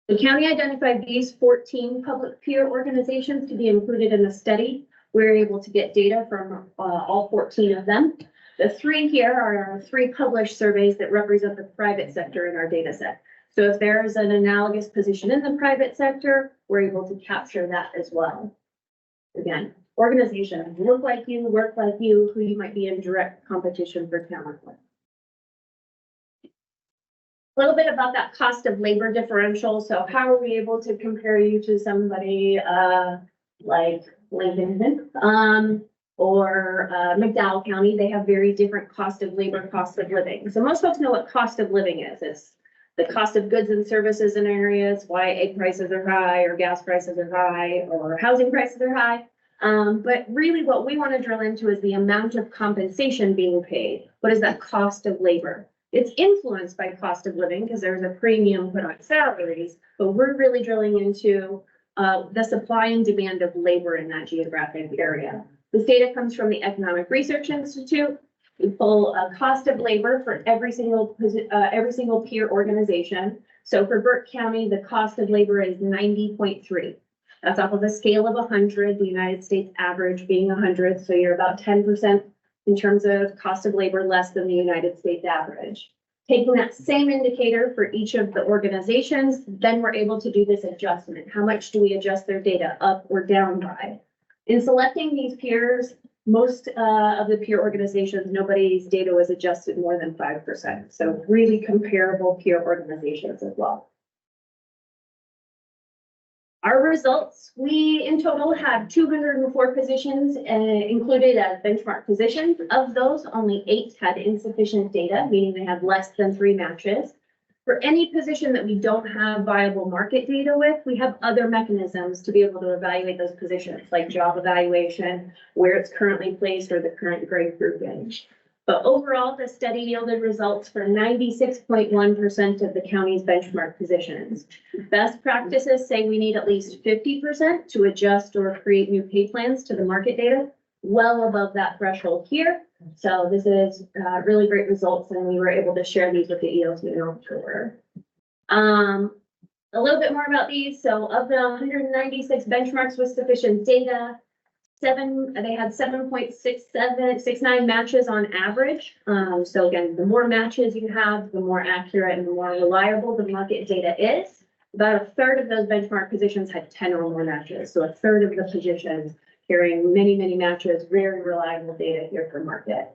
The county identified these 14 public peer organizations to be included in the study. We're able to get data from all 14 of them. The 3 here are our 3 published surveys that represent the private sector in our data set. So if there's an analogous position in the private sector, we're able to capture that as well. Again, organizations look like you, work like you, who you might be in direct competition for talent with. A little bit about that cost of labor differential. So how are we able to compare you to somebody like Lincoln or McDowell County? They have very different cost of labor, cost of living. So most folks know what cost of living is. It's the cost of goods and services in areas, why egg prices are high or gas prices are high or housing prices are high. But really what we want to drill into is the amount of compensation being paid. What is that cost of labor? It's influenced by cost of living because there's a premium put on salaries, but we're really drilling into the supply and demand of labor in that geographic area. This data comes from the Economic Research Institute. We pull a cost of labor for every single peer organization. So for Burke County, the cost of labor is 90.3. That's off of a scale of 100, the United States average being 100. So you're about 10% in terms of cost of labor less than the United States average. Taking that same indicator for each of the organizations, then we're able to do this adjustment. How much do we adjust their data up or down by? In selecting these peers, most of the peer organizations, nobody's data was adjusted more than 5%. So really comparable peer organizations as well. Our results, we in total had 204 positions included as benchmark positions. Of those, only 8 had insufficient data, meaning they had less than 3 matches. For any position that we don't have viable market data with, we have other mechanisms to be able to evaluate those positions, like job evaluation, where it's currently placed, or the current grade grouping. But overall, the study yielded results for 96.1% of the county's benchmark positions. Best practices say we need at least 50% to adjust or create new pay plans to the market data, well above that threshold here. So this is really great results, and we were able to share these with the ELT in October. A little bit more about these. So of the 196 benchmarks with sufficient data, they had 7.69 matches on average. So again, the more matches you have, the more accurate and the more reliable the market data is. About a third of those benchmark positions had 10 or more matches. So a third of the positions carrying many, many matches, very reliable data here for market.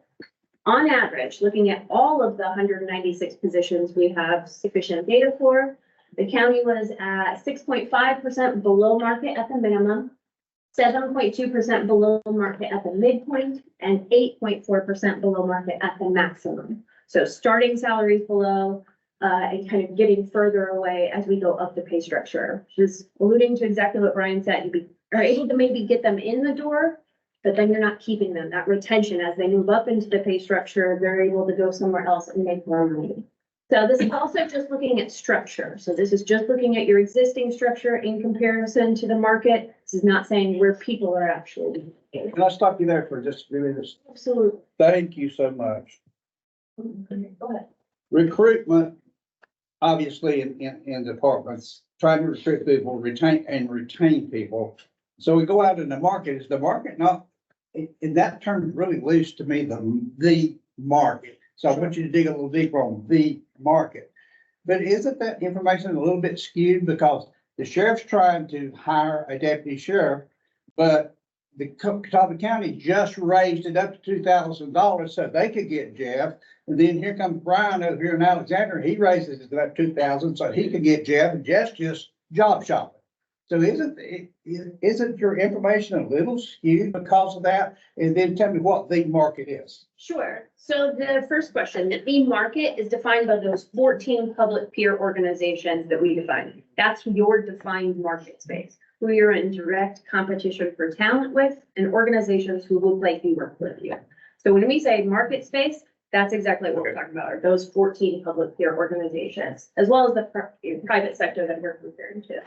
On average, looking at all of the 196 positions we have sufficient data for, the county was at 6.5% below market at the minimum, 7.2% below market at the midpoint, and 8.4% below market at the maximum. So starting salaries below and kind of getting further away as we go up the pay structure, just alluding to exactly what Brian said. You are able to maybe get them in the door, but then you're not keeping them. That retention, as they move up into the pay structure, they're able to go somewhere else and make more money. So this is also just looking at structure. So this is just looking at your existing structure in comparison to the market. This is not saying where people are actually. Can I stop you there for just a few minutes? Absolutely. Thank you so much. Go ahead. Recruitment, obviously in departments, trying to recruit people, retain people. So we go out in the market, is the market not, in that term is really loose to me, the market. So I want you to dig a little deeper on the market. But isn't that information a little bit skewed because the sheriff's trying to hire a deputy sheriff, but the Catawba County just raised it up to $2,000 so they could get Jeff. And then here comes Brian over here in Alexander. He raises it up 2,000 so he could get Jeff, and Jeff's just job shopping. So isn't your information a little skewed because of that? And then tell me what the market is. Sure. So the first question, the market is defined by those 14 public peer organizations that we define. That's your defined market space, who you're in direct competition for talent with, and organizations who look like you work with you. So when we say market space, that's exactly what we're talking about, are those 14 public peer organizations, as well as the private sector that we're referring to.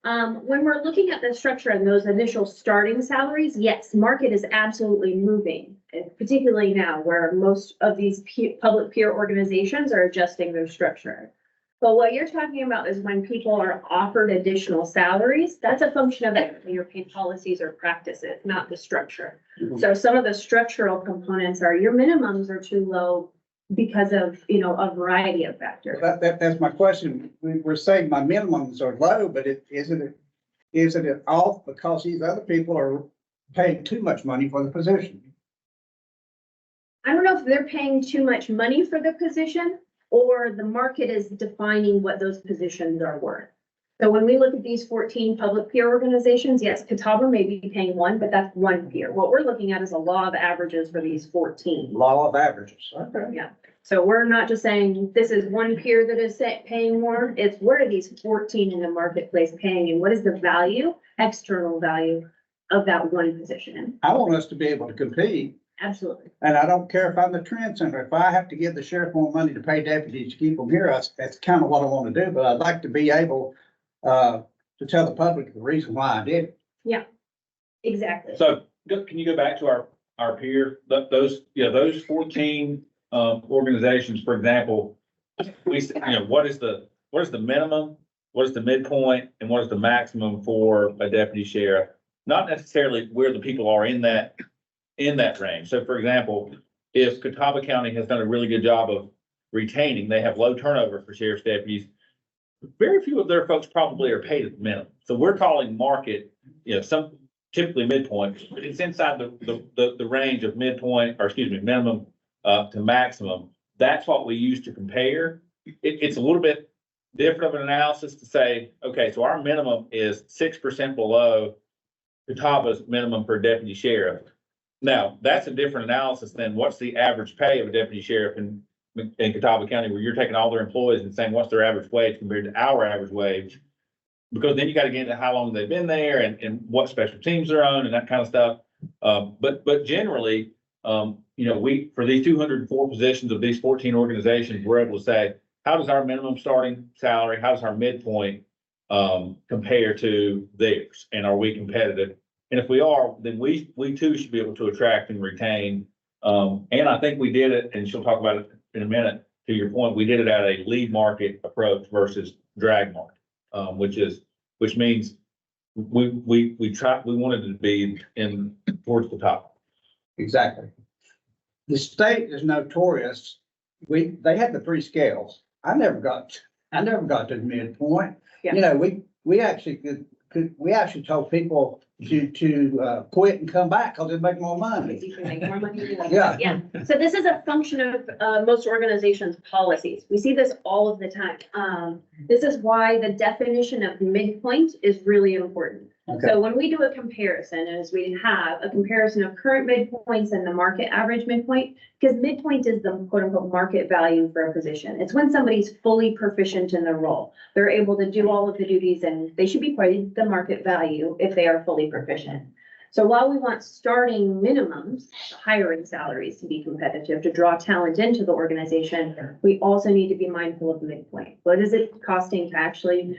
When we're looking at the structure and those initial starting salaries, yes, market is absolutely moving, particularly now where most of these public peer organizations are adjusting their structure. But what you're talking about is when people are offered additional salaries, that's a function of your pay policies or practices, not the structure. So some of the structural components are your minimums are too low because of, a variety of factors. That's my question. We're saying my minimums are low, but isn't it off because these other people are paying too much money for the position? I don't know if they're paying too much money for the position or the market is defining what those positions are worth. So when we look at these 14 public peer organizations, yes, Catawba may be paying one, but that's one peer. What we're looking at is a law of averages for these 14. Law of averages. Okay. Yeah. So we're not just saying this is one peer that is paying more. It's what are these 14 in the marketplace paying and what is the value, external value of that one position? I want us to be able to compete. Absolutely. And I don't care if I'm the trend center. If I have to give the sheriff more money to pay deputies to keep them here, that's kind of what I want to do. But I'd like to be able to tell the public the reason why I did it. Yeah, exactly. So can you go back to our peer, those 14 organizations, for example, what is the minimum, what is the midpoint, and what is the maximum for a deputy sheriff? Not necessarily where the people are in that range. So for example, if Catawba County has done a really good job of retaining, they have low turnover for sheriff's deputies. Very few of their folks probably are paid at the minimum. So we're calling market, some typically midpoint, but it's inside the range of minimum to maximum. That's what we use to compare. It's a little bit different of an analysis to say, okay, so our minimum is 6% below Catawba's minimum for deputy sheriff. Now, that's a different analysis than what's the average pay of a deputy sheriff in Catawba County, where you're taking all their employees and saying, what's their average wage compared to our average wage? Because then you got to get into how long they've been there and what special teams they're on and that kind of stuff. But generally, we, for these 204 positions of these 14 organizations, we're able to say, how does our minimum starting salary, how does our midpoint compare to theirs? And are we competitive? And if we are, then we too should be able to attract and retain. And I think we did it, and she'll talk about it in a minute, to your point, we did it at a lead market approach versus drag market, which means we wanted to be in towards the top. Exactly. The state is notorious. They had the 3 scales. I never got to the midpoint. Yeah. We actually we actually told people to quit and come back because they make more money. You can make more money. Yeah. Yeah. So this is a function of most organizations' policies. We see this all of the time. This is why the definition of midpoint is really important. Okay. So when we do a comparison, as we have a comparison of current midpoints and the market average midpoint, because midpoint is the quote unquote market value for a position. It's when somebody's fully proficient in their role. They're able to do all of the duties and they should be paid the market value if they are fully proficient. So while we want starting minimums, hiring salaries to be competitive, to draw talent into the organization, we also need to be mindful of midpoint. What is it costing to actually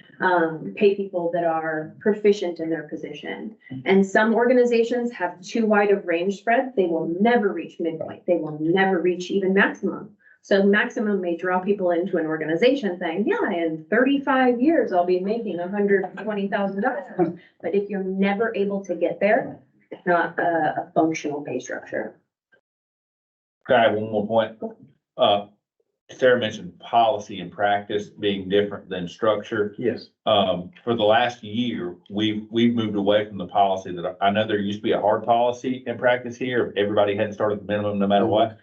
pay people that are proficient in their position? And some organizations have too wide of range spread. They will never reach midpoint. They will never reach even maximum. So maximum may draw people into an organization saying, yeah, in 35 years, I'll be making $120,000. But if you're never able to get there, it's not a functional pay structure. Can I have one more point? Sarah mentioned policy and practice being different than structure. Yes. For the last year, we've moved away from the policy that I know there used to be a hard policy in practice here. Everybody had to start at the minimum no matter what.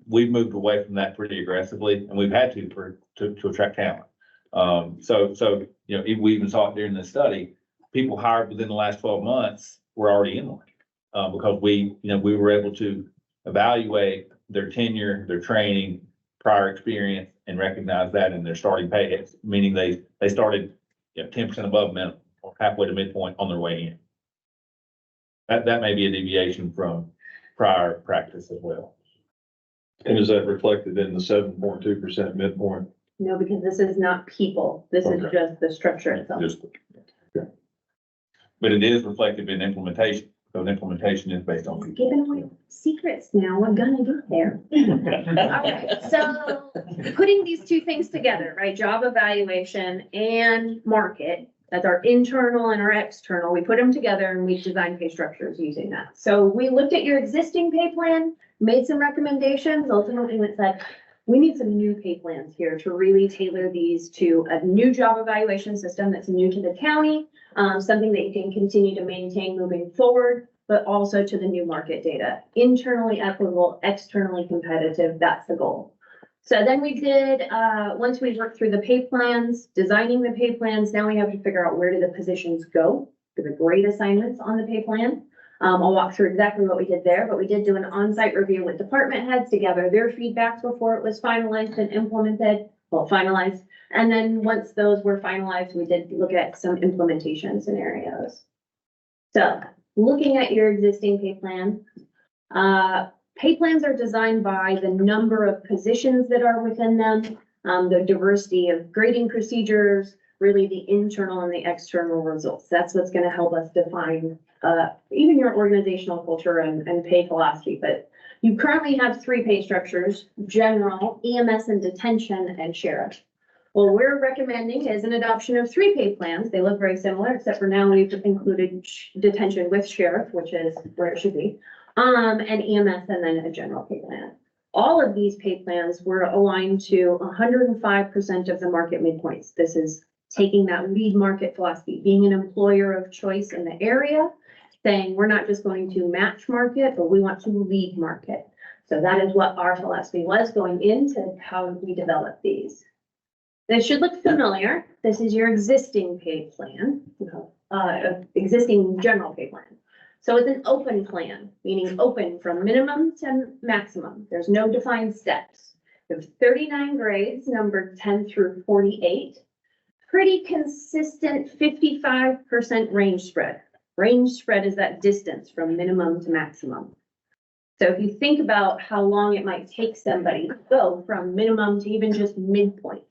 We've moved away from that pretty aggressively, and we've had to attract talent. So, you know, we even saw it during the study, people hired within the last 12 months were already in line. Because we were able to evaluate their tenure, their training, prior experience, and recognize that in their starting pay, meaning they started, 10% above minimum or halfway to midpoint on their way in. That may be a deviation from prior practice as well. And is that reflected in the 7.2% midpoint? No, because this is not people. This is just the structure itself. But it is reflective in implementation. So implementation is based on people. Giving away secrets now, we're gonna get there. All right, so putting these two things together, right, job evaluation and market, that's our internal and our external, we put them together and we design pay structures using that. So we looked at your existing pay plan, made some recommendations, ultimately we said, we need some new pay plans here to really tailor these to a new job evaluation system that's new to the county, something that you can continue to maintain moving forward, but also to the new market data. Internally equitable, externally competitive, that's the goal. So then we did, once we worked through the pay plans, designing the pay plans, now we have to figure out where do the positions go, to the grade assignments on the pay plan. I'll walk through exactly what we did there, but we did do an on-site review with department heads to gather their feedbacks before it was finalized and implemented, well, finalized. And then once those were finalized, we did look at some implementation scenarios. So looking at your existing pay plan, pay plans are designed by the number of positions that are within them, the diversity of grading procedures, really the internal and the external results. That's what's going to help us define even your organizational culture and pay philosophy. But you currently have 3 pay structures: general, EMS and detention, and sheriff. What we're recommending is an adoption of 3 pay plans. They look very similar, except for now we've included detention with sheriff, which is where it should be, and EMS, and then a general pay plan. All of these pay plans were aligned to 105% of the market midpoints. This is taking that lead market philosophy, being an employer of choice in the area, saying we're not just going to match market, but we want to lead market. So that is what our philosophy was going into how we develop these. This should look familiar. This is your existing pay plan, existing general pay plan. So it's an open plan, meaning open from minimum to maximum. There's no defined steps. There's 39 grades, numbered 10 through 48. Pretty consistent 55% range spread. Range spread is that distance from minimum to maximum. So if you think about how long it might take somebody to go from minimum to even just midpoint,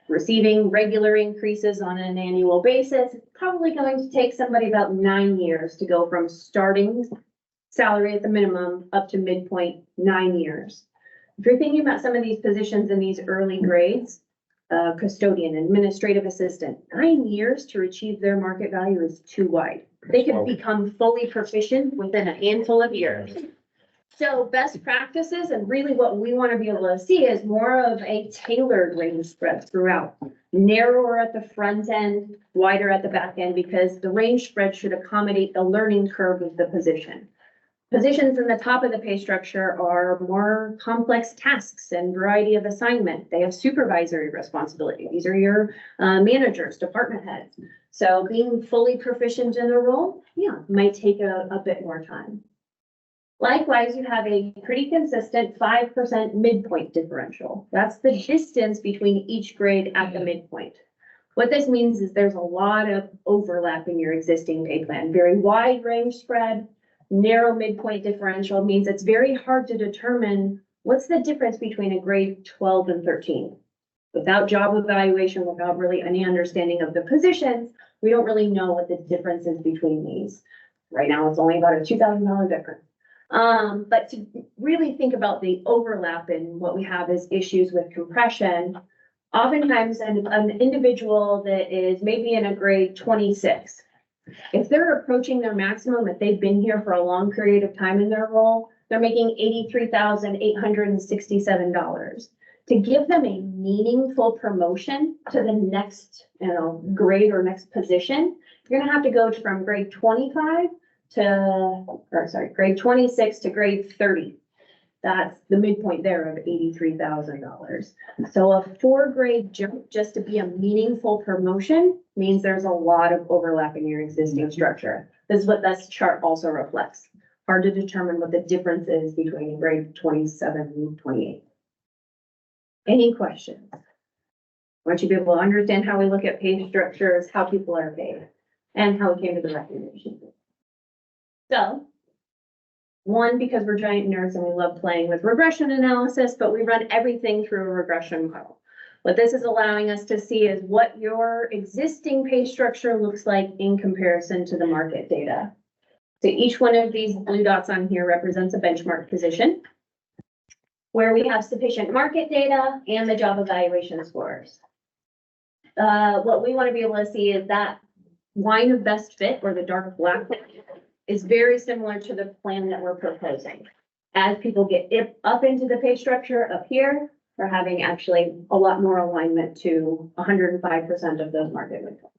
receiving regular increases on an annual basis, it's probably going to take somebody about 9 years to go from starting salary at the minimum up to midpoint, 9 years. If you're thinking about some of these positions in these early grades, custodian, administrative assistant, 9 years to achieve their market value is too wide. They could become fully proficient within a handful of years. So best practices, and really what we want to be able to see is more of a tailored range spread throughout. Narrower at the front end, wider at the back end, because the range spread should accommodate the learning curve of the position. Positions in the top of the pay structure are more complex tasks and variety of assignment. They have supervisory responsibility. These are your managers, department heads. So being fully proficient in the role, might take a bit more time. Likewise, you have a pretty consistent 5% midpoint differential. That's the distance between each grade at the midpoint. What this means is there's a lot of overlap in your existing pay plan, very wide range spread, narrow midpoint differential means it's very hard to determine what's the difference between a grade 12 and 13. Without job evaluation, without really any understanding of the positions, we don't really know what the difference is between these. Right now, it's only about a $2,000 difference. But to really think about the overlap in what we have is issues with compression. Oftentimes, an individual that is maybe in a grade 26, if they're approaching their maximum, if they've been here for a long period of time in their role, they're making $83,867. To give them a meaningful promotion to the next, grade or next position, you're gonna have to go from grade 25 grade 26 to grade 30. That's the midpoint there of $83,000. So a 4-grade jump just to be a meaningful promotion means there's a lot of overlap in your existing structure. This is what this chart also reflects. Hard to determine what the difference is between grade 27 and 28. Any questions? I want you to be able to understand how we look at pay structures, how people are paid, and how we came to the recommendation. So, one, because we're giant nerds and we love playing with regression analysis, but we run everything through a regression model. What this is allowing us to see is what your existing pay structure looks like in comparison to the market data. So each one of these blue dots on here represents a benchmark position where we have sufficient market data and the job evaluation scores. What we want to be able to see is that line of best fit, or the dark black line, is very similar to the plan that we're proposing. As people get up into the pay structure up here, we're having actually a lot more alignment to 105% of those market midpoints.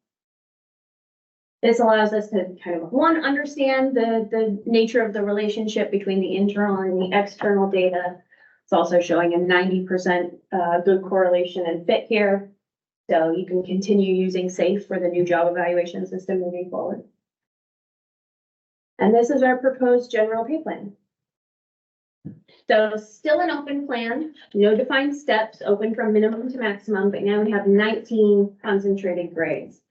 This allows us to kind of, one, understand the nature of the relationship between the internal and the external data. It's also showing a 90% good correlation and fit here. So you can continue using SAFE for the new job evaluation system moving forward. And this is our proposed general pay plan. So still an open plan, no defined steps, open from minimum to maximum, but now we have 19 concentrated grades.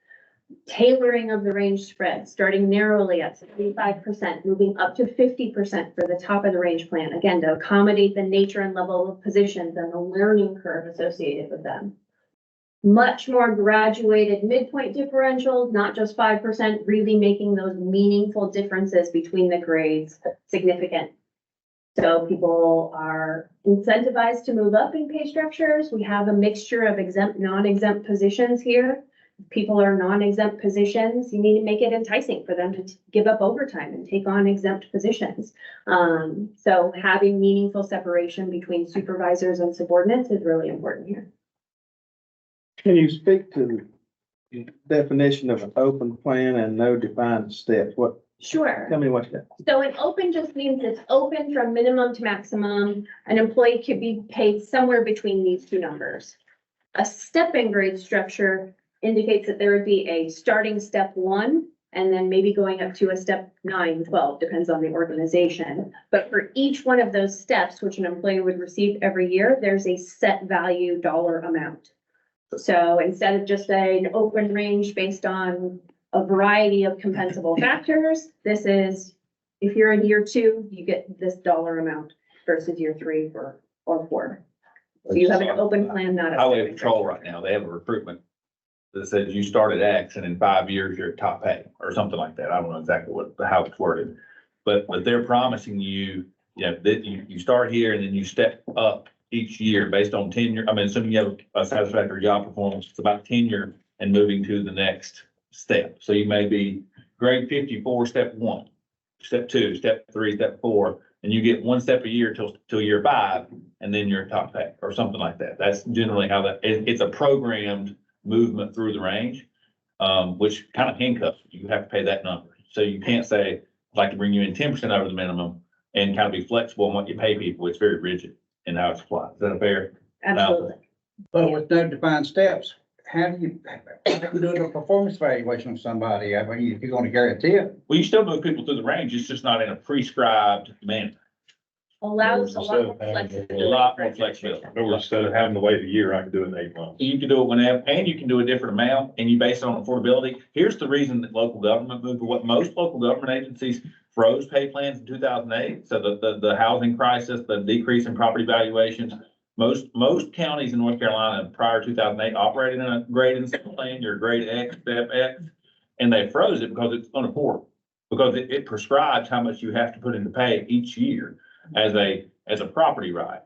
Tailoring of the range spread, starting narrowly at 75%, moving up to 50% for the top of the range plan, again, to accommodate the nature and level of positions and the learning curve associated with them. Much more graduated midpoint differentials, not just 5%, really making those meaningful differences between the grades significant. So people are incentivized to move up in pay structures. We have a mixture of exempt, non-exempt positions here. If people are non-exempt positions, you need to make it enticing for them to give up overtime and take on exempt positions. So having meaningful separation between supervisors and subordinates is really important here. Can you speak to the definition of an open plan and no defined steps? What, Sure. tell me what's that? So an open just means it's open from minimum to maximum. An employee could be paid somewhere between these two numbers. A step and grade structure indicates that there would be a starting step 1 and then maybe going up to a step 9, 12, depends on the organization. But for each one of those steps, which an employee would receive every year, there's a set value dollar amount. So instead of just an open range based on a variety of compensable factors, this is, if you're in year 2, you get this dollar amount versus year 3 or 4. So you have an open plan, not a. Highway Patrol right now, they have a recruitment that says you start at X and in 5 years you're at top pay or something like that. I don't know exactly how it's worded. But they're promising you, that you start here and then you step up each year based on tenure. I mean, assuming you have a satisfactory job performance, it's about tenure and moving to the next step. So you may be grade 54, step 1, step 2, step 3, step 4, and you get 1 step a year till year 5, and then you're top pay or something like that. That's generally how it's a programmed movement through the range, which kind of handcuffs you. You have to pay that number. So you can't say, I'd like to bring you in 10% over the minimum and kind of be flexible on what you pay people. It's very rigid in how it's applied. Is that fair? Absolutely. But with no defined steps, how do you do a performance evaluation of somebody? I mean, if you're going to guarantee it. Well, you still move people through the range. It's just not in a prescribed manner. allows a lot more Instead of having to- A flexibility. lot for more flexibility. In other words, instead of having to wait a year, I could do it in 8 months. You can do it whenever, and you can do a different amount, and you base it on affordability. Here's the reason that local government moved, what most local government agencies froze pay plans in 2008. So the housing crisis, the decrease in property valuations. Most counties in North Carolina prior to 2008 operated in a grade and step plan, your grade X, step X. And they froze it because it's unaffordable, because it prescribes how much you have to put into pay each year as a property right.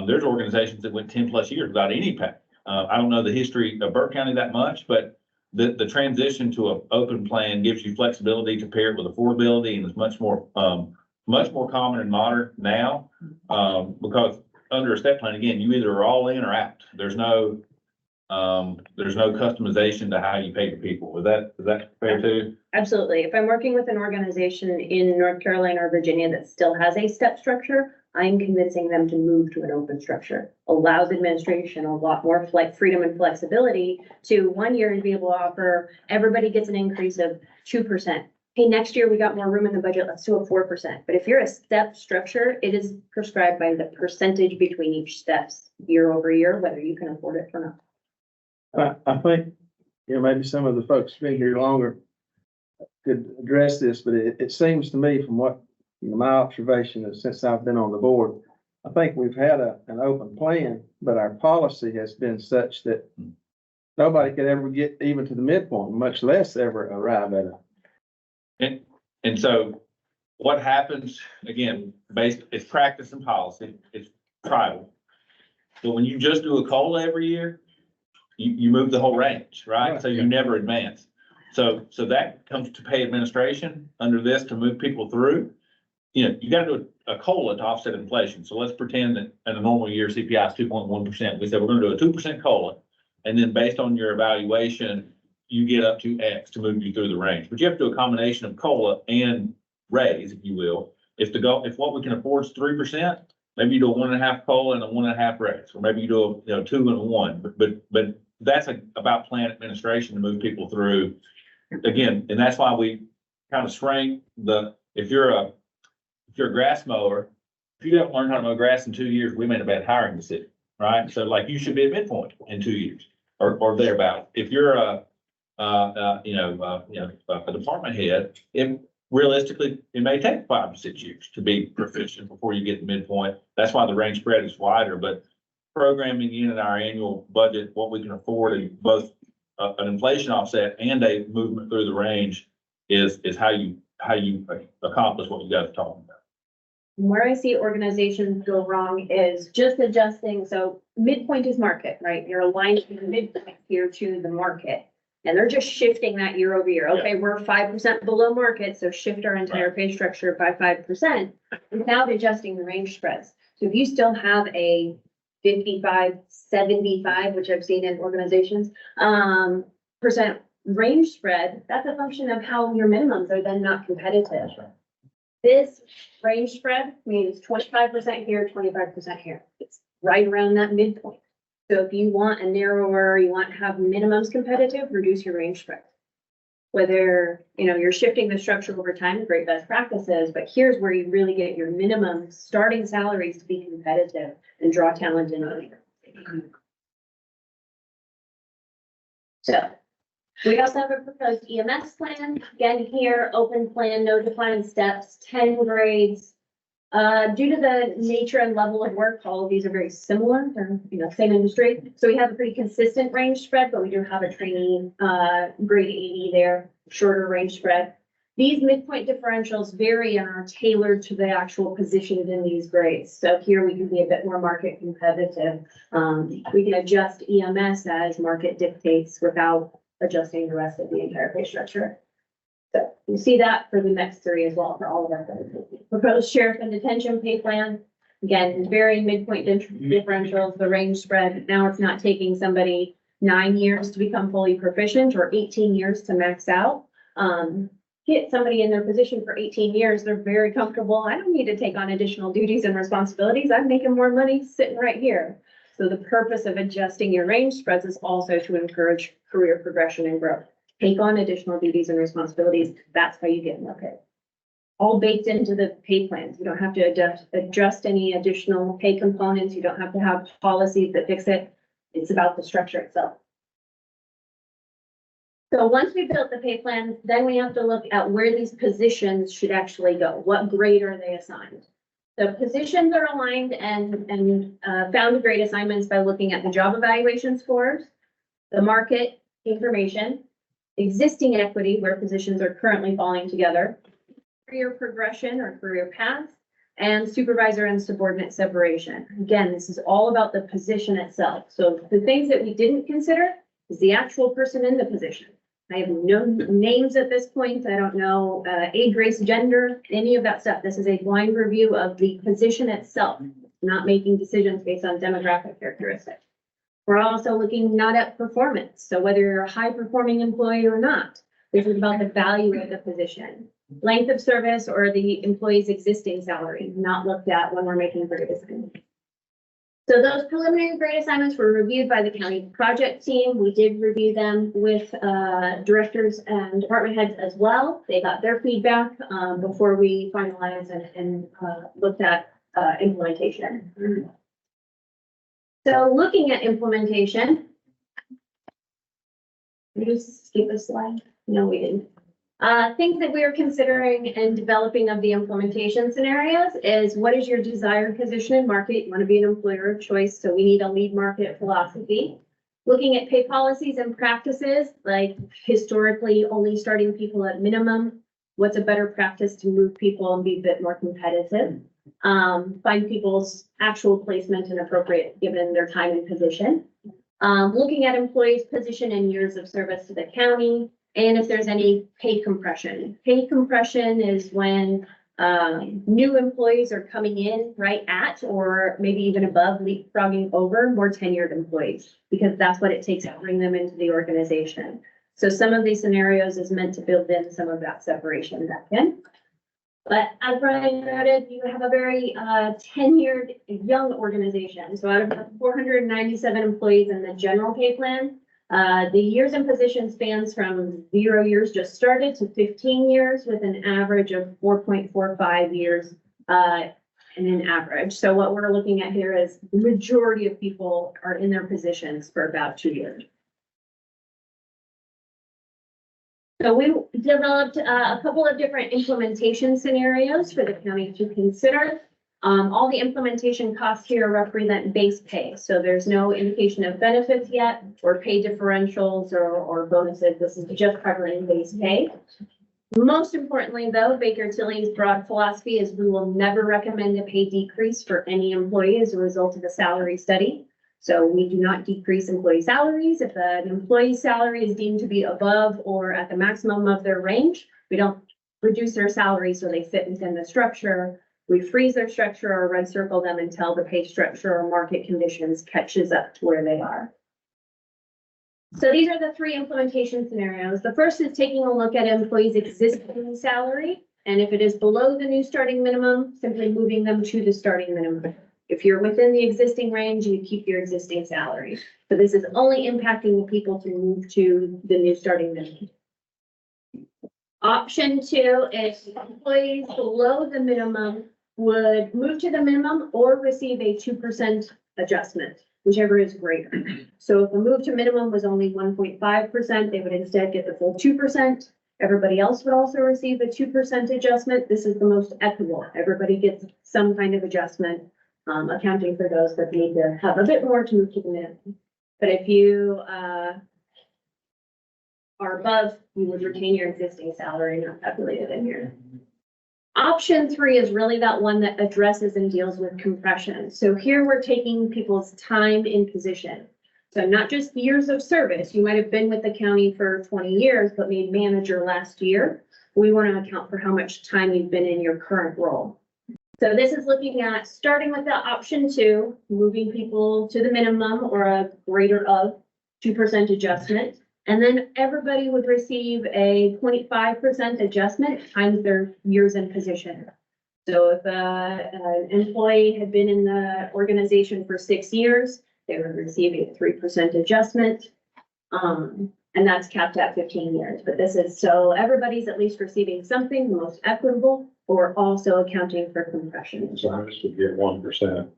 There's organizations that went 10+ years without any pay. I don't know the history of Burke County that much, but the transition to an open plan gives you flexibility to pair it with affordability, and is much more common and modern now. Because under a step plan, again, you either are all in or out. There's no customization to how you pay your people. Is that fair too? Absolutely. If I'm working with an organization in North Carolina or Virginia that still has a step structure, I'm convincing them to move to an open structure. Allows administration a lot more freedom and flexibility to 1 year to be able to offer, everybody gets an increase of 2%. Hey, next year we got more room in the budget, let's do a 4%. But if you're a step structure, it is prescribed by the percentage between each steps year over year, whether you can afford it or not. I think, maybe some of the folks been here longer could address this, but it seems to me from what, my observation is since I've been on the board, I think we've had an open plan, but our policy has been such that nobody could ever get even to the midpoint, much less ever arrive at it. And so what happens, again, it's practice and policy, it's tribal. But when you just do a COLA every year, you move the whole range, right? So you never advance. So that comes to pay administration under this to move people through. You gotta do a COLA to offset inflation. So let's pretend that in a normal year, CPI is 2.1%. We said we're gonna do a 2% COLA. And then based on your evaluation, you get up to X to move you through the range. But you have to do a combination of COLA and raise, if you will. If what we can afford is 3%, maybe you do a 1.5 COLA and a 1.5 raise, or maybe you do a 2 and a 1. But that's about plan administration to move people through. Again, and that's why we kind of shrank if you're a grass mower, if you don't learn how to mow grass in 2 years, we made a bad hiring decision, right? So like you should be at midpoint in 2 years or thereabout. If you're a department head, realistically, it may take 5 to 6 years to be proficient before you get to midpoint. That's why the range spread is wider, but programming in our annual budget, what we can afford in both an inflation offset and a movement through the range is how you accomplish what you guys are talking about. Where I see organizations go wrong is just adjusting. So midpoint is market, right? You're aligning the midpoint here to the market. And they're just shifting that year over year. Okay, we're 5% below market, so shift our entire pay structure by 5% without adjusting the range spreads. So if you still have a 55, 75, which I've seen in organizations, percent range spread, that's a function of how your minimums are then not competitive. This range spread means 25% here, 25% here. It's right around that midpoint. So if you want a narrower, you want to have minimums competitive, reduce your range spread. Whether, you're shifting the structure over time, great best practices, but here's where you really get your minimum starting salaries to be competitive and draw talent in. So we also have a proposed EMS plan. Again, here, open plan, no defined steps, 10 grades. Due to the nature and level of work, all of these are very similar. They're, same industry. So we have a pretty consistent range spread, but we do have a trainee, grade 80 there, shorter range spread. These midpoint differentials vary and are tailored to the actual positions in these grades. So here we can be a bit more market competitive. We can adjust EMS as market dictates without adjusting the rest of the entire pay structure. So you see that for the next 3 as well for all of our proposed sheriff and detention pay plan. Again, varying midpoint differentials, the range spread. Now it's not taking somebody 9 years to become fully proficient or 18 years to max out. Get somebody in their position for 18 years, they're very comfortable. I don't need to take on additional duties and responsibilities. I'm making more money sitting right here. So the purpose of adjusting your range spreads is also to encourage career progression and growth. Take on additional duties and responsibilities. That's how you get more pay. all baked into the pay plans. You don't have to adjust any additional pay components. You don't have to have policies that fix it. It's about the structure itself. So once we built the pay plan, then we have to look at where these positions should actually go. What grade are they assigned? The positions are aligned and found grade assignments by looking at the job evaluation scores, the market information, existing equity where positions are currently falling together, career progression or career paths, and supervisor and subordinate separation. Again, this is all about the position itself. So the things that we didn't consider is the actual person in the position. I have no names at this point. I don't know age, race, gender, any of that stuff. This is a blind review of the position itself, not making decisions based on demographic characteristics. We're also looking not at performance. So whether you're a high performing employee or not, this is about the value of the position. Length of service or the employee's existing salary, not looked at when we're making grade assignments. So those preliminary grade assignments were reviewed by the county project team. We did review them with directors and department heads as well. They got their feedback before we finalized and looked at implementation. So looking at implementation, we just skip a slide. No, we didn't. Things that we are considering and developing of the implementation scenarios is what is your desired position in market? You want to be an employer of choice, so we need a lead market philosophy. Looking at pay policies and practices, like historically only starting people at minimum. What's a better practice to move people and be a bit more competitive? Find people's actual placement and appropriate given their time and position. Looking at employees' position and years of service to the county. And if there's any pay compression. Pay compression is when new employees are coming in right at or maybe even above leapfrogging over more tenured employees, because that's what it takes to bring them into the organization. So some of these scenarios is meant to build in some of that separation back in. But as Brian noted, you have a very tenured young organization. So out of the 497 employees in the general pay plan, the years in position spans from 0 years just started to 15 years with an average of 4.45 years in an average. So what we're looking at here is the majority of people are in their positions for about 2 years. So we developed a couple of different implementation scenarios for the county to consider. All the implementation costs here represent base pay. So there's no indication of benefits yet or pay differentials or bonuses. This is just covering base pay. Most importantly, though, Baker Tilly's broad philosophy is we will never recommend a pay decrease for any employee as a result of a salary study. So we do not decrease employee salaries. If an employee's salary is deemed to be above or at the maximum of their range, we don't reduce their salary so they fit within the structure. We freeze their structure or red circle them until the pay structure or market conditions catches up to where they are. So these are the three implementation scenarios. The first is taking a look at an employee's existing salary. And if it is below the new starting minimum, simply moving them to the starting minimum. If you're within the existing range, you keep your existing salary. But this is only impacting the people to move to the new starting minimum. Option 2 is employees below the minimum would move to the minimum or receive a 2% adjustment, whichever is greater. So if the move to minimum was only 1.5%, they would instead get the full 2%. Everybody else would also receive a 2% adjustment. This is the most equitable. Everybody gets some kind of adjustment, accounting for those that need to have a bit more to move to the minimum. But if you are above, you would retain your existing salary, not calculated in here. Option 3 is really that one that addresses and deals with compression. So here we're taking people's time in position. So not just years of service. You might have been with the county for 20 years, but made manager last year. We want to account for how much time you've been in your current role. So this is looking at starting with the option 2, moving people to the minimum or a greater of 2% adjustment. And then everybody would receive a 0.5% adjustment times their years in position. So if an employee had been in the organization for 6 years, they would receive a 3% adjustment. And that's capped at 15 years. But this is so everybody's at least receiving something, the most equitable. or also accounting for compression. So most would get 1%.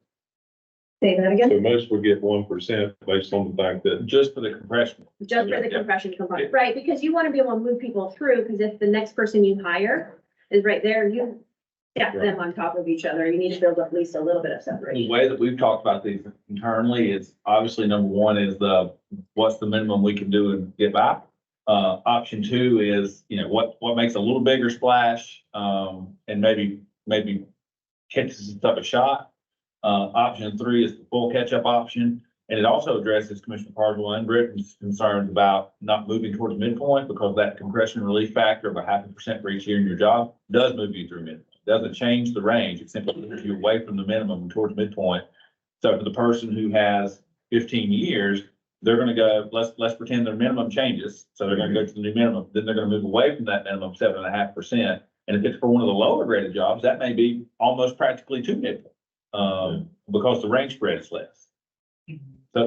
Say that again, So most would get 1% based on the fact that Just for the compression. just for the Yeah. compression component, right? Because you want to be able to move people through, because if the next person you hire is right there, you stack them on top of each other. You need to build up at least a little bit of The separation. way that we've talked about these internally is obviously number one is what's the minimum we can do and get by? Option two is, what makes a little bigger splash, and maybe catches stuff a shot. Option three is the full catch-up option, and it also addresses Commissioner Cardwell and Britton's concerns about not moving towards midpoint, because that compression relief factor of 0.5% for each year in your job does move you through midpoint. Doesn't change the range, it simply moves you away from the minimum and towards midpoint. So for the person who has 15 years, they're gonna go, let's pretend their minimum changes, so they're gonna go to the new minimum, then they're gonna move away from that minimum 7.5%. And if it's for one of the lower graded jobs, that may be almost practically to midpoint, because the range spread is less.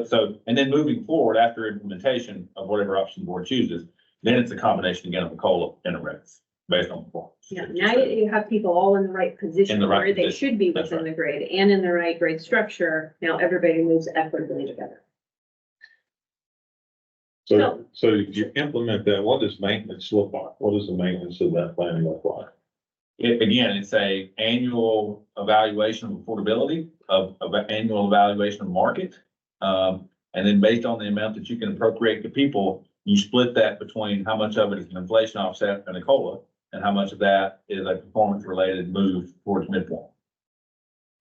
So, and then moving forward after implementation of whatever option the board chooses, then it's a combination again of a COLA and a REX based on performance. Yeah, now you have people all in the right position In the right where they position. should be That's within the grade and in the right grade structure. Now everybody moves equitably together. So you implement that, what does maintenance look like? What does the maintenance of that plan look like? Again, it's a annual evaluation of affordability, of annual evaluation of market. And then based on the amount that you can appropriate to people, you split that between how much of it is an inflation offset and a COLA, and how much of that is a performance related move towards midpoint.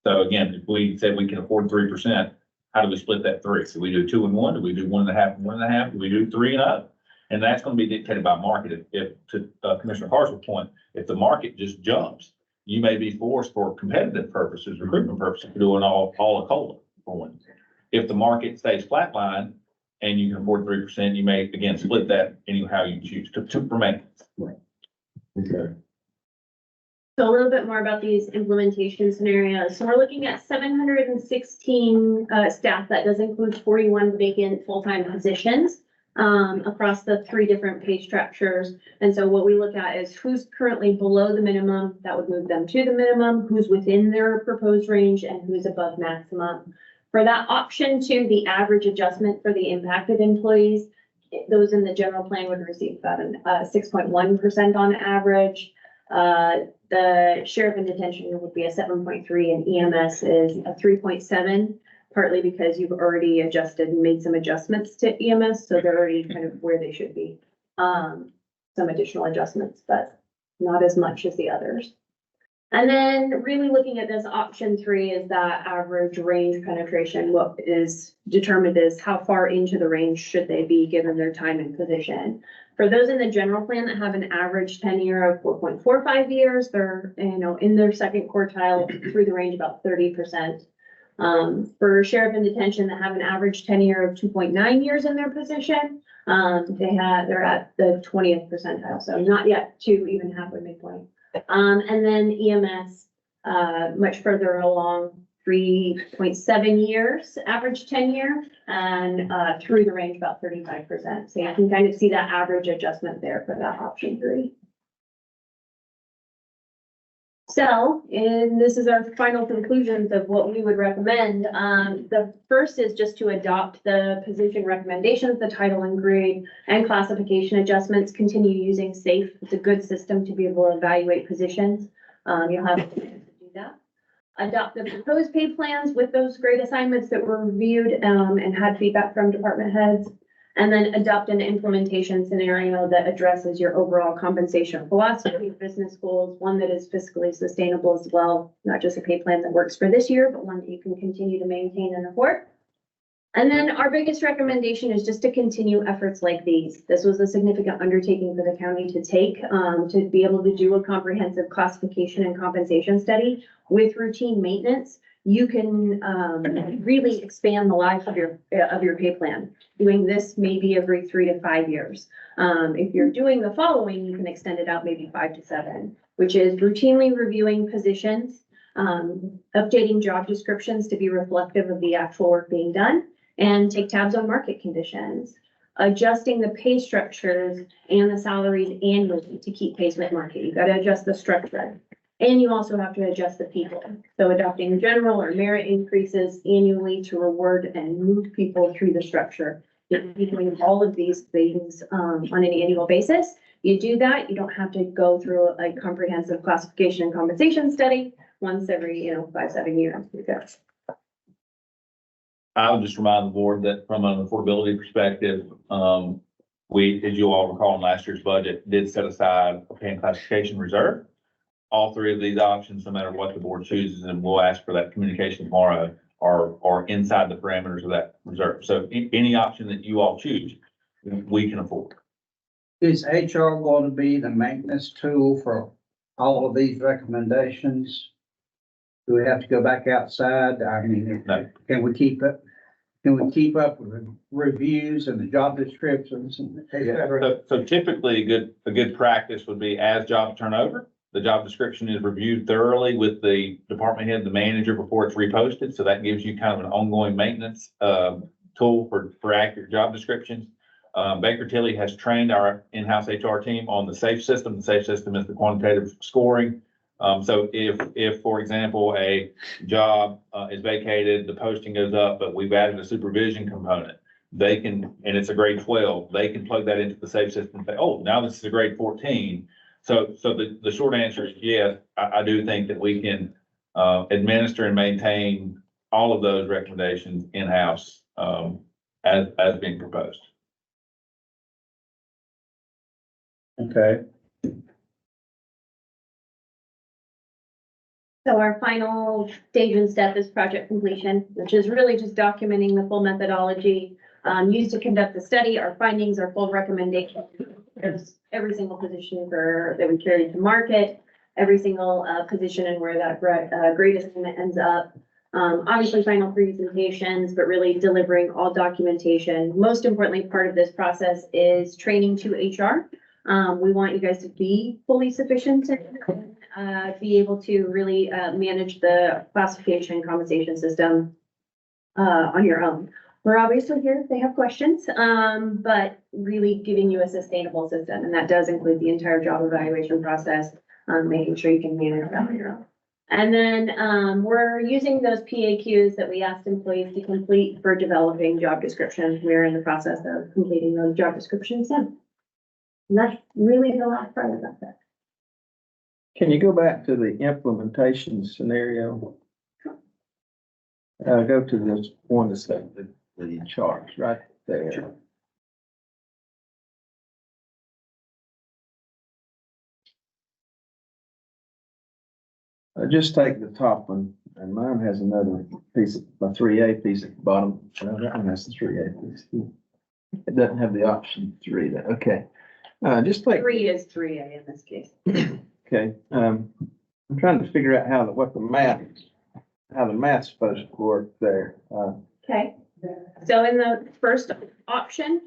So again, if we said we can afford 3%, how do we split that 3? So we do 2 and 1, do we do 1.5 and 1.5, do we do 3 and up? And that's going to be dictated by market. If to Commissioner Harts's point, if the market just jumps, you may be forced for competitive purposes, recruitment purposes, to doing all a COLA for one. If the market stays flatline and you can afford 3%, you may again split that anyhow you choose to for maintenance. Okay. So a little bit more about these implementation scenarios. So we're looking at 716 staff. That does include 41 vacant full-time positions across the 3 different pay structures. And so what we look at is who's currently below the minimum, that would move them to the minimum, who's within their proposed range, and who's above maximum. For that option 2, the average adjustment for the impacted employees, those in the general plan would receive about 6.1% on average. The sheriff and detention would be a 7.3 and EMS is a 3.7, partly because you've already adjusted and made some adjustments to EMS, so they're already kind of where they should be. Some additional adjustments, but not as much as the others. And then really looking at this option 3 is that average range penetration. What is determined is how far into the range should they be given their time and position. For those in the general plan that have an average tenure of 4.45 years, they're, in their second quartile through the range about 30%. For sheriff and detention that have an average tenure of 2.9 years in their position, they're at the 20th percentile, so not yet to even halfway midpoint. And then EMS, much further along, 3.7 years average tenure, and through the range about 35%. So you can kind of see that average adjustment there for that option 3. So, and this is our final conclusions of what we would recommend. The first is just to adopt the position recommendations, the title and grade and classification adjustments, continue using SAFE. It's a good system to be able to evaluate positions. You'll have to do that. Adopt the proposed pay plans with those grade assignments that were reviewed and had feedback from department heads. And then adopt an implementation scenario that addresses your overall compensation philosophy, business goals, one that is fiscally sustainable as well, not just a pay plan that works for this year, but one that you can continue to maintain and afford. And then our biggest recommendation is just to continue efforts like these. This was a significant undertaking for the county to take, to be able to do a comprehensive classification and compensation study with routine maintenance. You can really expand the life of your pay plan. Doing this maybe every 3 to 5 years. If you're doing the following, you can extend it out maybe 5 to 7, which is routinely reviewing positions, updating job descriptions to be reflective of the actual work being done, and take tabs on market conditions, adjusting the pay structures and the salaries annually to keep pace with market. You've got to adjust the structure. And you also have to adjust the people. So adopting general or merit increases annually to reward and move people through the structure. You're doing all of these things on an annual basis. You do that, you don't have to go through a comprehensive classification and compensation study once every, 5-7 years. I would just remind the board that from an affordability perspective, we, as you all recall in last year's budget, did set aside a pay and classification reserve. All three of these options, no matter what the board chooses, and we'll ask for that communication tomorrow, are inside the parameters of that reserve. So any option that you all choose, we can afford. Is HR going to be the maintenance tool for all of these recommendations? Do we have to go back outside? I mean, No. can we keep it? Can we keep up with the reviews and the job descriptions and et cetera? So typically, a good practice would be as jobs turn over, the job description is reviewed thoroughly with the department head, the manager, before it's reposted. So that gives you kind of an ongoing maintenance tool for accurate job descriptions. Baker Tilly has trained our in-house HR team on the SAFE system. The SAFE system is the quantitative scoring. So if, for example, a job is vacated, the posting goes up, but we've added a supervision component, they can, and it's a grade 12, they can plug that into the SAFE system and say, oh, now this is a grade 14. So the short answer is yes, I do think that we can administer and maintain all of those recommendations in-house as being proposed. Okay. So our final stage and step is project completion, which is really just documenting the full methodology used to conduct the study, our findings, our full recommendation. There's every single position that we carry to market, every single position and where that grade assignment ends up. Obviously final presentations, but really delivering all documentation. Most importantly, part of this process is training to HR. We want you guys to be fully sufficient to be able to really manage the classification compensation system on your own. We're obviously here if they have questions, but really giving you a sustainable system. And that does include the entire job evaluation process, making sure you can manage that on your own. And then we're using those PAQs that we asked employees to complete for developing job descriptions. We're in the process of completing those job descriptions now. And that's really the last part about that. Can you go back to the implementation scenario? Go to this one that's got the charts right there. Just take the top one, and mine has another piece, a 3A piece at the bottom. That one has the 3A piece. It doesn't have the option 3. Okay. Just take. 3 is 3A in this case. Okay, I'm trying to figure out how the math's supposed to work there. Okay, so in the first option,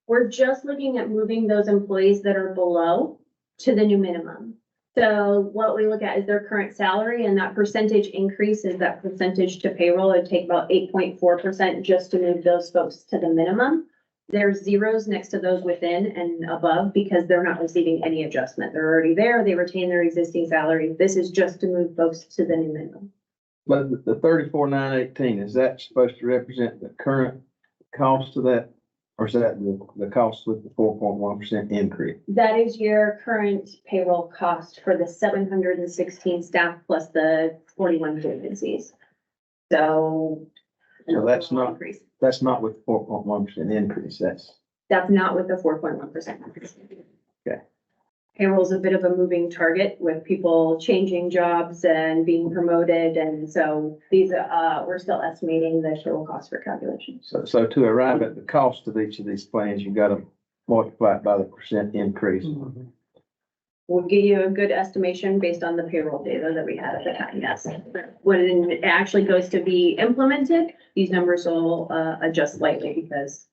we're just looking at moving those employees that are below to the new minimum. So what we look at is their current salary, and that percentage increase is that percentage to payroll. It'd take about 8.4% just to move those folks to the minimum. There's zeros next to those within and above because they're not receiving any adjustment. They're already there. They retain their existing salary. This is just to move folks to the new minimum. But the 34,918, is that supposed to represent the current cost of that? Or is that the cost with the 4.1% increase? That is your current payroll cost for the 716 staff plus the 41 vacancies. So. that's not, increase. That's not with 4.1% increase. That's not with the 4.1% increase. Okay. Payroll is a bit of a moving target with people changing jobs and being promoted. And so these, we're still estimating the total cost for calculation. So to arrive at the cost of each of these plans, you've got to multiply it by the percent increase. Mm-hmm. We'll give you a good estimation based on the payroll data that we had at the time, yes. When it actually goes to be implemented, these numbers will adjust slightly because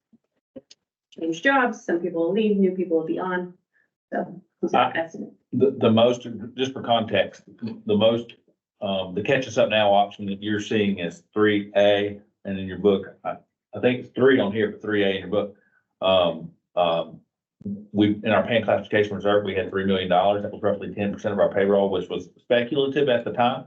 change jobs, some people will leave, new people will be on. So estimate. The most, just for context, the most, the catch us up now option that you're seeing is 3A, and in your book, I think it's 3 on here, but 3A in your book. in our paying classification reserve, we had $3 million. That was roughly 10% of our payroll, which was speculative at the time.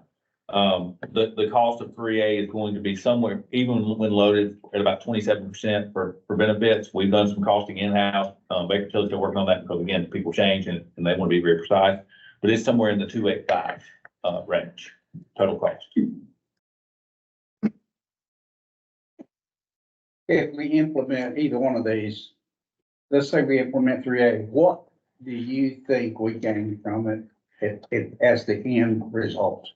The cost of 3A is going to be somewhere, even when loaded, at about 27% for benefits. We've done some costing in-house. Baker Tilly's still working on that because, again, people change and they want to be very precise. But it's somewhere in the 285 range, total cost. If we implement either one of these, let's say we implement 3A, what do you think we gain from it as the end result?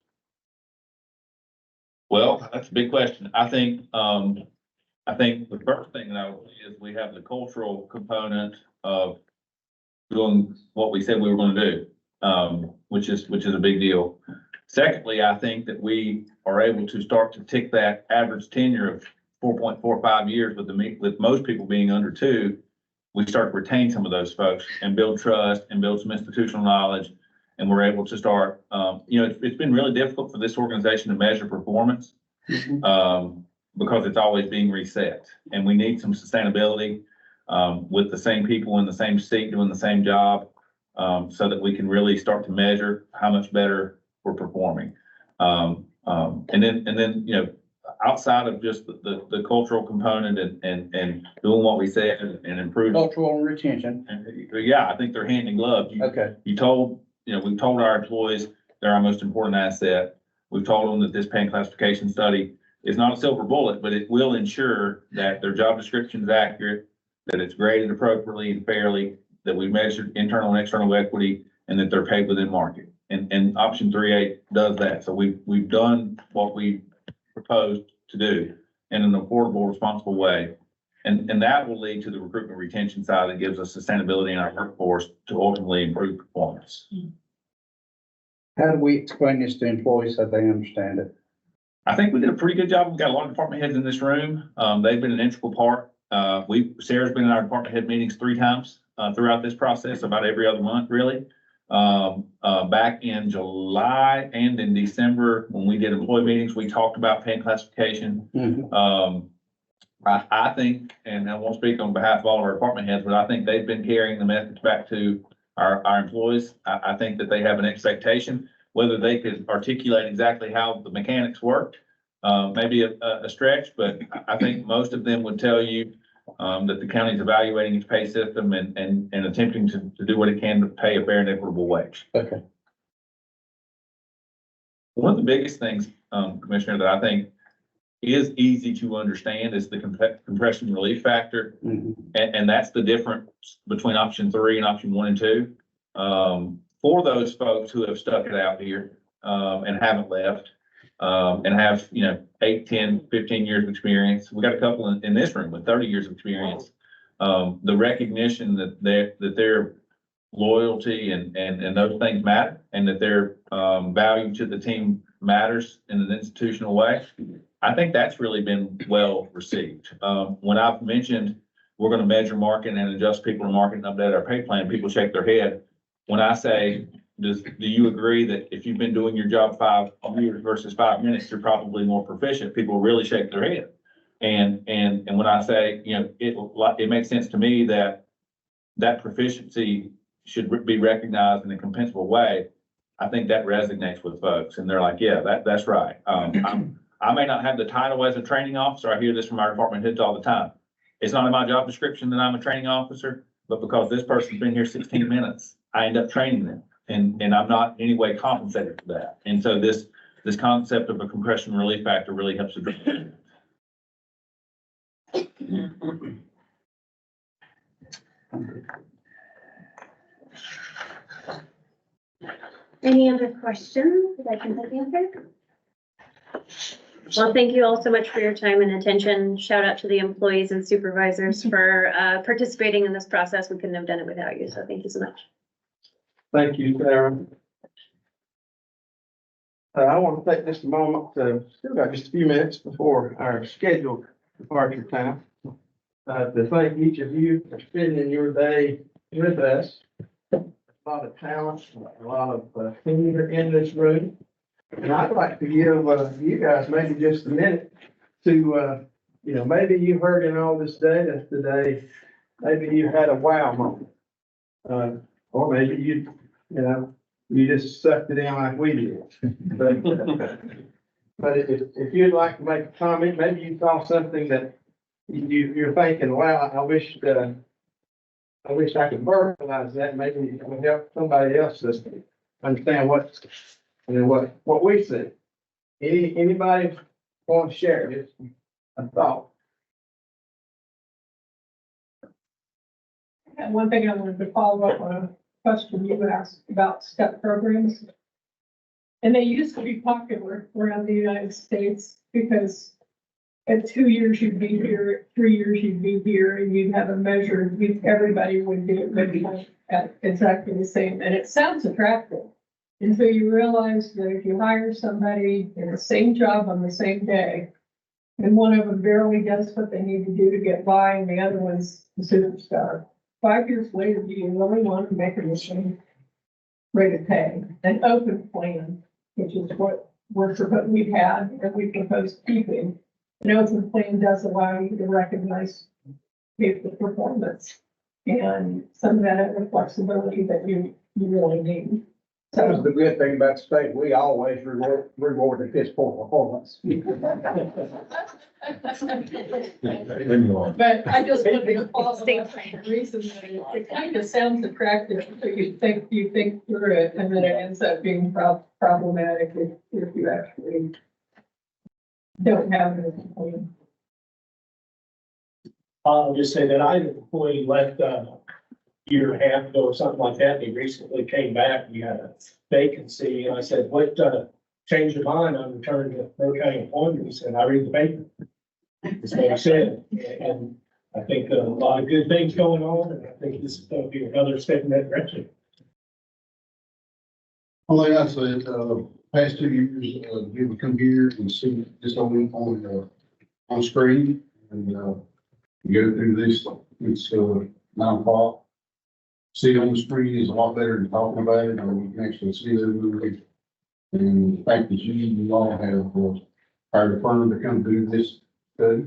Well, that's a big question. I think the first thing that I would say is we have the cultural component of doing what we said we were going to do, which is a big deal. Secondly, I think that we are able to start to tick that average tenure of 4.45 years with most people being under 2. We start to retain some of those folks and build trust and build some institutional knowledge. And we're able to start, it's been really difficult for this organization to measure performance because it's always being reset. And we need some sustainability with the same people in the same seat doing the same job so that we can really start to measure how much better we're performing. And then, outside of just the cultural component and doing what we said and improving. Cultural retention. Yeah, I think they're hand in glove. Okay. We've told our employees they're our most important asset. We've told them that this paying classification study is not a silver bullet, but it will ensure that their job description is accurate, that it's graded appropriately and fairly, that we've measured internal and external equity, and that they're paid within market. And option 3A does that. So we've done what we proposed to do in an affordable, responsible way. And that will lead to the recruitment retention side that gives us sustainability in our workforce to ultimately improve performance. How do we explain this to employees so they understand it? I think we did a pretty good job. We've got a lot of department heads in this room. They've been an integral part. Sarah's been in our department head meetings 3 times throughout this process, about every other month, really. Back in July and in December, when we did employee meetings, we talked about paying classification. I think, and I won't speak on behalf of all of our department heads, but I think they've been carrying the message back to our employees. I think that they have an expectation, whether they could articulate exactly how the mechanics worked, maybe a stretch, but I think most of them would tell you that the county's evaluating its pay system and attempting to do what it can to pay a fair and equitable wage. Okay. One of the biggest things, Commissioner, that I think is easy to understand is the compression relief factor. And that's the difference between option 3 and option 1 and 2. For those folks who have stuck it out here and haven't left and have, 8, 10, 15 years of experience. We got a couple in this room with 30 years of experience. The recognition that their loyalty and those things matter and that their value to the team matters in an institutional way. I think that's really been well received. When I've mentioned we're going to measure market and adjust people to market and update our pay plan, people shake their head. When I say, do you agree that if you've been doing your job 5 years versus 5 minutes, you're probably more proficient? People really shake their head. And when I say, it makes sense to me that proficiency should be recognized in a compensable way. I think that resonates with folks and they're like, yeah, that's right. I may not have the title as a training officer. I hear this from our department heads all the time. It's not in my job description that I'm a training officer, but because this person's been here 16 minutes, I end up training them. And I'm not in any way compensated for that. And so this concept of a compression relief factor really helps address it. Any other questions that I can help answer? Well, thank you all so much for your time and attention. Shout out to the employees and supervisors for participating in this process. We couldn't have done it without you, so thank you so much. Thank you, Sarah. I want to take this moment to, still got just a few minutes before our scheduled departure time, to thank each of you for spending your day with us. A lot of talent, a lot of tenure in this room. And I'd like to give you guys maybe just a minute to, maybe you heard in all this data today, maybe you had a wow moment. Or maybe you just sucked it in like we did. But if you'd like to make a comment, maybe you saw something that you're thinking, wow, I wish I could verbalize that. Maybe it would help somebody else to understand what we see. Anybody want to share this? A thought? And one thing I wanted to follow up on a question you asked about step programs. And they used to be popular around the United States because at 2 years you'd be here, at 3 years you'd be here, and you'd have a measure, everybody would do it maybe at exactly the same. And it sounds attractive until you realize that if you hire somebody in the same job on the same day, and one of them barely does what they need to do to get by, and the other one's the superstar. 5 years later, do you really want to make a machine rate of pay, an open plan, which is what we've had and we propose keeping. An open plan does allow you to recognize people performance and some of that other flexibility that you really need. That was the good thing about the state. We always reward the piss poor performance. But I just wanted to pause state the reason that it kind of sounds attractive, so you think through it, and then it ends up being problematic if you actually don't have it. I'll just say that I had an employee left year and a half ago or something like that. He recently came back. We had a vacancy, and I said, "What changed your mind on returning to Monroe County employment?" He said, "I read the paper." That's what he said, and I think a lot of good things going on, and I think this is going to be another step in that direction. Well, like I said, past 2 years, we would come here and see just on screen and, go through this, it's, 9 o'clock. See it on the screen is a lot better than talking about it, or we can actually see it movie. And the fact that you all have, hired a firm to come do this study.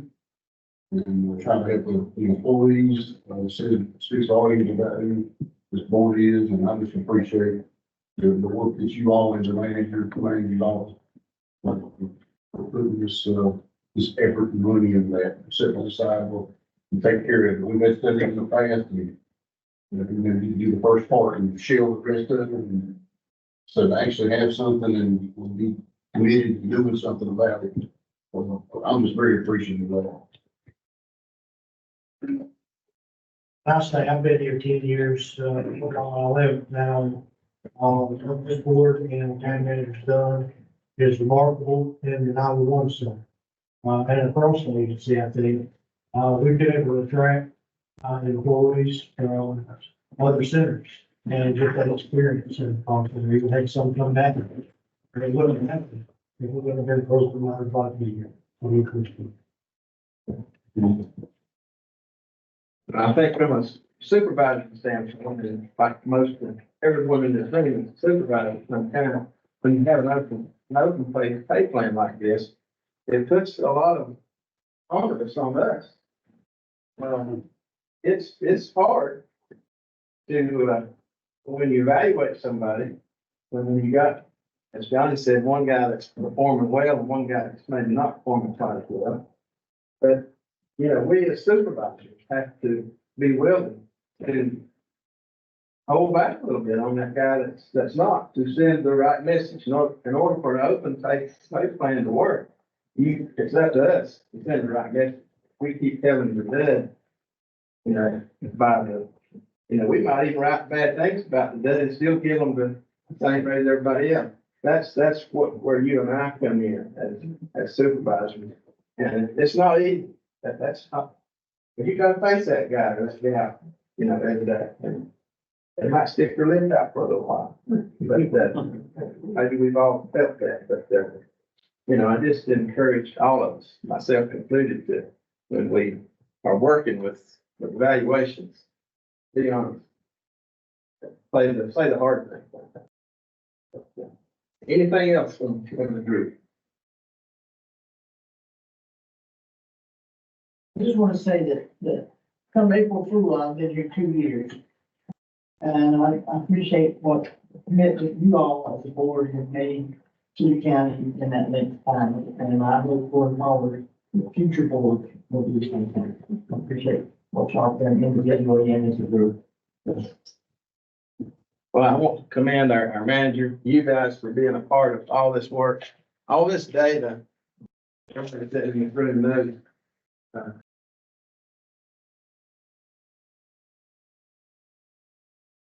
And we're trying to help the employees, speaks volumes about who this board is, and I just appreciate the work that you all as a manager, command you all. For putting this effort and money in that, sitting on the side, we'll take care of it. We've had studies in the past, and we're going to do the first part and shield the rest of it. And so to actually have something and we'll be committed to doing something about it. Well, I'm just very appreciative of that. I say I've been here 10 years, on 11 now. What this board and town manager's done is remarkable and I would want to. And a personal agency, I think, we've been able to attract, employees from other centers and get that experience and we would have some come back. And it wouldn't happen. It wouldn't have been close to my like to be here. We appreciate it. I think from a supervisor standpoint, and like most of everyone in this room is a supervisor, sometimes when you have an open pay plan like this, it puts a lot of onus on us. It's hard to, when you evaluate somebody, when you got, as Johnny said, one guy that's performing well and one guy that's maybe not performing quite as well. But, we as supervisors have to be willing to hold back a little bit on that guy that's not, to send the right message. In order for an open pay plan to work, it's up to us to send the right message. We keep telling the dud, we might even write bad things about the dud and still give them the same rate as everybody else. That's where you and I come in as supervisors. And it's not easy. That's not, but you gotta face that guy, every day. And they might stick their lip out for a little while. But maybe we've all felt that, but I just encourage all of us, myself included, to, when we are working with evaluations, be honest. Say the hard thing. Anything else from the group? I just want to say that come April Fool, I've been here 2 years. And I appreciate what commitment you all as a board have made to the county in that length of time. And I look forward the future board will do the same thing. I appreciate what y'all done individually and as a group. Well, I want to commend our manager, you guys for being a part of all this work, all this data. Everything that you really know.